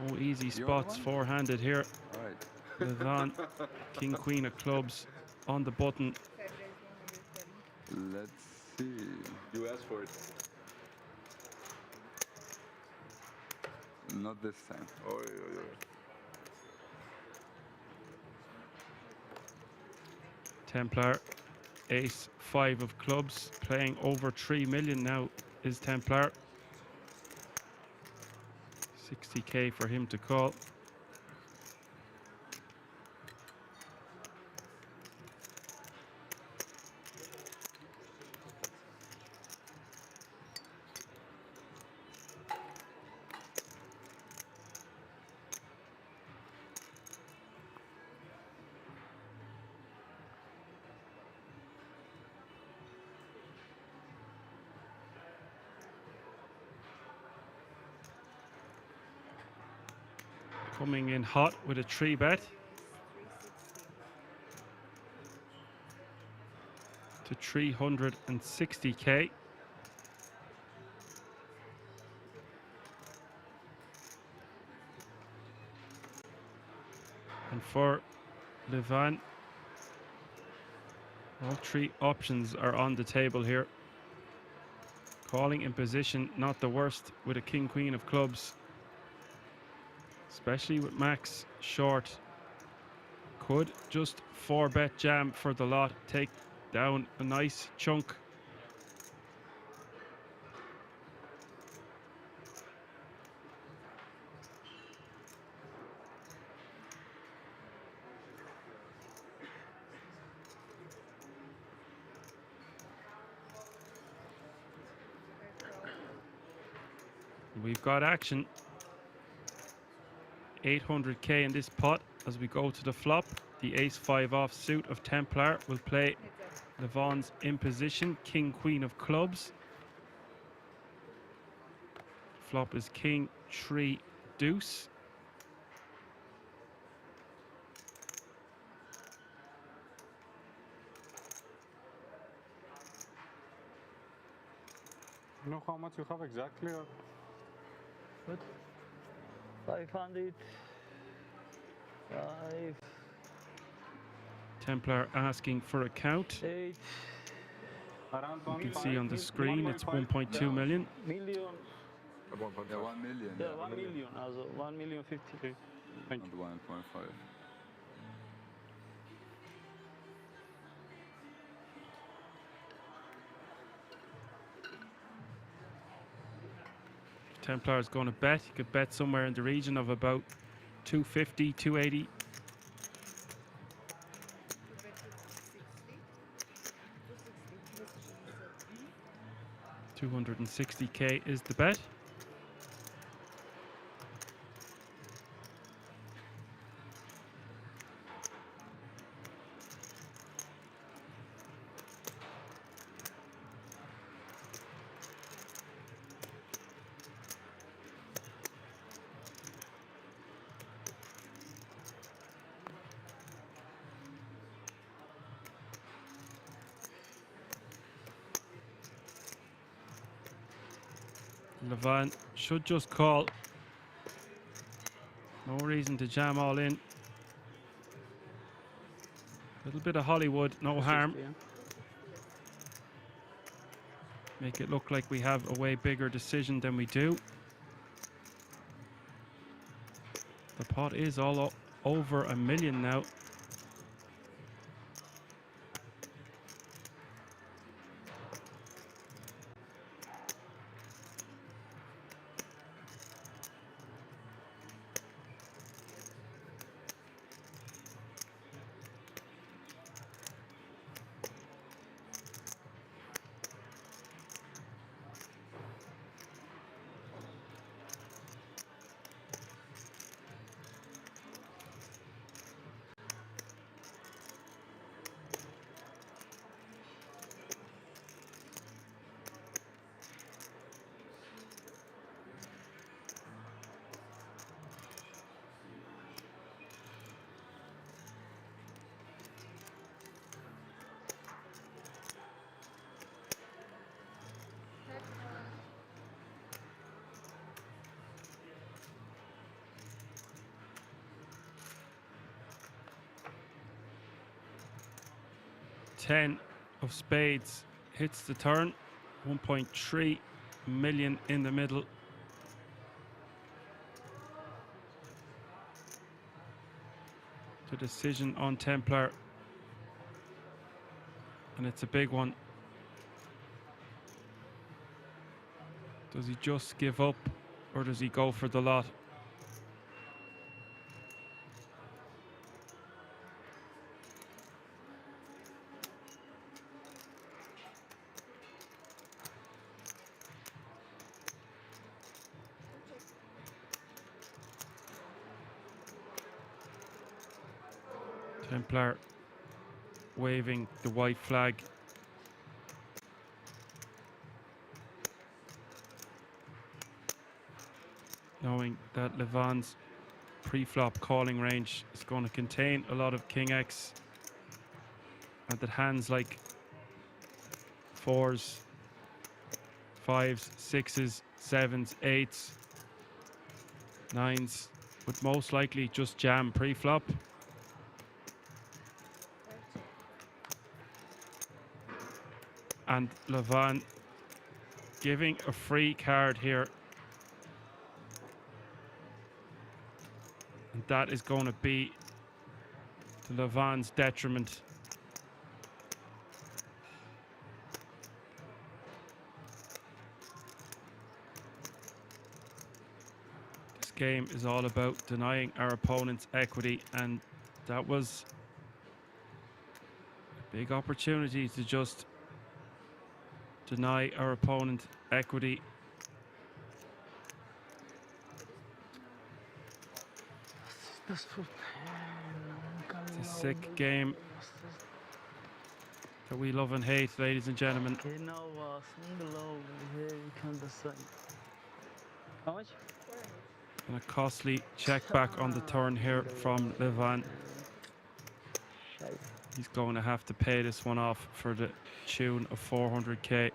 No easy spots four-handed here. alright. Levan, king, queen of clubs on the button. Let's see. You asked for it. Not this time. Oh, yeah. Templar, ace 5 of clubs, playing over 3 million now is Templar. 60k for him to call. Coming in hot with a 3-bet to 360k. And for Levan, all three options are on the table here. Calling in position, not the worst with a king, queen of clubs. Especially with Max short. Could just 4-bet jam for the lot, take down a nice chunk. We've got action. 800k in this pot as we go to the flop. The ace-5 offsuit of Templar will play Levan's in position, king, queen of clubs. Flop is king, 3, deuce. You know how much you have exactly? Or? What? 500. 5. Templar asking for a count. 8. You can see on the screen it's 1.2 million. Million. Yeah, 1 million. Yeah, 1 million. Also 1,050,000. Thank you. 1.5. Templar is going to bet. He could bet somewhere in the region of about 250, 280. 260k is the bet. Levan should just call. No reason to jam all in. Little bit of Hollywood, no harm. Make it look like we have a way bigger decision than we do. The pot is all over $1 million now. Ten of spades hits the turn. 1.3 million in the middle. The decision on Templar. And it's a big one. Does he just give up or does he go for the lot? Templar waving the white flag. Knowing that Levan's pre-flop calling range is going to contain a lot of King X. And that hands like 4s, 5s, 6s, 7s, 8s, 9s would most likely just jam pre-flop. And Levan giving a free card here. And that is going to be to Levan's detriment. This game is all about denying our opponent's equity, and that was a big opportunity to just deny our opponent equity. It's a sick game that we love and hate, ladies and gentlemen. How much? And a costly check back on the turn here from Levan. He's going to have to pay this one off for the tune of 400k.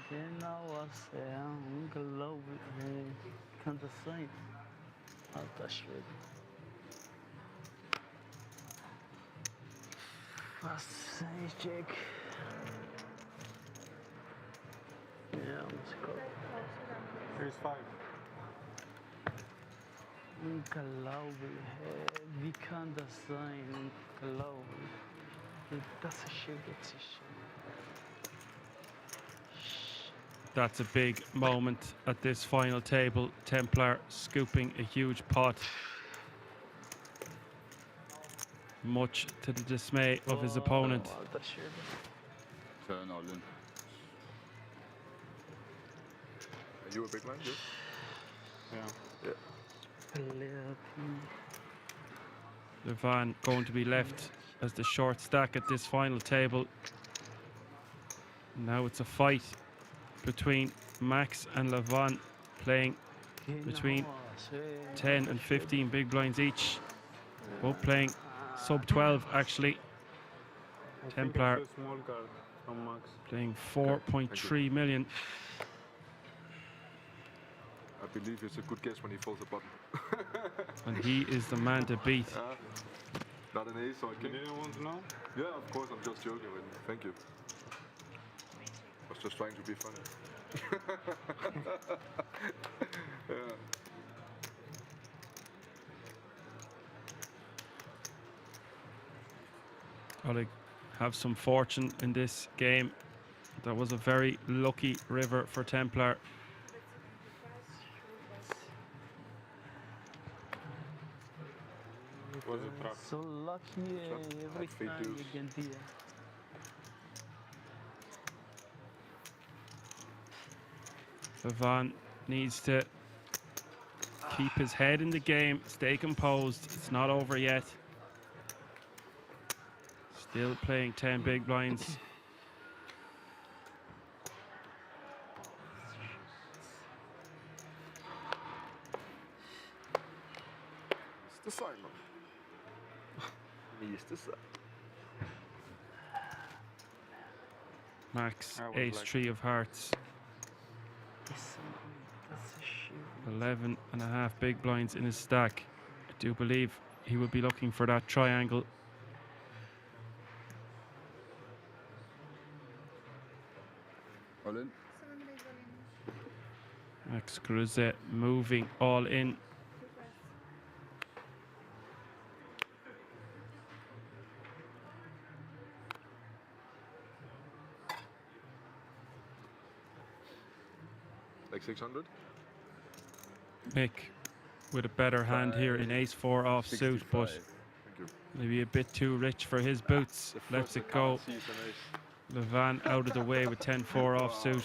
Genau was er unglaublich kann das sein. Alter Schwede. Was sag ich, Jack? Ja, muss gucken. Here's 5. Unglaublich, wie kann das sein? Unglaublich. Das ist schön witzig. That's a big moment at this final table. Templar scooping a huge pot. Much to the dismay of his opponent. Turn all in. Are you a big blind? Yes. Levan going to be left as the short stack at this final table. Now it's a fight between Max and Levan, playing between 10 and 15 big blinds each. Both playing sub 12 actually. Templar Small card from Max. playing 4.3 million. I believe it's a good guess when he folds the button. And he is the man to beat. Not an ace or a king. You didn't want to know? Yeah, of course, I'm just joking with you. Thank you. I was just trying to be funny. Yeah. Gotta have some fortune in this game. That was a very lucky river for Templar. Was a trap. So lucky every time you get here. Levan needs to keep his head in the game, stay composed. It's not over yet. Still playing 10 big blinds. It's the side, man. It's the side. Max, I was ace like- 3 of hearts. 11 and a half big blinds in his stack. I do believe he will be looking for that triangle. All in. Max Kruse moving all in. Like 600? Mick with a better hand here in ace 4 offsuit, but Thank you. maybe a bit too rich for his boots. Lets it go. Levan out of the way with 10-4 offsuit.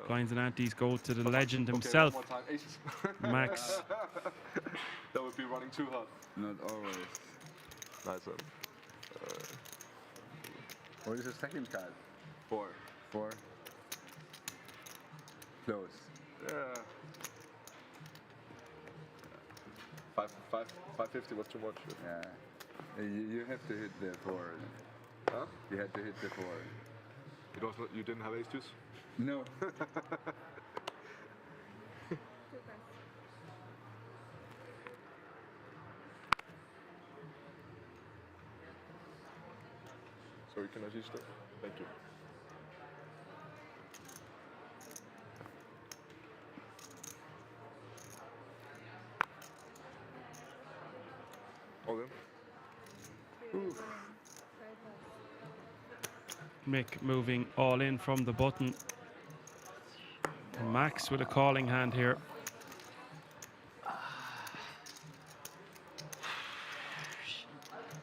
Blinds and antes go to the legend himself, Okay, one more time. Aces. Max. That would be running too hard. Not always. Nice one. What is the second card? 4. 4. Close. Yeah. 550 was too much. Yeah. You have to hit the 4. Huh? You had to hit the 4. It was not, you didn't have ace deuce? No. Sorry, can I see stuff? Thank you. All in? Oof. Mick moving all in from the button. And Max with a calling hand here.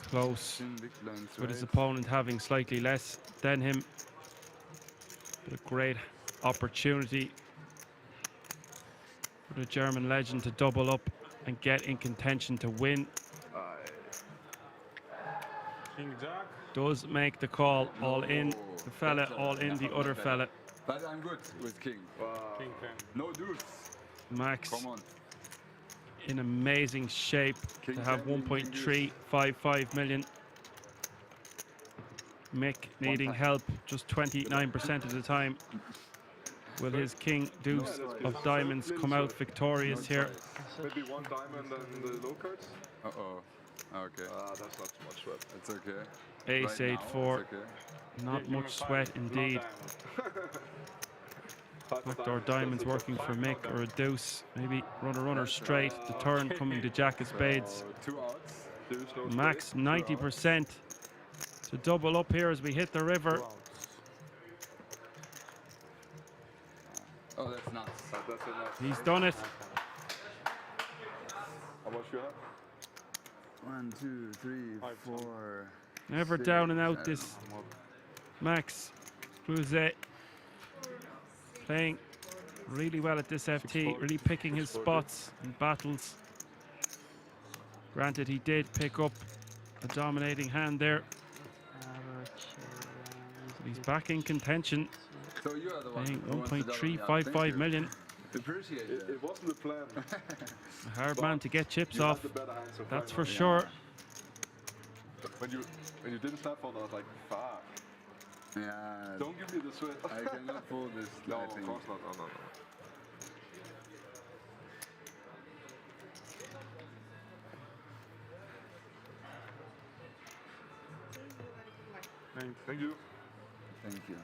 Close with his opponent having slightly less than him. But a great opportunity for the German legend to double up and get in contention to win. King Jack. Does make the call all in. The fella all in, the other fella. But I'm good with king. King 10. No deuce. Max Come on. in amazing shape King to have 10, king 1.355 million. Mick needing help just 29% of the time. Will his king deuce of diamonds come out victorious here? Maybe one diamond and the low cards? Uh-oh. Okay. That's not too much sweat. It's okay. Ace Right now, 8-4. it's okay. Not much sweat indeed. Backdoor diamonds working for Mick, or a deuce. Maybe runner straight. The turn coming to jack of spades. 2 outs. Deuce, no Max straight. 90% to double up here as we hit the river. Oh, that's nuts. That's enough. He's done it. How much you have? 1, 2, 3, 4. Never 6, down and out 7. this Max Kruse. Playing really well at this FT, really picking his spots in battles. Granted, he did pick up a dominating hand there. But he's back in contention. So you are the one Paying who wants to double me up. Thank 1.355 you. million. Appreciate It, that. it wasn't the plan. A hard man to get chips You had off. the better hand, so That's fine. for sure. When you didn't snap for that, I was like, fuck. Yeah. Don't give me the sweat. I cannot pull this. No, I of think. course not. No. Thank you. Thank you.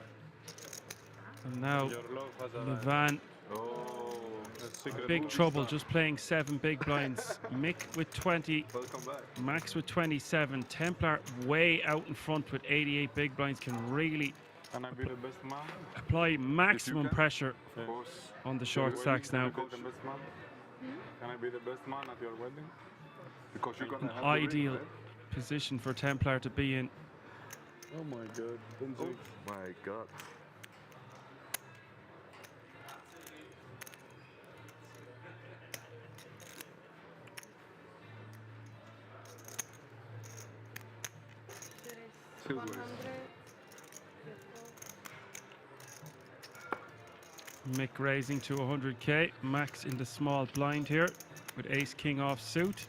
And now Your love has Levan, Oh, big trouble, just playing 7 big blinds. Mick with 20, welcome back. Max with 27. Templar way out in front with 88 big blinds, can really Can I be the best man? apply maximum pressure Of course. on the short stacks now. Can I be the best man? Can I be the best man at your wedding? Because you're gonna have Ideal the ring, right? position for Templar to be in. Oh my god. Oh my god. Two ways. Mick raising to 100k. Max in the small blind here with ace king off suit.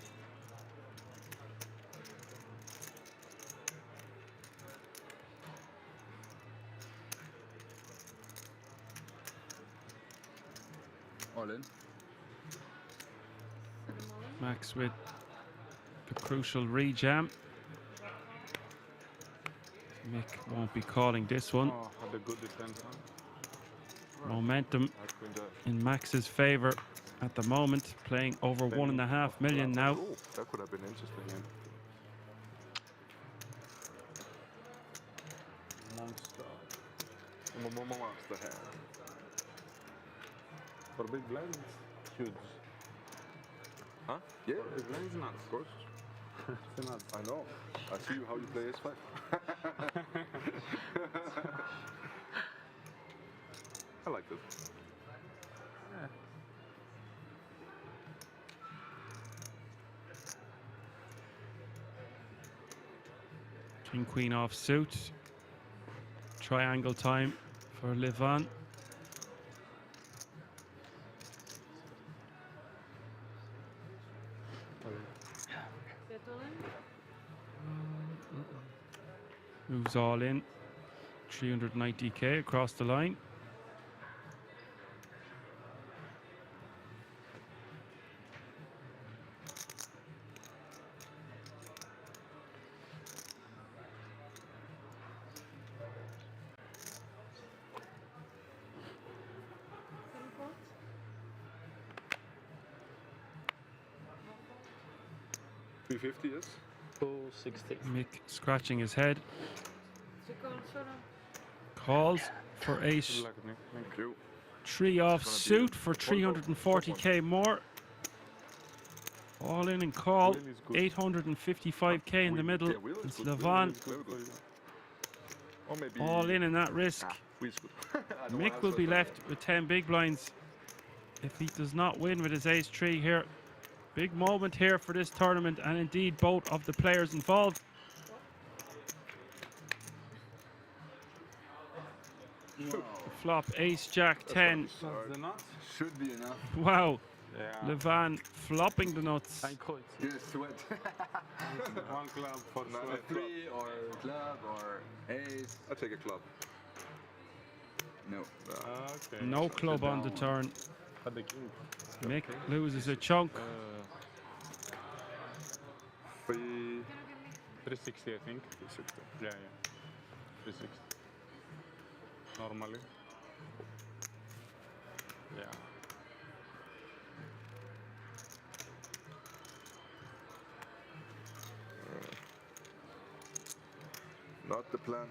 All in. Max with the crucial rejam. Mick won't be calling this one. Oh, had a good defense. Momentum in Max's favor at the moment, playing over 1.5 million now. Oh, that could have been interesting. Monster hand. For big blinds, huge. Huh? Yeah. For big blinds, nuts. Of course. It's nuts. I know. I see how you play S5. I like this. Yeah. King queen off suit. Triangle time for Levan. Moves all in. 390k across the line. $350, yes? 260. Mick scratching his head. Calls for ace. Thank you. 3 off suit for 340k more. All in and call. 855k in the middle. It's Levan. All in that risk. Mick will be left with 10 big blinds if he does not win with his ace-3 here. Big moment here for this tournament, and indeed both of the players involved. Flop ace-jack 10. Should be enough. Wow. Yeah. Levan flopping the nuts. Yes, sweat. One club for A 3 or club or ace. I'll take a club. No. Okay. No club on the turn. But the king. Mick loses a chunk. 360, I think. 360. Yeah. 360. Normally. Yeah. Not the plan.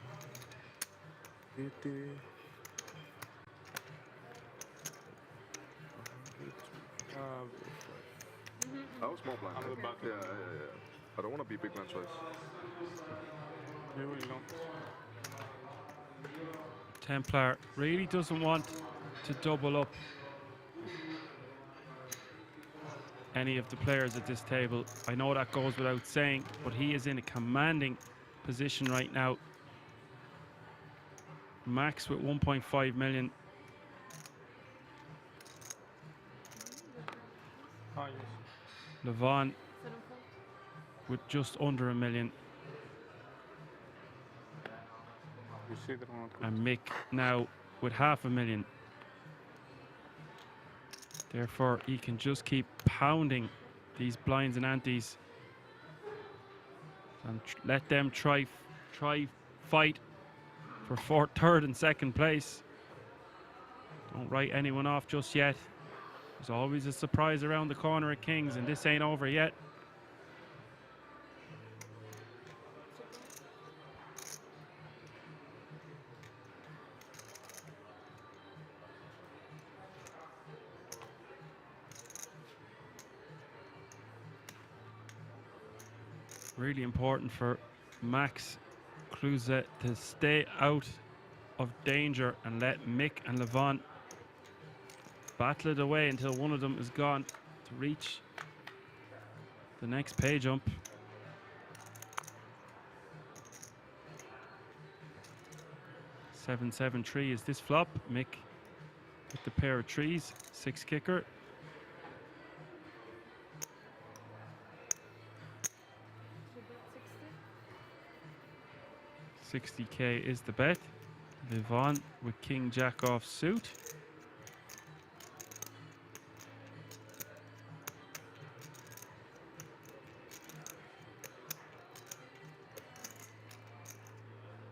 I was small blind. Under the bucket. Yeah. I don't want to be big blind twice. You will not. Templar really doesn't want to double up any of the players at this table. I know that goes without saying, but he is in a commanding position right now. Max with 1.5 million. Ah, yes. Levon with just under 1 million. You see that one. And Mick now with 500,000. Therefore, he can just keep pounding these blinds and antes and let them try fight for fourth, third, and second place. Don't write anyone off just yet. There's always a surprise around the corner at Kings, and this ain't over yet. Really important for Max Kruse to stay out of danger and let Mick and Levon battle it away until one of them is gone to reach the next pay jump. Seven, 7, 3 is this flop. Mick with the pair of trees, 6 kicker. $60K is the bet. Levon with King Jack off suit.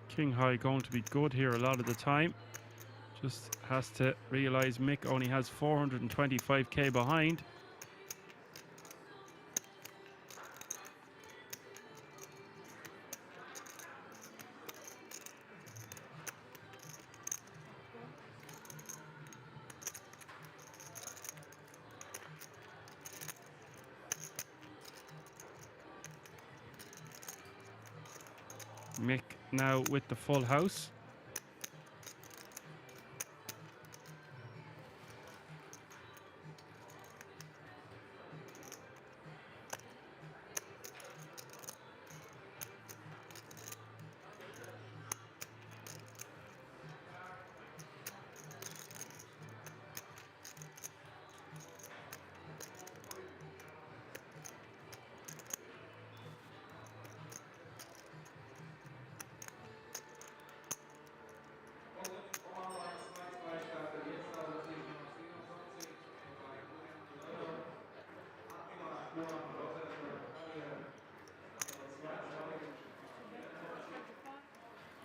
King high going to be good here a lot of the time. Just has to realize Mick only has 425K behind. Mick now with the full house.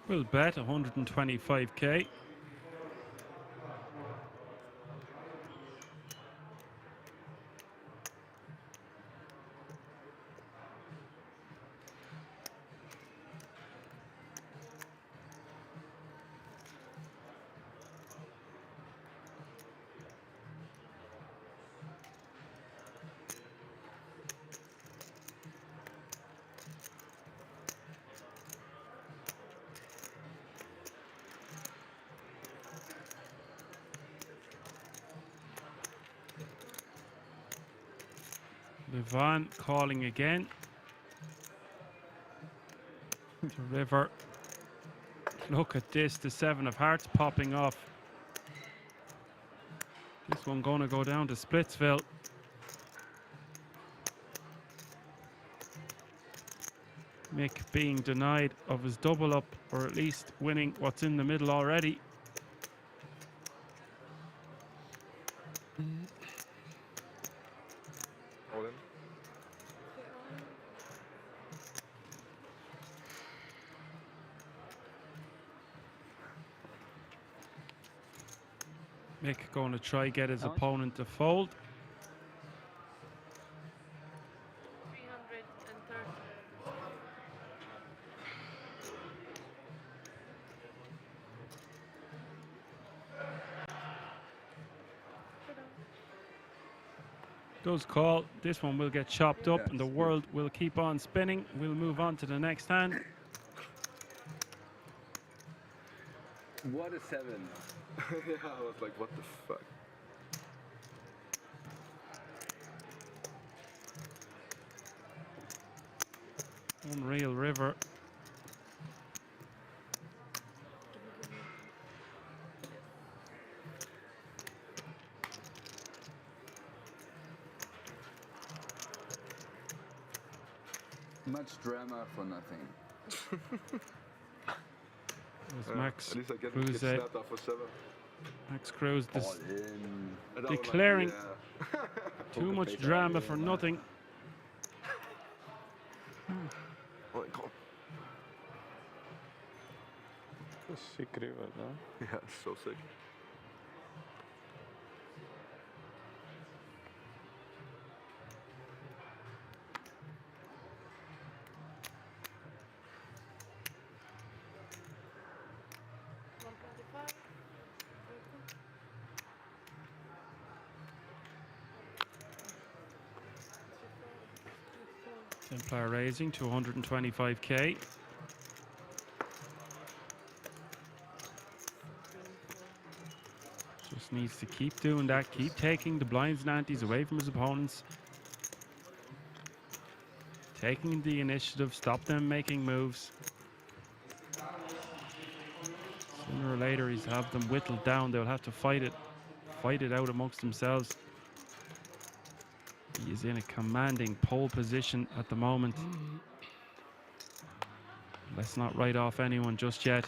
We'll bet 125K. Levon calling again. The river. Look at this, the 7 of hearts popping off. This one gonna go down to Splitsville. Mick being denied of his double up, or at least winning what's in the middle already. All in. Mick going to try get his opponent to fold. 330. does call. This one will get chopped up and the world will keep on spinning. We'll move on to the next hand. What a 7. Yeah, I was like, what the fuck? Unreal river. Much drama for nothing. Was Max At least I get Cruz, snapped off for 7. Max Cruz All in. And I was like, declaring yeah. too much drama for nothing. Oh, God. It's a sick river, no? Yeah, it's so sick. Templar raising to 125k. Just needs to keep doing that, keep taking the blinds and antes away from his opponents. Taking the initiative, stop them making moves. Sooner or later he's have them whittled down, they'll have to fight it out amongst themselves. He is in a commanding pole position at the moment. Let's not write off anyone just yet.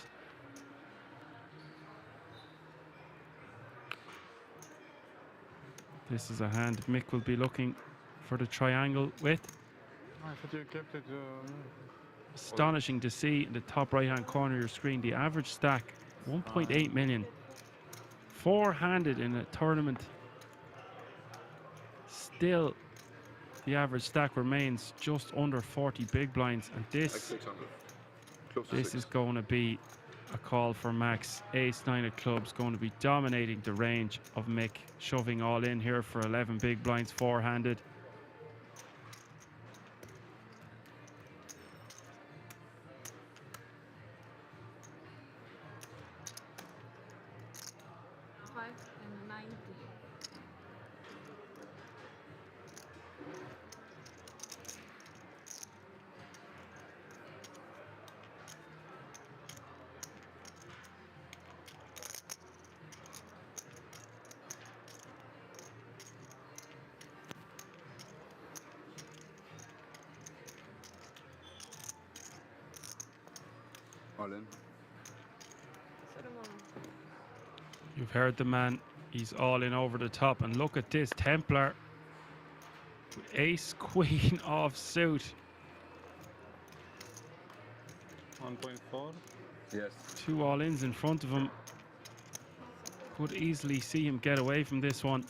This is a hand Mick will be looking for the triangle with. I thought you kept it. Astonishing to see in the top right hand corner of your screen the average stack 1.8 million. Four-handed in a tournament. Still, the average stack remains just under 40 big blinds, and Like 600. Close to this 6. is going to be a call for Max. Ace-9 of clubs going to be dominating the range of Mick, shoving all in here for 11 big blinds, four-handed. All in. You've heard the man. He's all in over the top. And look at this Templar. Ace queen of suit. 1.4. Yes. Two all-ins in front of him. Could easily see him get away from this one.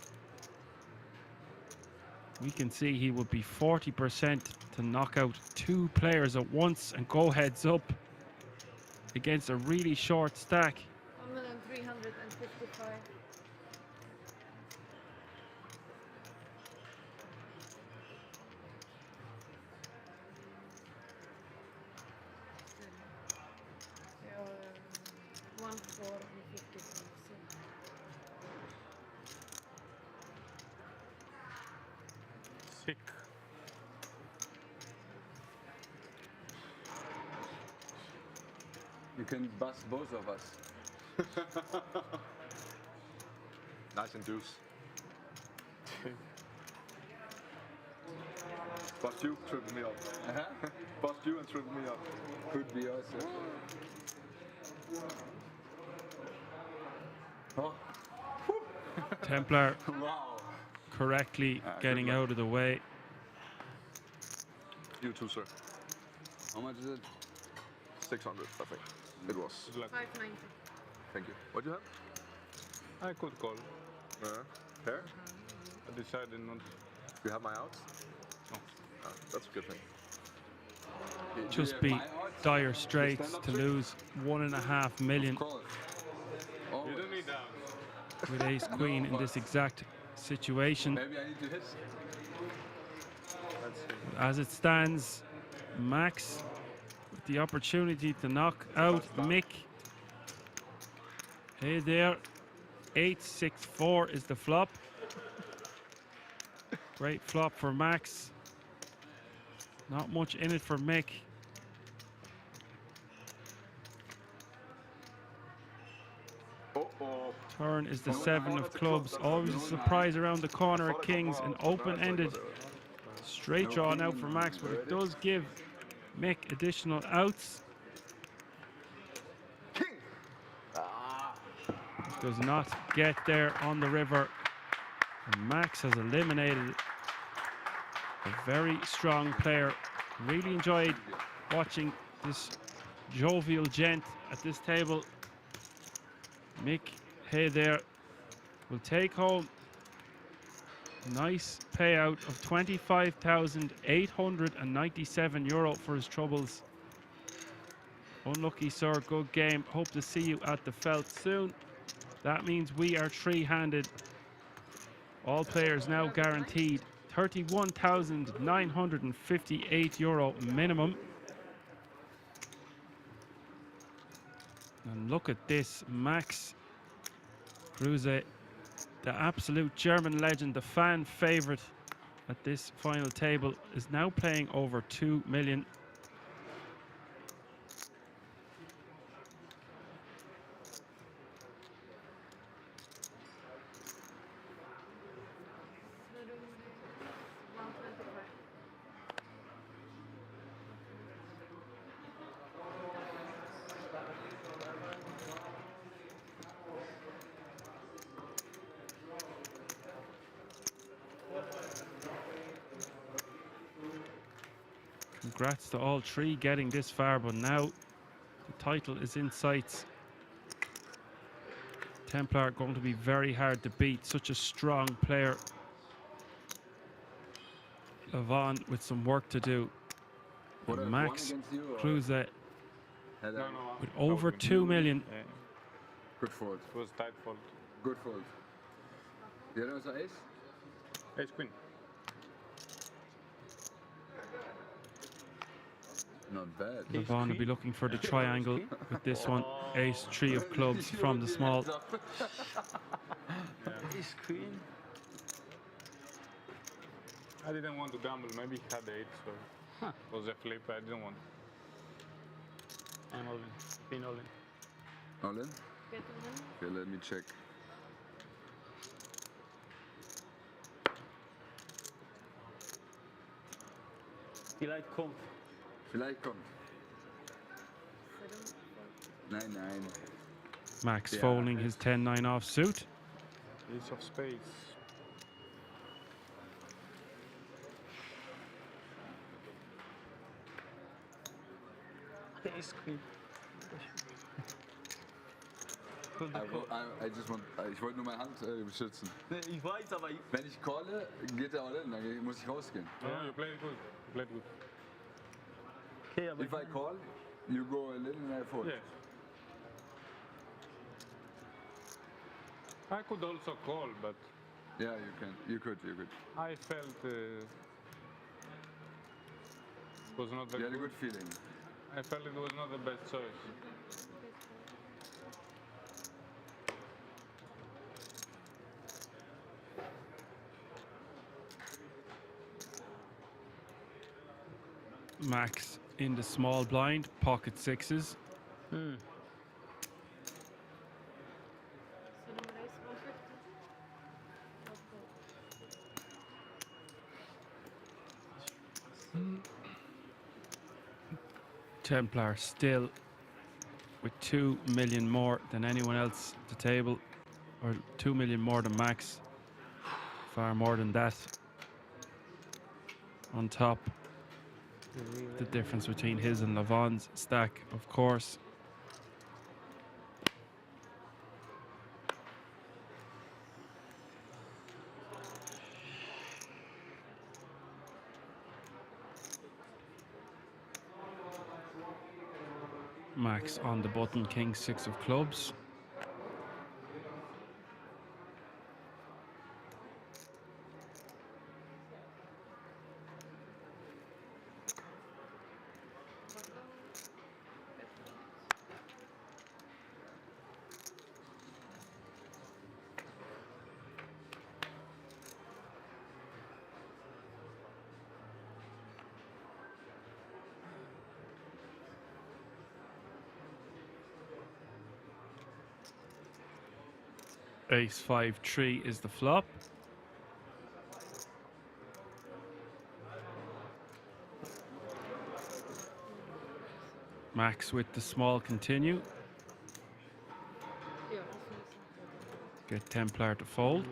We can see he would be 40% to knock out two players at once and go heads up against a really short stack. 1,355. Yeah, 1,455. Sick. You can bust both of us. Nice and deuce. Bust you, triple me up. Bust you and triple me up. Could be also. Oh. Templar Wow. correctly getting good luck. out of the way. You too, sir. How much is it? 600, I think. It was. 590. Thank you. What do you have? I could call. Pair? I decided not. You have my outs? No. That's a good thing. Just be dire straits to lose 1.5 million Of course. You don't need that. with ace queen in this exact situation. Maybe I need to hit. As it stands, Max with the opportunity to knock out Mick. Hey there, 8-6-4 is the flop. Great flop for Max. Not much in it for Mick. Turn is the 7 of clubs. Always a surprise around the corner at kings. An open-ended straight draw now for Max, but it does give Mick additional outs. Does not get there on the river. And Max has eliminated a very strong player. Really enjoyed watching this jovial gent at this table. Mick, hey there, will take home a nice payout of €25,897 for his troubles. Unlucky, sir. Good game. Hope to see you at the felt soon. That means we are three-handed. All players now guaranteed €31,958 minimum. And look at this, Max Kruse, the absolute German legend, the fan favorite at this final table, is now playing over 2 million. Congrats to all three getting this far, but now the title is in sights. Templar going to be very hard to beat. Such a strong player. Levon with some work to do. And Max Kruse with over 2 million. Good fold. It was tight fold. Good fold. The other was an ace? Ace queen. Not bad. Levon will be looking for the triangle with this one. Ace, 3 of clubs from the small. Ace queen. I didn't want to gamble. Maybe he had the 8, so it was a flip. I didn't want. I'm all in. Been all in. All in? Okay, let me check. Vielleicht kommt. Vielleicht kommt. Nein, nein. Max folding his 10-9 offsuit. Ace of spades. Ace queen. Ich wollte nur meine Hand beschützen. Ich weiß, aber wenn ich calle, geht er all in, dann muss ich rausgehen. Yeah, you played good. You played good. Okay, aber if I call, you go a little and I fold. Yes. I could also call, but yeah, you can. You could. I felt it was not the you had a good feeling. I felt it was not the best choice. Max in the small blind, pocket sixes. Templar still with 2 million more than anyone else at the table, or 2 million more than Max. Far more than that. On top, the difference between his and Levon's stack, of course. Max on the button, king 6 of clubs. Ace 5-3 is the flop. Max with the small continue. Get Templar to fold.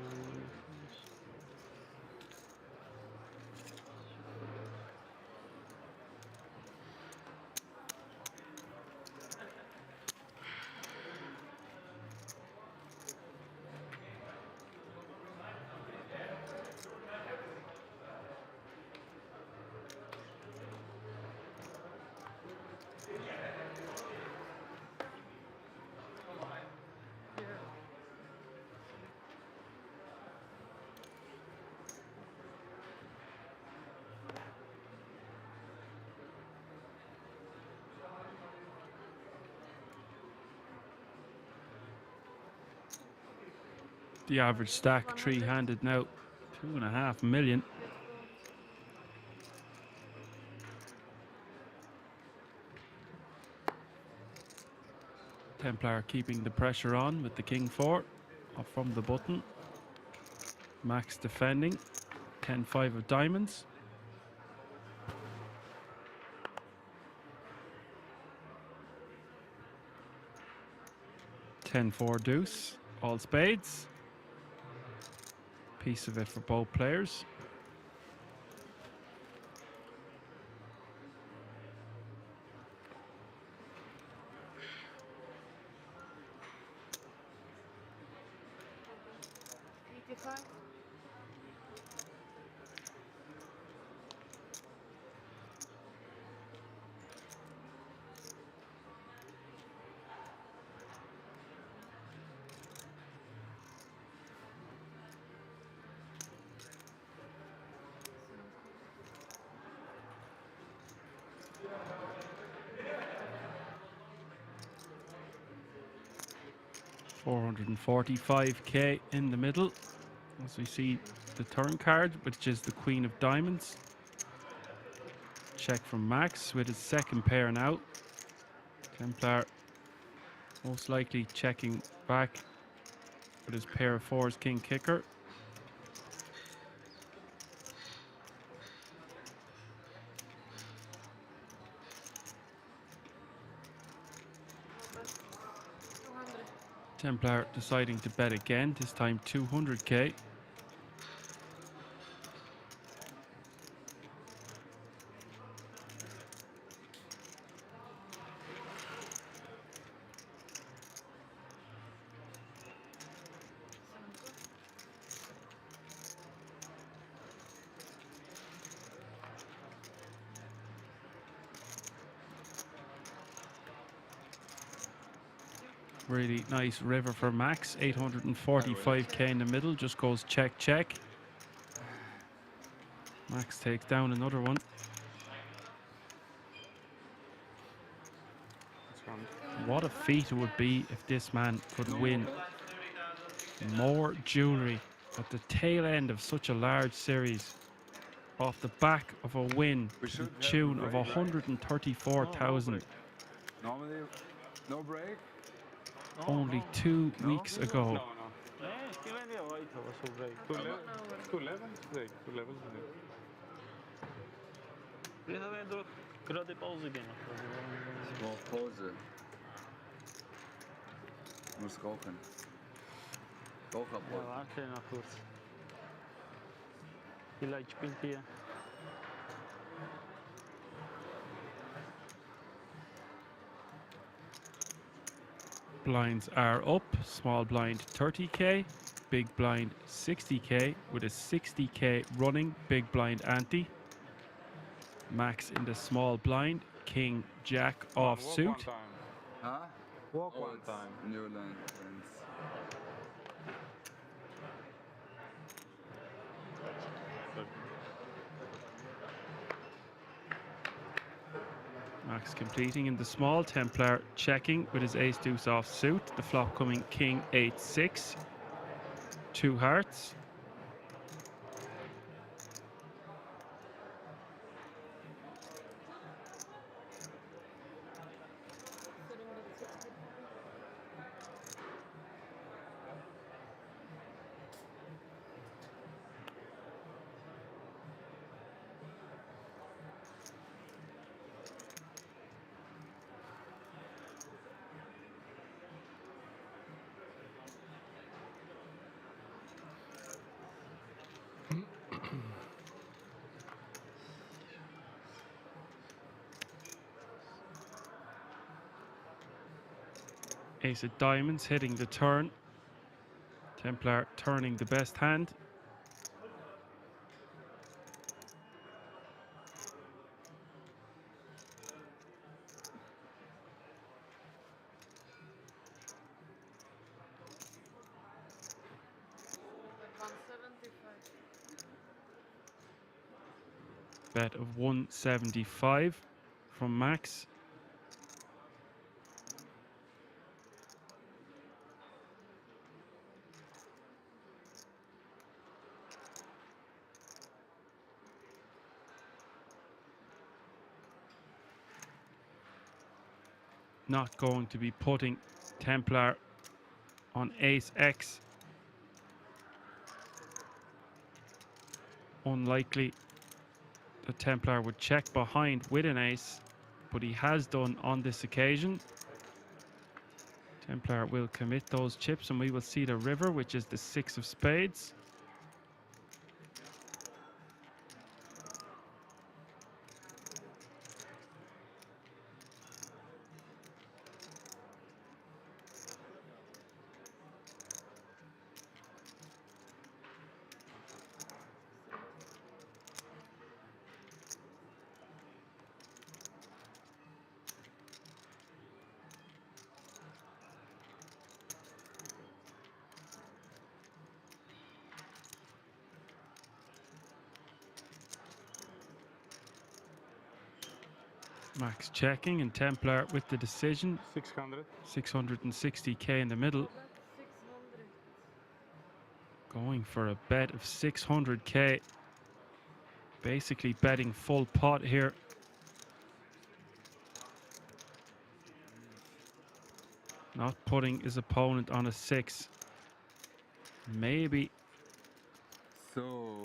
The average stack three-handed now, 2.5 million. Templar keeping the pressure on with the king 4 off from the button. Max defending, 10-5 of diamonds. (10-4) deuce, all spades. Piece of it for both players. $445K in the middle as we see the turn card, which is the Queen of Diamonds. Check from Max with his second pair now. Templar most likely checking back with his pair of fours, king kicker. Templar deciding to bet again, this time 200K. Really nice river for Max, 845K in the middle, just goes check, check. Max takes down another one. What a feat it would be if this man could win more jewelry at the tail end of such a large series off the back of a win to the tune of 134,000. Normally, no break. Only 2 weeks ago. Che veniva poi sul break. 2 levels break, 2 levels break. Wir haben doch gerade Pause gemacht. Ich brauche Pause. Ich muss rauchen. Raucherbrot. Ja, warte noch kurz. Vielleicht spielt ihr. Blinds are up, small blind 30K, big blind 60K with a 60K running big blind ante. Max in the small blind, king jack off suit. Huh? Walk one time. New line, friends. Max completing in the small, Templar checking with his ace deuce off suit. The flop coming king 8-6, 2 hearts. Ace of diamonds hitting the turn. Templar turning the best hand. Bet of 175 from Max. Not going to be putting Templar on Ace X. Unlikely the Templar would check behind with an ace, but he has done on this occasion. Templar will commit those chips and we will see the river, which is the 6 of spades. Max checking and Templar with the decision. 600. 660k in the middle. Going for a bet of 600k. Basically betting full pot here. Not putting his opponent on a 6. Maybe So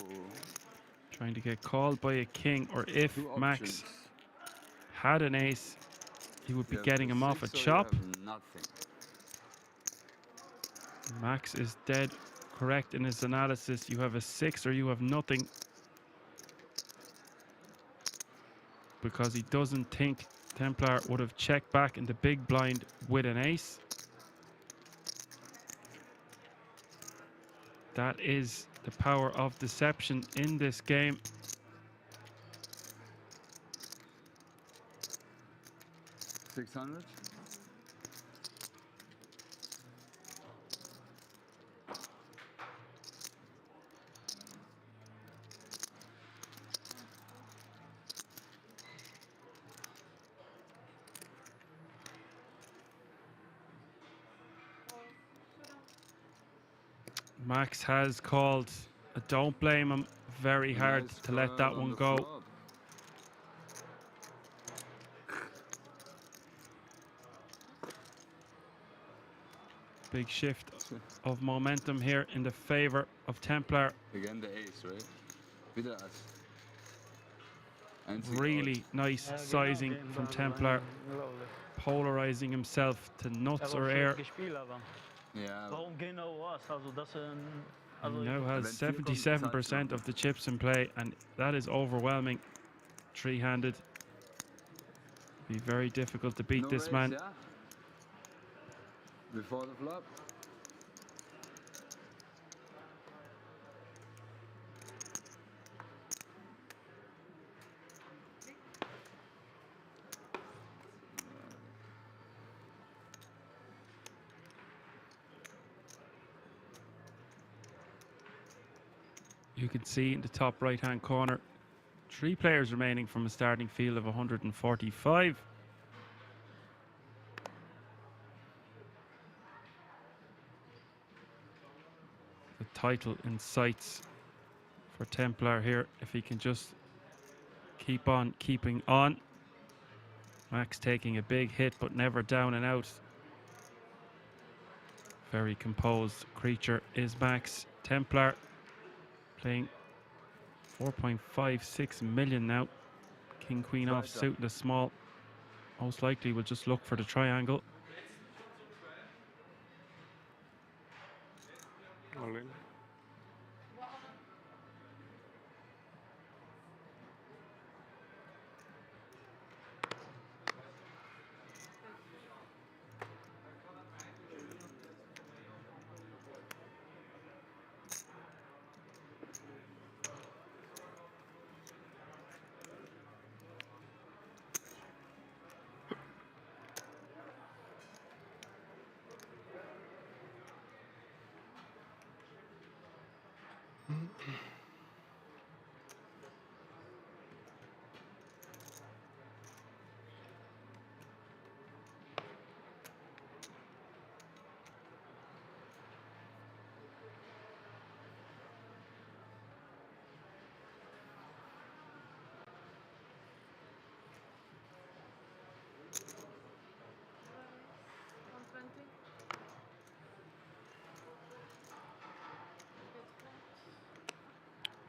trying to get called by a king, or if Max had an ace, he would be getting him off a chop. Nothing. Max is dead correct in his analysis. You have a 6 or you have nothing. Because he doesn't think Templar would have checked back in the big blind with an ace. That is the power of deception in this game. $600. Max has called. Don't blame him. Very hard Nice to let call that on one the go. flop. Big shift of momentum here in the favor of Templar. Again the ace, right? Wieder Ass. Einzig Really out. nice sizing from Templar. Polarizing himself to nuts or air. Yeah. Warum genau was? Also das He now has 77% of the chips in play, and that is overwhelming. Three-handed. Be very difficult to beat No this raise, man. yeah? Before the flop. You can see in the top right-hand corner, 3 players remaining from a starting field of 145. The title in sights for Templar here, if he can just keep on keeping on. Max taking a big hit, but never down and out. Very composed creature is Max. Templar playing 4.56 million now. King, queen off suit and a small. Most likely will just look for the triangle. All in.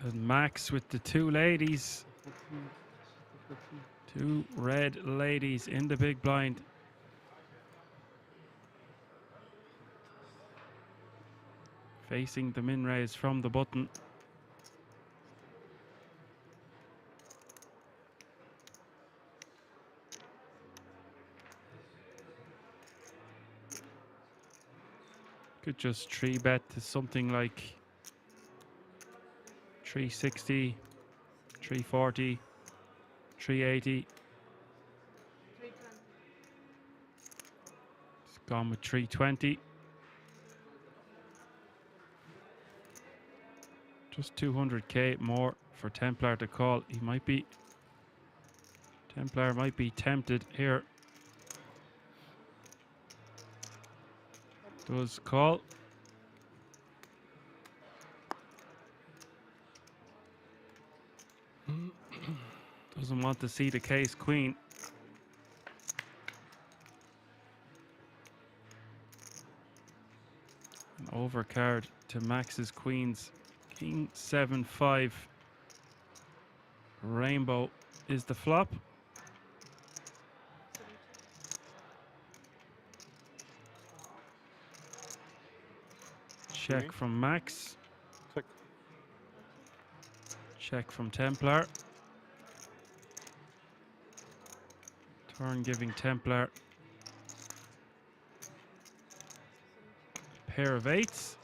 And Max with the two ladies. Two red ladies in the big blind. Facing the min raise from the button. Could just 3-bet to something like 360, 340, 380. It's gone with 320. Just 200k more for Templar to call. Templar might be tempted here. Does call. Doesn't want to see the case queen. An overcard to Max's queens. King 7-5. Rainbow is the flop. Check from Max. Check from Templar. Turn giving Templar a pair of eights.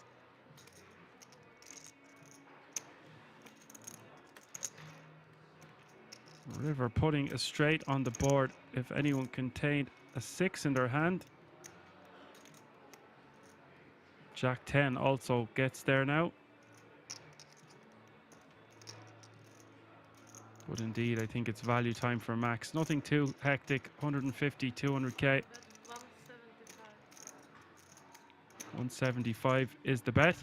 River putting a straight on the board if anyone contained a 6 in their hand. Jack 10 also gets there now. But indeed, I think it's value time for Max. Nothing too hectic. 150, 200k. 175 is the bet.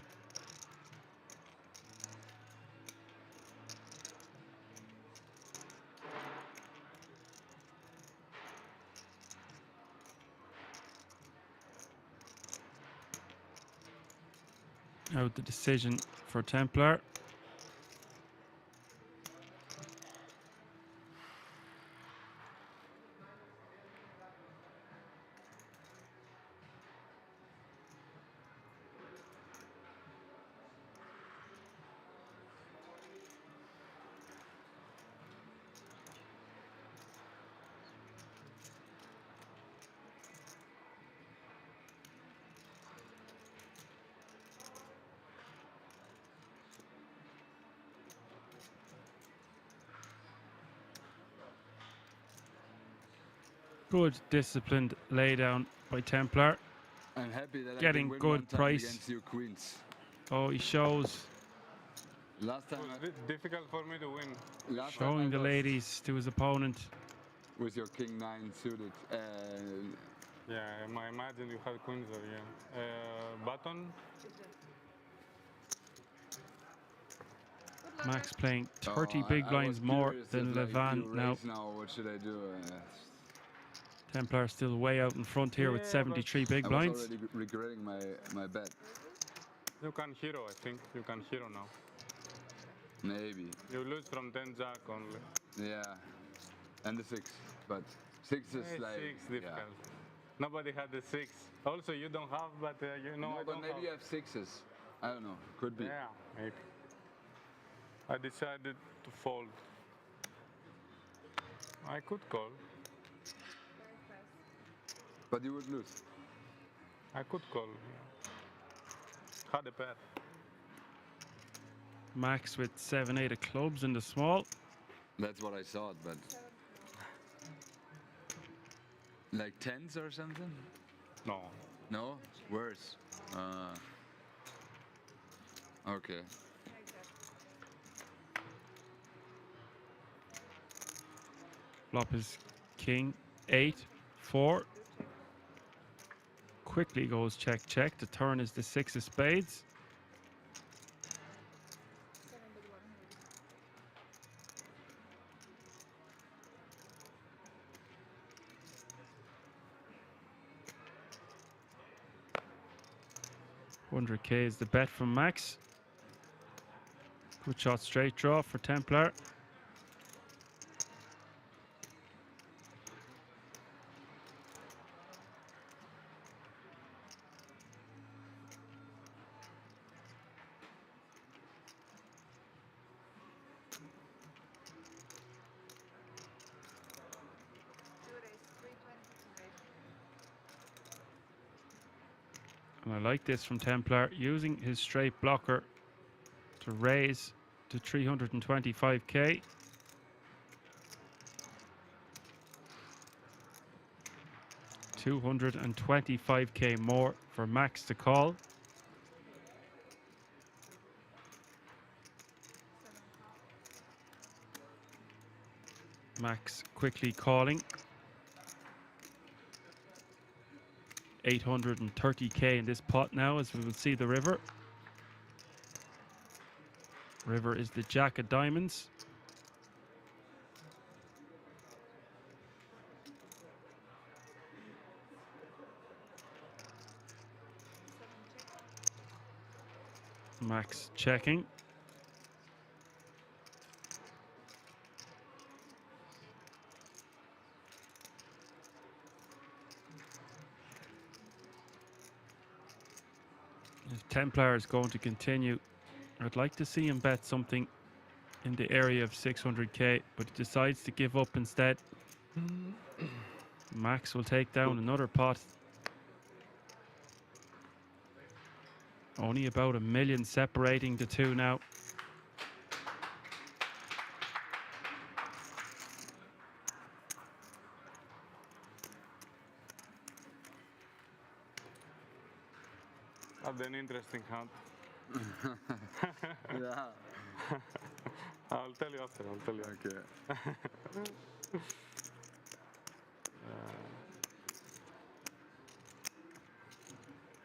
Out the decision for Templar. Good disciplined laydown by Templar. I'm happy that getting I can win good one time price. against you queens. Oh, he shows. Last time It was difficult for me to win. Showing the ladies to his opponent. With your king 9 suited. Yeah, I imagine you had queens there, yeah. Button. Max playing 30 big blinds more than Levan now. What should I do? Templar still way out in front here with 73 big I blinds. was already regretting my bet. You can hero, I think. You can hero now. Maybe. You lose from 10 jack only. Yeah. And the 6. But 6 is Yeah, like... 6 difficult. Nobody had the 6. Also, you don't have, but you know No, I but don't maybe have. you have 6s. I don't know. Could be. Yeah, maybe. I decided to fold. I could call. But you would lose. I could call. Yeah. Had a pair. Max with 7-8 of clubs in the small. That's what I thought, but... Like 10s or something? No. No? Worse. Okay. Flop is king 8-4. Quickly goes check check. The turn is the 6 of spades. $100k is the bet from Max. Good shot, straight draw for Templar. And I like this from Templar, using his straight blocker to raise to 325k. $225k more for Max to call. Max quickly calling. 830k in this pot now, as we will see the river. River is the jack of diamonds. Max checking. If Templar is going to continue, I'd like to see him bet something in the area of 600k, but he decides to give up instead. Max will take down another pot. Only about $1 million separating the two now. Had an interesting hunt. Yeah. I'll tell you after. I'll tell you. Okay.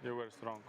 You were strong.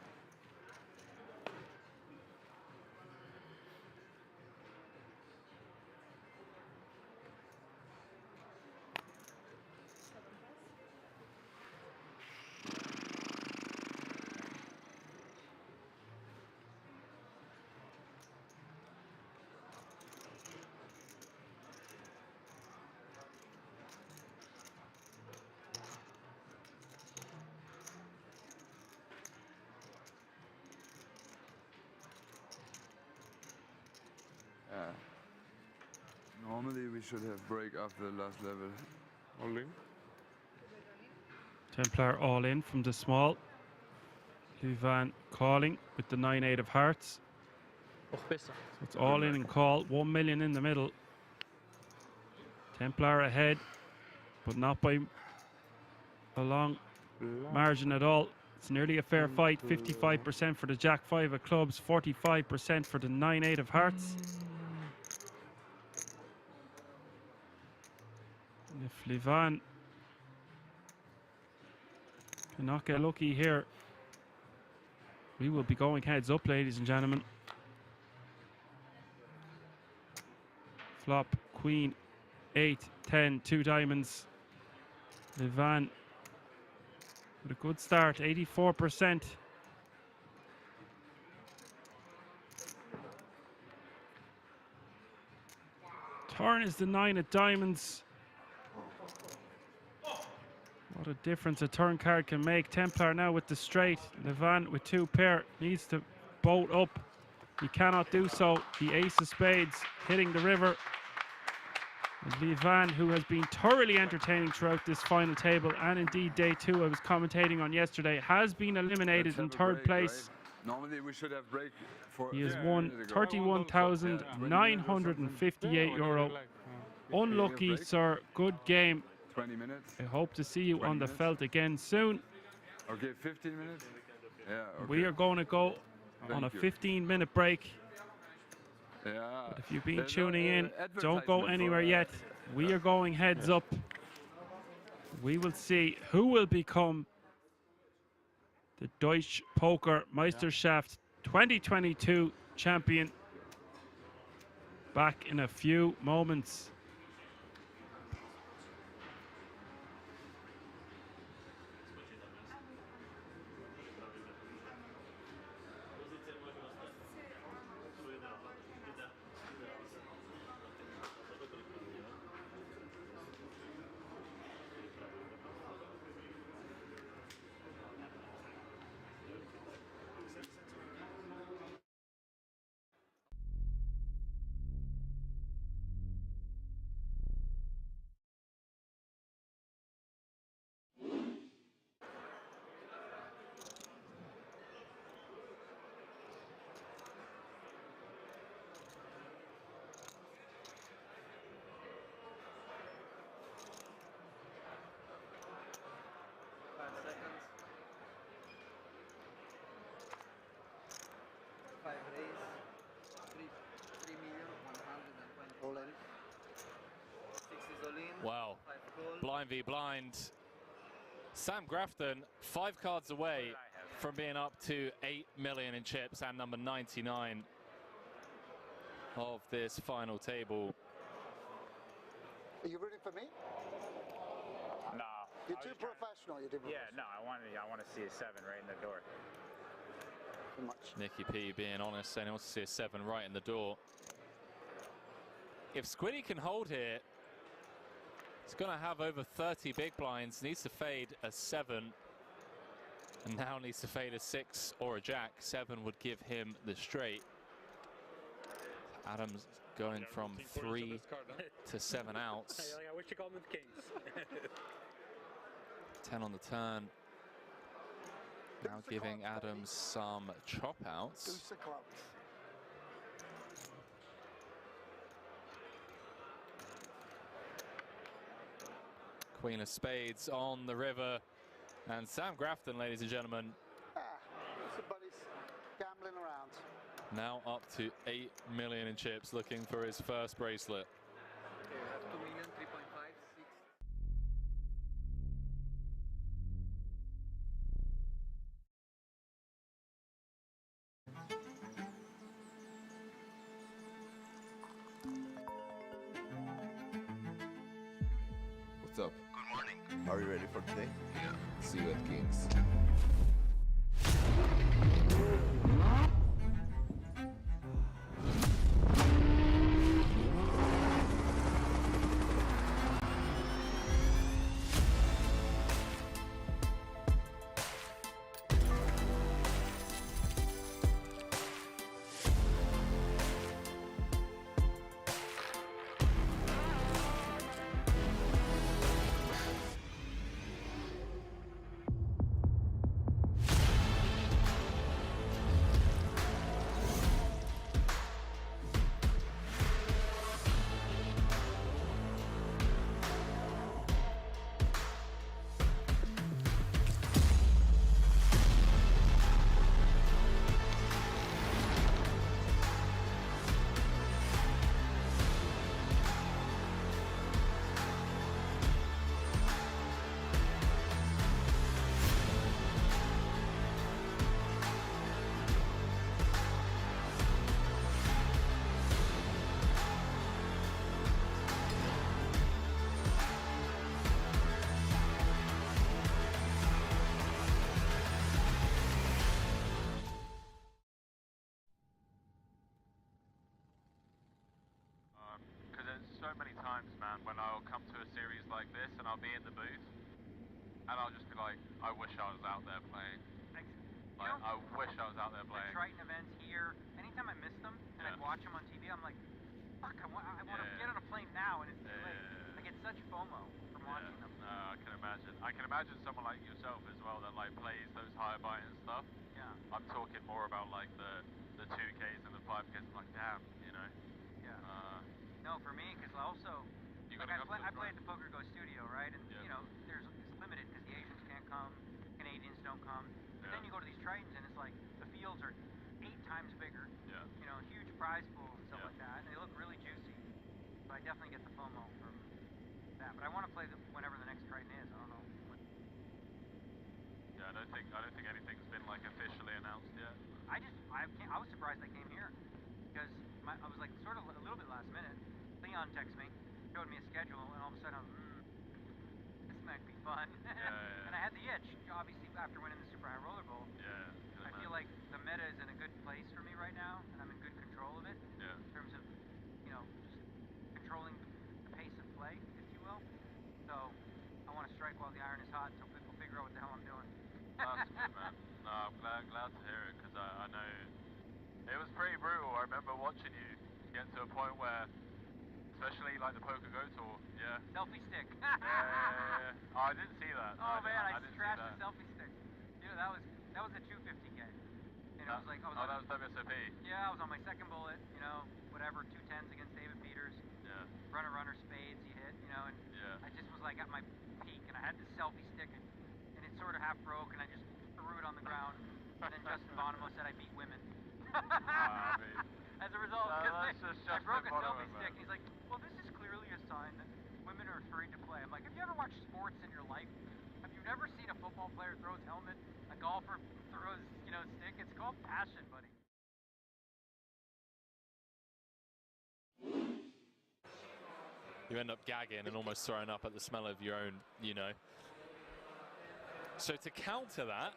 Normally we should have break after the last level. All in? Templar all in from the small. Luvan calling with the 9-8 of hearts. So it's all in and call. 1 million in the middle. Templar ahead, but not by a long margin at all. It's nearly a fair fight. 55% for the Jack 5 of clubs, 45% for the 9-8 of hearts. And if Livan cannot get lucky here, we will be going heads up, ladies and gentlemen. Flop, queen, 8, 10, 2 diamonds. Livan with a good start, 84%. Turn is the 9 of diamonds. What a difference a turn card can make. Templar now with the straight. Livan with 2 pair needs to boat up. He cannot do so. The ace of spades hitting the river. Livan, who has been thoroughly entertaining throughout this final table, and indeed day 2 I was commentating on yesterday, has been eliminated in third place. Right? Normally we should have break for. He has won 31,958 euro. Unlucky, sir. Good game. 20 minutes. I hope to see you on the felt again soon. Okay, 15 minutes. Yeah. Okay. We are going to go on a 15-minute break. Yeah. But if you've been tuning in, don't go anywhere yet. We are going heads up. We will see who will become the Deutsche Poker Meisterschaft 2022 champion. Back in a few moments. 9v blind. Sam Grafton 5 cards away from being up to 8 million in chips and number 99 of this final table. Are you rooting for me? No. You're too professional. You're too professional. Yeah, no, I want to see a 7 right in the door. Too much. Nicky P being honest, saying he wants to see a 7 right in the door. If Squiddy can hold here, he's going to have over 30 big blinds. Needs to fade a 7. And now needs to fade a 6 or a jack. 7 would give him the straight. Adams going from 3 to 7 outs. I wish you called them the Kings. 10 on the turn. Now giving Adams some chop outs. Deuce of clubs. Queen of spades on the river. And Sam Grafton, ladies and gentlemen, Somebody's gambling around. now up to 8 million in chips, looking for his first bracelet. Okay, you have 2 million, 3.5, 6. What's up? Good morning. Are you ready for today? Yeah. See you at Kings. So many times, man, when I'll come to a series like this and I'll be in the booth and I'll just be like, I wish I was out there playing. Like, I wish I was out there playing. The Triton events here, anytime I miss them and I watch them on TV, I'm like, fuck, I want to get on a plane now, and it's too late. I get such FOMO from watching them. No, I can imagine. I can imagine someone like yourself as well that like plays those higher buy-in stuff. Yeah. I'm talking more about like the 2Ks and the 5Ks. I'm like, damn, you know. Yeah. No, for me, because also, like I play at the Poker Go studio, right? And you know, it's limited because the Asians can't come, Canadians don't come. But then you go to these Tritons and it's like the fields are 8 times bigger. Yeah. You know, huge prize pools and stuff like that, and they look really juicy. So I definitely get the FOMO from that. But I want to play whenever the next Triton is. I don't know. Yeah, I don't think anything's been like officially announced yet. I was surprised I came here because I was like sort of a little bit last minute. Leon texted me, showed me a schedule, and all of a sudden I was, this might be fun. And I had the itch, obviously, after winning the Super High Roller Bowl. Yeah. I feel like the meta is in a good place for me right now, and I'm in good control of it. Yeah. In terms of, you know, just controlling the pace of play, if you will. So I want to strike while the iron is hot until people figure out what the hell I'm doing. That's good, man. No, I'm glad to hear it, because I know it was pretty brutal. I remember watching you get to a point where, especially like the Poker Go tour, Selfie stick. Oh, I didn't see that. Oh man, I didn't trashed see the selfie stick. You know, that was a 250K. And I was like, that was WSOP. Yeah, I was on my second bullet, you know, whatever, 2 10s against David Peters. Yeah. Runner, spades, you hit, you know, and I just was like at my peak, and I had to selfie stick it, and it sort of half broke, and I just threw it on the ground, and then Justin Bonomo said I beat women. I mean, as a result, that's just I broke a Bonomo, selfie man. stick, and he's like, well, this is clearly a sign that women women are afraid to play. I'm like, have you ever watched sports in your life? Have you never seen a football player throw his helmet, a golfer throw his, stick? It's called passion, buddy. You end up gagging and almost throwing up at the smell of your own, So to counter that,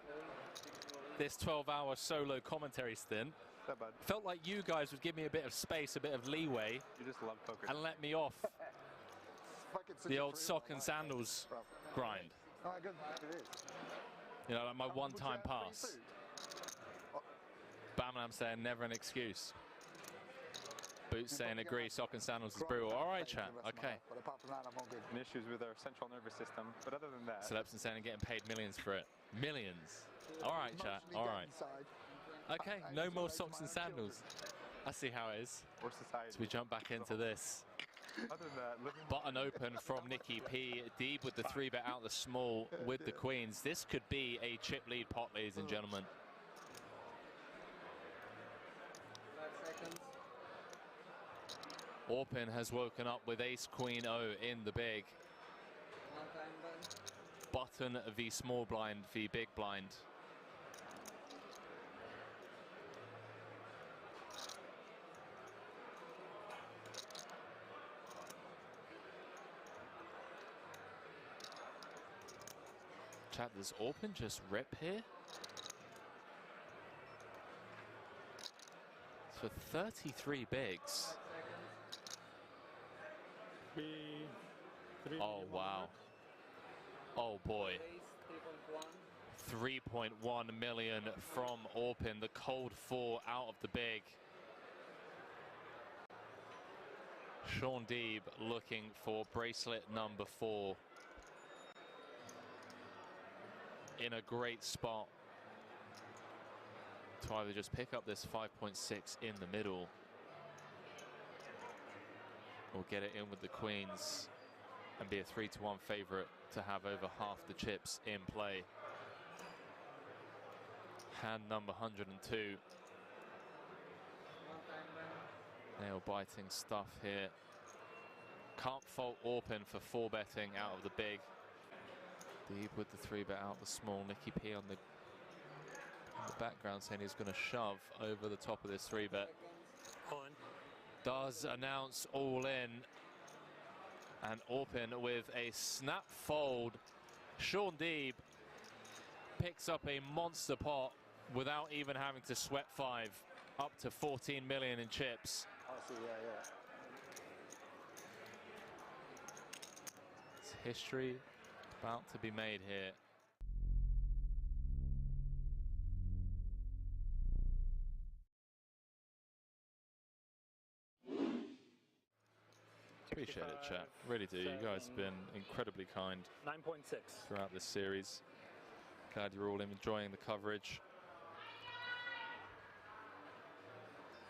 this 12-hour solo commentary stint felt like you guys would give me a bit of space, a bit of leeway. You just love poker. And let me off the old sock and sandals grind. Oh, good. It is. Like my one-time pass. Bam saying never an excuse. Boots saying agree, sock and sandals is brutal. All right, chat. Okay. But apart from that, I'm all good. And issues with our central nervous system, but other than that. Celebson saying getting paid millions for it. Millions. All right, chat. All right. Okay, no more socks and sandals. I see how it is. Or society. So we jump back into this. Other than that, Button open from Nikki P. Deep with the 3-bet out the small with the queens. This could be a chip lead pot, ladies and gentlemen. 5 seconds. Orpin has woken up with ace queen O in the big. 1 time button. Button v small blind v big blind. Chat, does Orpin just rip here? For 33 bigs. Oh, wow. Oh, boy. 3.1 million from Orpin. The cold 4 out of the big. Sean Deeb looking for bracelet number 4. In a great spot to either just pick up this 5.6 in the middle or get it in with the queens and be a 3-1 favorite to have over half the chips in play. Hand number 102. Nail biting stuff here. Can't fault Orpin for 4-betting out of the big. Deep with the 3-bet out the small. Nikki P on the background saying he's going to shove over the top of this 3-bet. Does announce all in. And Orpin with a snap fold. Sean Deeb picks up a monster pot without even having to sweat 5. Up to 14 million in chips. I see, yeah. It's history about to be made here. Appreciate it, chat. Really do. You guys have been incredibly kind 9.6 throughout this series. Glad you're all enjoying the coverage.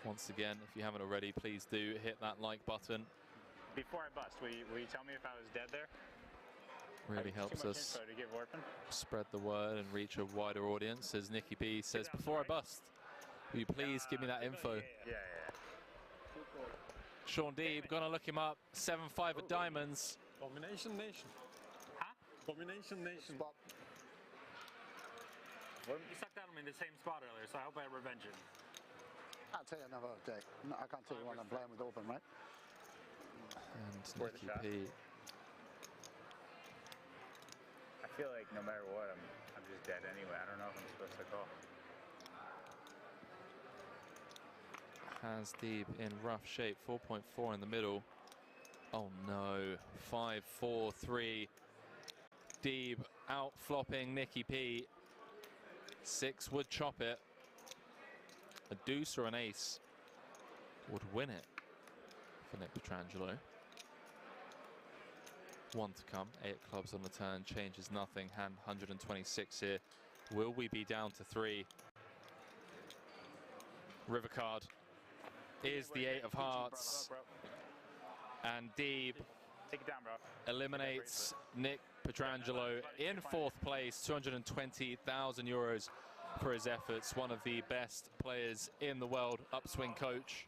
Once again, if you haven't already, please do hit that like button. Before I bust, will you tell me if I was dead there? Really helps us To give Orpin? spread the word and reach a wider audience. As Nikki B says, before I bust, will you please give me that info? Yeah. Sean Deeb, gonna look him up. 7-5 of diamonds. Domination Nation. Huh? Domination Nation. You sucked out on me in the same spot earlier, so I hope I revenge it. I'll tell you another day. No, I can't tell you when I'm playing with Orpin, right? And Nikki P. I feel like no matter what, I'm just dead anyway. I don't know if I'm supposed to call. Has Deeb in rough shape. 4.4 in the middle. Oh no. 5-4-3. Deeb out flopping Nikki P. 6 would chop it. A deuce or an ace would win it for Nick Petrangelo. 1 to come. 8 clubs on the turn. Changes nothing. Hand 126 here. Will we be down to 3? River card is the 8 of hearts. And Deeb Take it down, bro. eliminates Nick Petrangelo in 4th place. 220,000 euros for his efforts. One of the best players in the world. Upswing coach.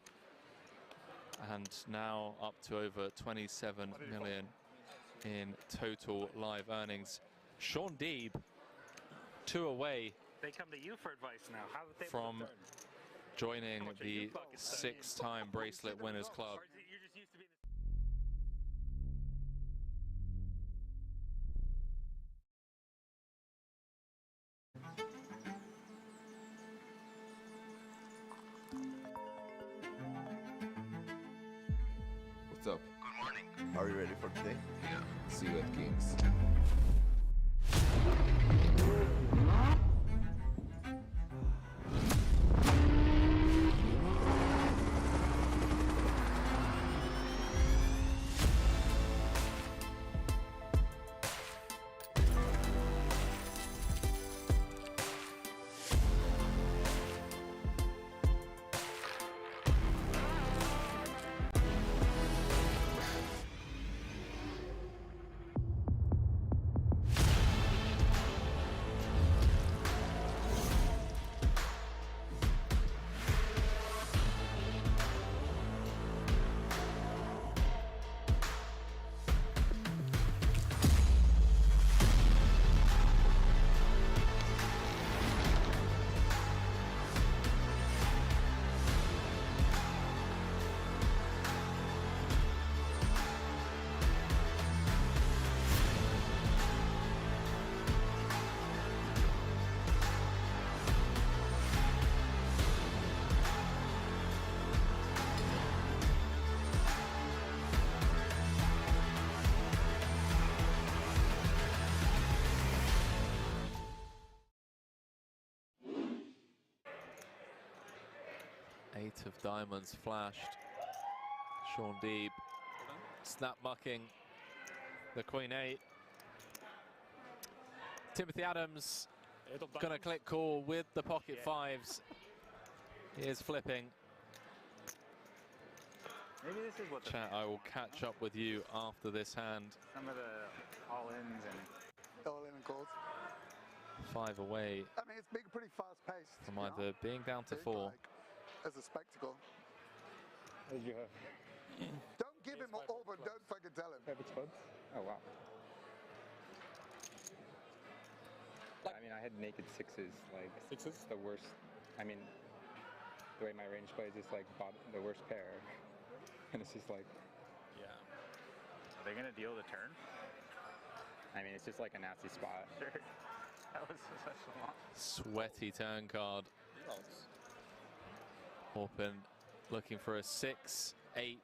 And now up to over 27 million in total live earnings. Sean Deeb, 2 away They come to you for advice now. How would they from joining much are you the fucking studying? 6-time bracelet winners club. Or is it you're just used to being What's up? Good morning. Are you ready for today? Yeah. See you at Kings. 8 of diamonds flashed. Sean Deeb snap mucking the Queen 8. Timothy Adams gonna click call with the pocket 5s. He is flipping. Maybe this is what the Chat, I will catch up with you after this hand. some of the all-ins and All-in and calls. 5 away I mean, it's been pretty fast-paced. from either being down to 4. Like, as a spectacle. What did you have? Don't give him all, but don't fucking tell him. Favorite spots? Oh wow. I mean, I had naked 6s. Like 6s, the worst. I mean, the way my range plays is like the worst pair, and it's just like. Yeah. Are they gonna deal the turn? I mean, it's just like a nasty spot. Sure. That was such a long. Sweaty turn card. Open, looking for a 6, 8,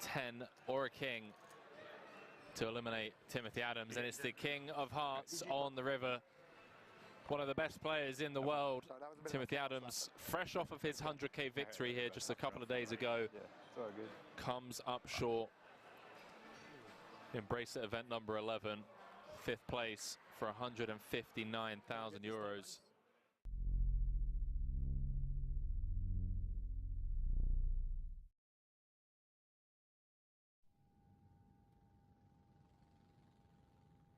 10, or a king to eliminate Timothy Adams, and it's the King of Hearts on the river. One of the best players in the world, Timothy Adams, fresh off of his 100k victory here just a couple of days ago, comes up short in bracelet event number 11, 5th place for 159,000 euros.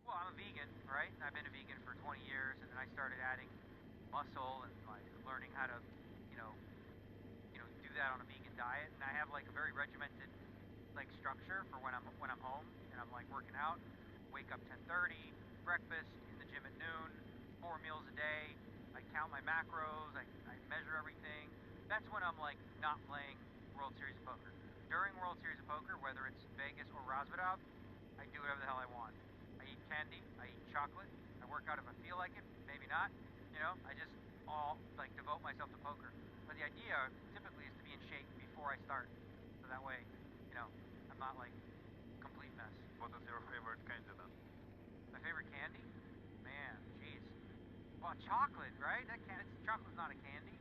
Well, I'm a vegan, right? I've been a vegan for 20 years, and then I started adding muscle and like learning how to, do that on a vegan diet. And I have like a very regimented like structure for when I'm home and I'm like working out. Wake up 10:30, breakfast, in the gym at noon, 4 meals a day. I count my macros. I measure everything. That's when I'm like not playing World Series of Poker. During World Series of Poker, whether it's Vegas or Rozvadov, I do whatever the hell I want. I eat candy, I eat chocolate, I work out if I feel like it, maybe not, I just all like devote myself to poker. But the idea typically is to be in shape before I start, so that way, I'm not like complete mess. What is your favorite candy then? My favorite candy? Man, jeez. Well, chocolate, right? Chocolate's not a candy.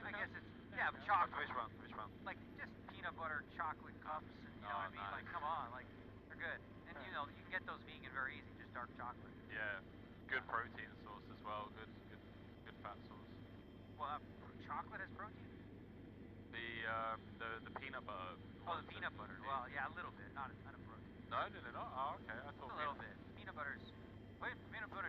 I guess it's, but chocolate. Which one? Which one? Like just peanut butter chocolate cups, and you know what I mean? Nice. Like, come on, like they're good. And you can get those vegan very easy, just dark chocolate. Yeah, good protein source as well. Good fat source. Well, chocolate has protein? The peanut butter. Oh, the peanut butter. Well, yeah, a little bit, not a protein. No, did it not? Oh, okay. I thought A little bit. Peanut butter's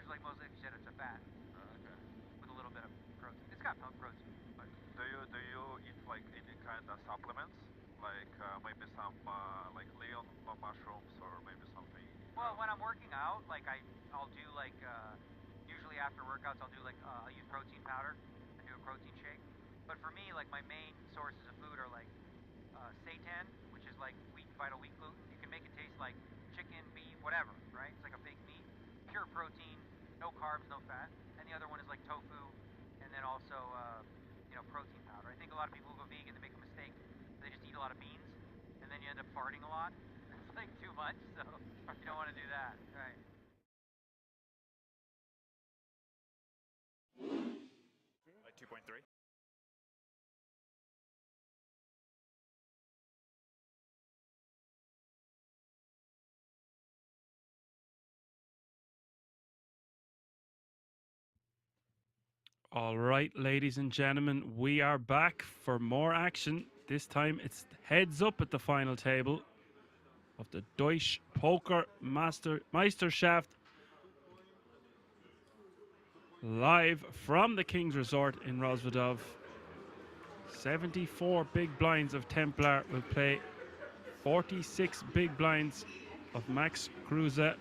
like most like you said, it's a fat. Okay. With a little bit of protein. It's got protein. But Do you eat like any kind of supplements? Like maybe some like leon mushrooms or maybe something Well, when I'm working out, like I'll do like usually after workouts I'll do like I'll use protein powder and do a protein shake. But for me, like my main sources of food are like seitan, which is like vital wheat gluten. You can make it taste like chicken, beef, whatever, right? It's like a fake meat, pure protein, no carbs, no fat. And the other one is like tofu, and then also protein powder. I think a lot of people who go vegan, they make a mistake. They just eat a lot of beans, and then you end up farting a lot. It's like too much, so you don't want to do that, right? Like 2.3. All right, ladies and gentlemen, we are back for more action. This time it's heads up at the final table of the Deutsche Poker Meisterschaft, live from the King's Resort in Rozvadov. 74 big blinds of Templar will play 46 big blinds of Max Kruse.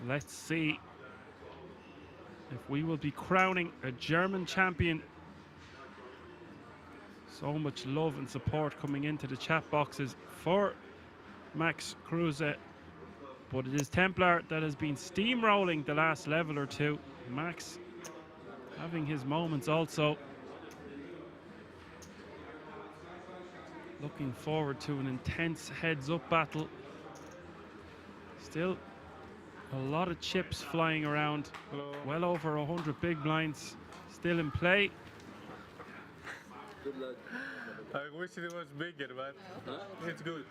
Let's see if we will be crowning a German champion. So much love and support coming into the chat boxes for Max Kruse. But it is Templar that has been steamrolling the last level or two. Max having his moments also. Looking forward to an intense heads-up battle. Still a lot of chips flying around. Well over 100 big blinds still in play. Good luck. I wish it was bigger, but it's good.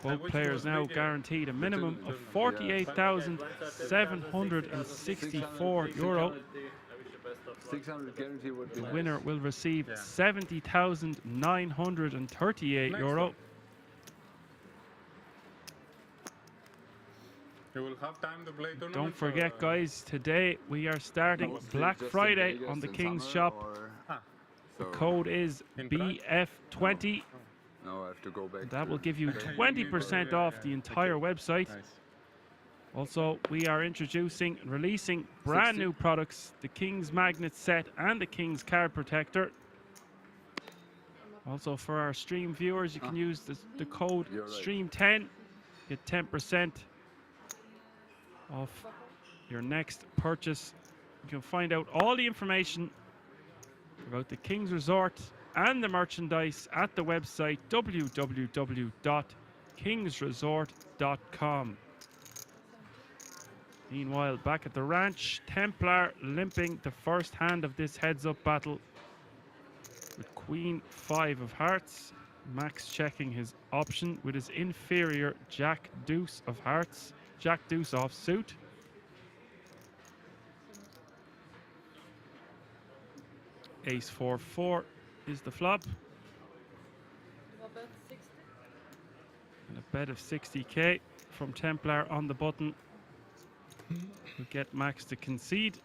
Both players now guaranteed a minimum of €48,764. 600 guarantee would be The nice. winner will receive €70,938. You will have time to play tournament. Don't forget, guys, today we are starting Black Friday on the King's Shop. The code is BF20. No, I have to go back. That will give you 20% off the entire website. Also, we are introducing and releasing brand new products, the King's Magnet Set and the King's Card Protector. Also, for our stream viewers, you can use the code STREAM10. Get 10% off your next purchase. You can find out all the information about the King's Resort and the merchandise at the website www.kingsresort.com. Meanwhile, back at the ranch, Templar limping the first hand of this heads-up battle with Queen 5 of Hearts. Max checking his option with his inferior Jack Deuce of Hearts. Jack Deuce off suit. Ace 4-4 is the flop. And a bet of 60k from Templar on the button will get Max to concede.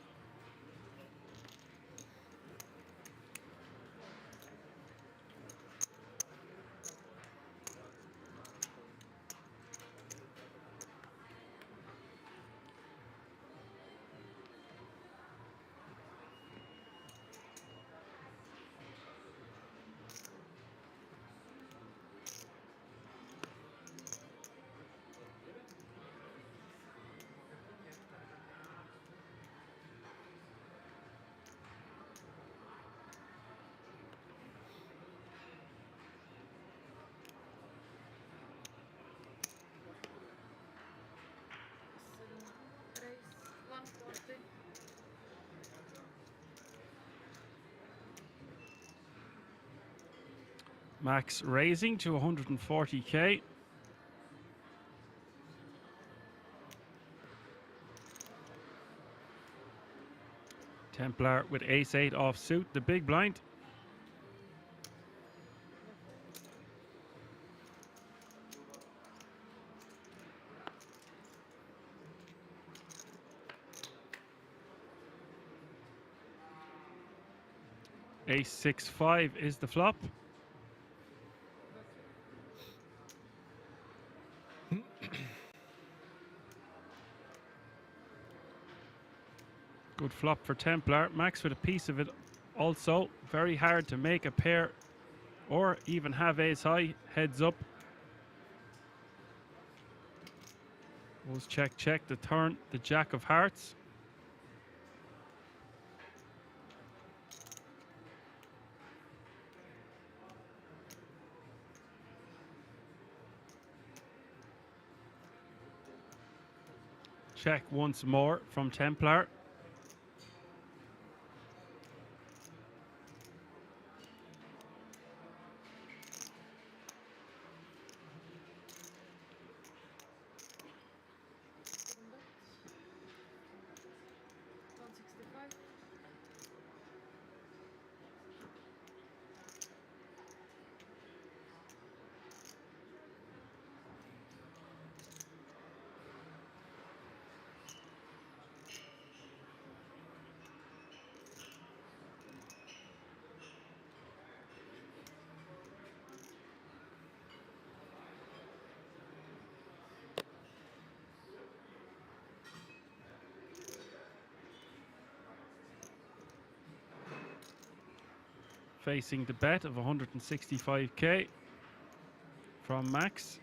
Max raising to 140k. Templar with ace-8 off suit, the big blind. Ace 6-5 is the flop. Good flop for Templar. Max with a piece of it also. Very hard to make a pair or even have ace high. Heads up. Was check, check. The turn, the jack of hearts. Check once more from Templar. Facing the bet of 165k from Max.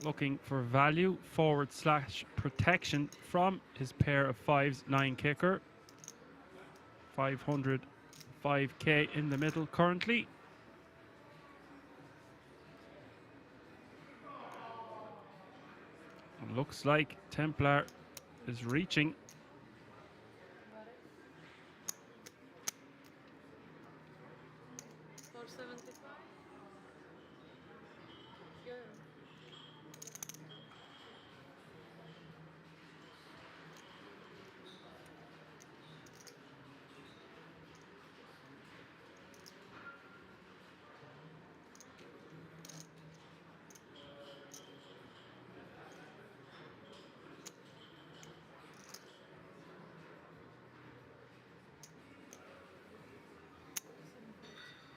Looking for value / protection from his pair of fives, 9 kicker. 505k in the middle currently. And looks like Templar is reaching.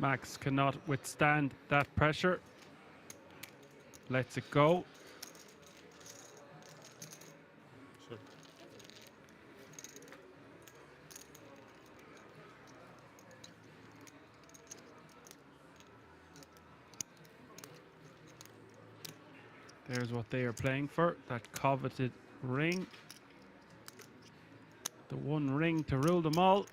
Max cannot withstand that pressure. Lets it go. There's what they are playing for, that coveted ring. The one ring to rule them all.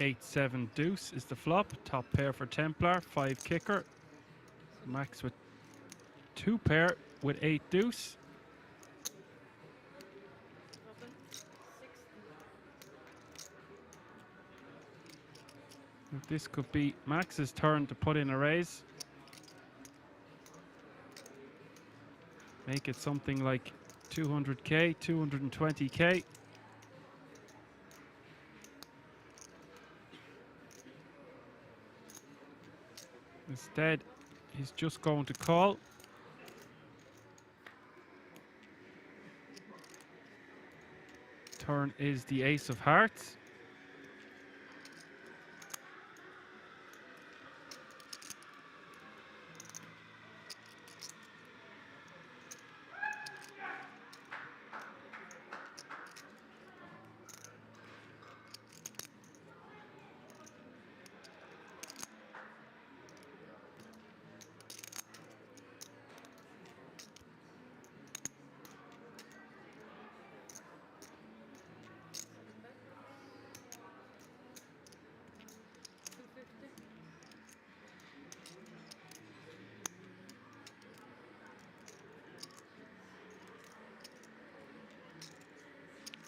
Eight, 7 deuce is the flop. Top pair for Templar, 5 kicker. Max with 2 pair with 8 deuce. This could be Max's turn to put in a raise. Make it something like 200k, 220k. Instead, he's just going to call. Turn is the ace of hearts.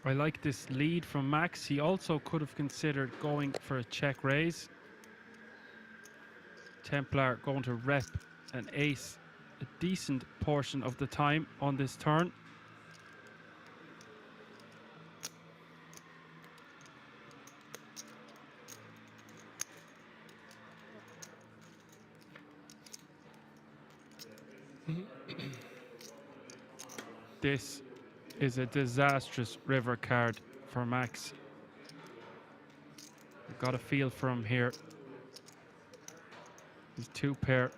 I like this lead from Max. He also could have considered going for a check raise. Templar going to rep an ace a decent portion of the time on this turn. This is a disastrous river card for Max. I've got a feel for him here. His 2-pair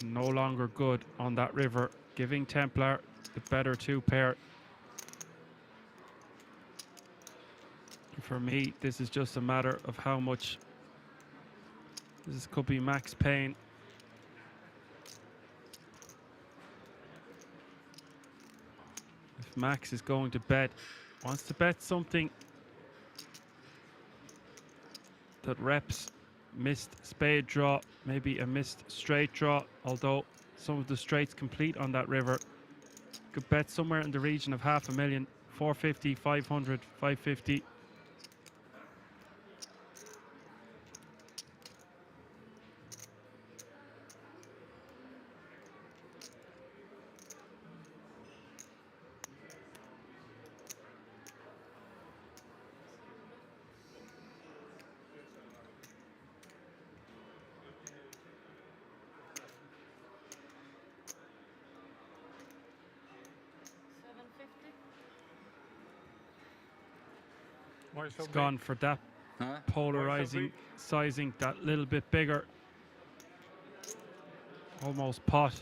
no longer good on that river, giving Templar the better 2-pair. For me, this is just a matter of how much this could be max pain. If Max is going to bet, wants to bet something that reps missed spade draw, maybe a missed straight draw, although some of the straights complete on that river. Could bet somewhere in the region of 500,000, 450, 500, 550. It's gone for that polarizing sizing, that little bit bigger. Almost pot.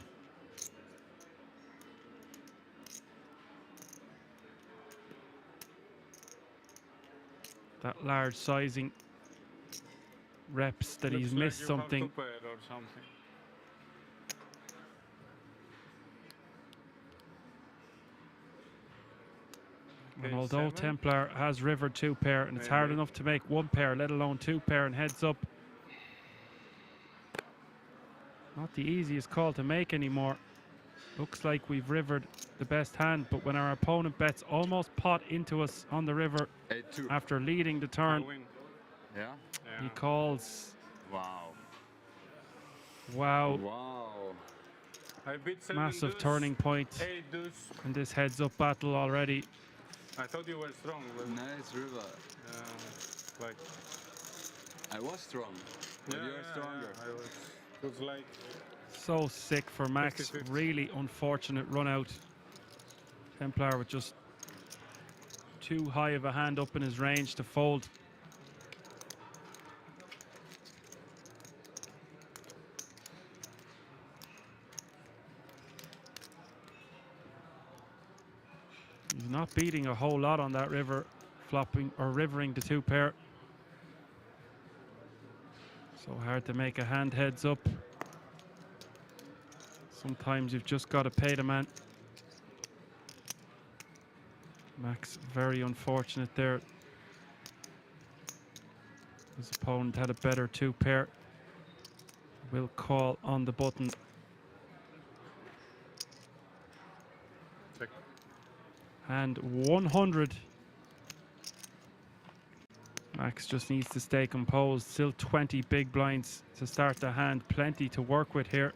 That large sizing reps that he's missed something. And although Templar has river 2-pair, and it's hard enough to make 1-pair, let alone 2-pair and heads up. Not the easiest call to make anymore. Looks like we've rivered the best hand, but when our opponent bets almost pot into us on the river after leading the turn, he calls. Wow. Wow. Wow. Massive turning point in this heads up battle already. I thought you were strong. Nice river. Like I was strong, but you're stronger. It was like so sick for Max. 50-50. Really unfortunate run out. Templar with just too high of a hand up in his range to fold. He's not beating a whole lot on that river, flopping or rivering the 2-pair. So hard to make a hand heads up. Sometimes you've just got to pay the man. Max very unfortunate there. His opponent had a better 2-pair. Will call on the button. And 100. Max just needs to stay composed. Still 20 big blinds to start the hand. Plenty to work with here.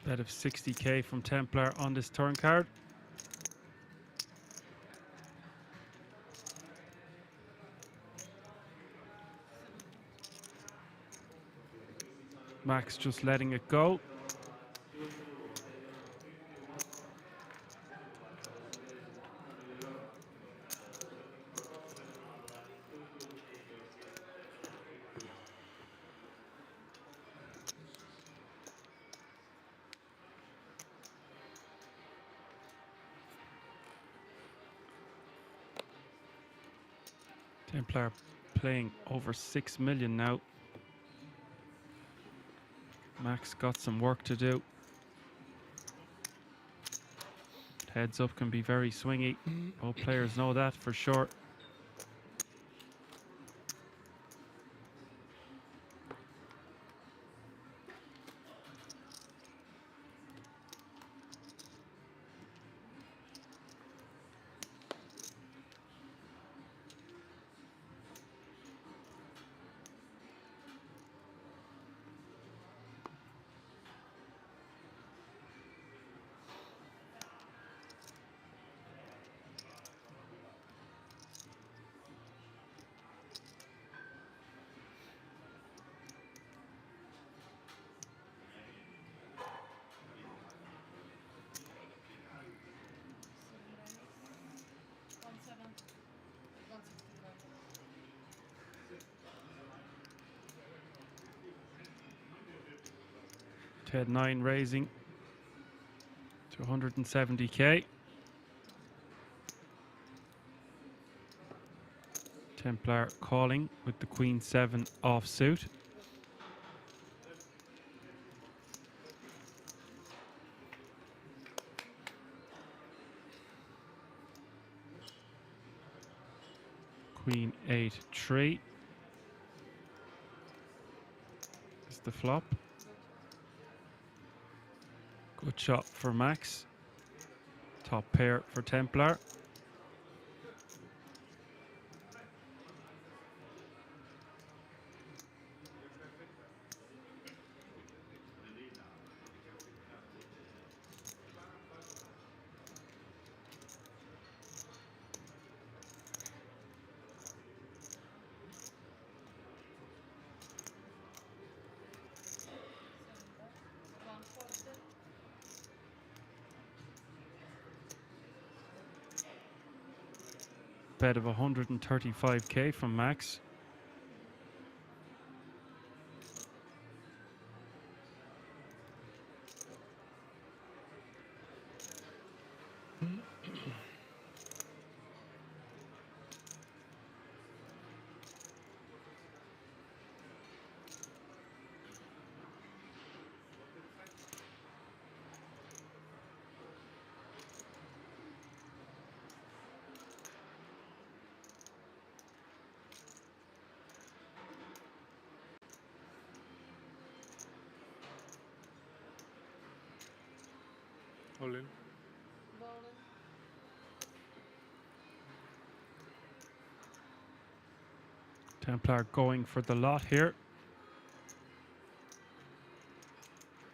Bet of 60k from Templar on this turn card. Max just letting it go. Templar playing over 6 million now. Max got some work to do. Heads up can be very swingy. Both players know that for sure. Ted 9 raising to 170k. Templar calling with the Queen 7 offsuit. Queen 8 3 is the flop. Good shot for Max. Top pair for Templar. Bet of 135k from Max. All in. Templar going for the lot here.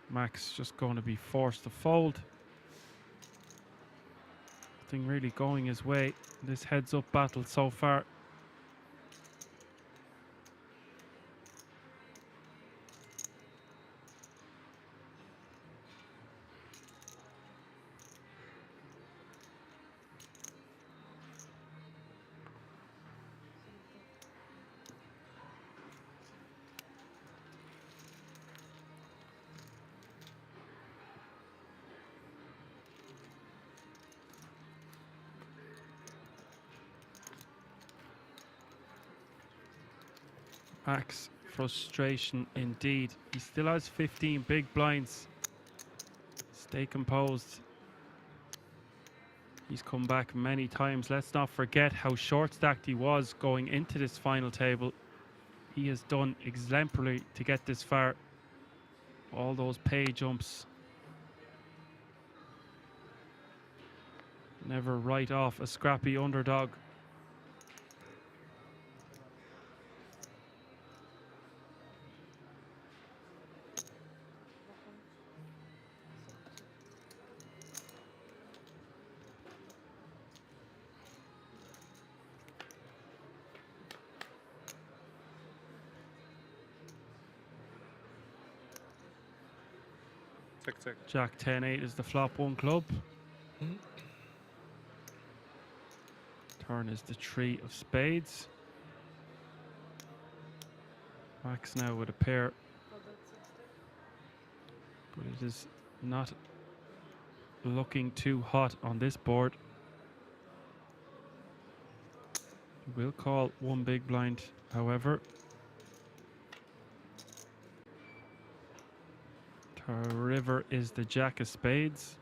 Max just going to be forced to fold. Nothing really going his way in this heads up battle so far. Max, frustration indeed. He still has 15 big blinds. Stay composed. He's come back many times. Let's not forget how short stacked he was going into this final table. He has done exemplary to get this far. All those pay jumps. Never write off a scrappy underdog. Jack 10-8 is the flop one club. Turn is the 3 of spades. Max now with a pair. But it is not looking too hot on this board. We'll call one big blind, however. Our river is the Jack of Spades.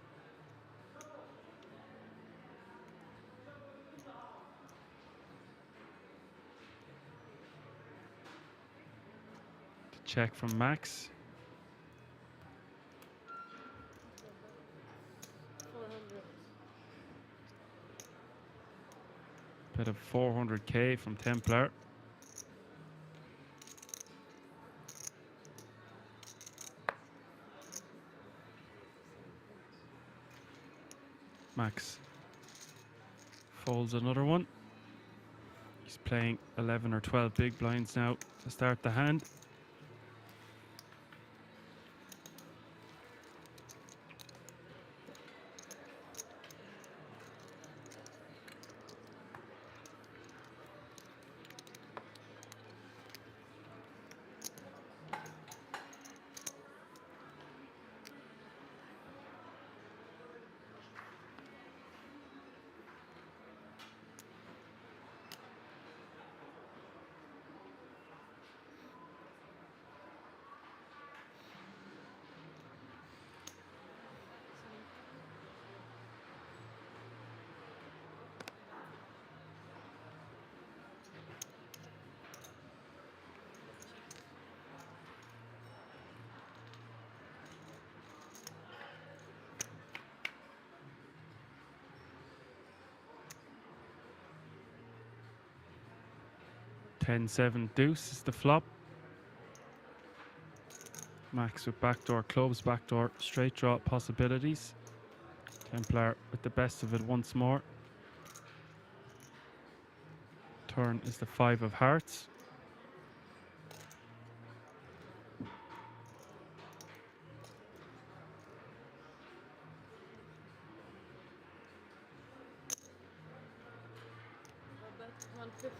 Check from Max. 400. Bit of 400k from Templar. Max folds another one. He's playing 11 or 12 big blinds now to start the hand. Ten-7 deuce is the flop. Max with backdoor clubs, backdoor straight draw possibilities. Templar with the best of it once more. Turn is the 5 of hearts. I'll bet 150.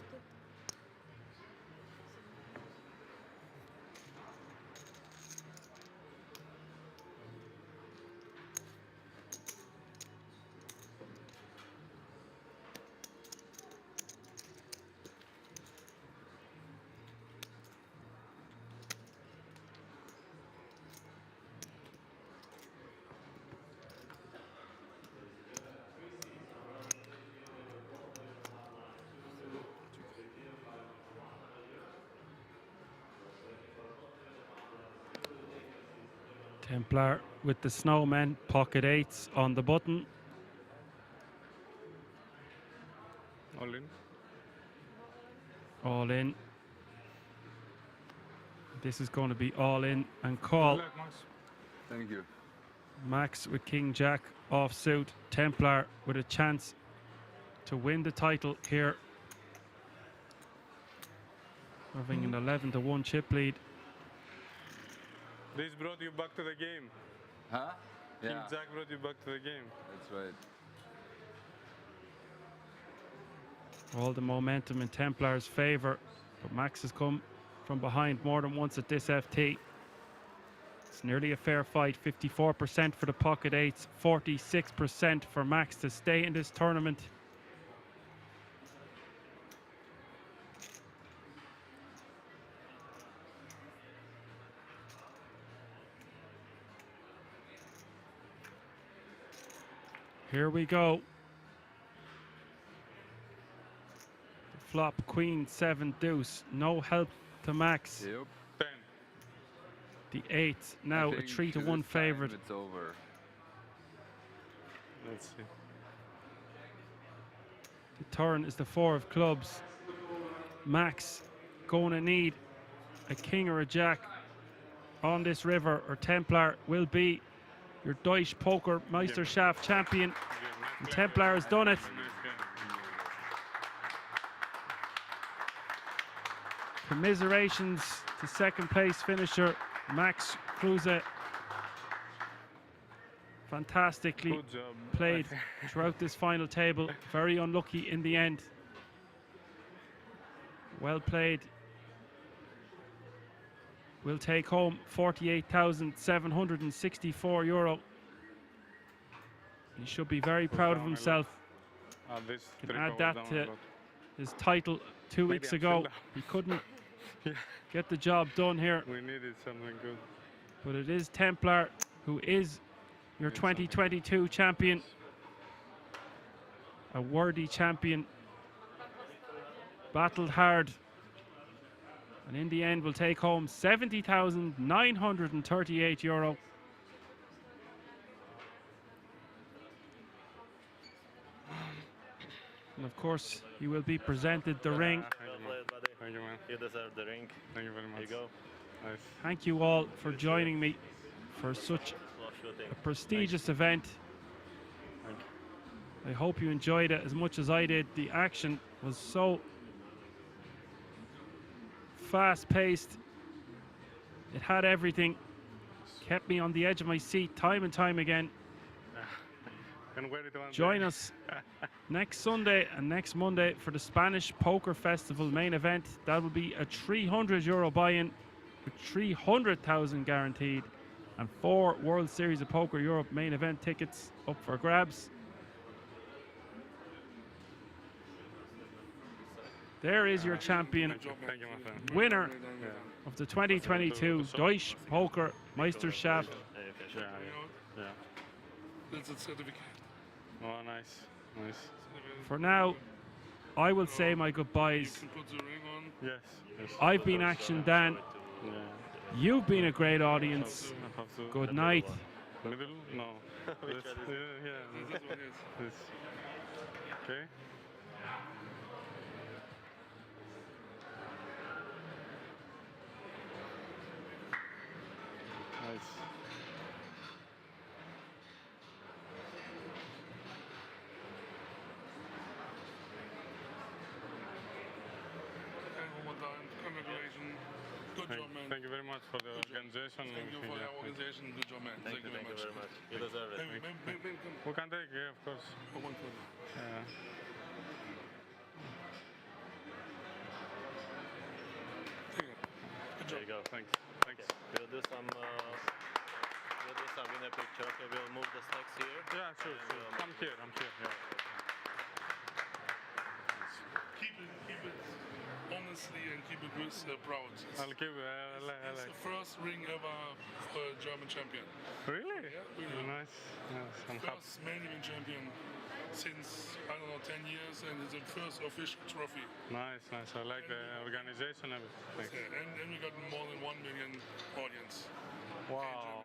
Templar with the snowman, pocket 8s on the button. All in. All in. This is going to be all in and call. Thank you. Max with King Jack offsuit. Templar with a chance to win the title here. Having an 11-1 chip lead. This brought you back to the game. Huh? King Yeah. Jack brought you back to the game. That's right. All the momentum in Templar's favor, but Max has come from behind more than once at this FT. It's nearly a fair fight. 54% for the pocket 8s, 46% for Max to stay in this tournament. Here we go. The flop, queen, 7 deuce. No help to Max. Yep. 10. The 8, now a I think 3-1 this time favorite. It's over. Let's see. The turn is the 4 of clubs. Max going to need a king or a jack on this river, or Templar will be your Deutsche Poker Meisterschaft champion. And Templar has done it. Commiserations to second place finisher Max Kruse. Fantastically Good job. played throughout this final table. Very unlucky in the end. Well played. Will take home €48,764. He should be very proud of himself. This Can three add goes that down to a lot. his title 2 weeks ago. He couldn't get the job done here. We needed something good. But it is Templar who is your 2022 champion. A worthy champion. Battled hard. And in the end will take home €70,938. And of course, he will be presented the ring. Well played, buddy. Thank you, man. You deserve the ring. Thank you very much. Here you go. Nice. Thank you all for joining me for such a prestigious event. I hope you enjoyed it as much as I did. The action was so fast-paced. It had everything. Kept me on the edge of my seat time and time again. Join us next Sunday and next Monday for the Spanish Poker Festival main event. That will be a €300 buy-in with 300,000 guaranteed, and 4 World Series of Poker Europe main event tickets up for grabs. There is your champion, winner of the 2022 Deutsche Poker Meisterschaft. That's a certificate. Oh, nice. Nice. For now, I will say my goodbyes. You can put the ring on. Yes. I've been Action Dan. Yeah. You've been a great audience. Good night. Middle? No. This, yeah. This one is. This. Okay. Nice. Congratulations. Good job, man. Thank you very much for the organization. Thank you for your organization. Good job, man. Thank you very much. You deserve it. We can take, yeah, of course. Yeah. There you go. Thanks. Thanks. Okay. We'll do some winner picture. Okay, we'll move the stacks here. Yeah, sure. I'm here. Yeah. Keep it honestly and keep it with proud. I'll keep it. It's the first ring ever for a German champion. Really? Yeah, really. Nice. Yes, I'm first main event champion since, I don't know, 10 years, and it's the first official trophy. Nice. I like the organization of it. Thanks. And we got more than 1 million audience. Wow.